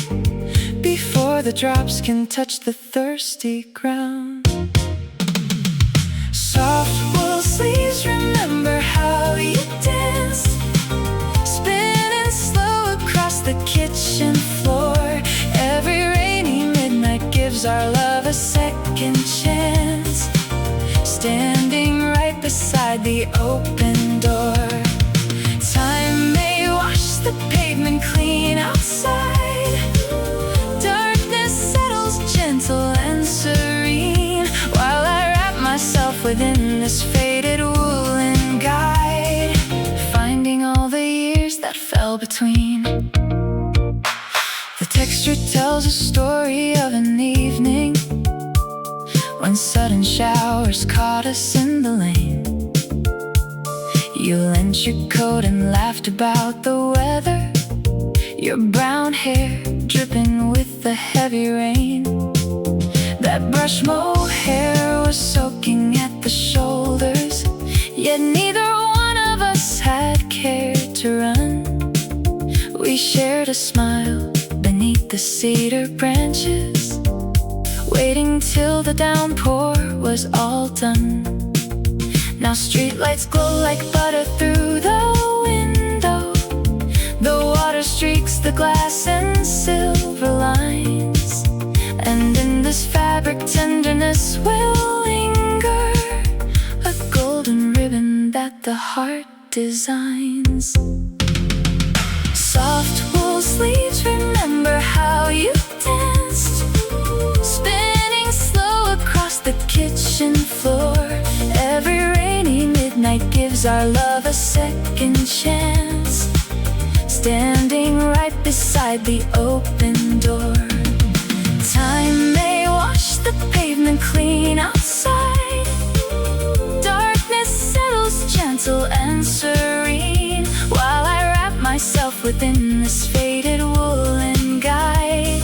before the drops can touch the thirsty ground. Soft wool sleeves, remember how you danced, spinning slow across the kitchen floor. Every rainy midnight gives our love a second chance. beside the open door. Time may wash the pavement clean outside. Darkness settles gentle and serene, while I wrap myself within this faded woolen guide, finding all the years that fell between. The texture tells a story of an evening when sudden showers caught us in the lane. You lent your coat and laughed about the weather, your brown hair dripping with the heavy rain. That brush mohair was soaking at the shoulders, yet neither one of us had cared to run. We shared a smile beneath the cedar branches, waiting till the downpour was all done. Now streetlights glow like butter through the window. The water streaks the glass in silver lines, and in this fabric tenderness will linger, a golden ribbon that the heart designs. Soft wool sleeves remember how you danced, spinning slow across the kitchen floor. Every rainy midnight gives our love a second chance, standing right beside the open door. Time may wash the pavement clean outside. Darkness settles gentle and serene, while I wrap myself within this faded woolen guide,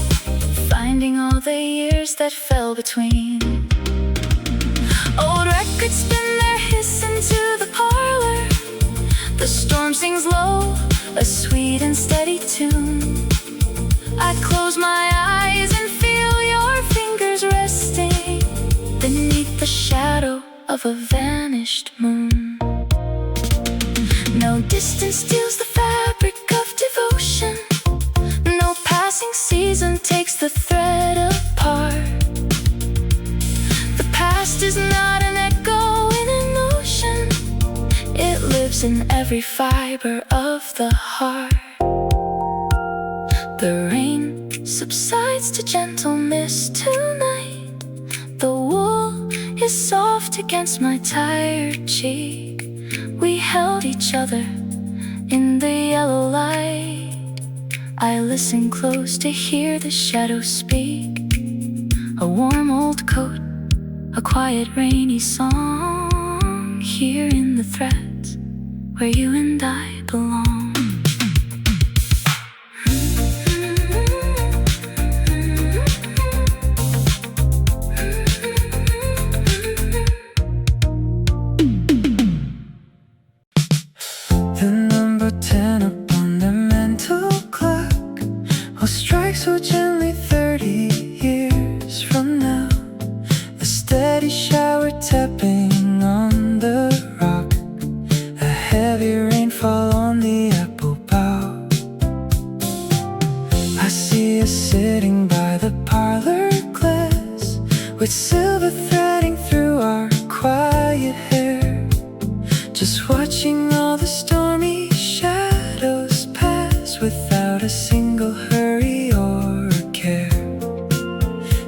finding all the years that fell between. Old records spin their hiss into the parlor. The storm sings low, a sweet and steady tune. I close my eyes and feel your fingers resting beneath the shadow of a vanished moon. No distance steals the fabric of devotion. No passing season takes the thread apart. The past is not an echo in an ocean. It lives in every fiber of the heart. The rain subsides to gentle mist tonight. The wool is soft against my tired cheek. We held each other in the yellow light. I listen close to hear the shadows speak. A warm old coat, a quiet rainy song, here in the threads where you and I belong. The number 10 up on the mental clock will strike so gently 30 years from now. A steady shower tapping on the rock, a heavy rainfall on the apple bough. I see us sitting by the parlor glass, with silver threading through our quiet hair, just watching all the stormy shadows pass without a single hurry or care.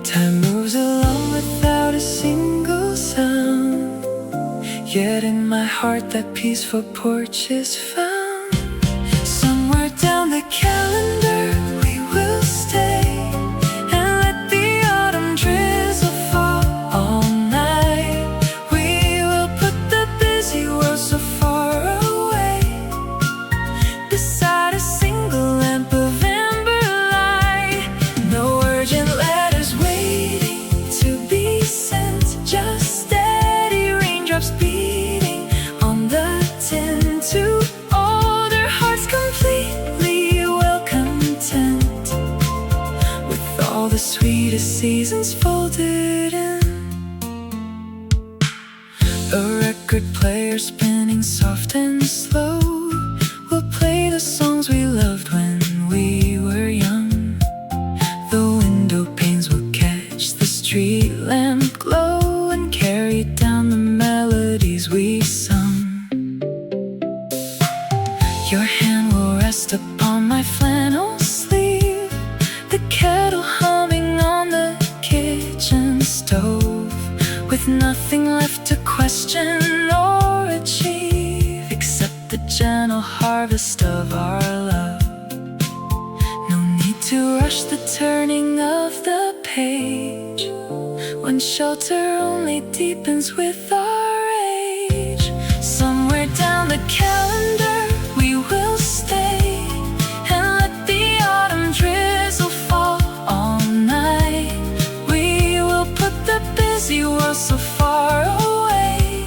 Time moves along without a single sound, yet in my heart that peaceful porch is found. Somewhere down the calendar we will stay, and let the autumn drizzle fall all night. We will put the busy world so far away, beside a single lamp of amber light. No urgent letters waiting to be sent, just steady raindrops beating on the tin to older hearts completely well content, with all the sweetest seasons folded in. A record player spinning soft and slow will play the songs we loved when we were young. The window panes will catch the street lamp glow and carry down the melodies we sung. with nothing left to question or achieve except the gentle harvest of our love. No need to rush the turning of the page when shelter only deepens with our age. Somewhere down the calendar we will stay and let the autumn drizzle fall all night. We will put the busy world so far away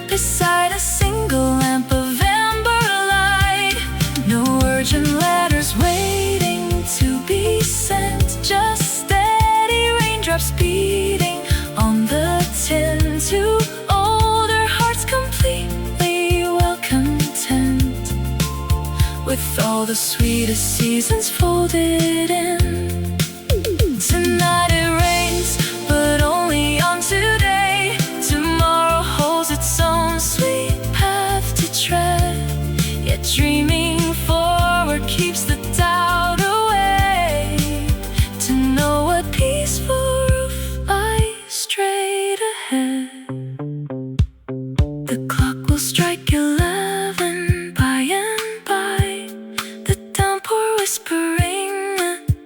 beside a single lamp of amber light. No urgent letters waiting to be sent, just steady raindrops beating on the tin to older hearts completely well content with all the sweetest seasons folded in. Tonight it rains, but only on today. Tomorrow holds its own sweet path to tread, yet dreaming forward keeps the doubt away. To know what peaceful roof lies straight ahead. The clock will strike 11 by and by, the downpour whispering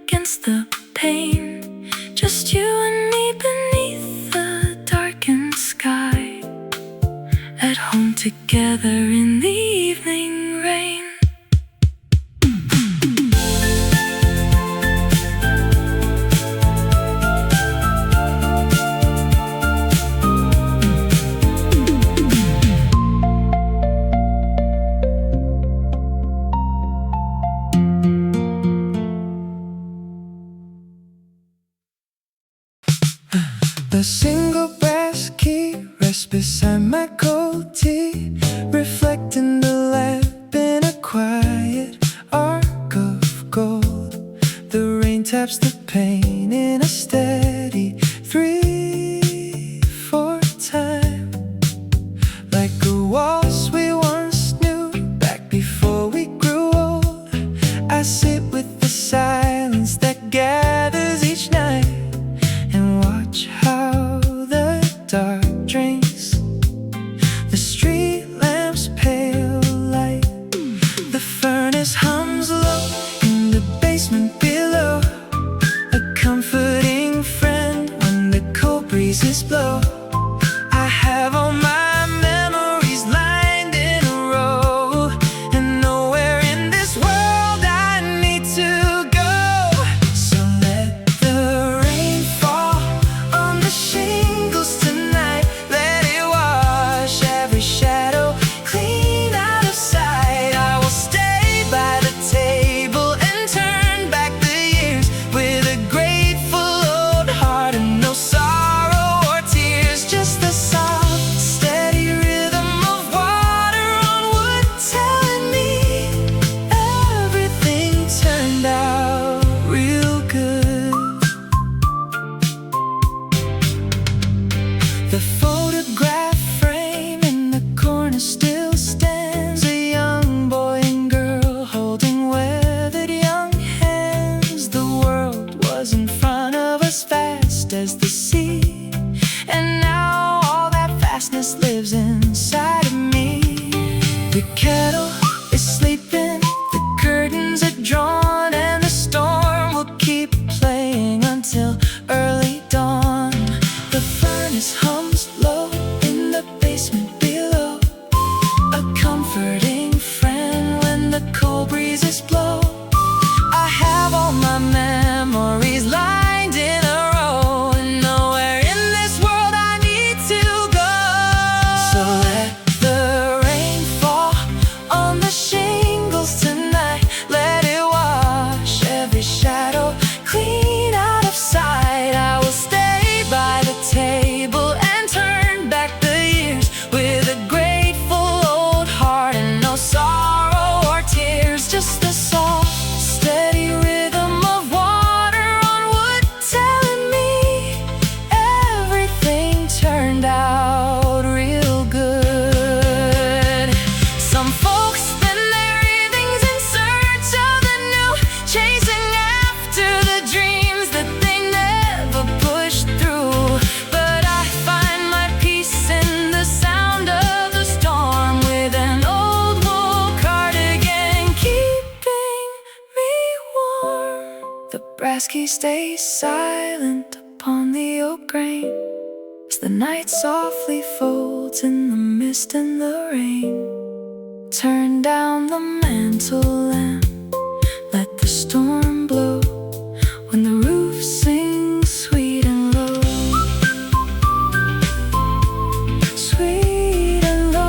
against the pane. Just you and me beneath the darkened sky, at home together in the evening rain. The single brass key rests beside my cold tea, reflecting the lamp in a quiet arc of gold. The rain taps the pane in a steady 3/4 time, like a waltz we once knew back before we grew old. I sit with the silence that gathers each night and watch how the dark drinks the street lamp's pale light. The furnace hums low in the basement below, a comforting friend when the cold breezes blow. I have all my memories lined in a row, and nowhere in this world I need to go. So let the rain fall on the shingles tonight, let it wash every shadow clean out of sight. I will stay by the table and turn back the years with a grateful old heart and no sorrow or tears, just the soft, steady rhythm of water on wood telling me everything turned out real good. The photograph frame in the corner still stands, a young boy and girl holding weathered young hands. The world was in front of us, fast as the sea, and now all that fastness lives inside of me. The kettle is sleeping, the curtains are drawn, and the storm will keep playing until early dawn. The furnace hums low in the basement below, a comforting friend when the cold breezes blow. I have all my memories lined in a row, and nowhere in this world I need to go. So let the rain fall on whiskey stays silent upon the oak grain as the night softly folds in the mist and the rain. Turn down the mantle lamp, let the storm blow when the roof sings sweet and low. Sweet and low.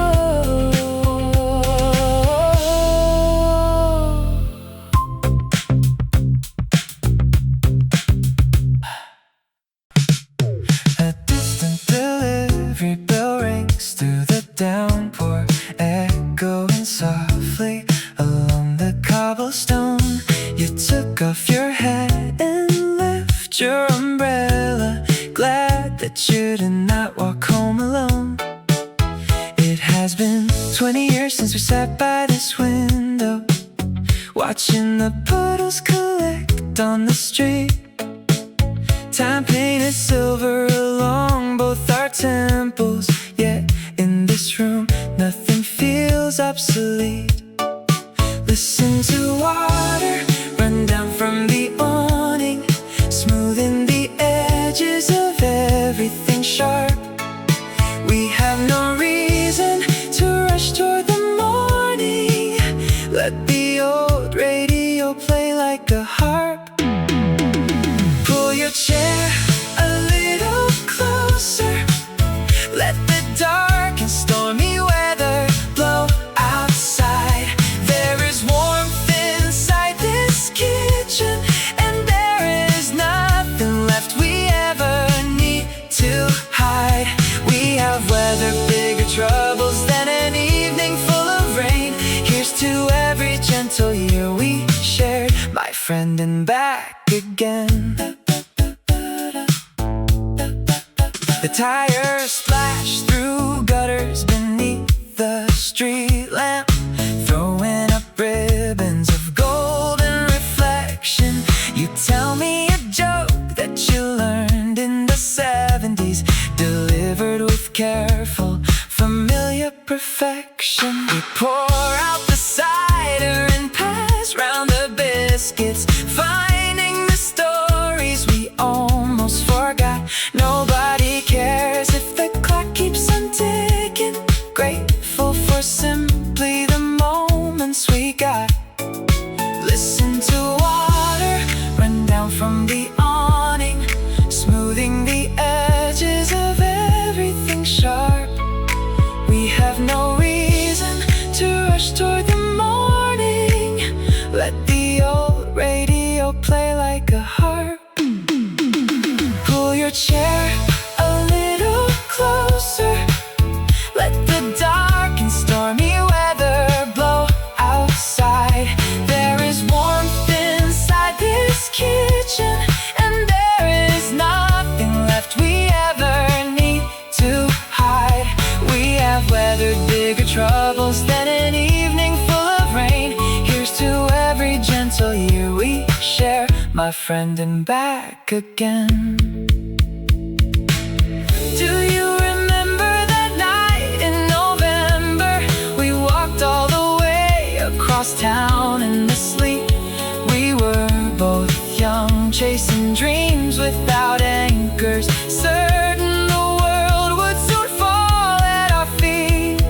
A distant delivery bell rings through the downpour, echoing softly along the cobblestone. You took off your hat and left your umbrella, glad that you did not walk home alone. It has been 20 years since we sat by this window, watching the puddles collect on the street. Time painted silver along both our temples, yet in this room nothing feels obsolete. Listen to water run down from the awning, smoothing the edges of everything sharp. We have no reason to rush toward the morning. Let the old radio play like a harp. Pull your chair a little closer, let the dark and stormy weather blow outside. There is warmth inside this kitchen, and there is nothing left we ever need to hide. We have weathered bigger troubles than an evening full of rain. Here's to every gentle year we shared, my friend, and back again. The tires splash through gutters beneath the street lamp, throwing up ribbons of golden reflection. You tell me a joke that you learned in the 70s, delivered with careful, familiar perfection. We pour out the cider and pass round the biscuits, finding the stories we almost forgot. Nobody cares if the clock keeps on ticking, grateful for simply the moments we got. Listen to water run down from the awning, smoothing the edges of everything sharp. We have no reason to rush toward the morning. Let the old radio play like a harp. Pull your chair a little closer, let the dark and stormy weather blow outside. There is warmth inside this kitchen, and there is nothing left we ever need to hide. We have weathered bigger troubles than an evening full of rain. Here's to every gentle year we share, my friend, and back again. Do you remember that night in November? We walked all the way across town in the sleet. We were both young, chasing dreams without anchors, certain the world would soon fall at our feet.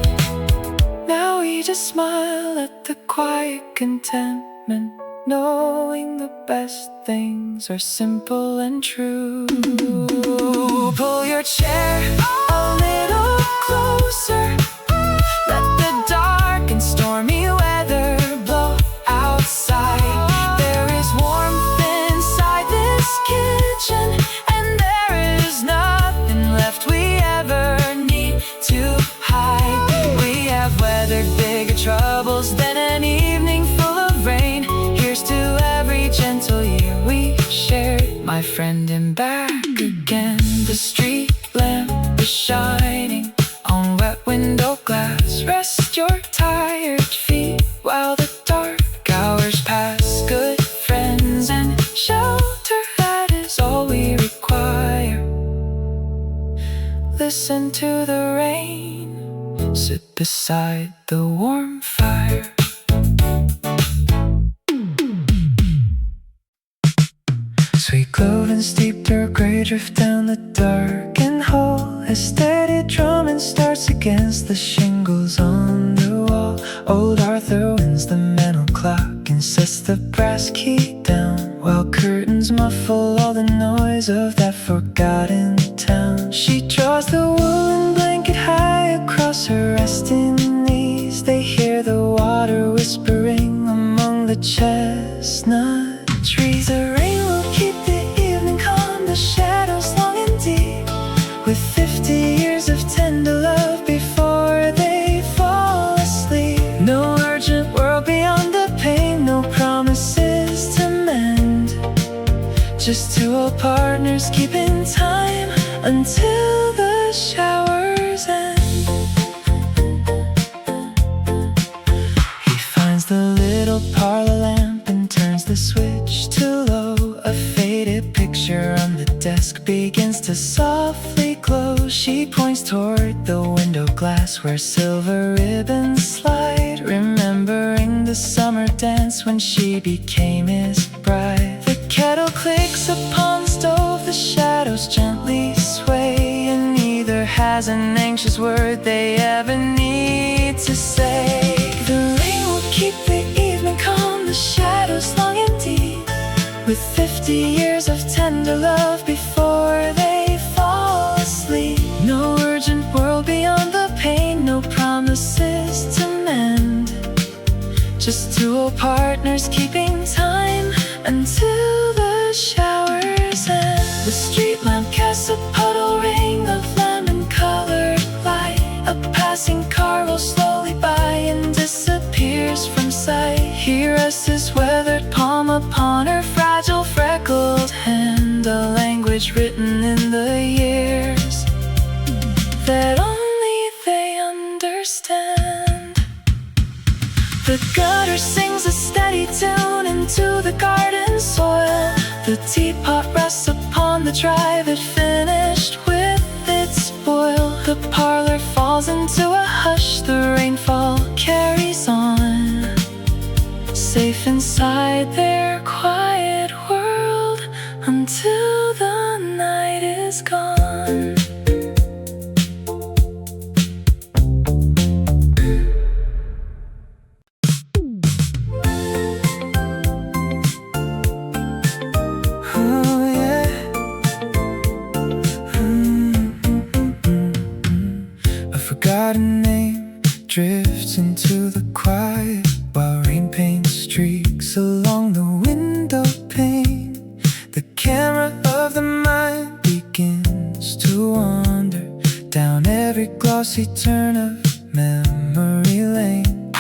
Now we just smile at the quiet contentment, knowing the best things are simple and true. Pull your chair a little closer, let the dark and stormy weather blow outside. There is warmth inside this kitchen, and there is nothing left we ever need to hide. We have weathered bigger troubles than an evening full of rain. Here's to every gentle year we shared, my friend, and back again. The street lamp is shining on wet window glass. Rest your tired feet while the dark hours pass. Good friends and shelter, that is all we require. Listen to the rain, sit beside the warm fire. Sweet clove and steeped Earl Grey drift down the darkened hall as steady drumming starts against the shingles on the wall. Old Arthur winds the mantel clock and sets the brass key down, while curtains muffle all the noise of that forgotten town. She draws the woolen blanket high across her resting knees. They hear the water whispering among the chestnut trees. The rain will keep the evening calm, the shadows long and deep, with 50 years of tender love before they fall asleep. No urgent world beyond the pain, no promises to mend, just two old partners keeping time until the showers end. He finds the little parlor lamp and turns the switch to low. A faded picture on the desk begins to softly glow. She points toward the window glass where silver ribbons slide, remembering the summer dance when she became his bride. The kettle clicks upon the stove, the shadows gently sway, and neither has an anxious word they ever need to say. The rain will keep the evening calm, the shadows long and deep, with 50 years of tender love before they fall asleep. No urgent world beyond the pain, no promises to mend, just two old partners keeping time until the showers end. The street lamp casts a puddle ring of lemon-colored light. A passing car rolls slowly by and disappears from sight. He rests his weathered palm upon her fragile freckled hand, a language written in the years that only they understand. The gutter sings a steady tune into the garden soil. The teapot rests upon the drive, it finished with its boil. The parlor falls into a hush, the rainfall carries on, safe inside their quiet world until the night is gone. Forgotten name drifts into the quiet while rain paints streaks along the window pane. The camera of the mind begins to wander down every glossy turn of memory lane.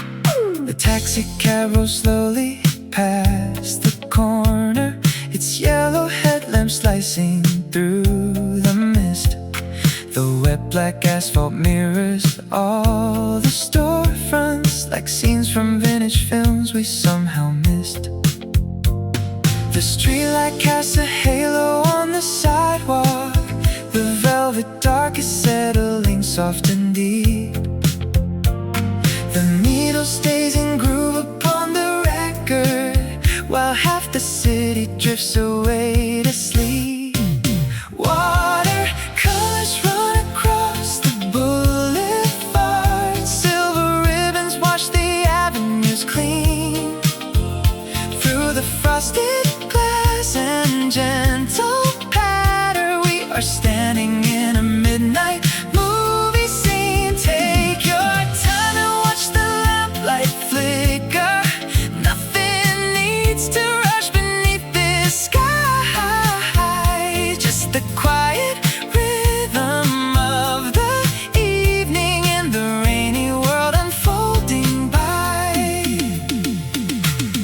The taxi cab rolls slowly past the corner, its yellow headlamp slicing through the mist. The wet black asphalt mirrors all the storefronts, like scenes from vintage films we somehow missed. The streetlight casts a halo on the sidewalk, the velvet dark is settling soft and deep. The needle stays in groove upon the record, while half the city drifts away to sleep. Watercolors run across the boulevard, silver ribbons wash the avenues clean. Through the frosted glass and gentle patter, we are standing in a midnight movie scene. Take your time and watch the lamplight flicker. Nothing needs to rush beneath this sky, just the quiet rhythm of the evening in the rainy world unfolding by.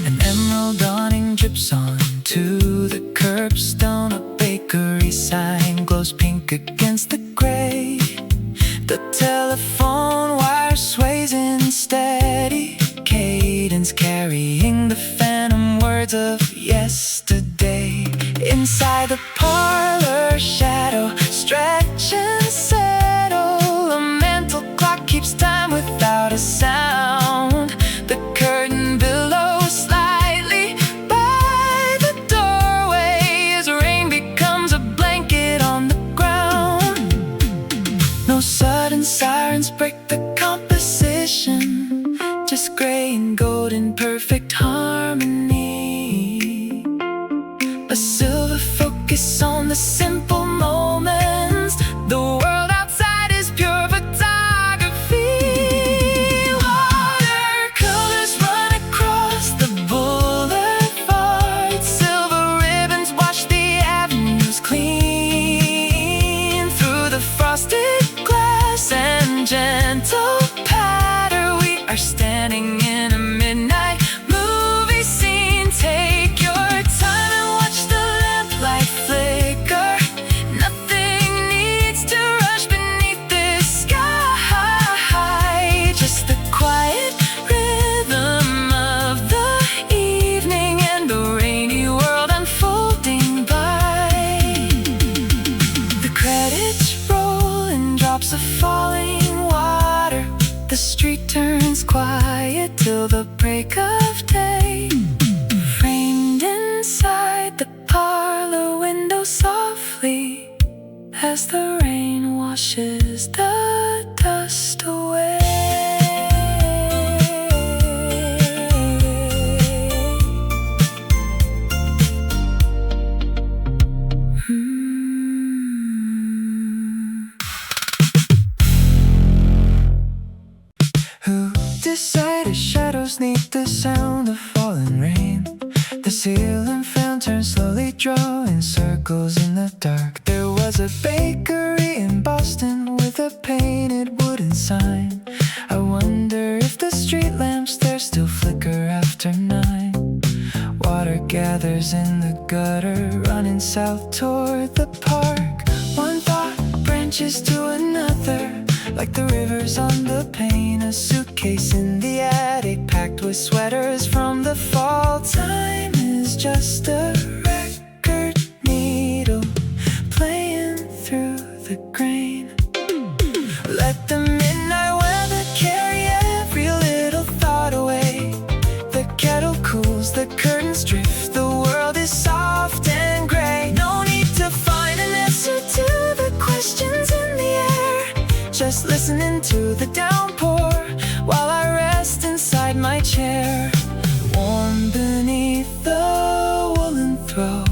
An emerald awning drips onto the curbstone, a bakery sign glows pink against the gray. The telephone wire sways in steady cadence, carrying the phantom words of yesterday. Inside the parlor, shadow stretch and settle. A mental clock keeps time without a sound. The curtain billows slightly by the doorway as focus on the simple moments. The world outside is pure photography. Watercolors run across the boulevard. Silver ribbons wash the avenues clean. Through the frosted glass and gentle patter, we are standing in a midnight movie scene. Take your time and watch the lamplight flicker. Nothing needs to rush beneath this sky. Just the quiet rhythm of the evening and the rainy world unfolding by. The credits roll in drops of falling water. The street turns quiet till the break of day. Framed inside the parlor window softly, as the rain washes the dust away. Who decided shadows need the sound of falling rain? The ceiling fan turned slowly, drawing circles in the dark. There was a bakery in Boston with a painted wooden sign. I wonder if the street lamps there still flicker after 9. Water gathers in the gutter, running south toward the park. One thought branches to another, like the rivers on the Pane. A suitcase in the attic packed with sweaters from the fall. Time is just a record needle playing through the grain. Let the midnight weather carry every little thought away. The kettle cools, the curtains drift, the world is soft and gray. No need to find an answer to the questions in the air. Just listening to the downpour while I rest inside my chair, warm beneath the woolen throw,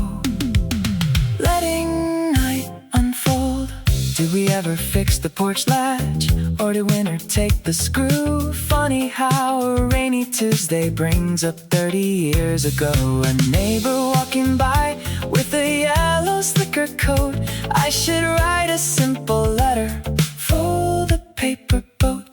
letting night unfold. Did we ever fix the porch latch, or did winter take the screw? Funny how a rainy Tuesday brings up 30 years ago. A neighbor walking by with a yellow slicker coat. I should write a simple letter for the paper boat.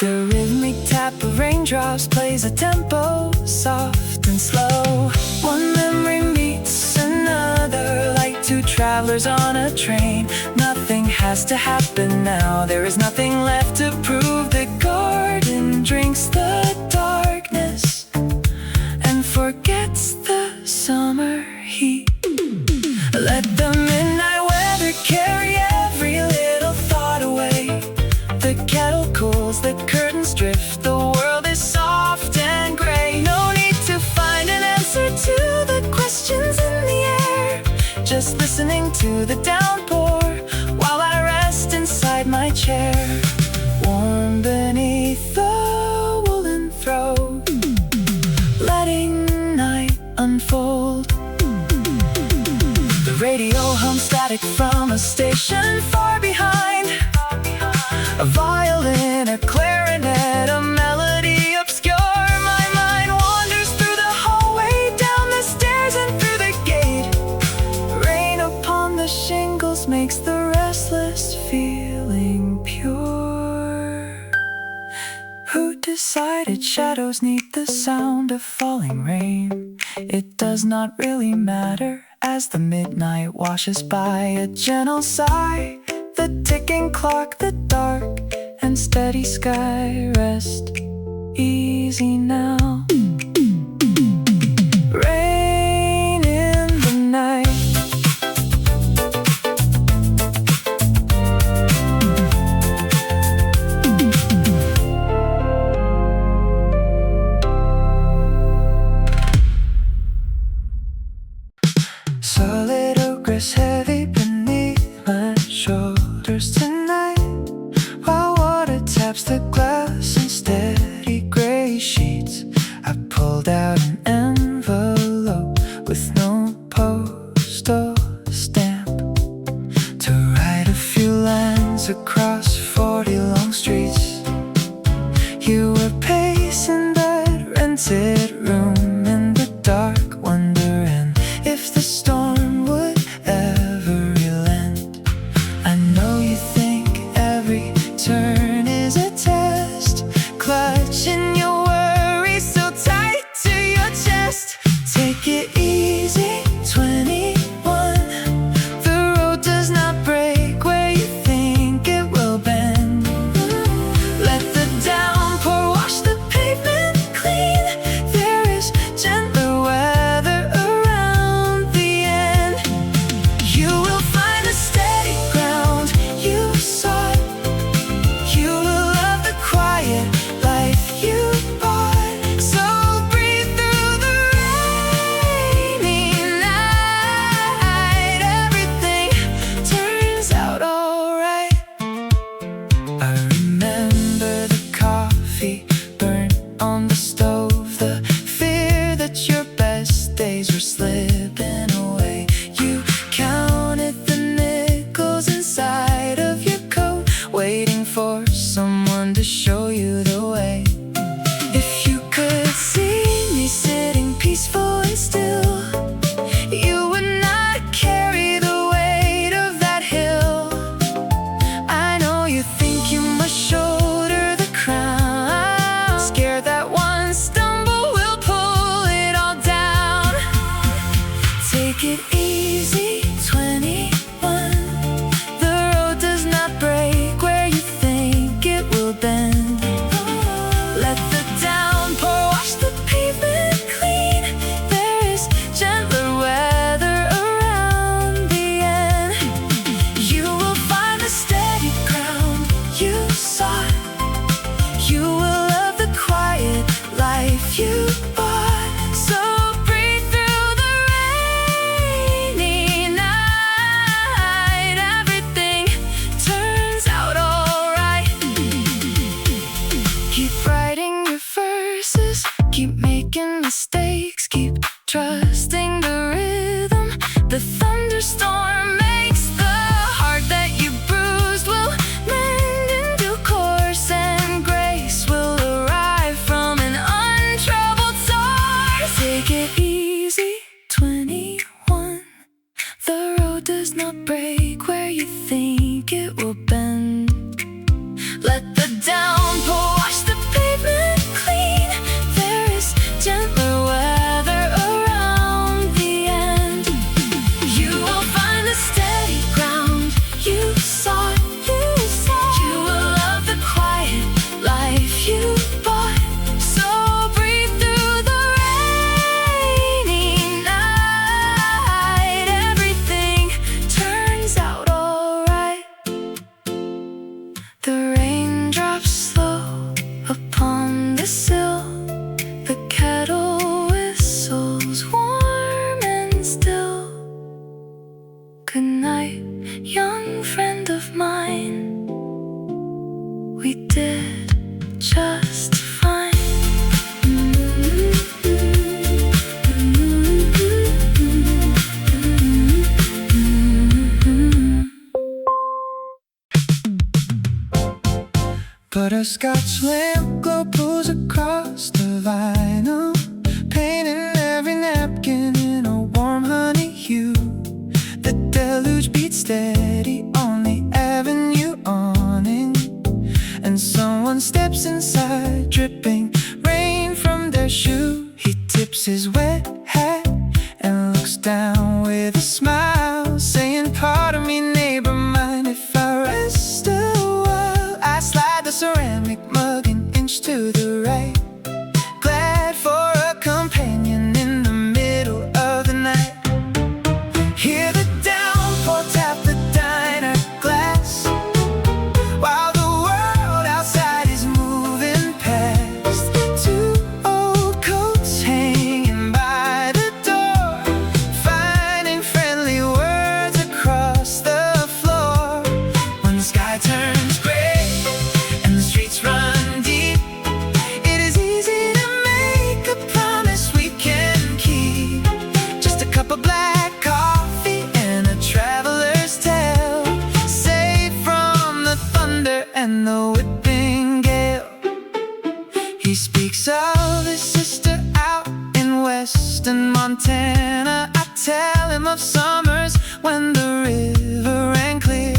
The rhythmic tap of raindrops plays a tempo, soft and slow. One memory meets another, like two travelers on a train. Nothing has to happen now, there is nothing left to prove. The garden drinks the darkness and forgets the summer heat. Let the midnight weather carry every little thought away. The kettle cools, the curtains drift, the world is soft and gray. No need to find an answer to the questions in the air. Just listening to the downpour while I rest inside my chair, warm beneath the woolen throw, letting night unfold. The radio hums static from a station far behind. A violin, a clarinet, a melody obscure. My mind wanders through the hallway, down the stairs and through the gate. Rain upon the shingles makes the restless feeling pure. Who decided shadows need the sound of falling rain? It does not really matter as the midnight washes by. A gentle sigh, the ticking clock, the dark and steady sky. Rest easy now. Rain in the night. Solid ochre's heavy beneath my shoulders tonight, while water taps the glass in steady gray sheets. lines across 40 long streets. You were pacing that rented room in the dark, wondering if the storm would ever relent. I know you think every turn is a test, clutching your worries so tight to your chest. Take it easy, 21. The road does not break where you think it will bend. Let the downpour wash the pavement clean. There is gentler weather around the end. You will find the steady ground you sought. You will love the quiet life you bought. So breathe through the rainy night. Everything turns out alright. I remember the coffee burnt on the stove, the fear that your best days were slipping away. You counted the nickels inside of your coat, waiting for someone to show you the way. If you could see me sitting peaceful and still, you would not carry the weight of that hill. I know you think you must shoulder the crown, scared that one stumble will pull it all down. Take it easy, 21. The road does not break where you think it will bend. Let the downpour wash the pavement clean. There is gentler weather around the end. You will find the steady ground you sought. You will love the quiet life you bought. So breathe through the rainy night. Everything turns out alright. Keep writing your verses, keep making mistakes, keep trusting the rhythm. The thunderstorm makes the heart that you bruised will mend in due course, and grace will arrive from an untroubled source. Take it easy, 21. The road does not break where you think it will bend. Let the downpour wash the pavement clean. There is gentler weather around the end. You will find the steady ground you sought. You will love the quiet life you bought. So breathe through the rainy night. Everything turns out alright. The raindrops slow upon the sill. The kettle whistles warm and still. Good night, young friend of mine. We did just fine. Butterscotch lamp glow pulls across the vinyl, painting every napkin in a warm honey hue. The deluge beats steady on the avenue awning, and someone steps inside, dripping rain from their shoe. He tips his wet hat and looks down with a smile, saying, "Pardon me, neighbor, mind if I rest a while?" I slide the ceramic mug an inch to the right, glad for a companion in the middle of the night. Hear the downpour tap the and the whipping gale. He speaks of his sister out in western Montana. I tell him of summers when the river ran clear.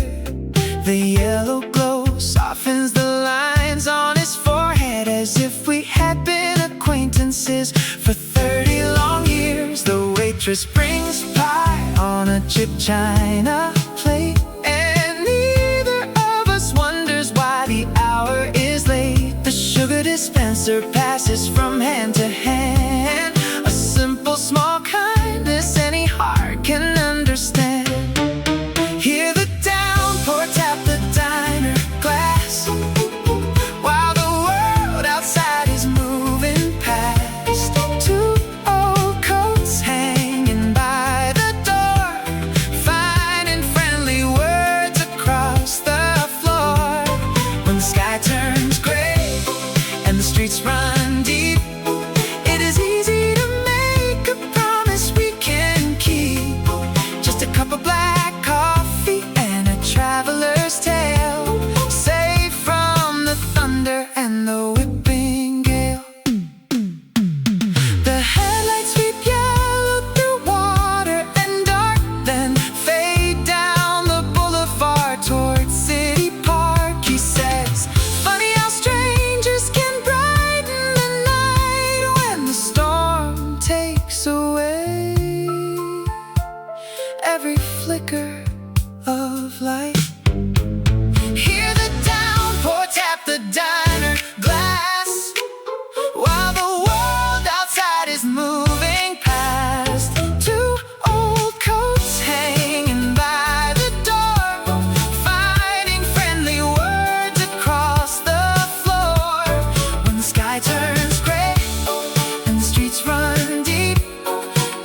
The yellow glow softens the lines on his forehead, as if we had been acquaintances for 30 long years. The waitress brings pie on a chipped china plate, and neither of us wonders why the hour is late. The sugar dispenser passes from hand to hand, a simple small kindness any heart can understand. Hear the downpour tap the diner glass, while the world outside is moving past. Two old coats hanging by the door, finding friendly words across the floor. When the sky turns gray and the streets run deep, it is easy to make a promise we can keep. Just a cup of black coffee and a traveler's tale, safe from the thunder and the whipping gale. The headlights sweep yellow through water and dark, then fade down the boulevard towards City Park. He says, funny how strangers can brighten the night when the storm takes away every flicker of light. Hear the downpour tap the diner glass, while the world outside is moving past. Two old coats hanging by the door, finding friendly words across the floor. When the sky turns gray and the streets run deep,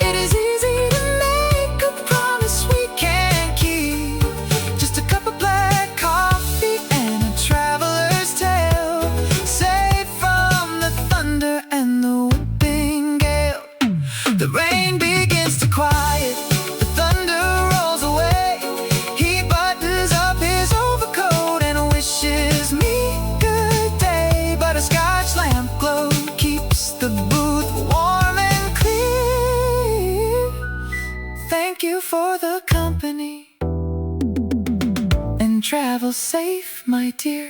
it is easy to make a promise we can't keep. Just a cup of black coffee and a traveler's tale, safe from the thunder and the whipping gale. The rain begins to quiet, the thunder rolls away. He buttons up his overcoat and wishes me good day, but a Scotch lamp glow keeps the booth warm and clear. Thank you for the company, and travel safe, my dear.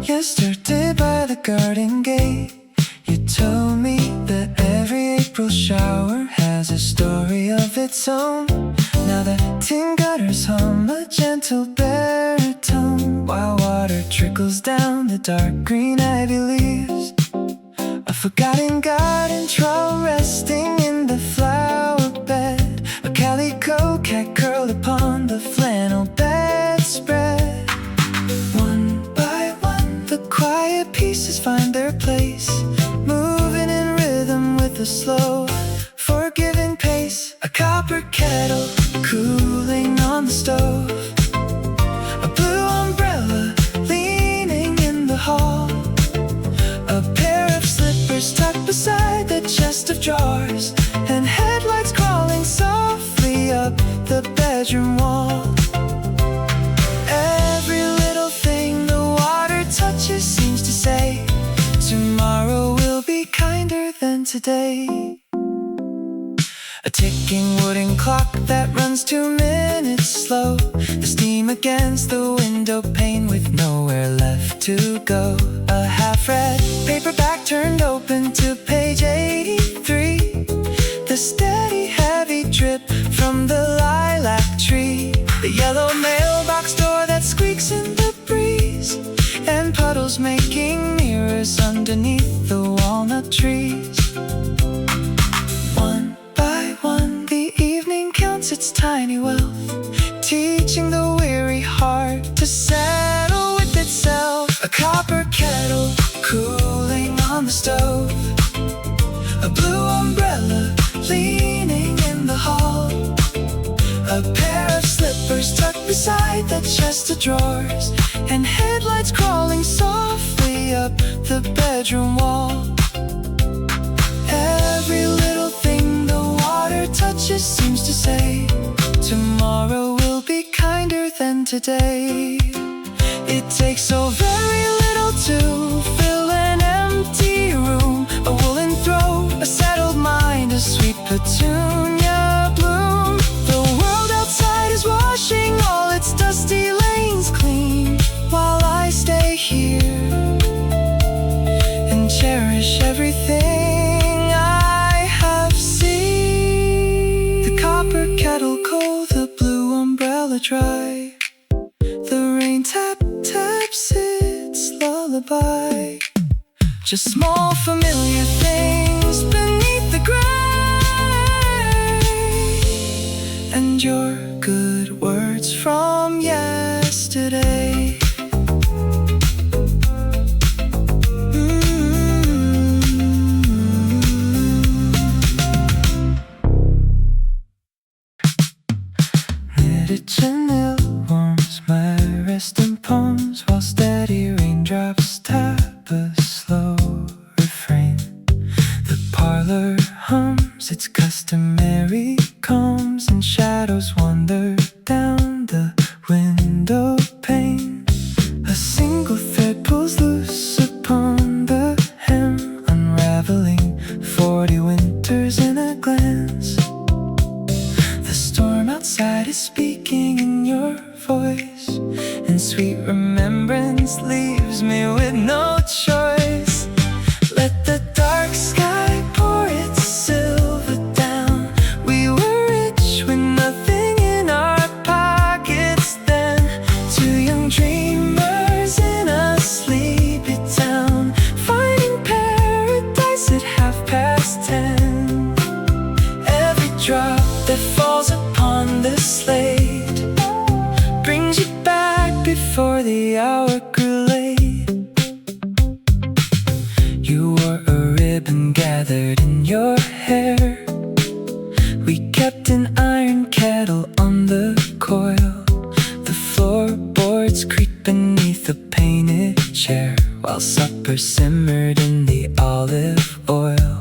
Yesterday by the garden gate, you told me that every April shower has a story of its own. Now the tin gutters hum a gentle baritone, while water trickles down the dark green ivy leaves. A forgotten garden trowel resting in the flower bed, a calico cat curled upon the flannel bedspread. One by one the quiet pieces find their place, moving in rhythm with a slow, forgiving pace. A copper kettle cooling on the stove, a blue umbrella leaning in the hall, a pair of slippers tucked beside the chest of drawers, and headlights crawling softly up the bedroom wall. Every little thing the water touches seems to say, tomorrow will be kinder than today. A ticking wooden clock that runs 2 minutes slow, the steam against the window pane with nowhere left to go. A half-read paperback turned open to page 83, the steady heavy drip from the lilac tree, the yellow mailbox door that squeaks in the breeze, and puddles making mirrors underneath the walnut trees. One by one the evening counts its tiny wealth, teaching the weary heart to settle with itself. A copper kettle cooling on the stove, a blue umbrella leaning in the hall, a pair of slippers tucked beside the chest of drawers, and headlights crawling softly up the bedroom wall. today. It takes so very little to fill an empty room, a woolen throw, a settled mind, a sweet petunia bloom. The world outside is washing all its dusty lanes clean, while I stay here and cherish everything I have seen. The copper kettle cold, the blue umbrella dry, the rain tap taps its lullaby. Just small familiar things beneath the gray, and your good words from yesterday. ㅅNeo warms my resting palms, while steady raindrops tap a slow refrain. The parlor hums its customary calms, and shadows wander down the window pane. A single thread pulls loose upon the hem, unraveling 40 winters in a glance. The storm outside is speaking in your voice, and sweet remembrance leaves me with no choice. Let the dark sky pour its silver down. We were rich with nothing in our pockets then, two young dreamers in a sleepy town, finding paradise at 10:30. Every drop that falls upon the slate brings you back before the hour grew late. You wore a ribbon gathered in your hair. We kept an iron kettle on the coil. The floorboards creaked beneath a painted chair, while supper simmered in the olive oil.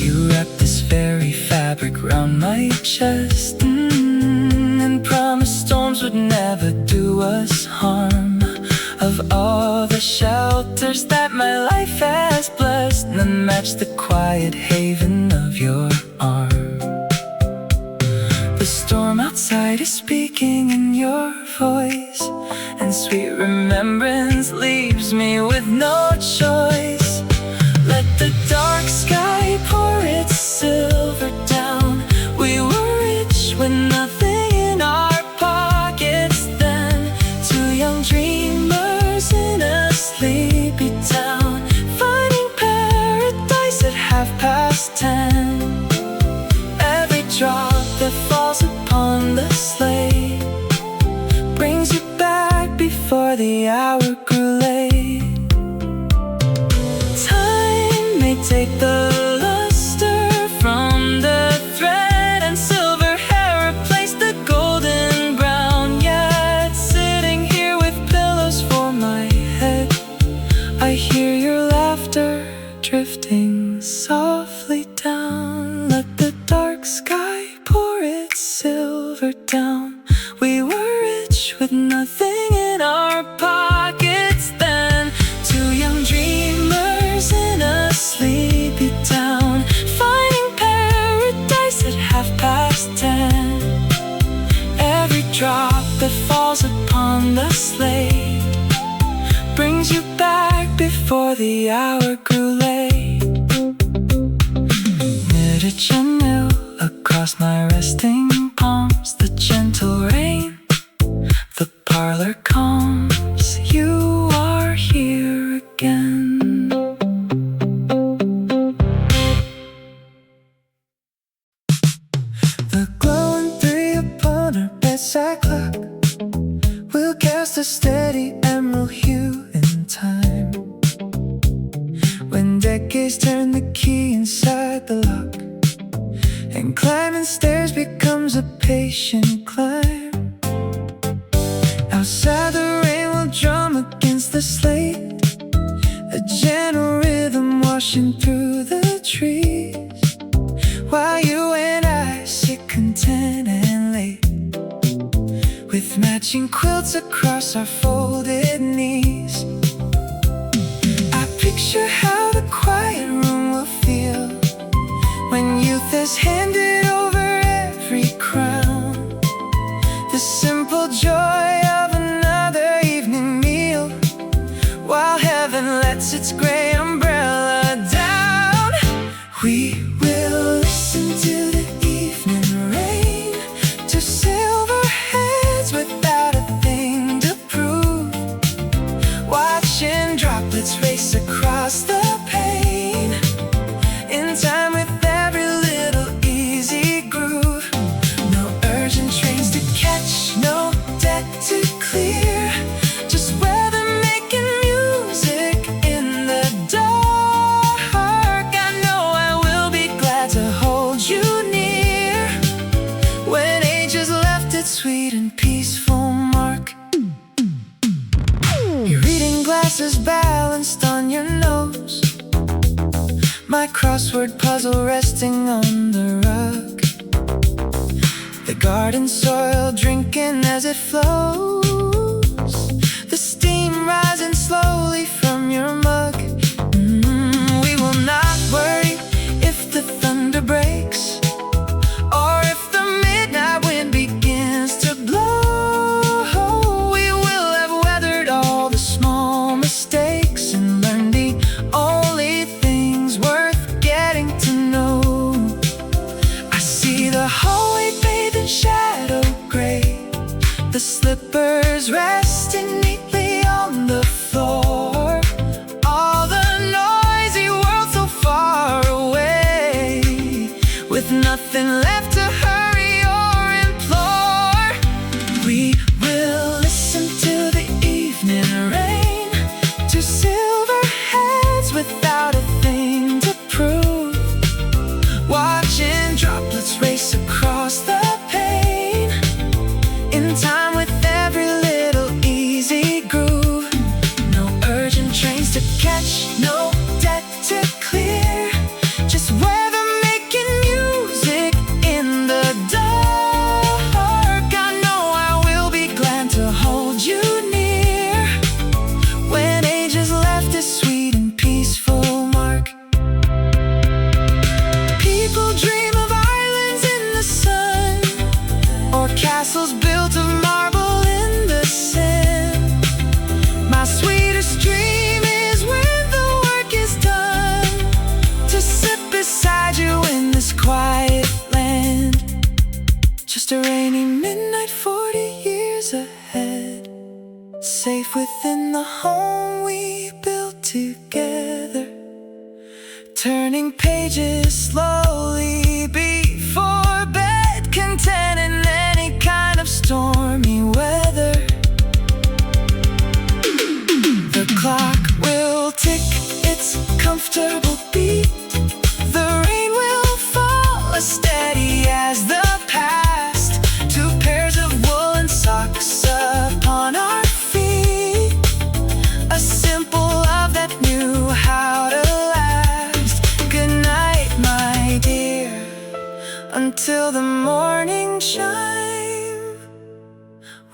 You wrapped this very fabric round my chest, and promised storms would never do us harm. Of all the shelters that my life has blessed, none match the quiet haven of your arm. The storm outside is speaking in your voice, and sweet remembrance leaves me with no choice. Let the dark sky pour its silver down. We were rich with nothing in our pockets then, two young dreamers in a sleepy town, finding paradise at 10:30. Every drop that falls upon the slate brings you back before the hour grew late. Time may take the luster from the thread, and silver hair replace the golden brown. Yet sitting here with pillows for my head, I hear your laughter drifting softly down. Let the dark sky pour its silver down. We were rich with nothing in our pockets then, two young dreamers in a sleepy town, finding paradise at 10:30. Every drop that falls upon the slate brings you back before the hour grew late. ㅅNeo across my resting palms, the gentle rain, the parlor calms. You are here again. The glowing 3 upon her bedside clock will cast a steady emerald hue in time. When decades turn the key inside the lock, and climbing stairs becomes a patient climb. Outside the rain will drum against the slate, a gentle rhythm washing through the trees, while you and I sit content and late, with matching quilts across our folded knees. I picture how the quiet room will feel when youth is handed over every crown. The simple joy of another evening meal, while heaven lets its gray umbrella down. We will listen to the evening rain, to silver heads without a thing to prove, watching droplets race across the pane, in time with every little easy groove. No urgent trains to catch, no debt to clear, just weather making music in the dark. I know I will be glad to hold you near when age has left its sweet and peaceful mark. Your reading glasses balanced on your nose, my crossword puzzle resting on the rug, the garden soil drinking as it flows, the steam rising slowly from your mug. We will not worry if the thunder breaks, or if the midnight wind begins to blow. We will have weathered all the small mistakes and learned the only things worth getting to know. I see the hallway bathed in shadow gray, the slippers resting neatly on the floor, all the noisy world so far away, with nothing left to hurry or implore. We will listen to the evening rain, to silver heads without a thing to prove, watching droplets race across the pane, in time with every little easy groove. No urgent trains to catch, no debt to clear, just weather making music in the dark. I know I will be glad to hold you near when age has left its sweet and peaceful mark. People dream of islands in the sun, or castles built of marble in the sand. My sweetest dream is when the work is done, to sit beside you in this quiet land. Just a rainy midnight 40 years ahead, safe within the home we built together, turning pages slowly before bed, content in any kind of stormy weather. The clock will tick its comfortable beat, the rain will fall as steady as the past, 2 pairs of woolen socks upon our feet, a simple love that knew how to last. Good night, my dear, until the morning chime.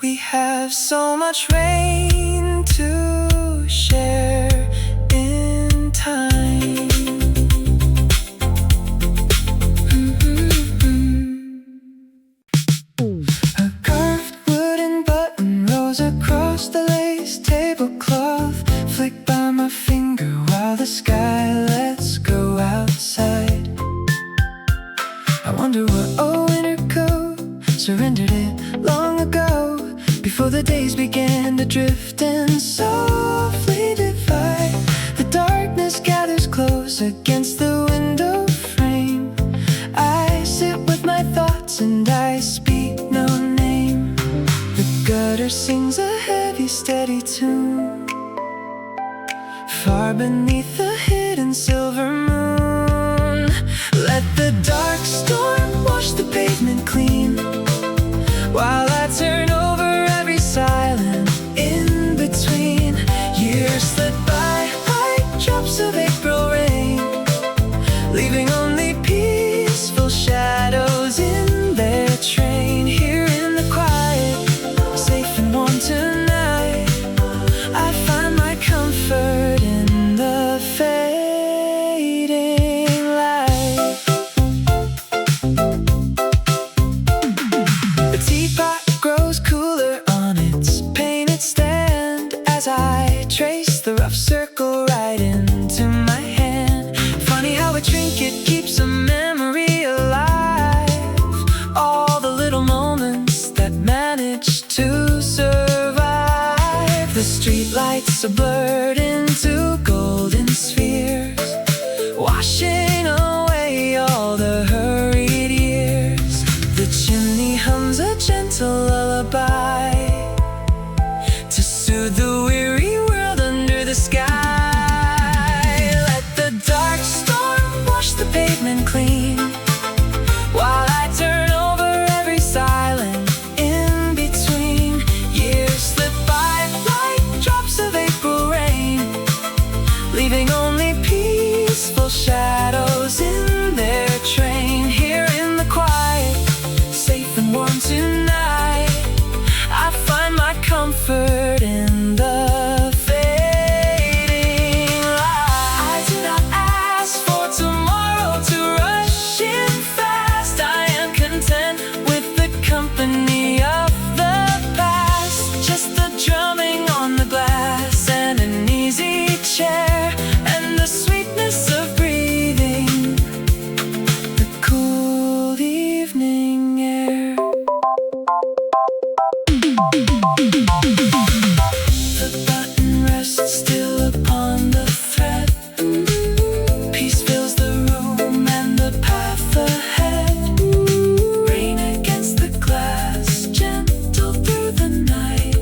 We have so much rain to share in time. A carved wooden button rose across the lace tablecloth, flicked by my finger while the sky lets go outside. I wonder what a winter coat surrendered it long ago, before the days began to drift and softly divide. The darkness gathers close against the window frame. I sit with my thoughts and I speak no name. The gutter sings a heavy, steady tune, far beneath the hidden silver moon. Let the dark storm wash the pavement clean, while I turn over every silent in between. Years slip by like drops of April rain, leaving only peaceful shadows in their train. Here in the quiet, as I trace the rough circle right into my hand. Funny how a trinket keeps a memory alive. All the little moments that manage to survive. The streetlights are blurred into golden spheres, washing away all the hurried years. The chimney hums a gentle lullaby to soothe the weary world under the sky. Let the dark storm wash the pavement clean, while I turn over every silent in between. Years slip by like drops of April rain, leaving only peaceful shadows in their train. Here in the quiet, safe and warm tonight, I find my comfort in the fading light. I do not ask for tomorrow to rush in fast. I am content with the company of the past. Just the drumming on the glass and an easy chair, and the sweetness of breathing the cool evening air. The button rests still upon the thread. Peace fills the room and the path ahead. Rain against the glass, gentle through the night.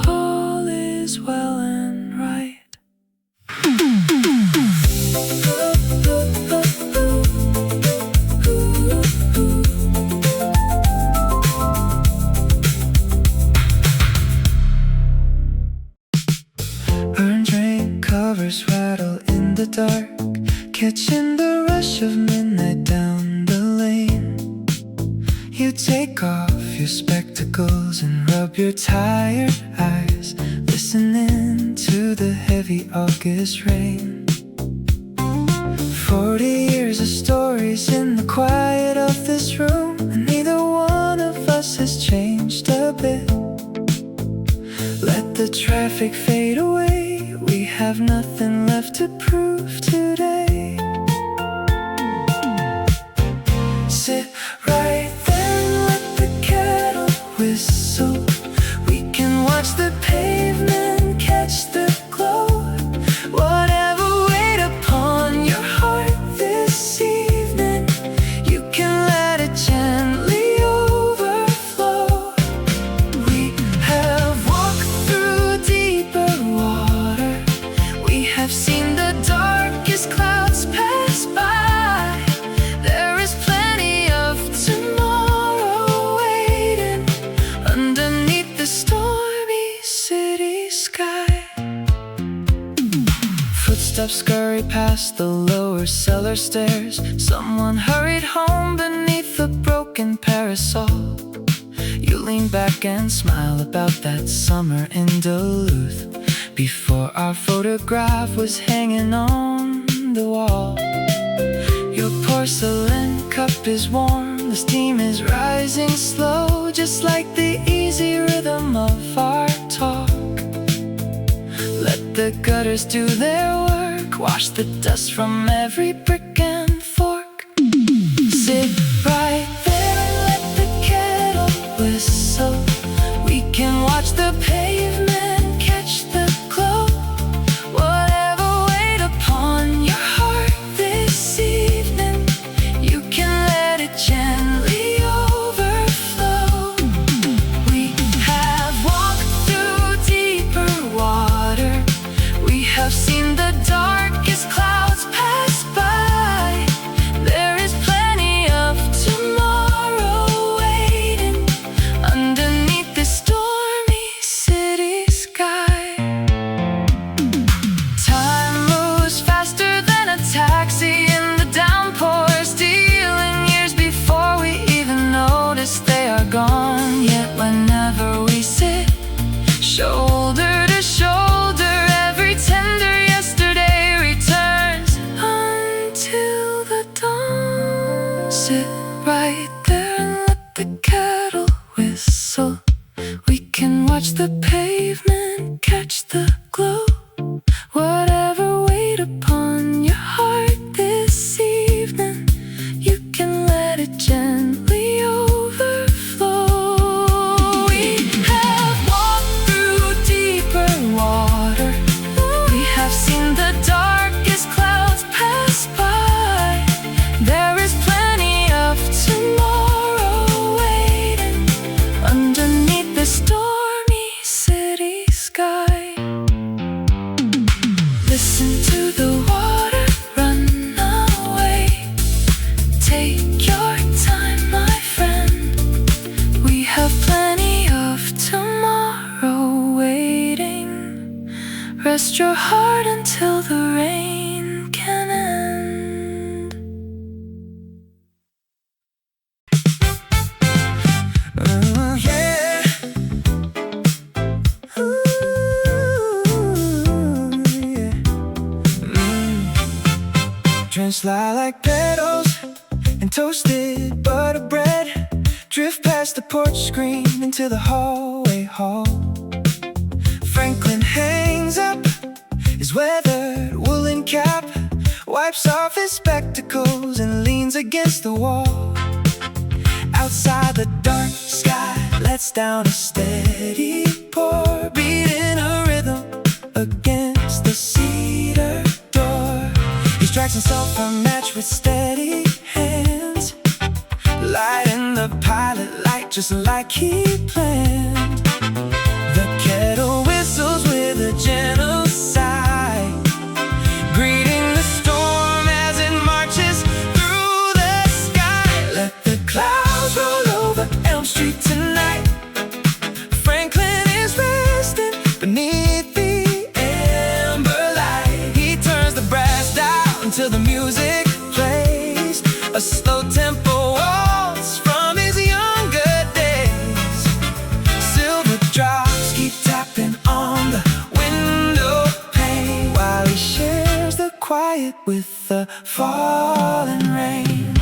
All is well and right. Orange rain covers rattle in the dark, catching the rush of midnight down the lane. You take off your spectacles and rub your tired eyes, listening to the heavy August rain. 40 years of stories in the quiet of this room, and neither one of us has changed a bit. Let the traffic fade away, we have nothing left to prove today. Sit right there and let the kettle whistle. We can watch the pavement catch the glow. Whatever weighed upon your heart this evening, you can let it gently overflow. We have walked through deeper water, we have seen the darkest clouds pass by. There is plenty of tomorrow waiting underneath the stormy city sky. Footsteps scurry past the lower cellar stairs. Someone hurried home beneath a broken parasol. You lean back and smile about that summer in Duluth, before our photograph was hanging on the wall. Your porcelain cup is warm, the steam is rising slow, just like the easy rhythm of our talk. Let the gutters do their work, wash the dust from every brick and fork. Sit right there and let the kettle whistle. We can watch the pavement catch the glow. Whatever weighed upon your heart this evening, you can let it gently overflow. We have walked through deeper water, we have seen the darkest clouds pass by. There is plenty of the glow. Whatever weighed upon your heart this evening, you can let it gently overflow. We have walked through deeper water. We have seen the darkest clouds pass by. There is plenty of tomorrow waiting underneath the stormy city sky. Listen to the water run away. Take your time, my friend. We have plenty of tomorrow waiting. Rest your heart until the rain can end. Yeah. Ooh, yeah. Drenched lilac petals and toasted butter bread drift past the porch screen into the hallway hall. Franklin hangs up his weathered woolen cap, wipes off his spectacles and leans against the wall. Outside, the dark sky lets down a steady pour, beating a rhythm against the cedar door. He strikes himself a match with steady hands, lighting the pilot light just like he planned. The kettle whistles with a gentle sigh, greeting the storm as it marches through the sky. Let the clouds roll over Elm Street tonight. Franklin is resting beneath the amber light. He turns the brass dial until the music plays, a slow tempo waltz from his younger days. Silver drops keep tapping on the window pane while he shares the quiet with the falling rain.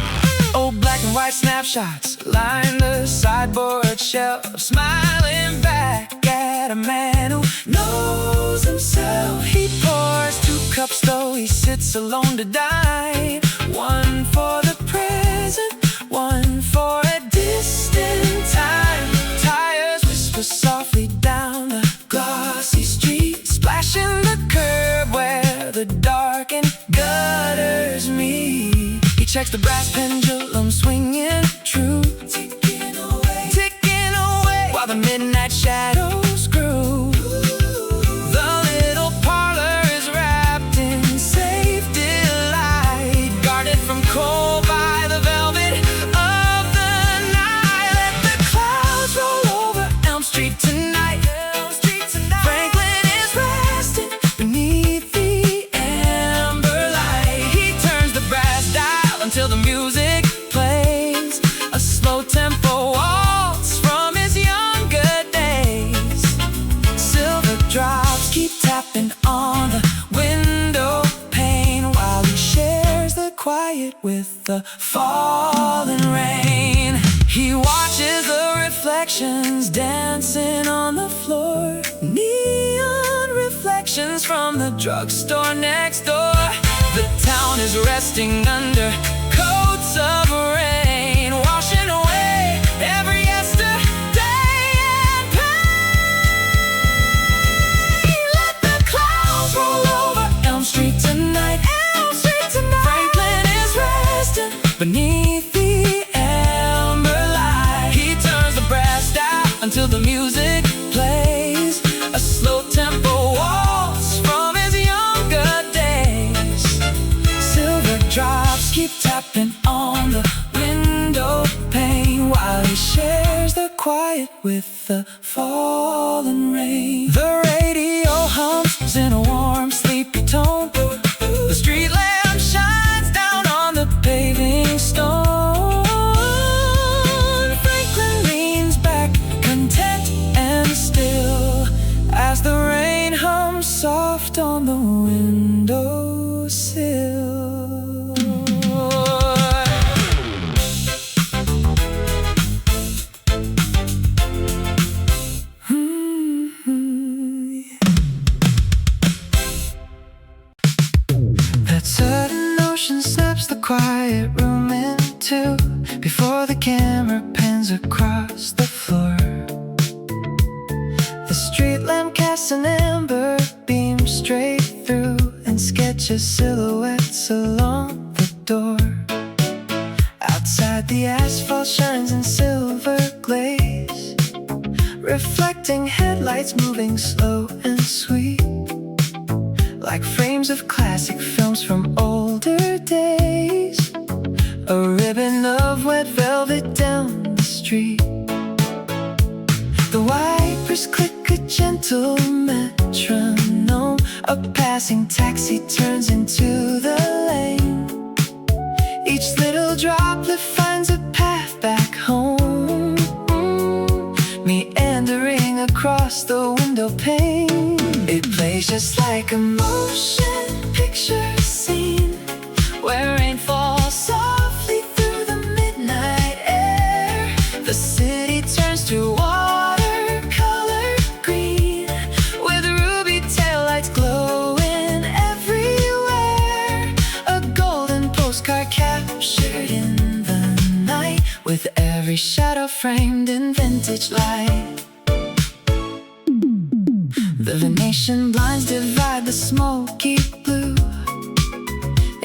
Old black and white snapshots line the sideboard shelf, smiling back at a man who knows himself. He pours 2 cups though he sits alone to dine, one for the present, one for a distant time. Tires whisper softly down the glossy street, splashing the curb where the darkened gutters meet. He checks the brass pendulum swinging true, ticking away while the midnight shadows grew. The little parlor is wrapped in safe delight, guarded from cold by the velvet of the night. Let the clouds roll over Elm Street tonight. Franklin is resting beneath the amber light. He turns the brass dial until the music plays, a slow tempo waltz from his younger days. Silver drops keep tapping on the window pane while he shares the quiet with the falling rain. He watches the reflections dancing on the floor, neon reflections from the drugstore next door. The town is resting under coats of rain, washing away every yesterday and pain. Let the clouds roll over Elm Street tonight. Franklin is resting beneath the amber light. He turns the brass dial until the music plays, a slow tempo waltz from his younger days. Silver drops keep tapping on the window pane while he shares the quiet with the fallen rain. The radio hums in a warm, sleepy tone. The street lamp shines down on the paving stone. Franklin leans back, content and still, as the rain hums soft on the windowsill. quiet room in two before the camera pans across the floor. The street lamp casts an amber beam straight through and sketches silhouettes along the door. Outside the asphalt shines in silver glaze, reflecting headlights moving slow and sweet, like frames of classic films from older days. A ribbon of wet velvet down the street. The wipers click a gentle metronome. A passing taxi turns into the lane. Each little droplet finds a path back home, meandering across the window pane. It plays just like a motion picture scene, where rain falls softly through the midnight air. The city turns to watercolor green, with ruby taillights glowing everywhere. A golden postcard captured in the night, with every shadow framed in vintage light. The Venetian blinds divide the smoky blue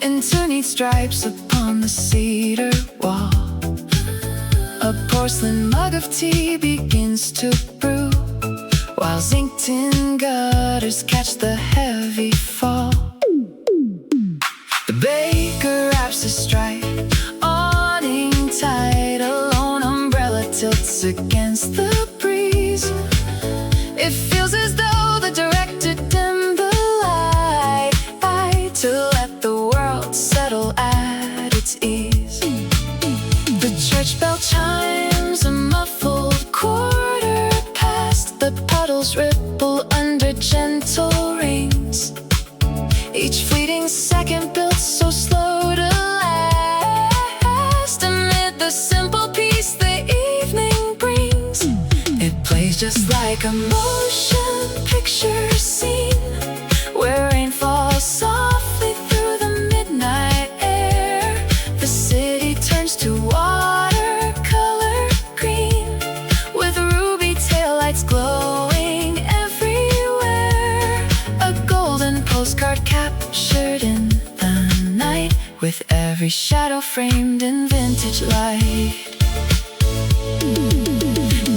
into neat stripes upon the cedar wall. A porcelain mug of tea begins to brew, while zinc-tin gutters catch the heavy fall. The baker wraps a striped awning tight, a lone umbrella tilts against the breeze. It feels as though the director dimmed the light to let the world settle at its ease. The church bell chimes a muffled quarter past. The puddles ripple under gentle rings, each fleeting second built so slow to last. Amid the simple peace the evening brings, it plays just like a motion picture scene, where rain falls softly through the midnight air. The city turns to watercolor green, with ruby taillights glowing everywhere. A golden postcard captured in the night, with every shadow framed in vintage light.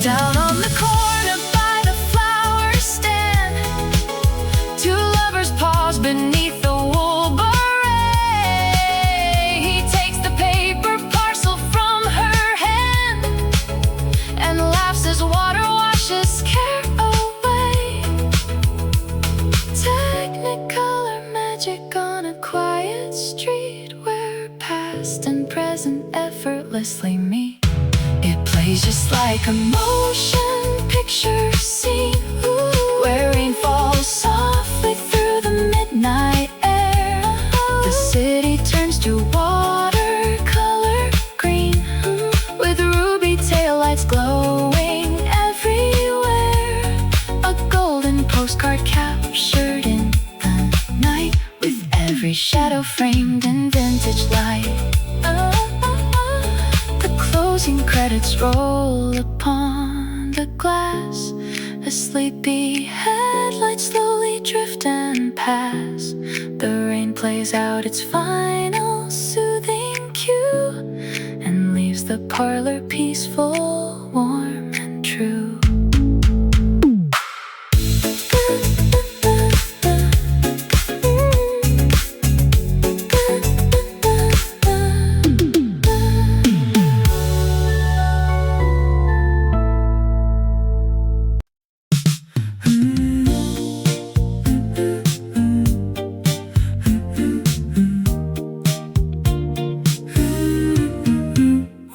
Down on the corner by the flower stand, two lovers pause beneath the wool beret. He takes the paper parcel from her hand and laughs as water washes care away. Technicolor magic on a quiet street, where past and present effortlessly meet. It plays just like a motion picture scene, where rain falls softly through the midnight air. The city turns to watercolor green, with ruby taillights glowing everywhere. A golden postcard captured in the night, with every shadow framed in vintage light. The closing credits roll upon the glass, as sleepy headlights slowly drift and pass. The rain plays out its final soothing cue, and leaves the parlor peaceful, warm and true.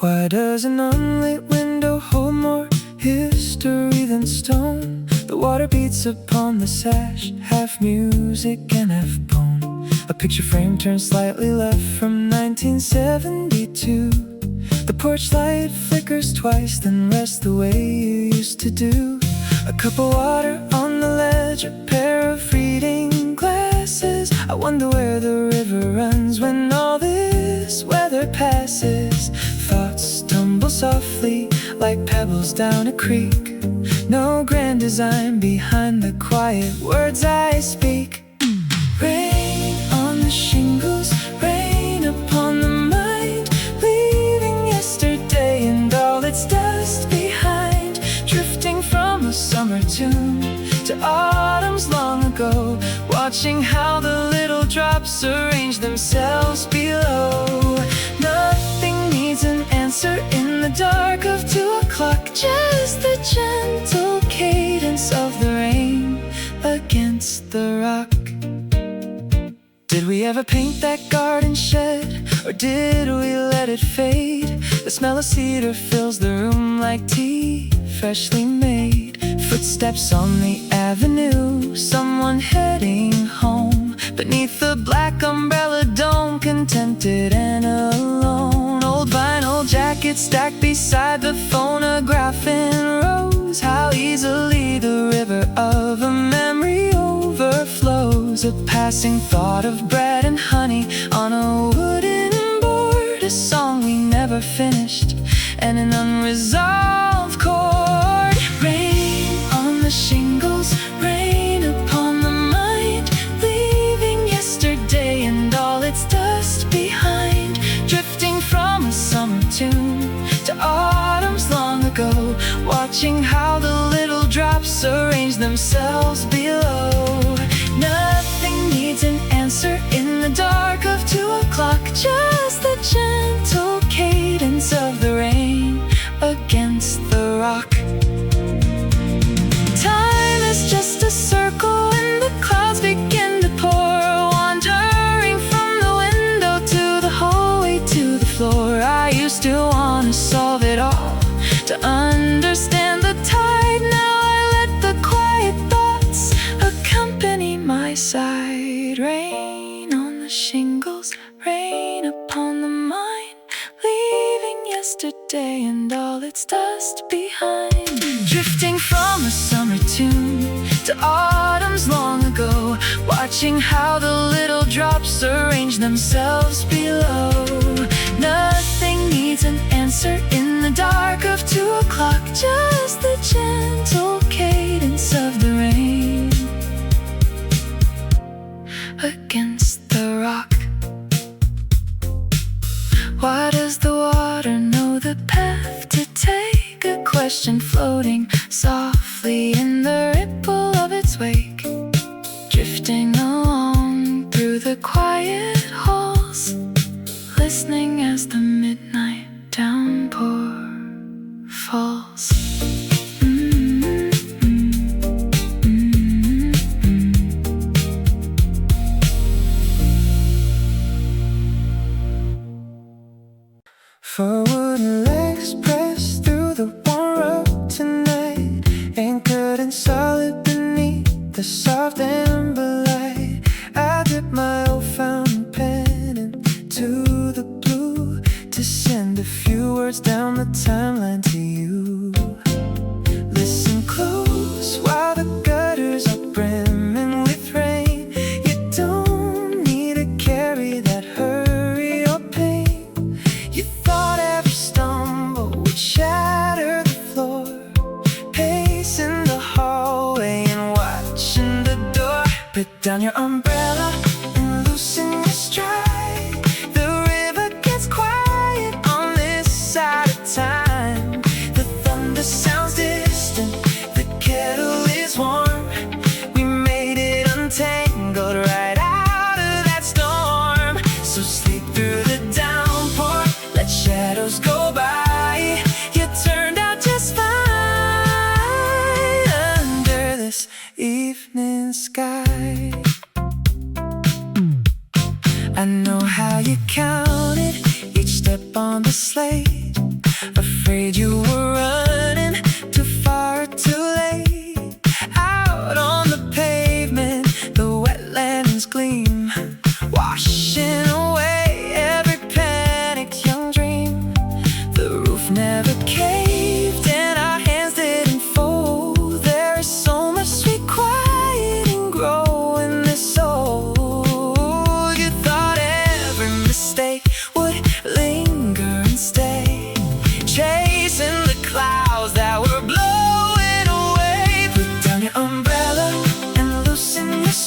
Why does an unlit window hold more history than stone? The water beats upon the sash, half music and half poem. A picture frame turns slightly left from 1972. The porch light flickers twice, then rests the way you used to do. A cup of water on the ledge, a pair of reading glasses. I wonder where the river runs when all this as weather passes. Thoughts tumble softly like pebbles down a creek. No grand design behind the quiet words I speak. Rain on the shingles, rain upon the mind, leaving yesterday and all its dust behind. Drifting from a summer tune to autumns long ago, watching how the little drops arrange themselves below. Nothing needs an answer in the dark of 2 o'clock, just the gentle cadence of the rain against the rock. Did we ever paint that garden shed, or did we let it fade? The smell of cedar fills the room like tea freshly made. Footsteps on the avenue, someone heading home. Beneath the black umbrella dome, contented and alone. Old vinyl jacket stacked beside the phonograph in rows. How easily the river of a memory overflows. A passing thought of bread and honey on a wooden board. A song we never finished, and an unresolved chord. Rain on the shingles, rain upon the mind, leaving yesterday and all its dust behind. Drifting from a summer tune to autumns long ago, watching how the little drops arrange themselves below. Nothing needs an answer in the dark of 2 o'clock, just the gentle cadence of the rain against the rock. Time is just a circle and the clouds begin to pour, wandering from the window to the hallway to the floor. I used to want to solve it all, to understand the tide. Now I let the quiet thoughts accompany my side. Rain on the shingles, rain upon the mind, leaving yesterday and all its dust behind. Drifting from a summer tune to autumns long ago, watching how the little drops arrange themselves below. Nothing needs an answer in the dark of 2 o'clock, just the gentle cadence of the rain against the rock. Why does the water know the path to take? A question floating softly in the ripple of its wake. Drifting along through the quiet halls, listening as the midnight downpour falls. For wooden legs pressed through the warm road tonight, anchored and solid beneath the soft amber light. I dip my old fountain pen into the blue to send a few words down the timeline to you. Listen close while the gutters are brimming with rain. You don't need to carry that hurry or pain. You thought every stumble would shatter the floor, pacing the hallway and watching the door. Put down your umbrella and loosen your stride. The river gets quiet on this side of time. The thunder sounds distant, the kettle is warm. We made it untangled right out of that storm. So sleep through the downpour, let shadows go by. You turned out just fine under this evening sky. I know how you counted each step on the slate, afraid you were running too far or too late. Out on the pavement, the wetlands gleam, washing away every panicked young dream. The roof never caved and our hands didn't fold. There is so much sweet quiet and grow in this soul. You thought every mistake would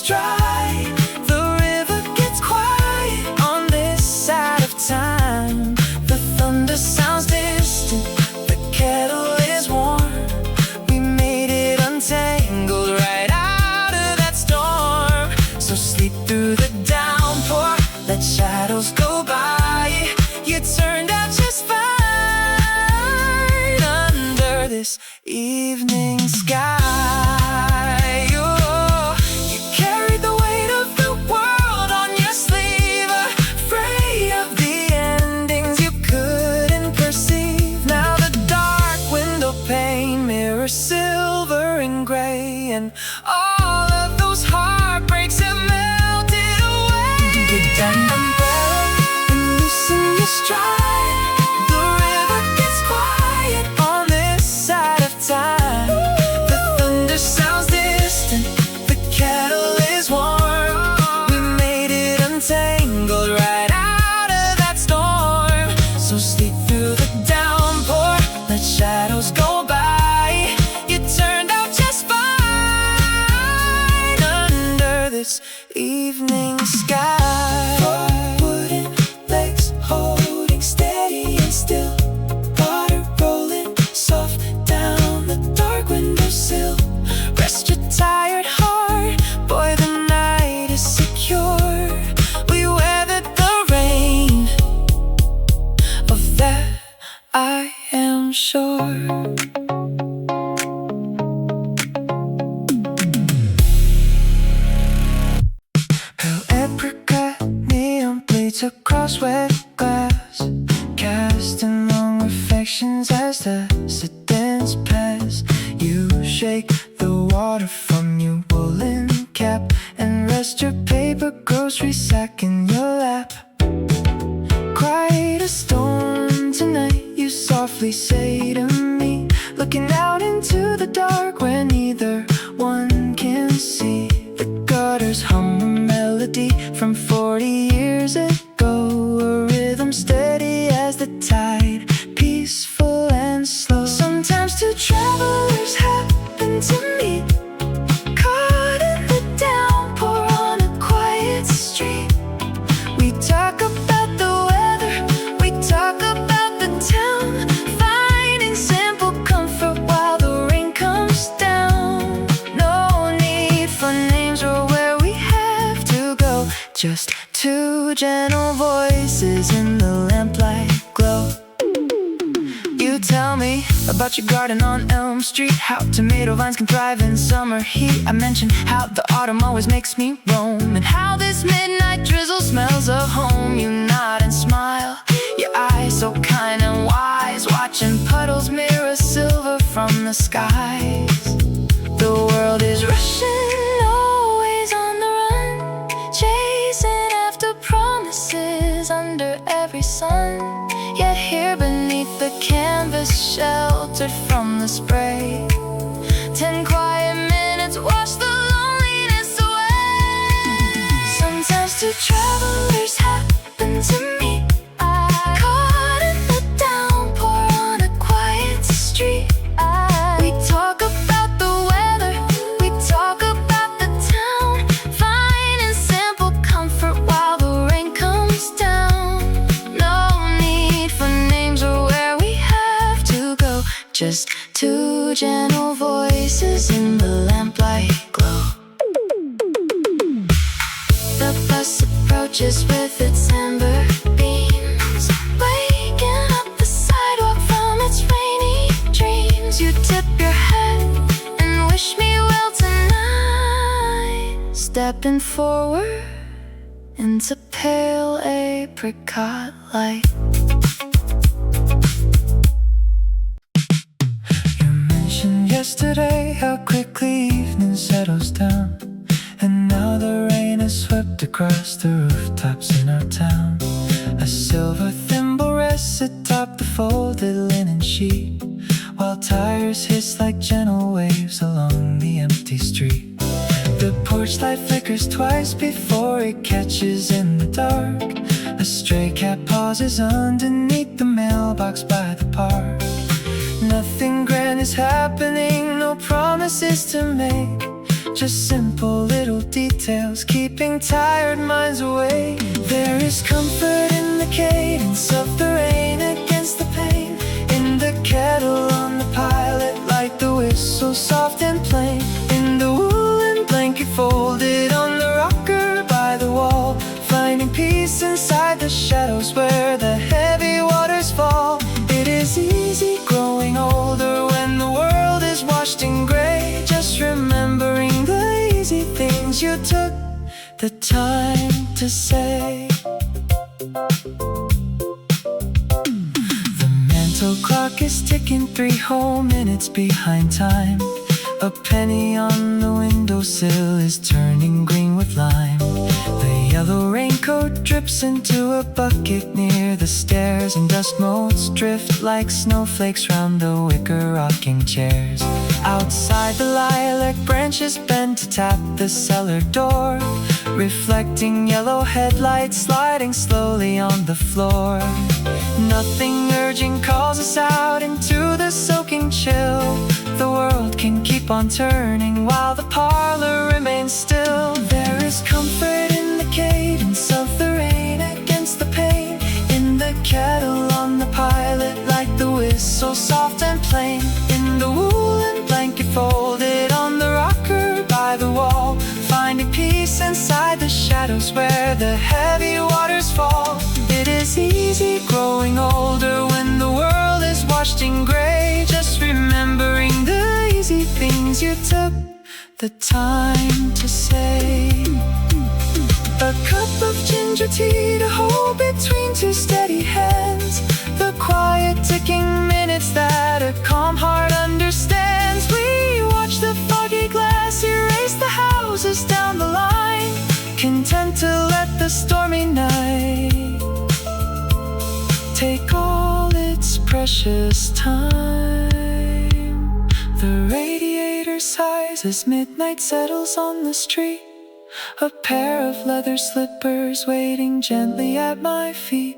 stride. The river gets quiet on this side of time. The thunder sounds distant, the kettle is warm. We made it untangled right out of that storm. So sleep through the downpour, let shadows go by. You turned out just fine under this evening sky. You carried the weight of the world on your sleeve, afraid of the endings you couldn't perceive. Now the dark window pane mirrors silver and gray, and all of those heartbreaks have melted away. Get down the umbrella and loosen your stride. The river gets quiet on this side of time. The thunder sounds distant, the kettle is warm. We made it untangled right out of that storm. So sleep through the downpour, let shadows go by. You turned out just fine under this evening sky. Four wooden legs holding steady and still, water rolling soft down the dark windowsill. Rest your tired heart, boy, the night is secure. We weathered the rain, of that I am sure. Pale apricot neon bleeds across wet glass, casting long reflections as the seconds pass. You shake the water from your woolen cap and rest your paper grocery sack in your lap. Quite a storm tonight, you softly say to me, looking out into the dark where neither one can see. The gutters hum a melody from 40 years ago, a rhythm steady as the tide, peaceful and slow. Sometimes two travelers happen to meet, caught in the downpour on a quiet street. We talk about the weather, we talk about the town, finding simple comfort while the rain comes down. No need for names or where we have to go, just two gentle voices in the lamplight glow. You tell me about your garden on Elm Street, how tomato vines can thrive in summer heat. I mention how the autumn always makes me roam, and how this midnight drizzle smells of home. You nod and smile, your eyes so kind and wise, watching puddles mirror silver from the skies. The world is rushing, always on the run, chasing after promises under every sun. Yet here beneath the canvas, sheltered from the spray, 10 quiet minutes wash the loneliness away. Sometimes two travelers happen to meet, caught in the downpour on a quiet street. We talk about the weather, we talk about the town, finding simple comfort while the rain comes down. No need for names or where we have to go, just two gentle voices in the lamplight glow. The bus approaches with its amber beams, waking up the sidewalk from its rainy dreams. You tip your head and wish me well tonight, stepping forward into pale apricot light. You mentioned yesterday how quickly evening settles down, and now the rain has swept across the rooftops in our town. A silver thimble rests atop the folded linen sheet, while tires hiss like gentle waves along the empty street. The porch light flickers twice before it catches in the dark. A stray cat pauses underneath the mailbox by the park. Nothing grand is happening, no promises to make, just simple little details details, keeping tired minds away. There is comfort in the cadence of the rain against the pane, in the kettle on the pilot, like the whistle soft and plain, in the woolen blanket folded on the rocker by the wall, finding peace inside the shadows where the heavy waters fall. It is easy growing older when the world is washed in gray, just remembering the easy things you took the time to say. The mental clock is ticking 3 whole minutes behind time. A penny on the windowsill is turning green with lime. The yellow raincoat drips into a bucket near the stairs, and dust motes drift like snowflakes round the wicker rocking chairs. Outside, the lilac branches bend to tap the cellar door, reflecting yellow headlights sliding slowly on the floor. Nothing urgent calls us out into the soaking chill. The world can keep on turning while the parlor remains still. There is comfort in the cadence of the rain against the pane, in the kettle on the pilot, like the whistle soft and plain, in the woolen blanket folded on the rocker by the wall, finding peace inside the shadows where the heavy waters fall. It is easy growing older when the world is washed in gray, just remembering the easy things you took the time to say. A cup of ginger tea to hold between 2 steady hands, the quiet ticking minutes that a calm heart understands. We watch the foggy glass erase the houses down the line, content to let the stormy night take all its precious time. The radiator sighs as midnight settles on the street, a pair of leather slippers waiting gently at my feet.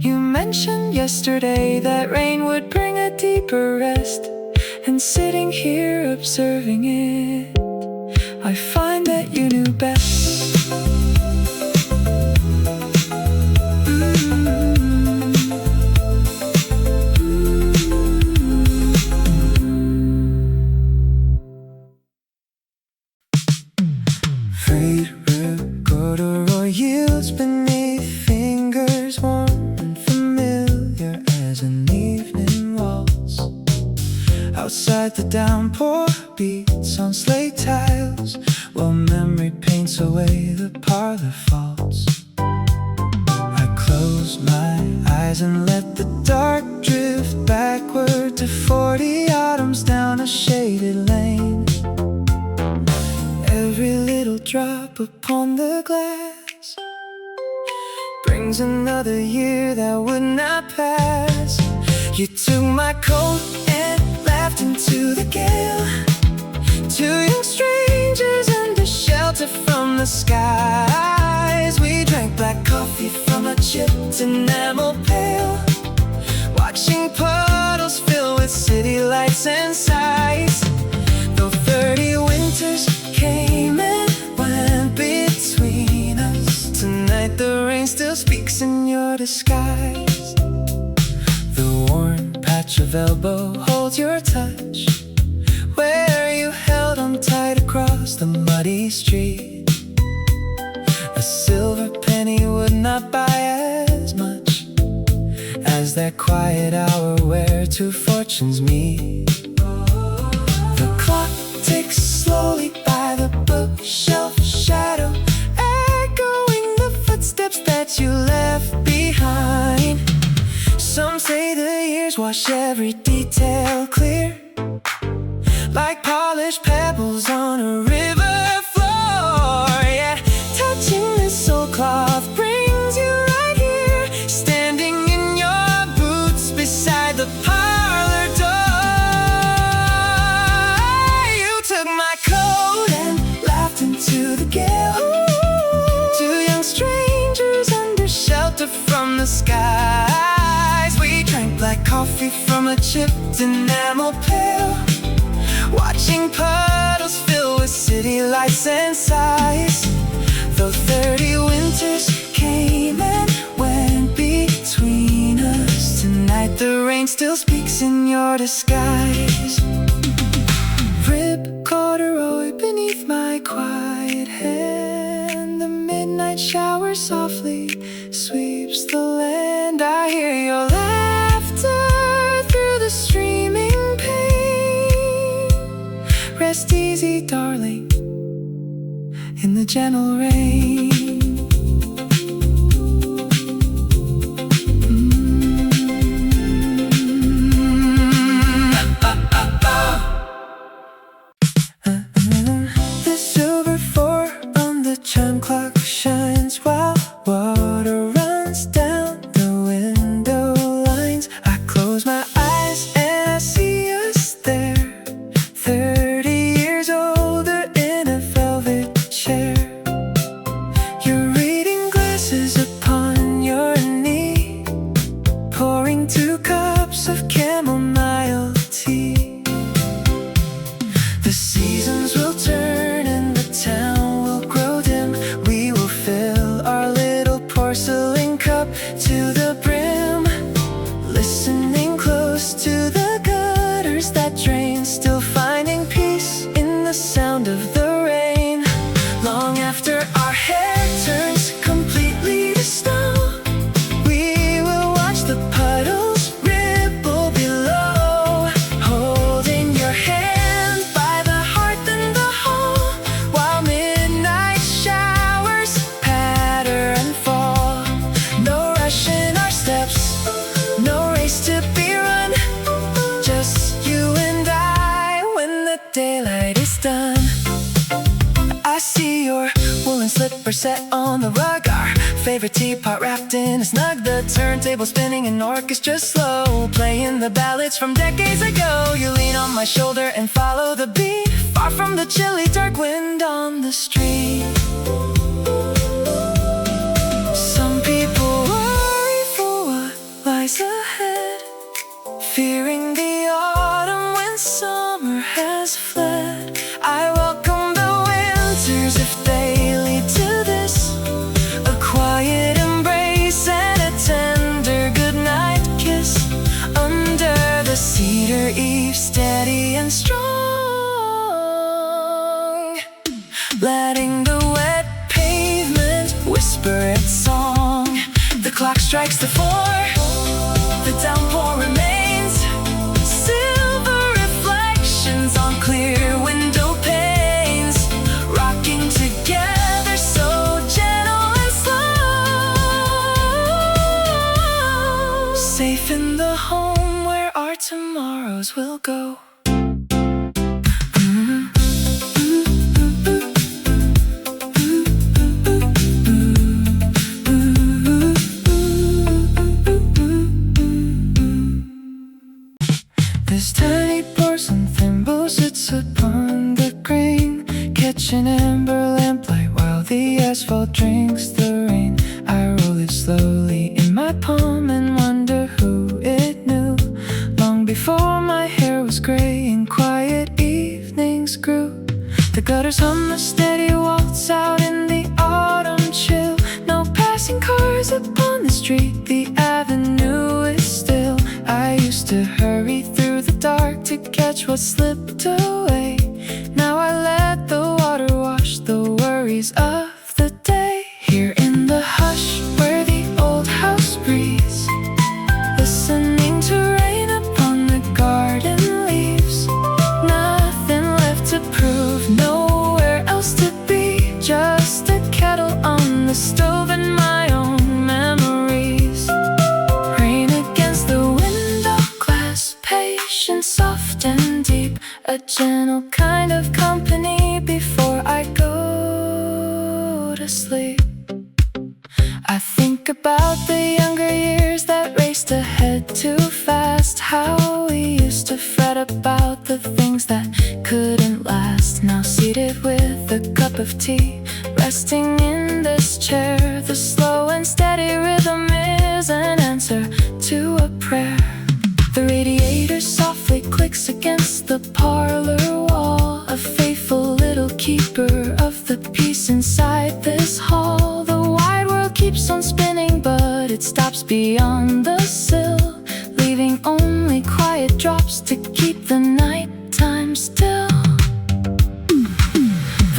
You mentioned yesterday that rain would bring a deeper rest, and sitting here observing it, I find that you knew best. Corduroy yields beneath fingers warm and familiar as an evening waltz. Outside, the downpour beats on slate tiles, while memory paints away the parlor faults. I close my eyes and let the dark drift backward to 40 autumns down a shaded lane. Every little drop upon the glass brings another year that would not pass. You took my coat and laughed into the gale, 2 young strangers under shelter from the skies. We drank black coffee from a chipped enamel pail, watching puddles fill with city lights and sights. Though 30 winters came and went between us, tonight the rain still speaks in your disguise. The worn patch of elbow holds your touch, where you held on tight across the muddy street. A silver penny would not buy as much as that quiet hour where 2 fortunes meet. The clock ticks slowly by the bookshelf shadow, echoing the footsteps that you left behind. Some say the years wash every detail clear, like polished pebbles on a river floor. Yeah, touching this old cloth brings you right here, standing in your boots beside the parlor door. You took my coat and laughed into the gale, 2 young strangers under shelter from the skies. We drank black coffee from a chipped enamel pail, watching puddles fill with city lights and sighs. our disguise. Rib corduroy beneath my quiet hand. The midnight shower softly sweeps the land. I hear your laughter through the streaming pane. Rest easy, darling, in the gentle rain. The silver four on the chime clock shines while water runs down the window lines. I close my eyes and I see us there, 30 years older in a velvet chair. Your reading glasses upon your knee, pouring 2 cups of chamomile tea. The seasons will turn and the town will grow dim. We will fill our little porcelain cup to the brim, listening close to the gutters that drain, still finding peace in the sound of the rain. Long after our hair turns completely to snow, we will watch the puddles ripple below, holding your hand by the hearth in the hall, while midnight showers patter and fall. No rush in our steps, no race to be run, just you and I when the daylight is done. I see your woolen slipper set on the rug, our favorite teapot wrapped in a snug, the turntable spinning, an orchestra slow, playing the ballads from decades ago. You lean on my shoulder and follow the beat, far from the chilly dark wind on the street. Some people worry for what lies ahead, fearing the autumn when summer has fled. I welcome the winters if they lead to this, a quiet embrace and a tender goodnight kiss, under the cedar eaves, steady and strong, letting the wet pavement whisper its song. The clock strikes the 4, the downpour remains, silver reflections on clear window panes, rocking together so gentle and slow, safe in the home where our tomorrows will go. This tiny porcelain thimble sits upon the green, catching amber lamplight while the asphalt drinks the rain. I roll it slowly in my palm and wonder who it knew, long before my hair was gray and quiet evenings grew. The gutters hum a steady waltz out in the autumn chill, no passing cars upon the street, the avenue is still. I used to hurry through the dark to catch what slipped away. Now I let the water wash the worries of the day. Here in the hush where the old house breathes, listening to rain upon the garden leaves. Nothing left to prove, nowhere else to be, just a kettle on the stove and my own memories. Rain against the window glass, patience soft and deep, a gentle kind of company before I go to sleep. I think about the younger years that raced ahead too fast, how we used to fret about the things that couldn't last. Now seated with a cup of tea, resting in this chair, the slow and steady rhythm is an answer to a prayer. The radiator softly clicks against the parlor wall, a faithful little keeper of the peace inside this hall. The wide world keeps on spinning, but it stops beyond the sill, leaving only quiet drops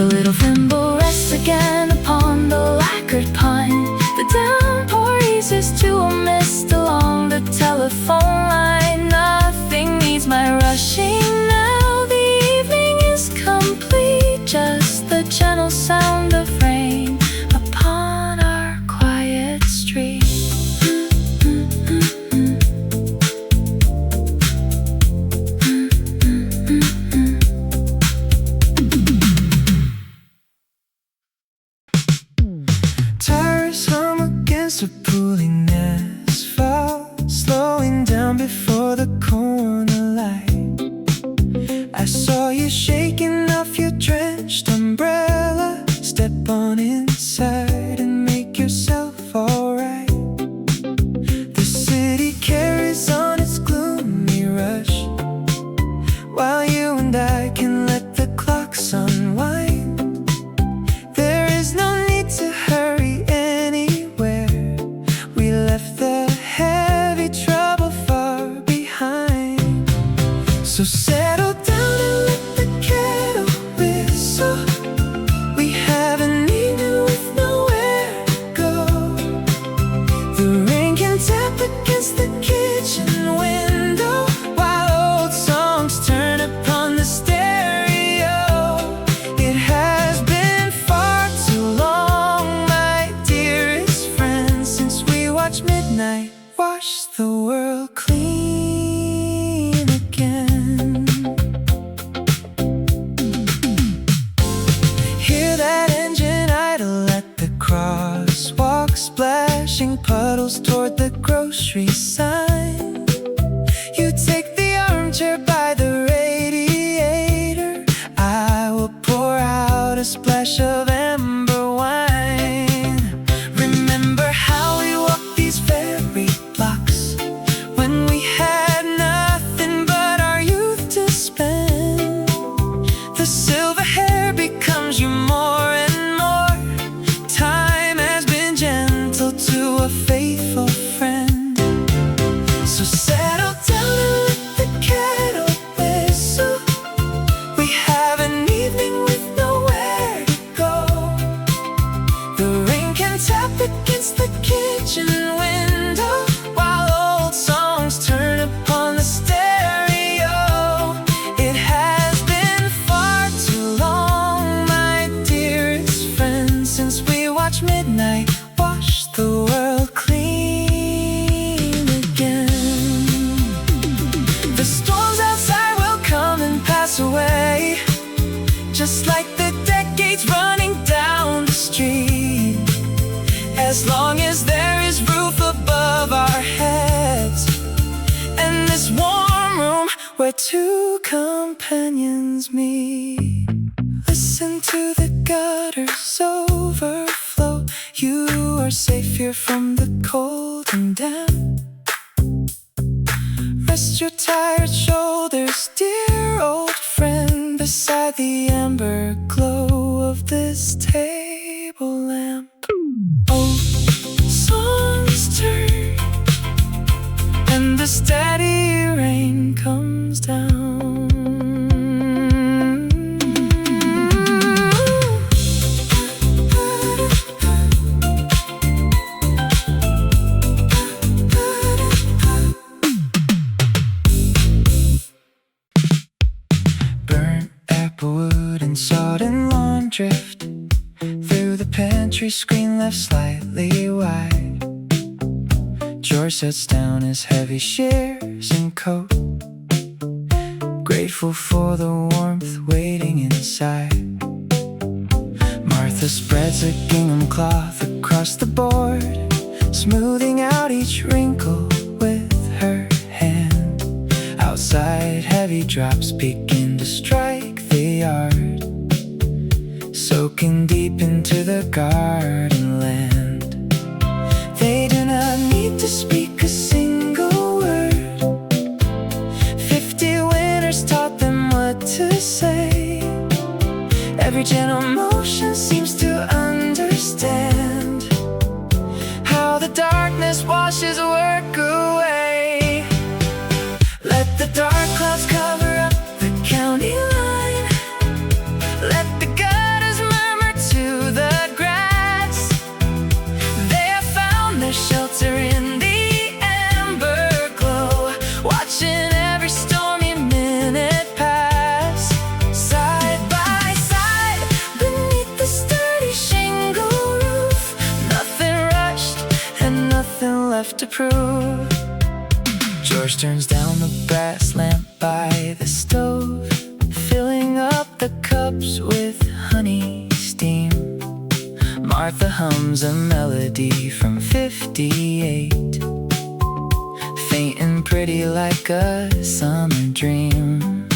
The little thimble rests again upon the lacquered pine. The downpour eases to a mist along the telephone line. Nothing needs my rushing now. The evening is complete. Just the gentle sound of rain upon our quiet street. Tires hum against a pooling asphalt, slowing down before the corner light. I saw you shaking off your drenched umbrella. Step on inside and make yourself alright. The city carries on its gloomy rush, while you and I can let the clocks unwind. There is no need to hurry anywhere. We left the heavy trouble far behind. So settle down and let the kettle whistle. We have an evening with nowhere to go. The rain can tap against the kitchen window, while old songs turn upon the stereo. It has been far too long, my dearest friend, since we watched midnight wash the world clean again. Hear that engine idle at the crosswalk, splashing puddles toward the grocery sign. You take the armchair by the radiator. I will pour out a splash of amber wine. Remember how we walked these very blocks when we had nothing but our youth to spend. The silver hair becomes you more and more. Time has been gentle to a faithful friend. So settle down and let the kettle whistle. We have an evening with nowhere to go. The rain can tap against the kitchen window, while old songs turn upon the stereo. It has been far too long, my dearest friend, since we watched midnight wash the world clean again. The storms outside will come and pass away, just like the decades running down the street. As long as there is roof above our heads, and this warm room where two companions meet. Listen to the gutters overflow. You are safe here from the cold and damp. Rest your tired shoulders, dear old friend, beside the amber glow of this table lamp. Old songs turn, and the steady rain comes down. Burnt applewood and sodden lawn drift through the pantry, screen left slightly wide. George sets down his heavy shears and coat, grateful for the warmth waiting inside. Martha spreads a gingham cloth across the board, smoothing out each wrinkle with her hand. Outside, heavy drops begin to strike the yard, soaking deep into the garden land. They do not need to speak a single word. 50 winters taught them what to say. Every gentle motion seems to understand how the darkness washes work away. Let the dark clouds cover up the county line. Let the gutters left to prove. George turns down the brass lamp by the stove, filling up the cups with honey steam. Martha hums a melody from 58, faint and pretty like a summer dream.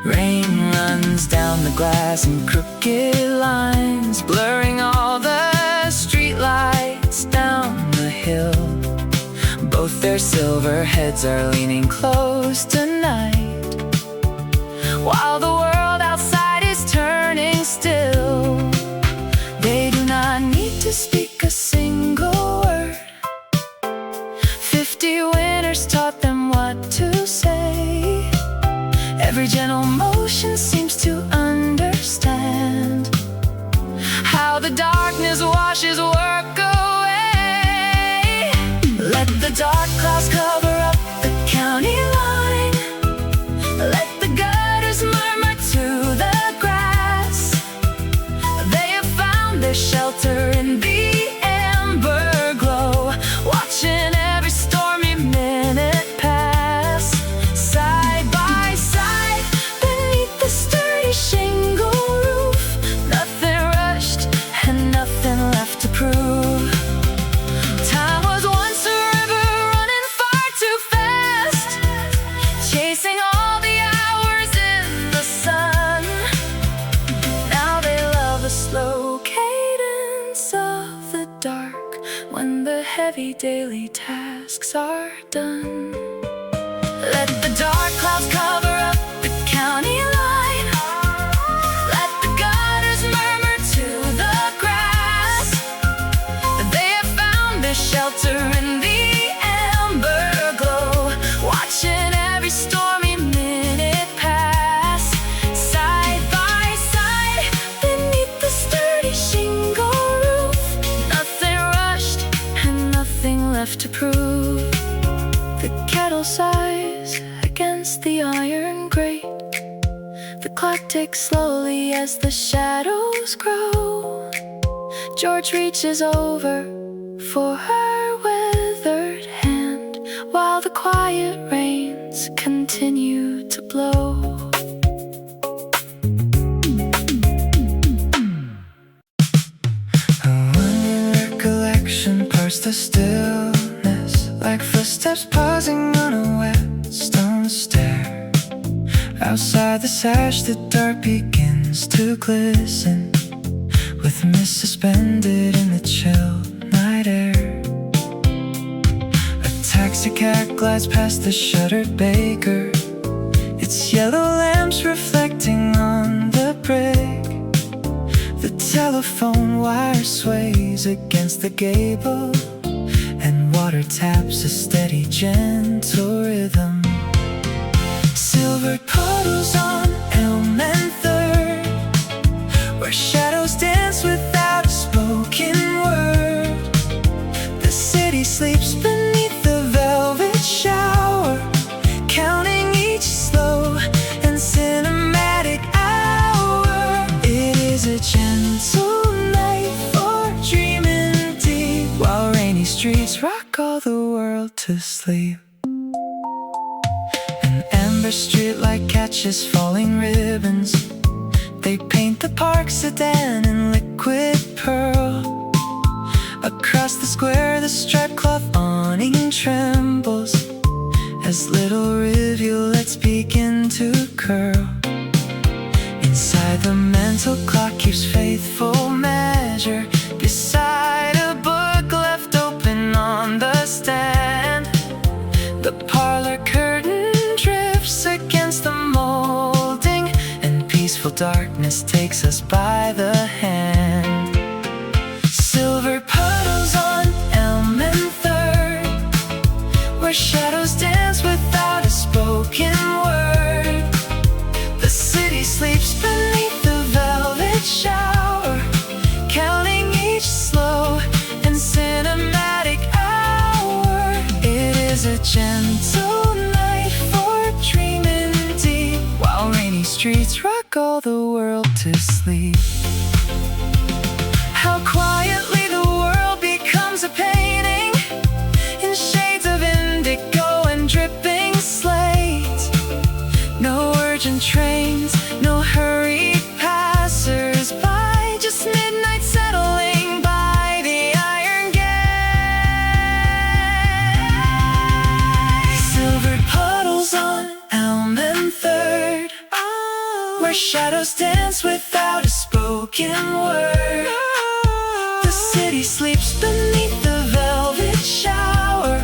Rain runs down the glass in crooked lines, blurring all the street lights down the hill. Both their silver heads are leaning close tonight, while the world outside is turning still. They do not need to speak a single word. 50 winters taught them what to say. Every gentle motion seems to understand how the darkness washes work away. Let the dark clouds cover up the county line. Let the gutters murmur to the grass. They have found their shelter in the amber glow, watching every stormy minute pass. Side by side beneath the sturdy shingle roof, nothing rushed and nothing left to prove. Time was once a river running far too fast, chasing all the hours in the sun. Now they love the slow cadence of the dark when the heavy daily tasks are done. Let the dark clouds cover up the county line. Let the gutters murmur to the grass. They have found their shelter in the amber glow, watching every stormy minute pass. Side by side beneath the sturdy shingle roof, nothing rushed and nothing left to prove. The kettle sighs against the iron grate. The clock ticks slowly as the shadows grow. George reaches over for her withered hand, while the quiet rains continue to blow. A wondering recollection parts the stillness, like footsteps pausing on a wet stone stair. Outside the sash, the dark begins to glisten, with mist suspended in the chill night air. A taxicab glides past the shuttered baker, its yellow lamps reflecting on the brick. The telephone wire sways against the gable, and water taps a steady, gentle rhythm. Silver puddles on Elm and Third, where shadows dance without a spoken word. The city sleeps beneath the velvet shower, counting each slow and cinematic hour. It is a gentle night for dreaming deep, while rainy streets rock all the world to sleep. An amber street light catches falling ribbons. They paint the park sedan in liquid pearl. Across the square, the striped cloth awning trembles as little rivulets begin to curl. Inside, the mental clock keeps faithful measure beside a book left open on the stand. The parlor curtain drifts against the molding, and peaceful darkness takes us by the hand. Silver puddles on Elm and Third, where shadows dance without a spoken word. The city sleeps beneath the velvet shower, counting each slow and cinematic hour. It is a gentle night for dreaming deep, while rainy streets rock all the world to sleep. How quietly the world becomes a painting in shade shadows dance without a spoken word. The city sleeps beneath the velvet shower,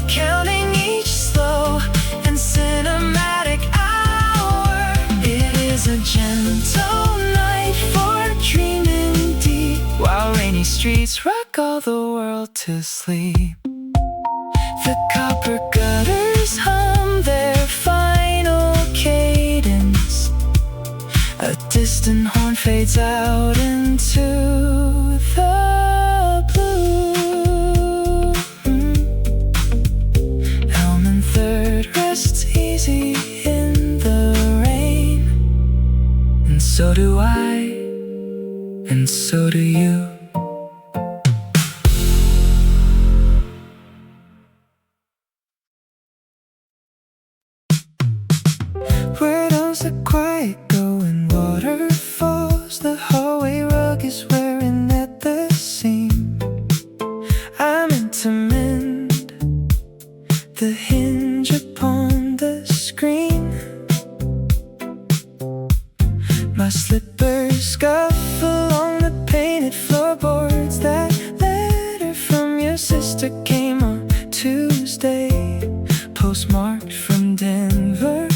counting each slow and cinematic hour. It is a gentle night for dreaming deep, while rainy streets rock all the world to sleep. The copper gutters hum their final cadence. A distant horn fades out into the blue. Elm and Third rests easy in the rain. And so do I, and so do you. Where does the quiet go in waterfalls? The hallway rug is wearing at the seam. I meant to mend the hinge upon the screen. My slippers scuff along the painted floorboards. That letter from your sister came on Tuesday, postmarked from Denver,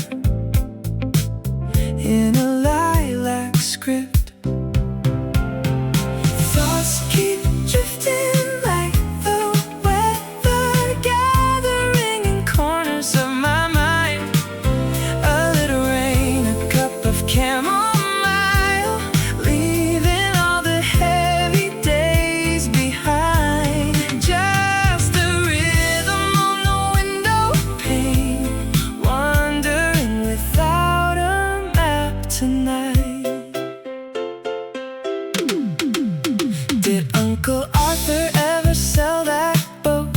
in a lilac script. Thoughts keep drifting like the weather, gathering in corners of my mind. A little rain, a cup of chamomile, leaving all the heavy days behind. Just a rhythm on the window pane, wandering without a map tonight. Did Uncle Arthur ever sell that boat?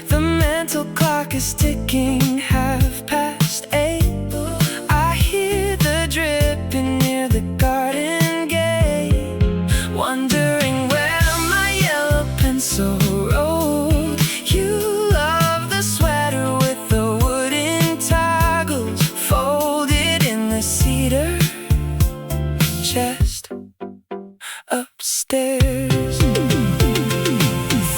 The mental clock is ticking 8:30. I hear the dripping near the garden gate, wondering where my yellow pencil wrote. You love the sweater with the wooden toggles, folded in the cedar chest upstairs.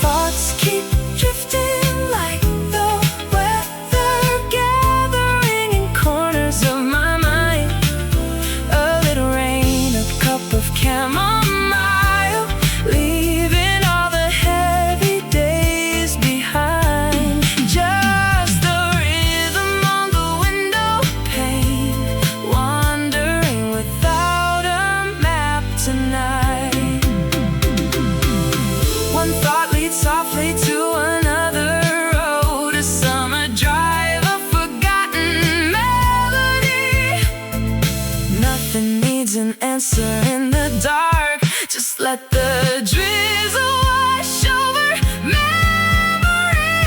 Thoughts keep drifting like the weather, gathering in corners of my mind. A little rain, a cup of chamomile, leaving all the heavy days behind. Just a rhythm on the window pane, wandering without a map tonight. One thought leads softly to another road, a summer drive, a forgotten melody. Nothing needs an answer in the dark, just let the drizzle wash over memory.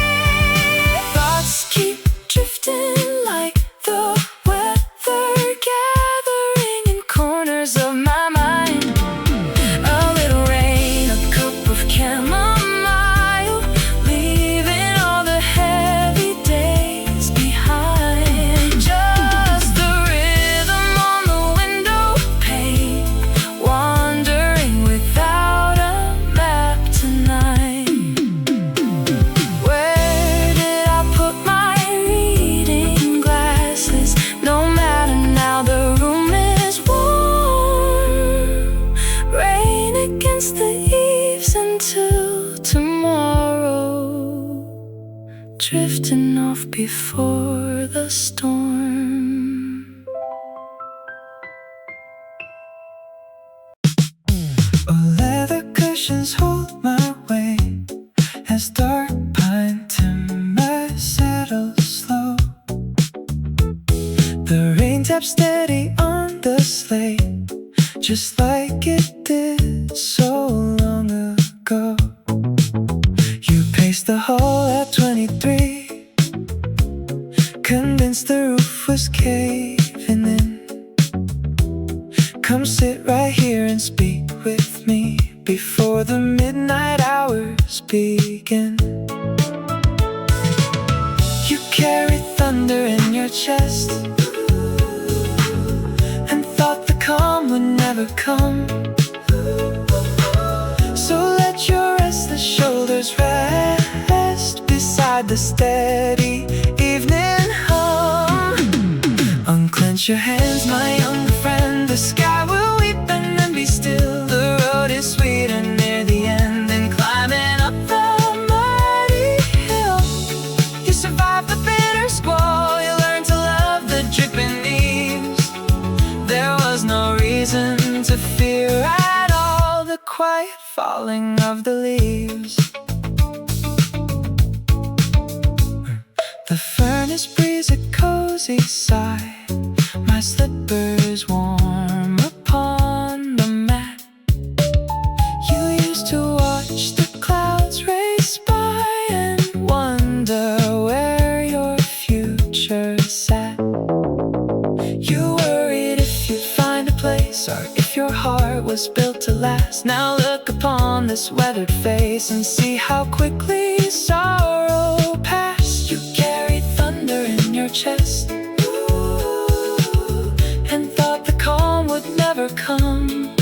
Thoughts keep drifting like the weather, gathering in corners of my mind. A little rain, a cup of chamomile, leaving all the heavy days behind. Just the rhythm on the window pane, wandering without a map tonight. Where did I put my reading glasses? No matter now, the room is warm. Rain against the eaves until tomorrow, drifting off before the storm. Oh, leather cushions hold my weight as dark pine timber settles slow. The rain taps steady on the slate, just like it did so long ago. You paced the hall at 23, convinced the roof was caving in. Come sit right here and speak with me before the midnight hours begin. You carry thunder in your chest and thought never come. So let your restless shoulders rest beside the steady evening hum. Unclench your hands, my young friend. The sky will weep and then be still. The road is sweeter near the end than climbing up the mighty hill. You survive the bitter squall, you learn to love the dripping eaves. There was no reason to fear at all the quiet falling of the leaves. The furnace breathes a cozy sigh. My slippers warm upon the mat. You used to watch the clouds race by and wonder where your future sat. You worried if you'd find a place or if your heart was built to last. Now look upon this weathered face and see how quickly sorrow passed. You carried thunder in your chest, and thought the calm would never come.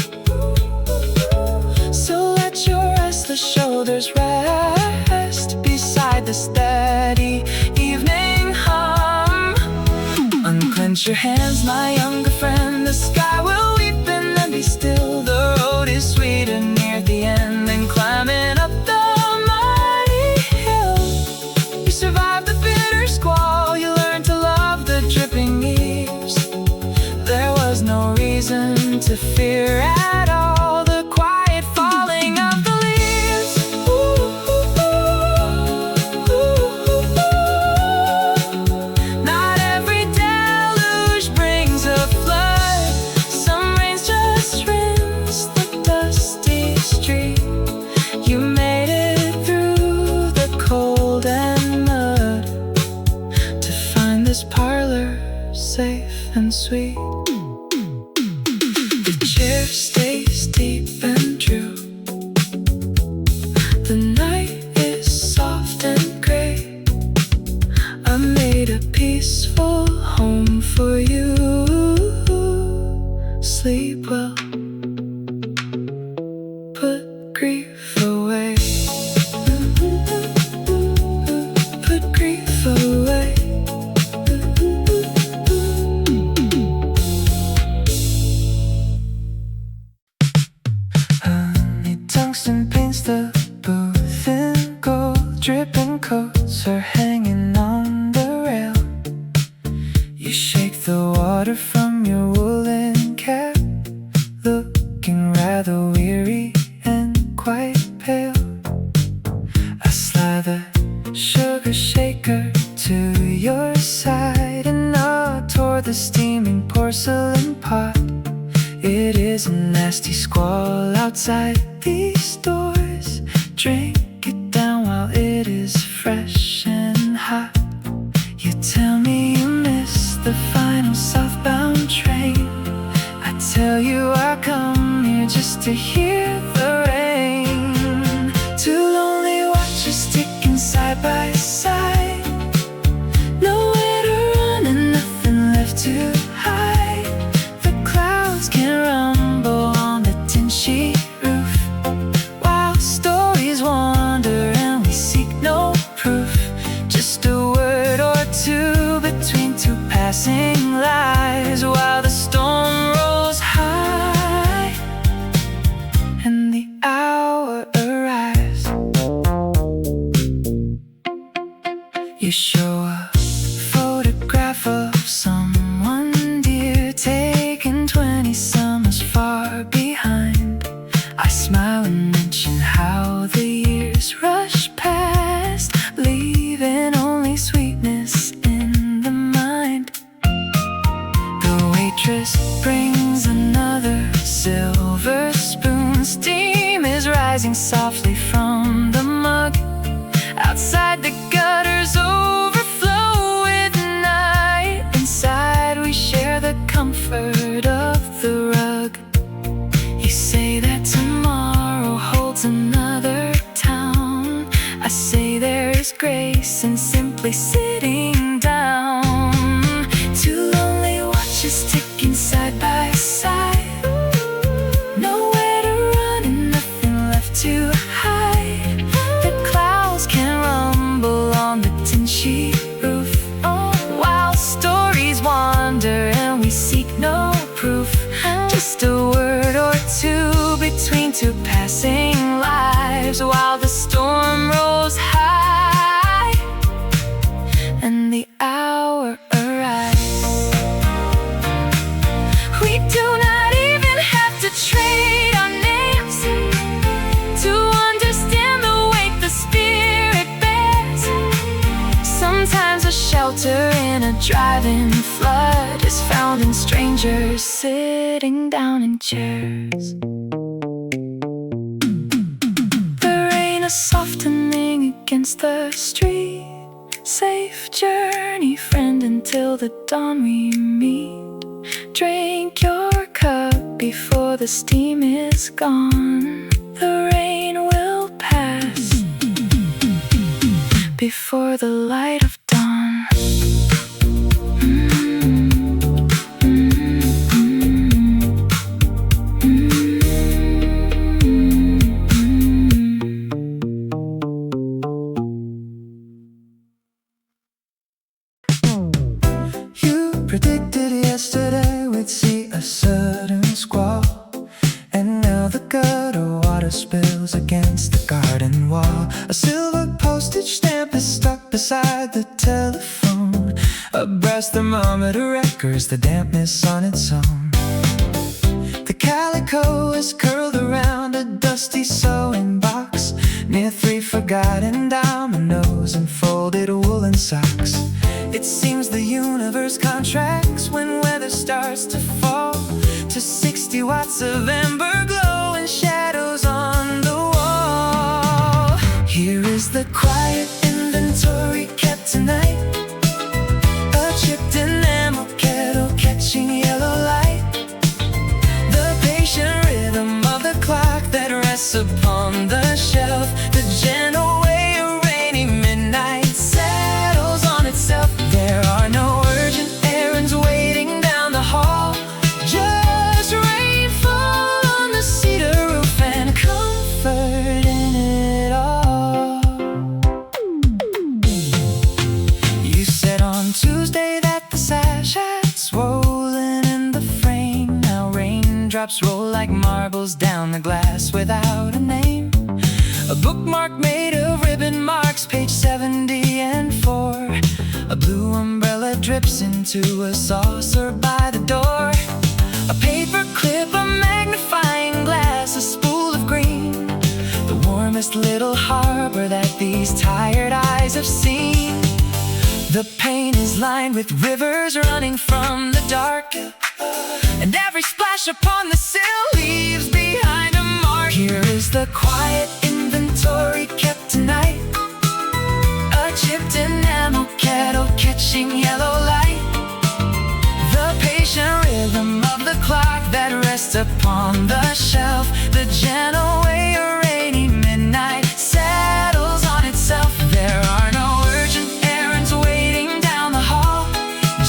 So let your restless shoulders rest beside the steady evening hum. Unclench your hands, my younger friend. The sky will weep and then be still. The road is sweeter near the end than climbing up the mighty hill. You survived the bitter squall, you learned to love the dripping eaves. There was no reason to fear at all the quiet falling of the leaves. Not every deluge brings a flood. Some rains just rinse the dusty street. You made it through the cold and mud to find this parlor safe and sweet. The chair stays deep and true. The night is soft and gray. I made a peaceful home for you. Sleep well, put grief away. Put grief away. Honey tungsten paints the booth in gold. Dripping coats are hanging on the rail. You shake the water from your woolen cap, looking rather weary and quite pale. I slide the sugar shaker to your side and nod toward the steaming porcelain pot. It is a nasty squall outside these doors. Drink it down while it is fresh and hot. You tell me you miss the final southbound train. I tell you I come here just to hear the rain. Two lonely watches ticking side by side. Nowhere to run and nothing left to hide. The clouds can rumble on the tin sheet roof, while stories wander and we seek no proof. Just a word or two between two passing lives, while the storm rolls high and the hour arrives. You show a photograph of someone dear, taken 20 summers far behind. I smile and mention how the years rush past, leaving only sweetness in the mind. The waitress brings another silver spoon. Steam is rising softly from the mug. Outside the gutters overflow with night. Inside we share the comfort of the rug. You say that tomorrow holds another town. I say there is grace in simply sitting down. Two lonely watches ticking side by side. driving flood is found in strangers sitting down in chairs. The rain is softening against the street. Safe journey, friend, until the dawn we meet. Drink your cup before the steam is gone. The rain will pass before the light of dawn. Predicted yesterday we'd see a sudden squall, and now the gutter water spills against the garden wall. A silver postage stamp is stuck beside the telephone. A brass thermometer echoes the dampness on its own. The calico is curled around a dusty sewing box near 3 forgotten dominoes and folded woolen socks. It seems the universe contracts when weather starts to fall to 60 watts of amber glow and shadows on the wall. Here is the quiet inventory kept tonight. A chipped enamel kettle catching yellow light. The patient rhythm of the clock that rests upon the shelf. The gentle way a rainy midnight settles on itself. There are no urgent errands waiting down the hall. Just rainfall on the cedar roof and comfort in it all. You said on Tuesday that the sash had swollen in the frame. Now raindrops roll like marbles down the glass without a name. A bookmark made of ribbon marks page 70 and 4. A blue umbrella drips into a saucer by the door. A paper clip, a magnifying glass, a spool of green. The warmest little harbor that these tired eyes have seen. The Pane is lined with rivers running from the dark, and every splash upon the sill leaves behind a mark. Here is the quiet inventory kept tonight. A chipped enamel kettle catching yellow light. The patient rhythm of the clock that rests upon the shelf. The gentle way a rainy midnight settles on itself. There are no urgent errands waiting down the hall.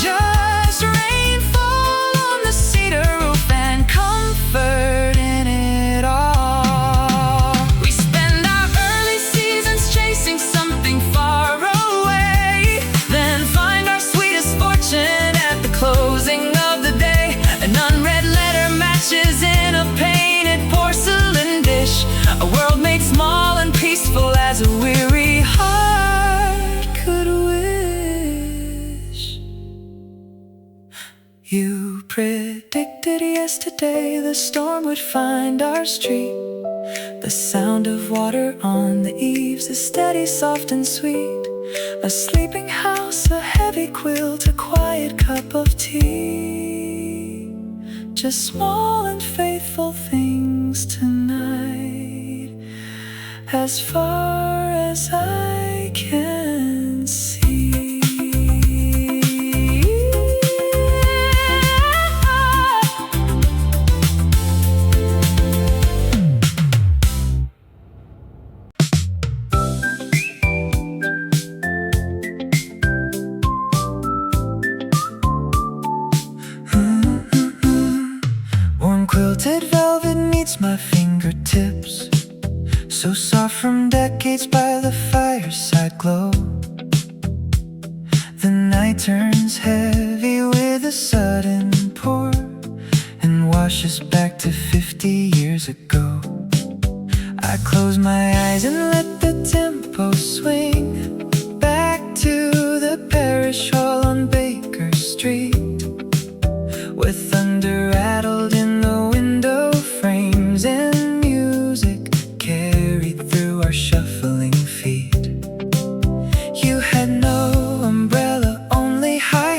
Just rainfall on the cedar roof and comfort in it all. We spend our early seasons chasing something far away, then find our sweetest fortune at the closing of the day. An unread letter matches in a painted porcelain dish. A world made small and peaceful as a weary heart could wish. You predicted yesterday the storm would find our street. The sound of water on the eaves is steady, soft and sweet. A sleeping house, a heavy quilt, a quiet cup of tea. Just small and faithful things tonight, as far as I can see. Quilted velvet meets my fingertips, so soft from decades by the fireside glow. The night turns heavy with a sudden pour and washes back to 50 years ago. I close my eyes and let the tempo swing back to the parish hall on Baker Street, where thunder rattled in the window frames and music carried through our shuffling feet. You had no umbrella, only high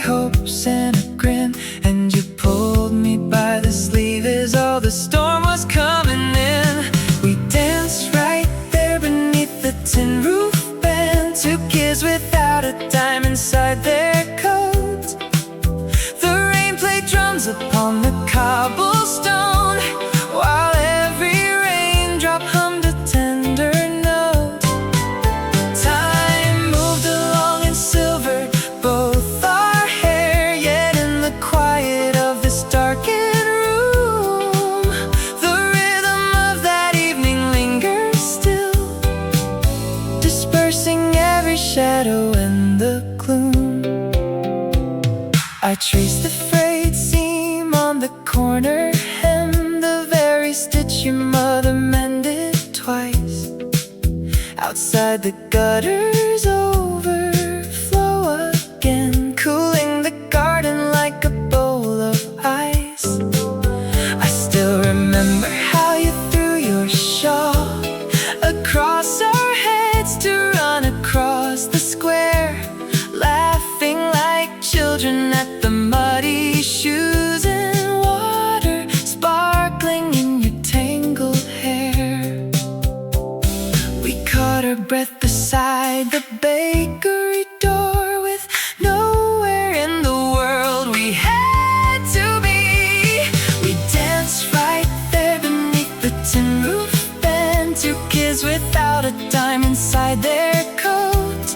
shadow and the gloom. I traced the frayed seam on the corner hem, the very stitch your mother mended twice. Outside the gutters overflow again, cooling the garden like a bowl of ice. I still remember how you threw your shawl across our heads to run across the square, laughing like children at the muddy shoes and water sparkling in your tangled hair. We caught our breath beside the bakery door, with nowhere in the world we had to be. We danced right there beneath the tin roof band, two kids without a dime inside their coat.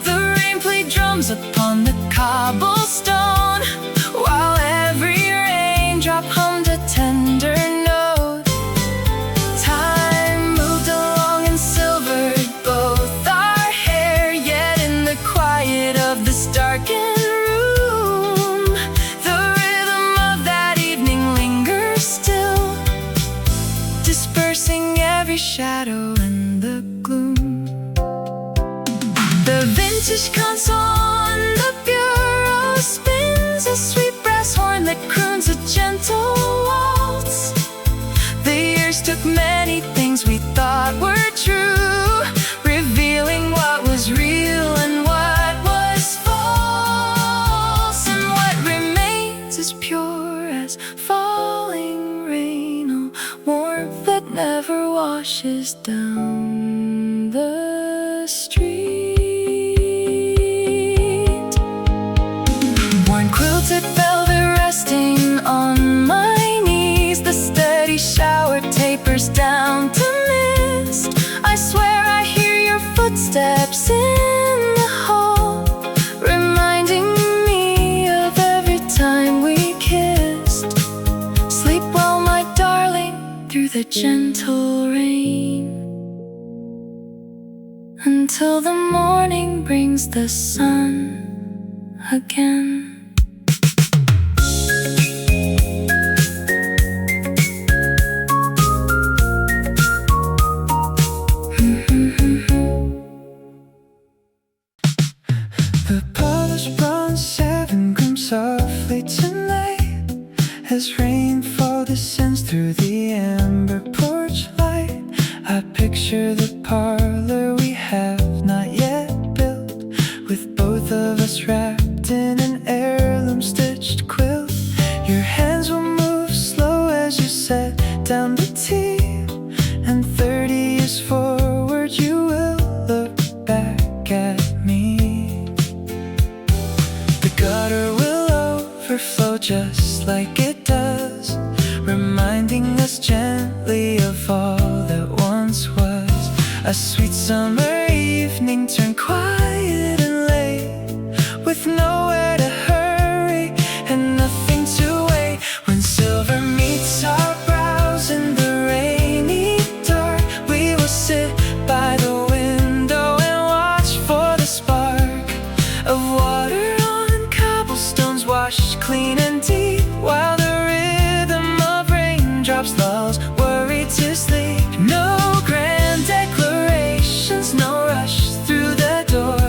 The rain played drums upon the cobblestone, while every raindrop hummed a tender note. Time moved along and silvered both our hair, yet in the quiet of this darkened room, the rhythm of that evening lingers still, dispersing every shadow and the gloom. The vintage console on the bureau spins a sweet brass horn that croons a gentle waltz. The years took many things we thought were true, revealing what was real and what was false. And what remains is pure as falling rain, a warmth that never washes down the street. Worn quilted velvet resting on my knees, the steady shower tapers down to mist. I swear I hear your footsteps in the hall, reminding me of every time we kissed. Sleep well, my darling, through the gentle rain, until the morning brings the sun again. The polished bronze seven gleams softly tonight, as rainfall descends through the amber porch light. I picture the parlor we have not yet built, with both of us wrapped in an heirloom stitched quilt. Your hands will move slow as you set down the tea, and 30 years forward you will look back at me. The gutter will overflow just like it does, reminding us gently of all that once was. A sweet summer evening turned quiet and late, with nowhere to hurry and nothing to wait. When silver meets our brows in the rainy dark, we will sit by the window and watch for the spark of water on cobblestones washed clean and deep, while the rhythm of raindrops lulls worry to sleep. No grand declarations, no rush through the door,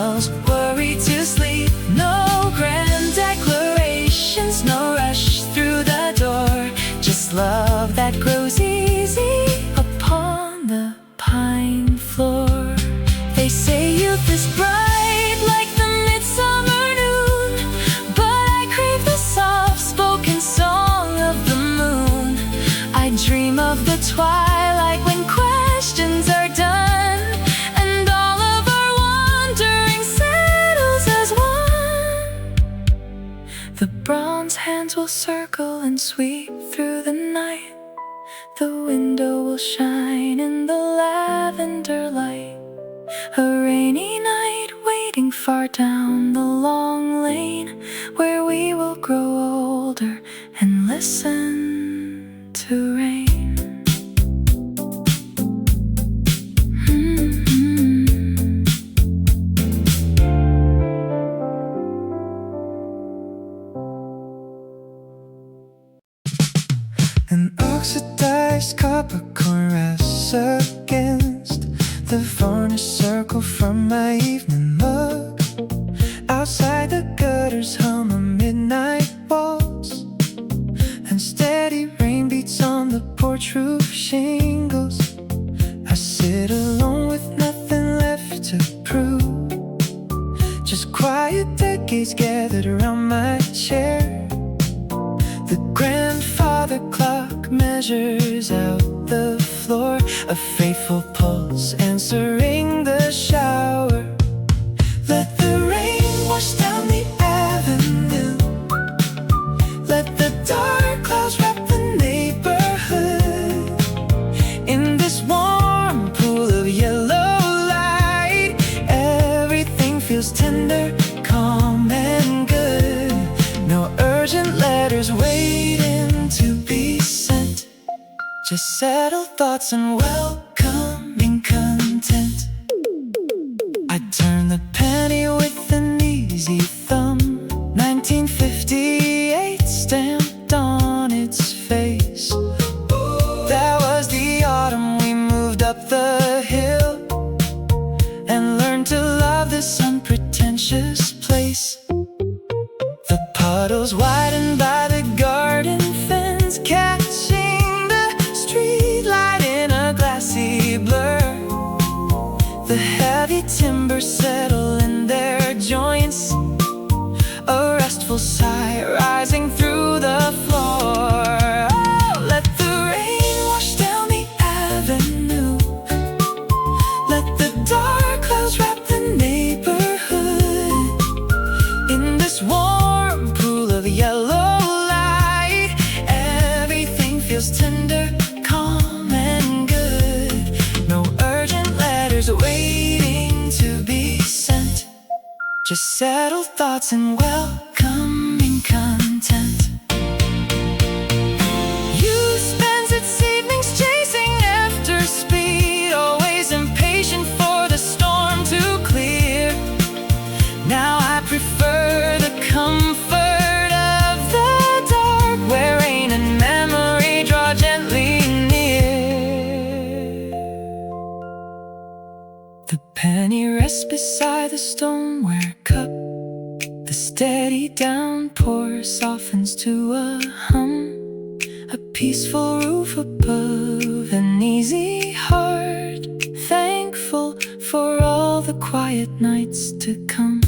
ourselves, worried to sleep. No grand declarations, no rush through the door, just love that grows easy upon the pine floor. They say youth is bright like the midsummer noon, but I crave the soft-spoken song of the moon. I dream of the twilight when questions are done, and all of our wandering settles as one. The bronze hands will circle and sweep through the night. The window will shine in the lavender light. A rainy night waiting far down the long lane, where we will grow older and listen to rain. An oxidized copper corn rests against the varnish circle from my evening mug. Outside the gutters hum a midnight waltz, and steady rain beats on the porch roof shingles. I sit alone with nothing left to prove, just quiet decades gathered around my chair. The grandfather clock measures out the floor, a faithful pulse answering the shower. Let the rain wash down the avenue, let the dark clouds wrap the neighborhood in this warm pool of yellow light. Everything feels tender, calm and good. No urgent letters waiting to be sent, just settled thoughts and welcoming content. I turn the penny with an easy thumb, 1958 stamped on its face. That was the autumn we moved up the hill and learned to love this unpretentious place. The puddles widened by the garden fence, catching the street light in a glassy blur. The heavy timbers settle in their joints, a restful sigh rising through the floor. Oh, let the rain wash down the avenue, let the dark clouds wrap the neighborhood in this warm pool of yellow light. Everything feels tender, calm and good. No urgent letters waiting to be sent, just settled thoughts and welcoming content. Youth spends its evenings chasing after speed, always impatient for the storm to clear. Now I prefer the comfort of the dark, where rain and memory draw gently near. The penny rests beside the stoneware cup. The steady downpour softens to a hum, a peaceful roof above, an easy heart, thankful for all the quiet nights to come.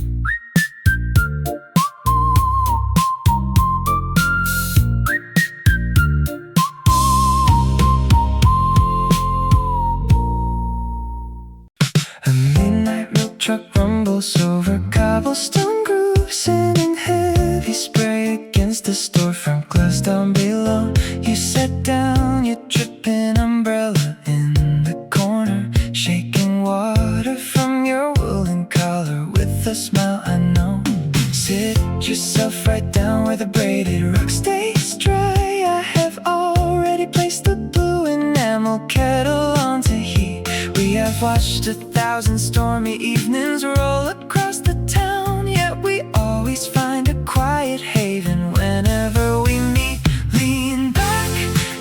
A midnight milk truck rumbles over cobblestone grooves, and heavy spray against the storefront glass down below. You set down your dripping umbrella in the corner, shaking water from your woolen collar with a smile I know. Sit yourself right down where the braided rug stays dry. I have already placed the blue enamel kettle onto heat. We have watched 1,000 stormy evenings roll across the town, yet we always find a quiet haven whenever we meet. Lean back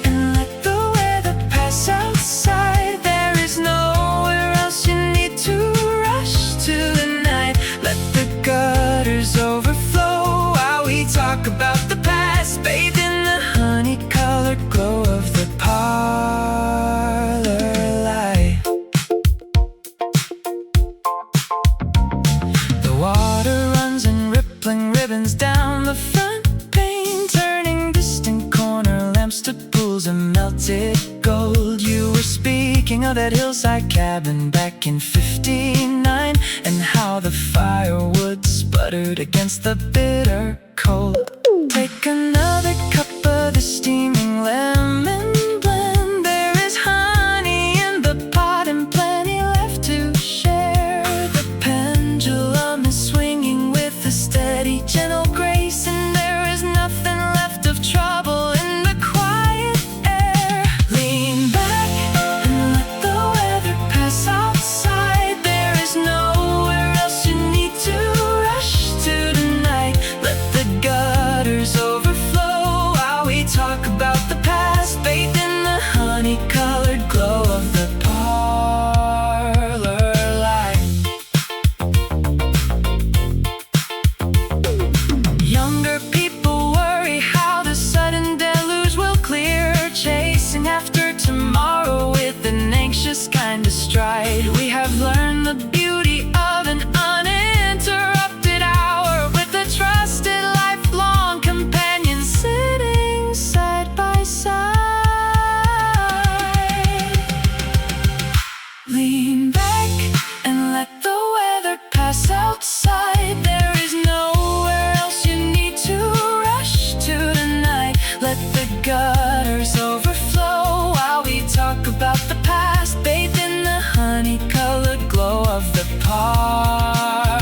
and let the weather pass outside. There is nowhere else you need to rush to the night. curtains down the front pane, turning distant corner lamps to pools of melted gold. You were speaking of that hillside cabin back in '59, and how the firewood sputtered against the bitter cold. Take another cup of the steaming lemon blend. There is honey in the pot and plenty left to share. The pendulum is swinging with a steady, gentle grace, and there is nothing left of trouble in the quiet air. Lean back and let the weather pass outside. There is nowhere else you need to rush to tonight. Let the gutters overflow while we talk about the past, bathed in the honey-colored glow of the parlor light. Younger people worry how the sudden deluge will clear, chasing after tomorrow with an anxious kind of stride. We have learned the beauty of an uninterrupted hour with a trusted lifelong companion sitting side by side. Lean back and let the weather pass outside. There is nowhere else you need to rush to tonight. Let the gutters overflow while we talk about the past, bathed in the honey-colored glow of the parlor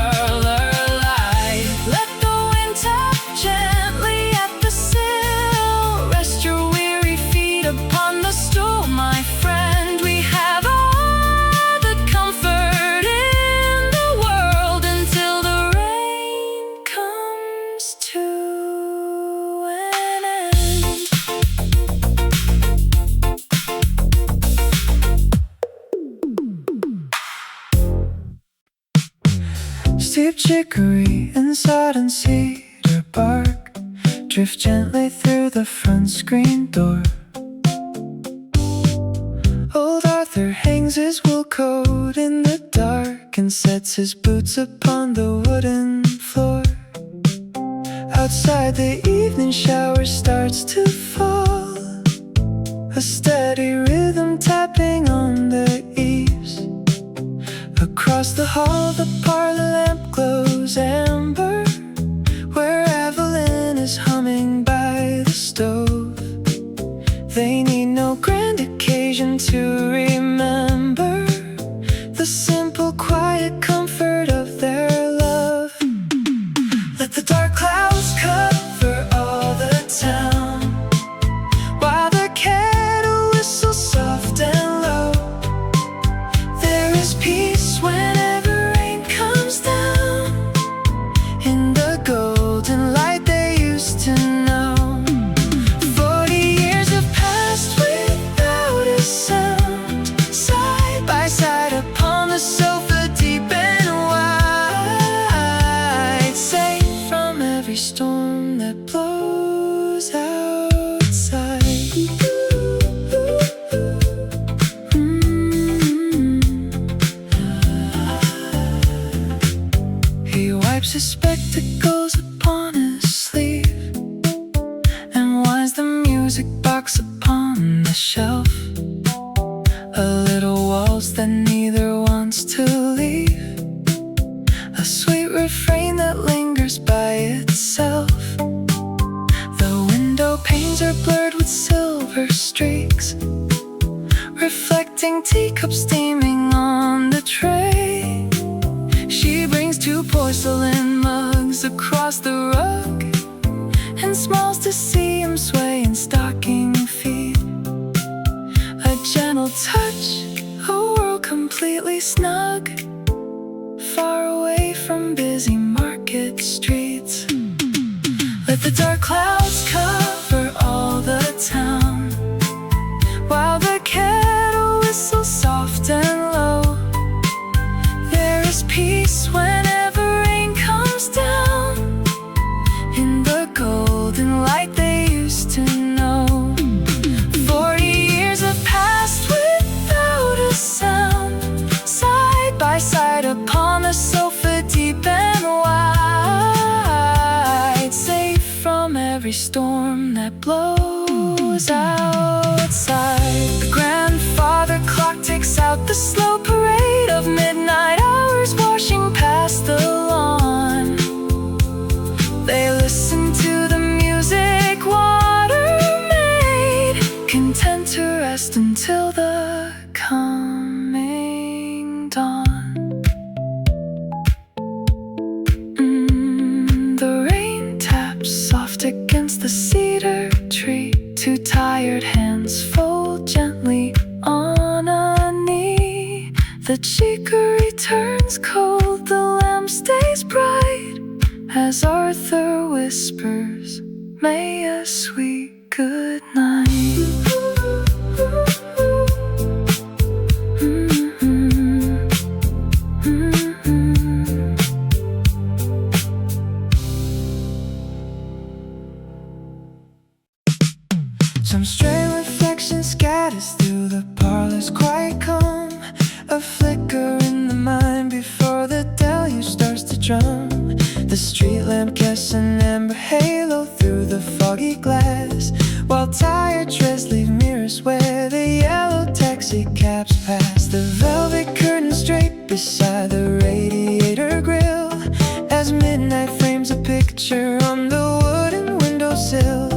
light. Let the wind tap gently at the sill. Rest your weary feet upon the stool, my friend. We have all the comfort in the world until the rain comes to an end. Steep chicory and sodden cedar bark drift gently through the front screen door. Old Arthur hangs his wool coat in the dark and sets his boots upon the wooden floor. Outside, the evening shower starts to fall, a steady rhythm tapping on the eaves. Across the hall, the parlor lamp glows amber, where Evelyn is humming by the stove. They need no grand occasion to remember the simple, quiet comfort of their love. Let the dark clouds cover all the town, while the kettle whistles soft and low. There is peace whenever rain comes down, in the golden light they used to know. 40 years have passed without a sound, side by side upon the sofa, deep and wide, safe from every storm that blows outside. He wipes his spectacles upon his sleeve and winds the music box upon the shelf. A little waltz that neither wants to leave, a sweet refrain that lingers by itself. The window panes are blurred with silver streaks, reflecting teacups steaming on the tray. She brings 2 porcelain mugs across the rug and smiles to see him sway in stocking feet. A gentle touch, a world completely snug, far away from busy market streets. Let the dark clouds cover all the town, while the kettle whistles soft and low. There is peace whenever rain comes down, in the golden light they used to know. 40 years have passed without a sound, side by every storm that blows outside. The grandfather clock ticks out the slow parade of midnight hours washing past the lawn. They listen to the music water made, content to rest until the coming dawn. The rain taps soft against the cedar tree. Two tired hands fold gently on a knee. The chicory turns cold, the lamp stays bright, as Arthur whispers, "May a sweet good night." Some stray reflection scatters through the parlor's quiet calm. A flicker in the mind before the deluge starts to drum. The street lamp casts an amber halo through the foggy glass, while tired treads leave mirrors where the yellow taxi cabs pass. The velvet curtains drape beside the radiator grill, as midnight frames a picture on the wooden windowsill.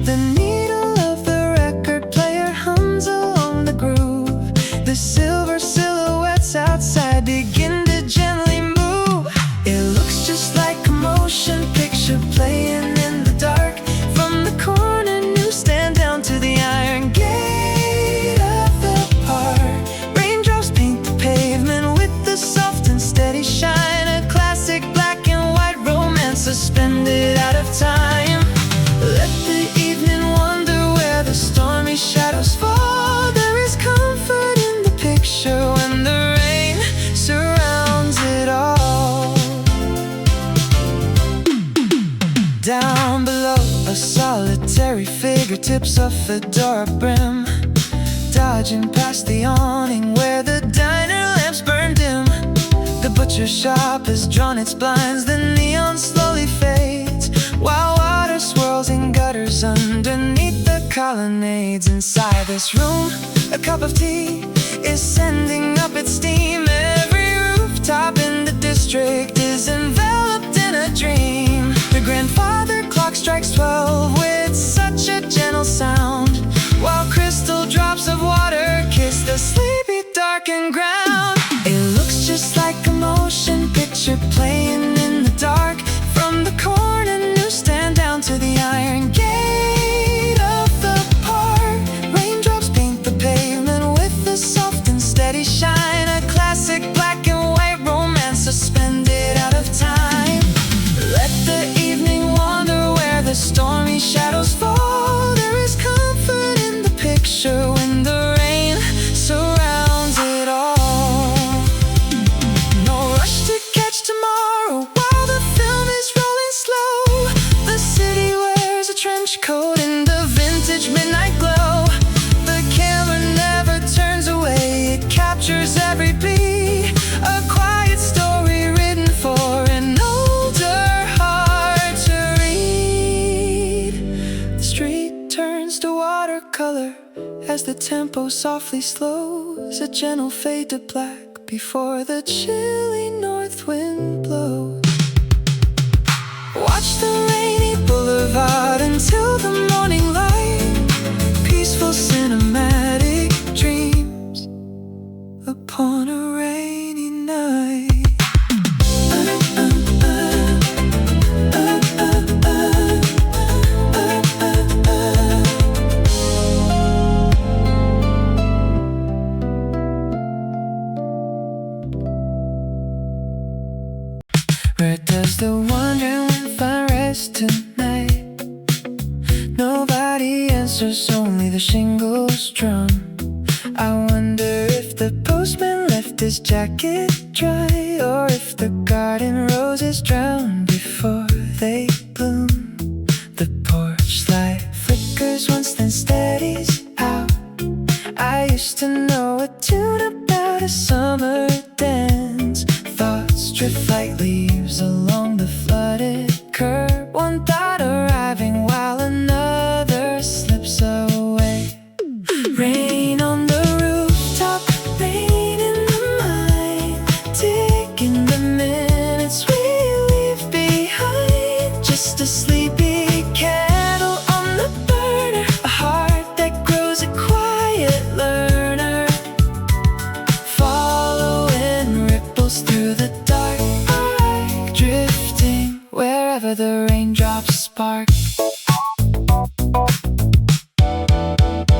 The needle of the record player hums along the groove. The silver silhouettes outside begin to gently move. It looks just like a motion picture playing in the dark, from the corner newsstand down to the iron gate of the park. Raindrops paint the pavement with the soft and steady shine, a classic black and white romance suspended out of time. Let the evening wander where the stormy shadows fall. There is comfort in the picture when the rain surrounds it all. Down below, a solitary figure tips off a door brim, dodging past the awning where the diner lamps burn dim. The butcher shop has drawn its blinds, the neon slowly fades, while water swirls in gutters underneath the colonnades. Inside this room, a cup of tea is sending up its steam. Every rooftop in the district is enveloped in a dream. The grandfather clock strikes 12 with such a gentle sound, while crystal drops of water kiss the sleepy darkened ground. It looks just like a motion picture playing in the dark, from the corner newsstand down to the iron gate of the park. Raindrops paint the pavement with a soft and steady shine, a classic black and white romance suspended out of time. Let the evening wander where the stormy shadows fall. There is comfort in the picture when the rain surrounds it all. No rush to catch tomorrow while the film is rolling slow. The city wears a trench coat in the vintage midnight glow. The camera never turns away, it captures every beat. A quiet story written for an older heart to read. The street turns to watercolor as the tempo softly slows, a gentle fade to black before the chilly north wind blows. Watch the rainy boulevard until the morning light, peaceful cinematic dreams upon a rainy night. Where does the wandering wind find rest tonight? Nobody answers, only the shingles drum. I wonder if the postman left his jacket dry, or if the garden roses drown before they bloom. The porch light flickers once then steadies out. I used to know a tune about a summer dance. Thoughts drift like leaves along the flooded curb. One thought arriving while wherever the raindrops spark.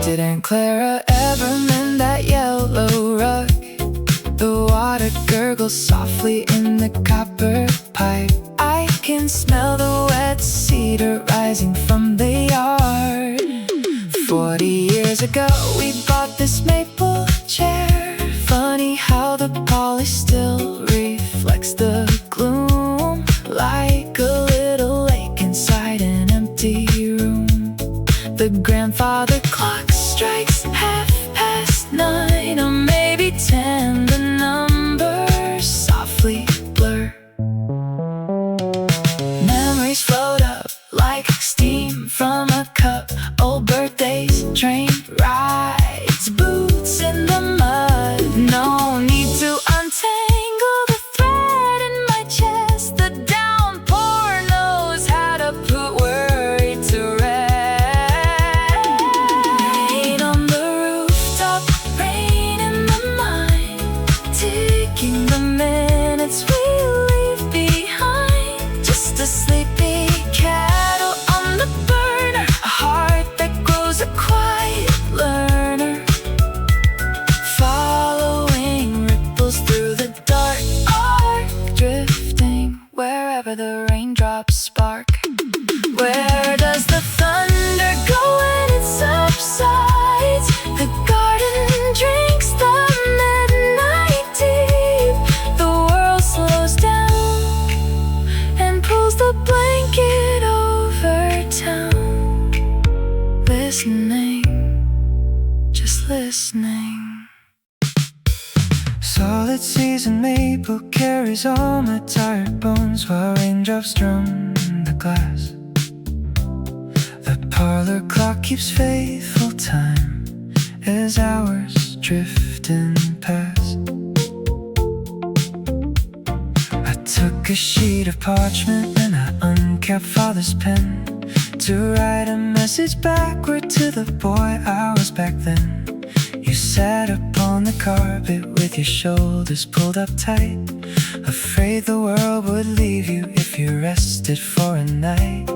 Did Aunt Clara ever mend that yellow rug? The water gurgles softly in the copper pipe. I can smell the wet cedar rising from the yard. 40 years ago we bought this maple chair. Funny how the polish still reflects the gloom, like a little lake inside an empty room. The grandfather clock strikes 9:30 or maybe 10. The numbers softly blur. Memories float up like steam from a cup. Old birthdays, train rides, boots in the mud. No need to untangle the thread in my chest. The downpour knows how to put worry to rest. Rain on the rooftop, rain in the mind, ticking the minutes we leave behind. Just a sleepy kettle on the burner, a heart that grows a quiet learner, following ripples through the dark arc, drifting wherever the raindrops spark. Where does the thunder go when it subsides? The garden drinks the midnight deep. The world slows down and pulls the blanket over town. Listening, just listening. Solid seasoned maple carries all my tired bones while raindrops drum the glass. The parlor clock keeps faithful time as hours drifting past. I took a sheet of parchment and I uncapped father's pen to write a message backward to the boy I was back then. You sat upon the carpet with your shoulders pulled up tight, afraid the world would leave you if you rested for a night.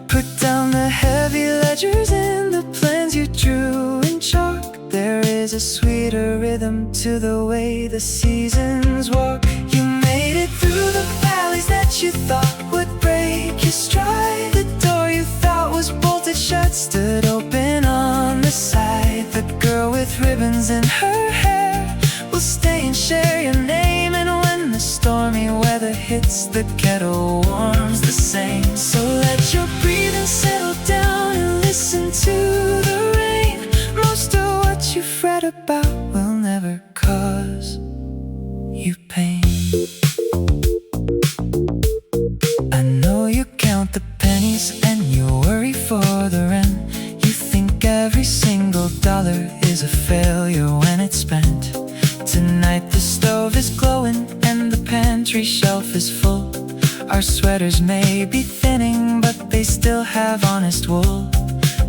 Put down the heavy ledgers and the plans you drew in chalk. There is a sweeter rhythm to the way the seasons walk. You made it through the valleys that you thought would break your stride. The door you thought was bolted shut stood open on the side. The girl with ribbons in her hair will stay and share your name. And when the stormy weather hits, the kettle warms the same. So let your breathing settle down and listen to the rain. Most of what you fret about will never cause you pain. I know you count the pennies and you worry for the rent. You think every single dollar is a failure when it's spent. Tonight the stove is glowing and the pantry shelf is full. Our sweaters may be thinning, but they still have honest wool.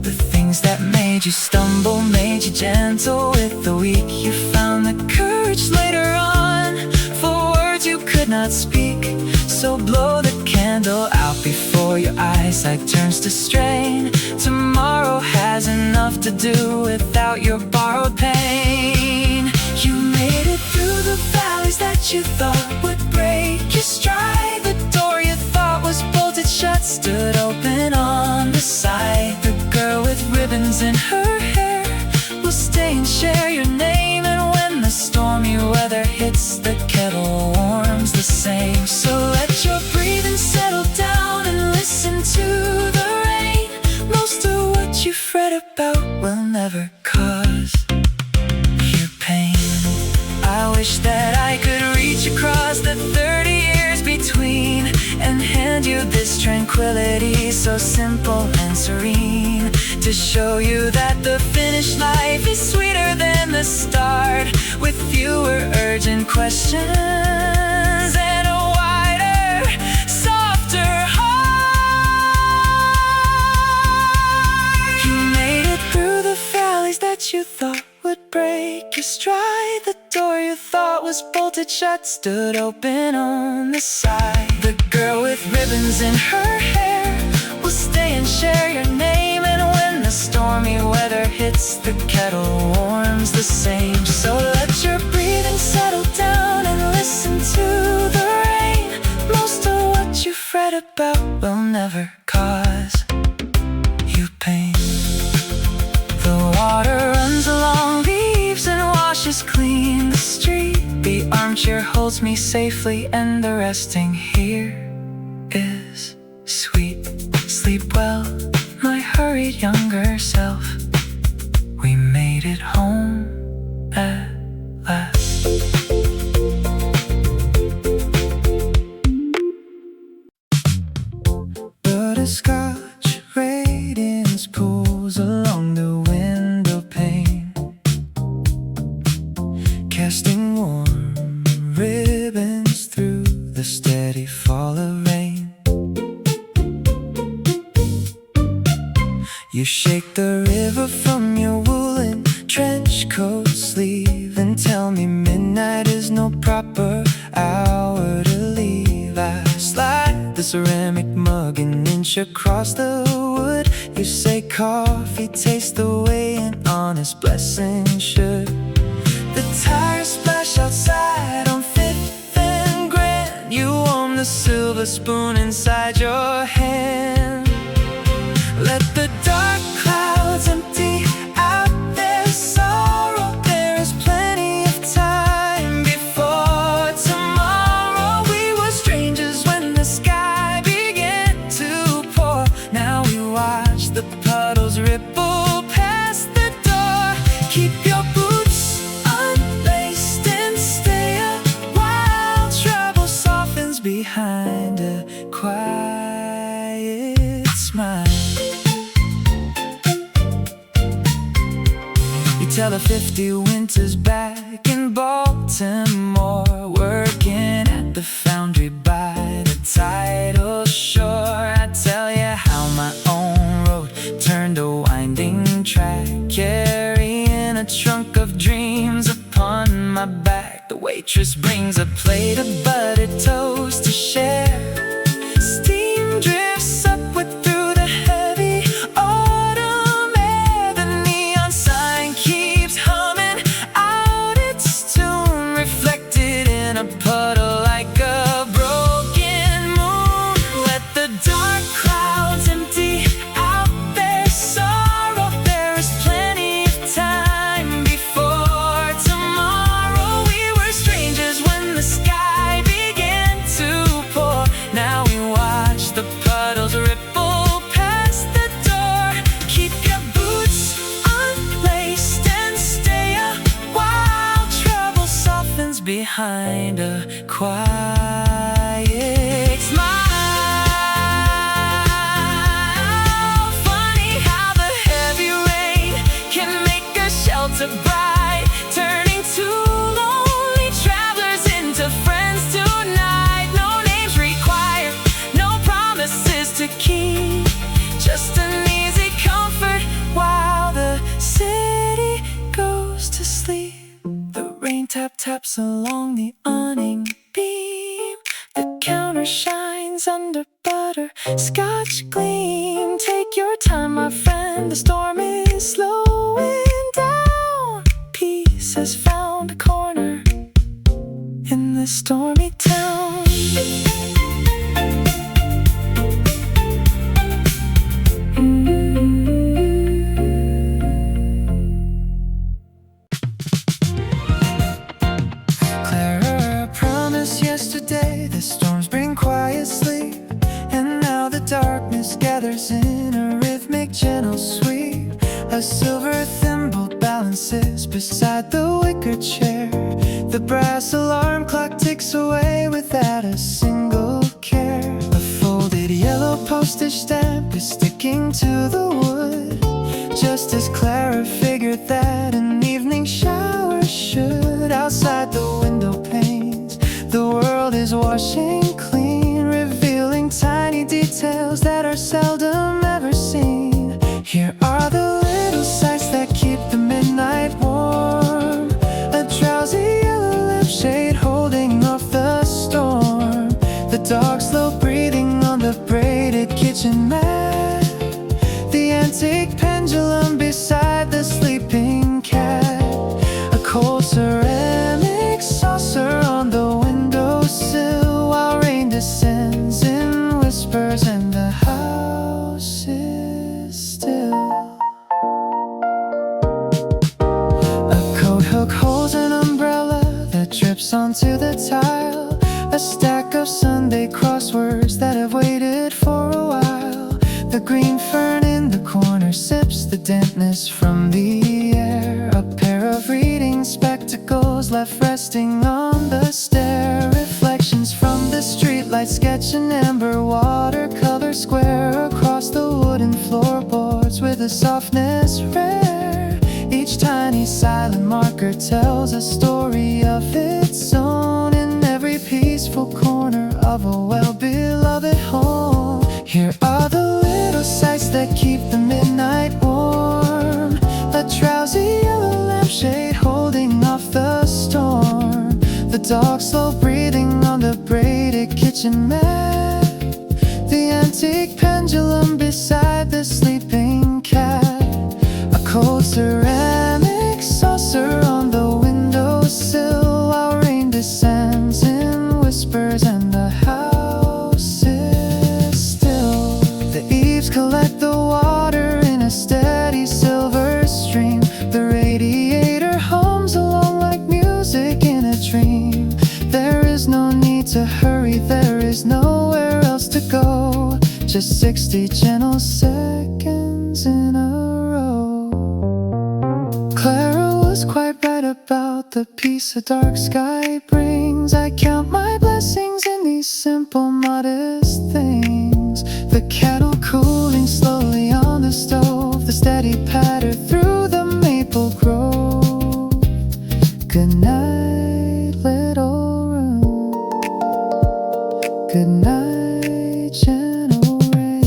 The things that made you stumble made you gentle with the weak. You found the courage later on for words you could not speak. So blow the candle out before your eyesight turns to strain. Tomorrow has enough to do without your borrowed pain. You made it through the valleys that you thought would break your stride. The door you thought was bolted shut stood open on the side. The girl with ribbons in her hair will stay and share your name. And when the stormy weather hits, the kettle warms the same. So let your breathing settle down and listen to the rain. Most of what you fret about will never cause you pain. I wish that I could reach across the 30 years between and hand you this tranquility so simple and serene, to show you that the finished life is sweeter than the start, with fewer urgent questions and a wider, softer heart. You made it through the valleys that you thought would break your stride. The door you thought was bolted shut stood open on the side. The girl with with ribbons in her hair will stay and share your name. And when the stormy weather hits, the kettle warms the same. So let your breathing settle down and listen to the rain. Most of what you fret about will never cause you pain. The water runs along the eaves and washes clean the street. The armchair holds me safely and the resting here is sweet. Sleep well, my hurried younger self. We made it home at last. Butterscotch radiance pools along the window pane, casting warm ribbons through the steady fall of rain. You shake the river from your woolen trench coat sleeve and tell me midnight is no proper hour to leave. I slide the ceramic mug an inch across the wood. You say coffee tastes the way an honest blessing should. The tires splash outside on 5th and Grand. You warm the silver spoon inside your hand. Let the dark clouds empty out their sorrow. There is plenty of time before tomorrow. We were strangers when the sky began to pour. Now we watch the puddles ripple past the door. Keep your boots unlaced and stay a while. Trouble softens behind a quiet smile. Tell the 50 winters back in Baltimore, working at the foundry by the tidal shore. I tell you how my own road turned a winding track, carrying a trunk of dreams upon my back. The waitress brings a plate of buttered toast to share. Steam drifts upward through the heavy autumn air. The neon sign keeps humming out its tune, reflected in a puddle like a broken moon. Let the dark clouds empty out their sorrow. There is plenty of time before tomorrow. We were strangers when the sky began to pour. Now we watch the puddles ripple past the door. Keep your boots unlaced and stay a while. Trouble softens behind a quiet smile. Funny how the heavy rain can make a shelter bright, turning two lonely travelers into friends tonight. No names required, no promises to keep, just an easy comfort while the city goes to sleep. The rain taps along the awning beam. The counter shines under butterscotch gleam. Take your time, my friend, the storm is slowing down. Peace has found a corner in this stormy town. Clara promised yesterday the storms bring quiet sleep, and now the darkness gathers in a rhythmic gentle sweep. A silver thimble balances beside the wicker chair. The brass alarm clock ticks away without a single care. A folded yellow postage stamp is sticking to the wood, just as Clara figured that an evening shower should. Outside the window panes, the world is washing clean, revealing tiny details that are seldom ever seen. Here are the little sights that keep the midnight warm. A drowsy yellow lampshade holding off the storm. The dog's slow breathing on the braided kitchen mat, the antique pendulum beside the sleeping cat, a cold ceramic saucer on the windowsill while rain descends in whispers and the house is still. A coat hook holds an umbrella that drips onto the tile, a stack of Sunday crosswords that have waited for a while. The green fern in the corner sips the dampness from the air, a pair of reading spectacles left resting on the stair, reflections from the streetlight sketch an amber watercolor square across the wooden floorboards with a softness rare. Each tiny silent marker tells a story of its own in every peaceful corner of a well-beloved home. Here are the little sights that keep the midnight warm, a drowsy yellow lampshade holding off the storm, the dog slow breathing on the braided kitchen mat, the antique pendulum beside the sleeping cat, a cold ceramic saucer on the windowsill while rain descends in whispers and the house is still. The eaves collect the water in a steady silver stream, the radiator hums along like music in a dream. There is no need to hurry, there is nowhere else to go, just 60 gentle seconds in a row. Clara was quite right about the peace a dark sky brings. I count my blessings in these simple modest things, the kettle cooling slowly on the stove, the steady patter through the maple grove. Good night, little room. Good night, gentle rain.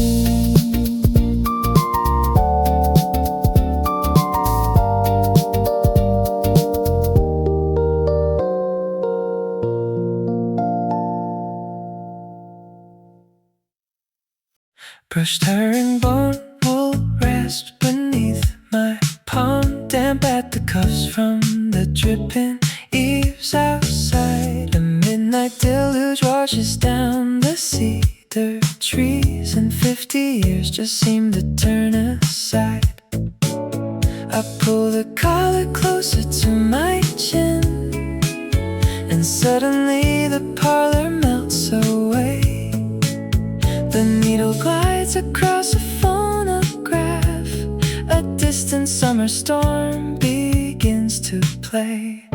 Brushed herringbone will rest beneath my palm, damp at the cuffs from the dripping eaves outside. A midnight deluge washes down the cedar trees, and 50 years just seem to turn aside. I pull the collar closer to my chin, and suddenly the parlor melts away. The needle glides across a phonograph, a distant summer storm begins to play.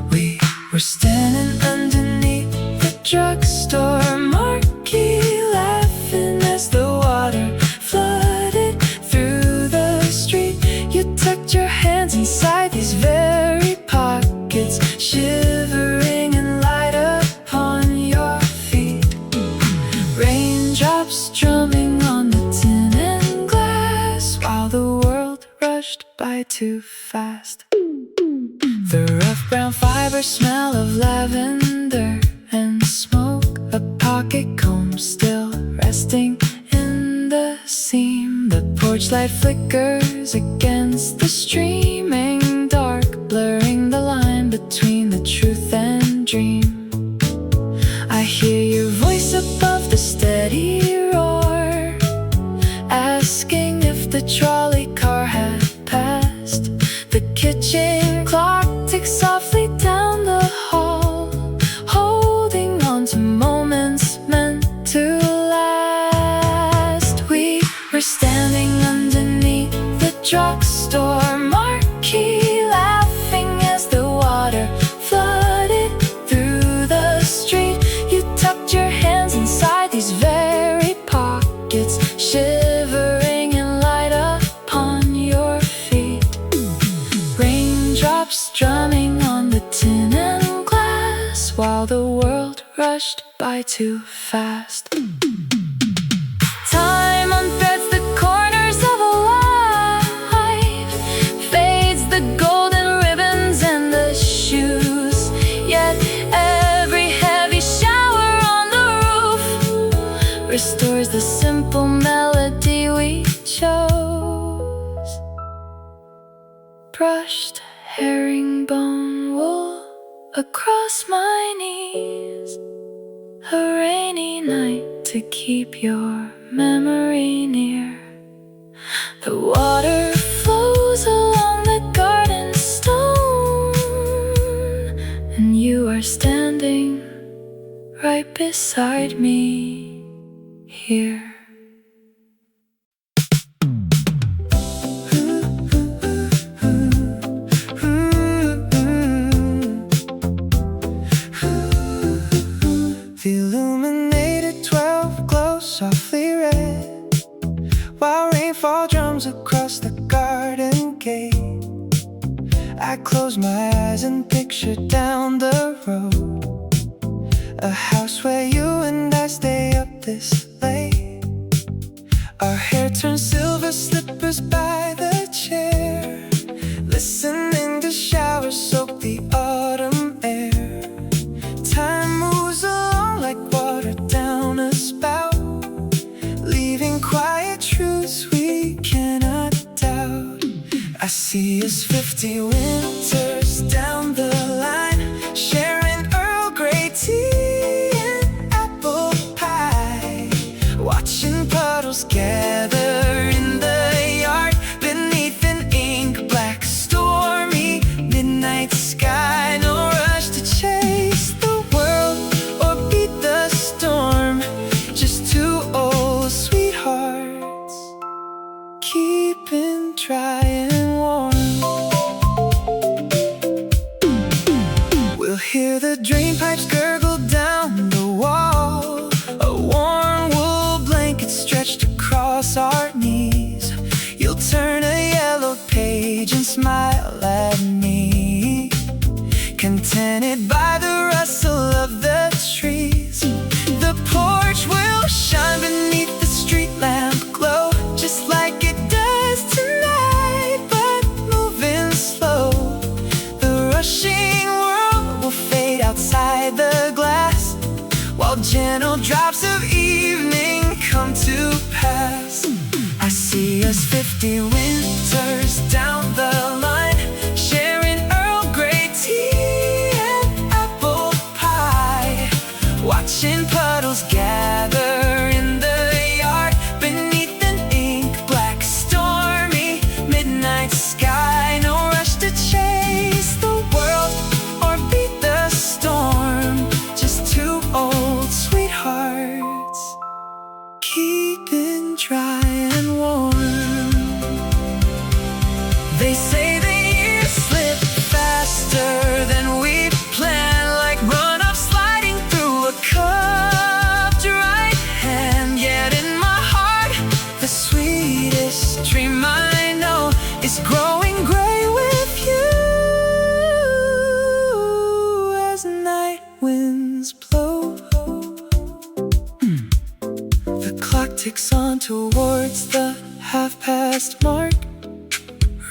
We were standing underneath the drugstore marquee, laughing as the water flooded through the street. You tucked your hands inside these very pockets, shivering in light upon your feet. Raindrops drumming on the tin and glass while the world rushed by too fast. The rough brown fiber smell of lavender and smoke, a pocket comb still resting in the seam. The porch light flickers against the streaming dark, blurring the line between the truth and dream. I hear your voice above the steady roar, asking if the trolley car had passed. The kitchen clock ticks softly down the hall, holding on to moments meant to last. We were standing underneath the drugstore marquee, laughing as the water flooded through the street. You tucked your hands inside these very pockets, shivering in light upon your feet. Raindrops drumming on the tin and glass while the world rushed by too fast. Time unthreads the corners of a life, fades the golden ribbons and the shoes. Yet every heavy shower on the roof restores the simple melody we chose. Brushed herringbone wool across my knees, a rainy night to keep your memory near. The water flows along the garden stone, and you are standing right beside me here. The illuminated 12 glows softly red, while rainfall drums across the garden gate. I close my eyes and picture down the road, a house where you and I stay up this late. Our hair turns silver, slippers by the chair, listening to showers soak the autumn air. Time moves along like water down a spout, leaving quiet truths we cannot doubt. I see us 50 winters down the line, sharing Earl Grey tea and apple pie, watching puddles gather in the yard beneath an ink black stormy midnight sky. No rush to chase the world or beat the storm, just two old sweethearts keeping dry and warm. We'll hear the drain pipes gurgle down the wall, a warm wool blanket stretched across our knees. You'll turn a yellowed page and smile at me, contented by the rustle of the trees. The porch will shine beneath the street lamp glow, just like it does tonight, but moving slow. The rushing world will fade outside the glass, while gentle drops of evening come to pass. I see us 50 winters down the line, sharing Earl Grey tea and apple pie, watching puddles gather in the yard beneath an ink black stormy midnight sky. No rush to chase the world or beat the storm, just two old sweethearts keeping dry and warm. They say the years slip faster than we planned, like run-ups sliding through a cupped right hand. Yet in my heart, the sweetest dream I know is growing gray with you as night winds blow. The clock ticks on towards the 1/2 mark.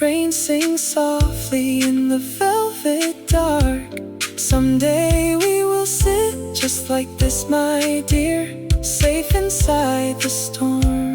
Rain sings softly in the velvet dark. Someday we will sit just like this, my dear, safe inside the storm.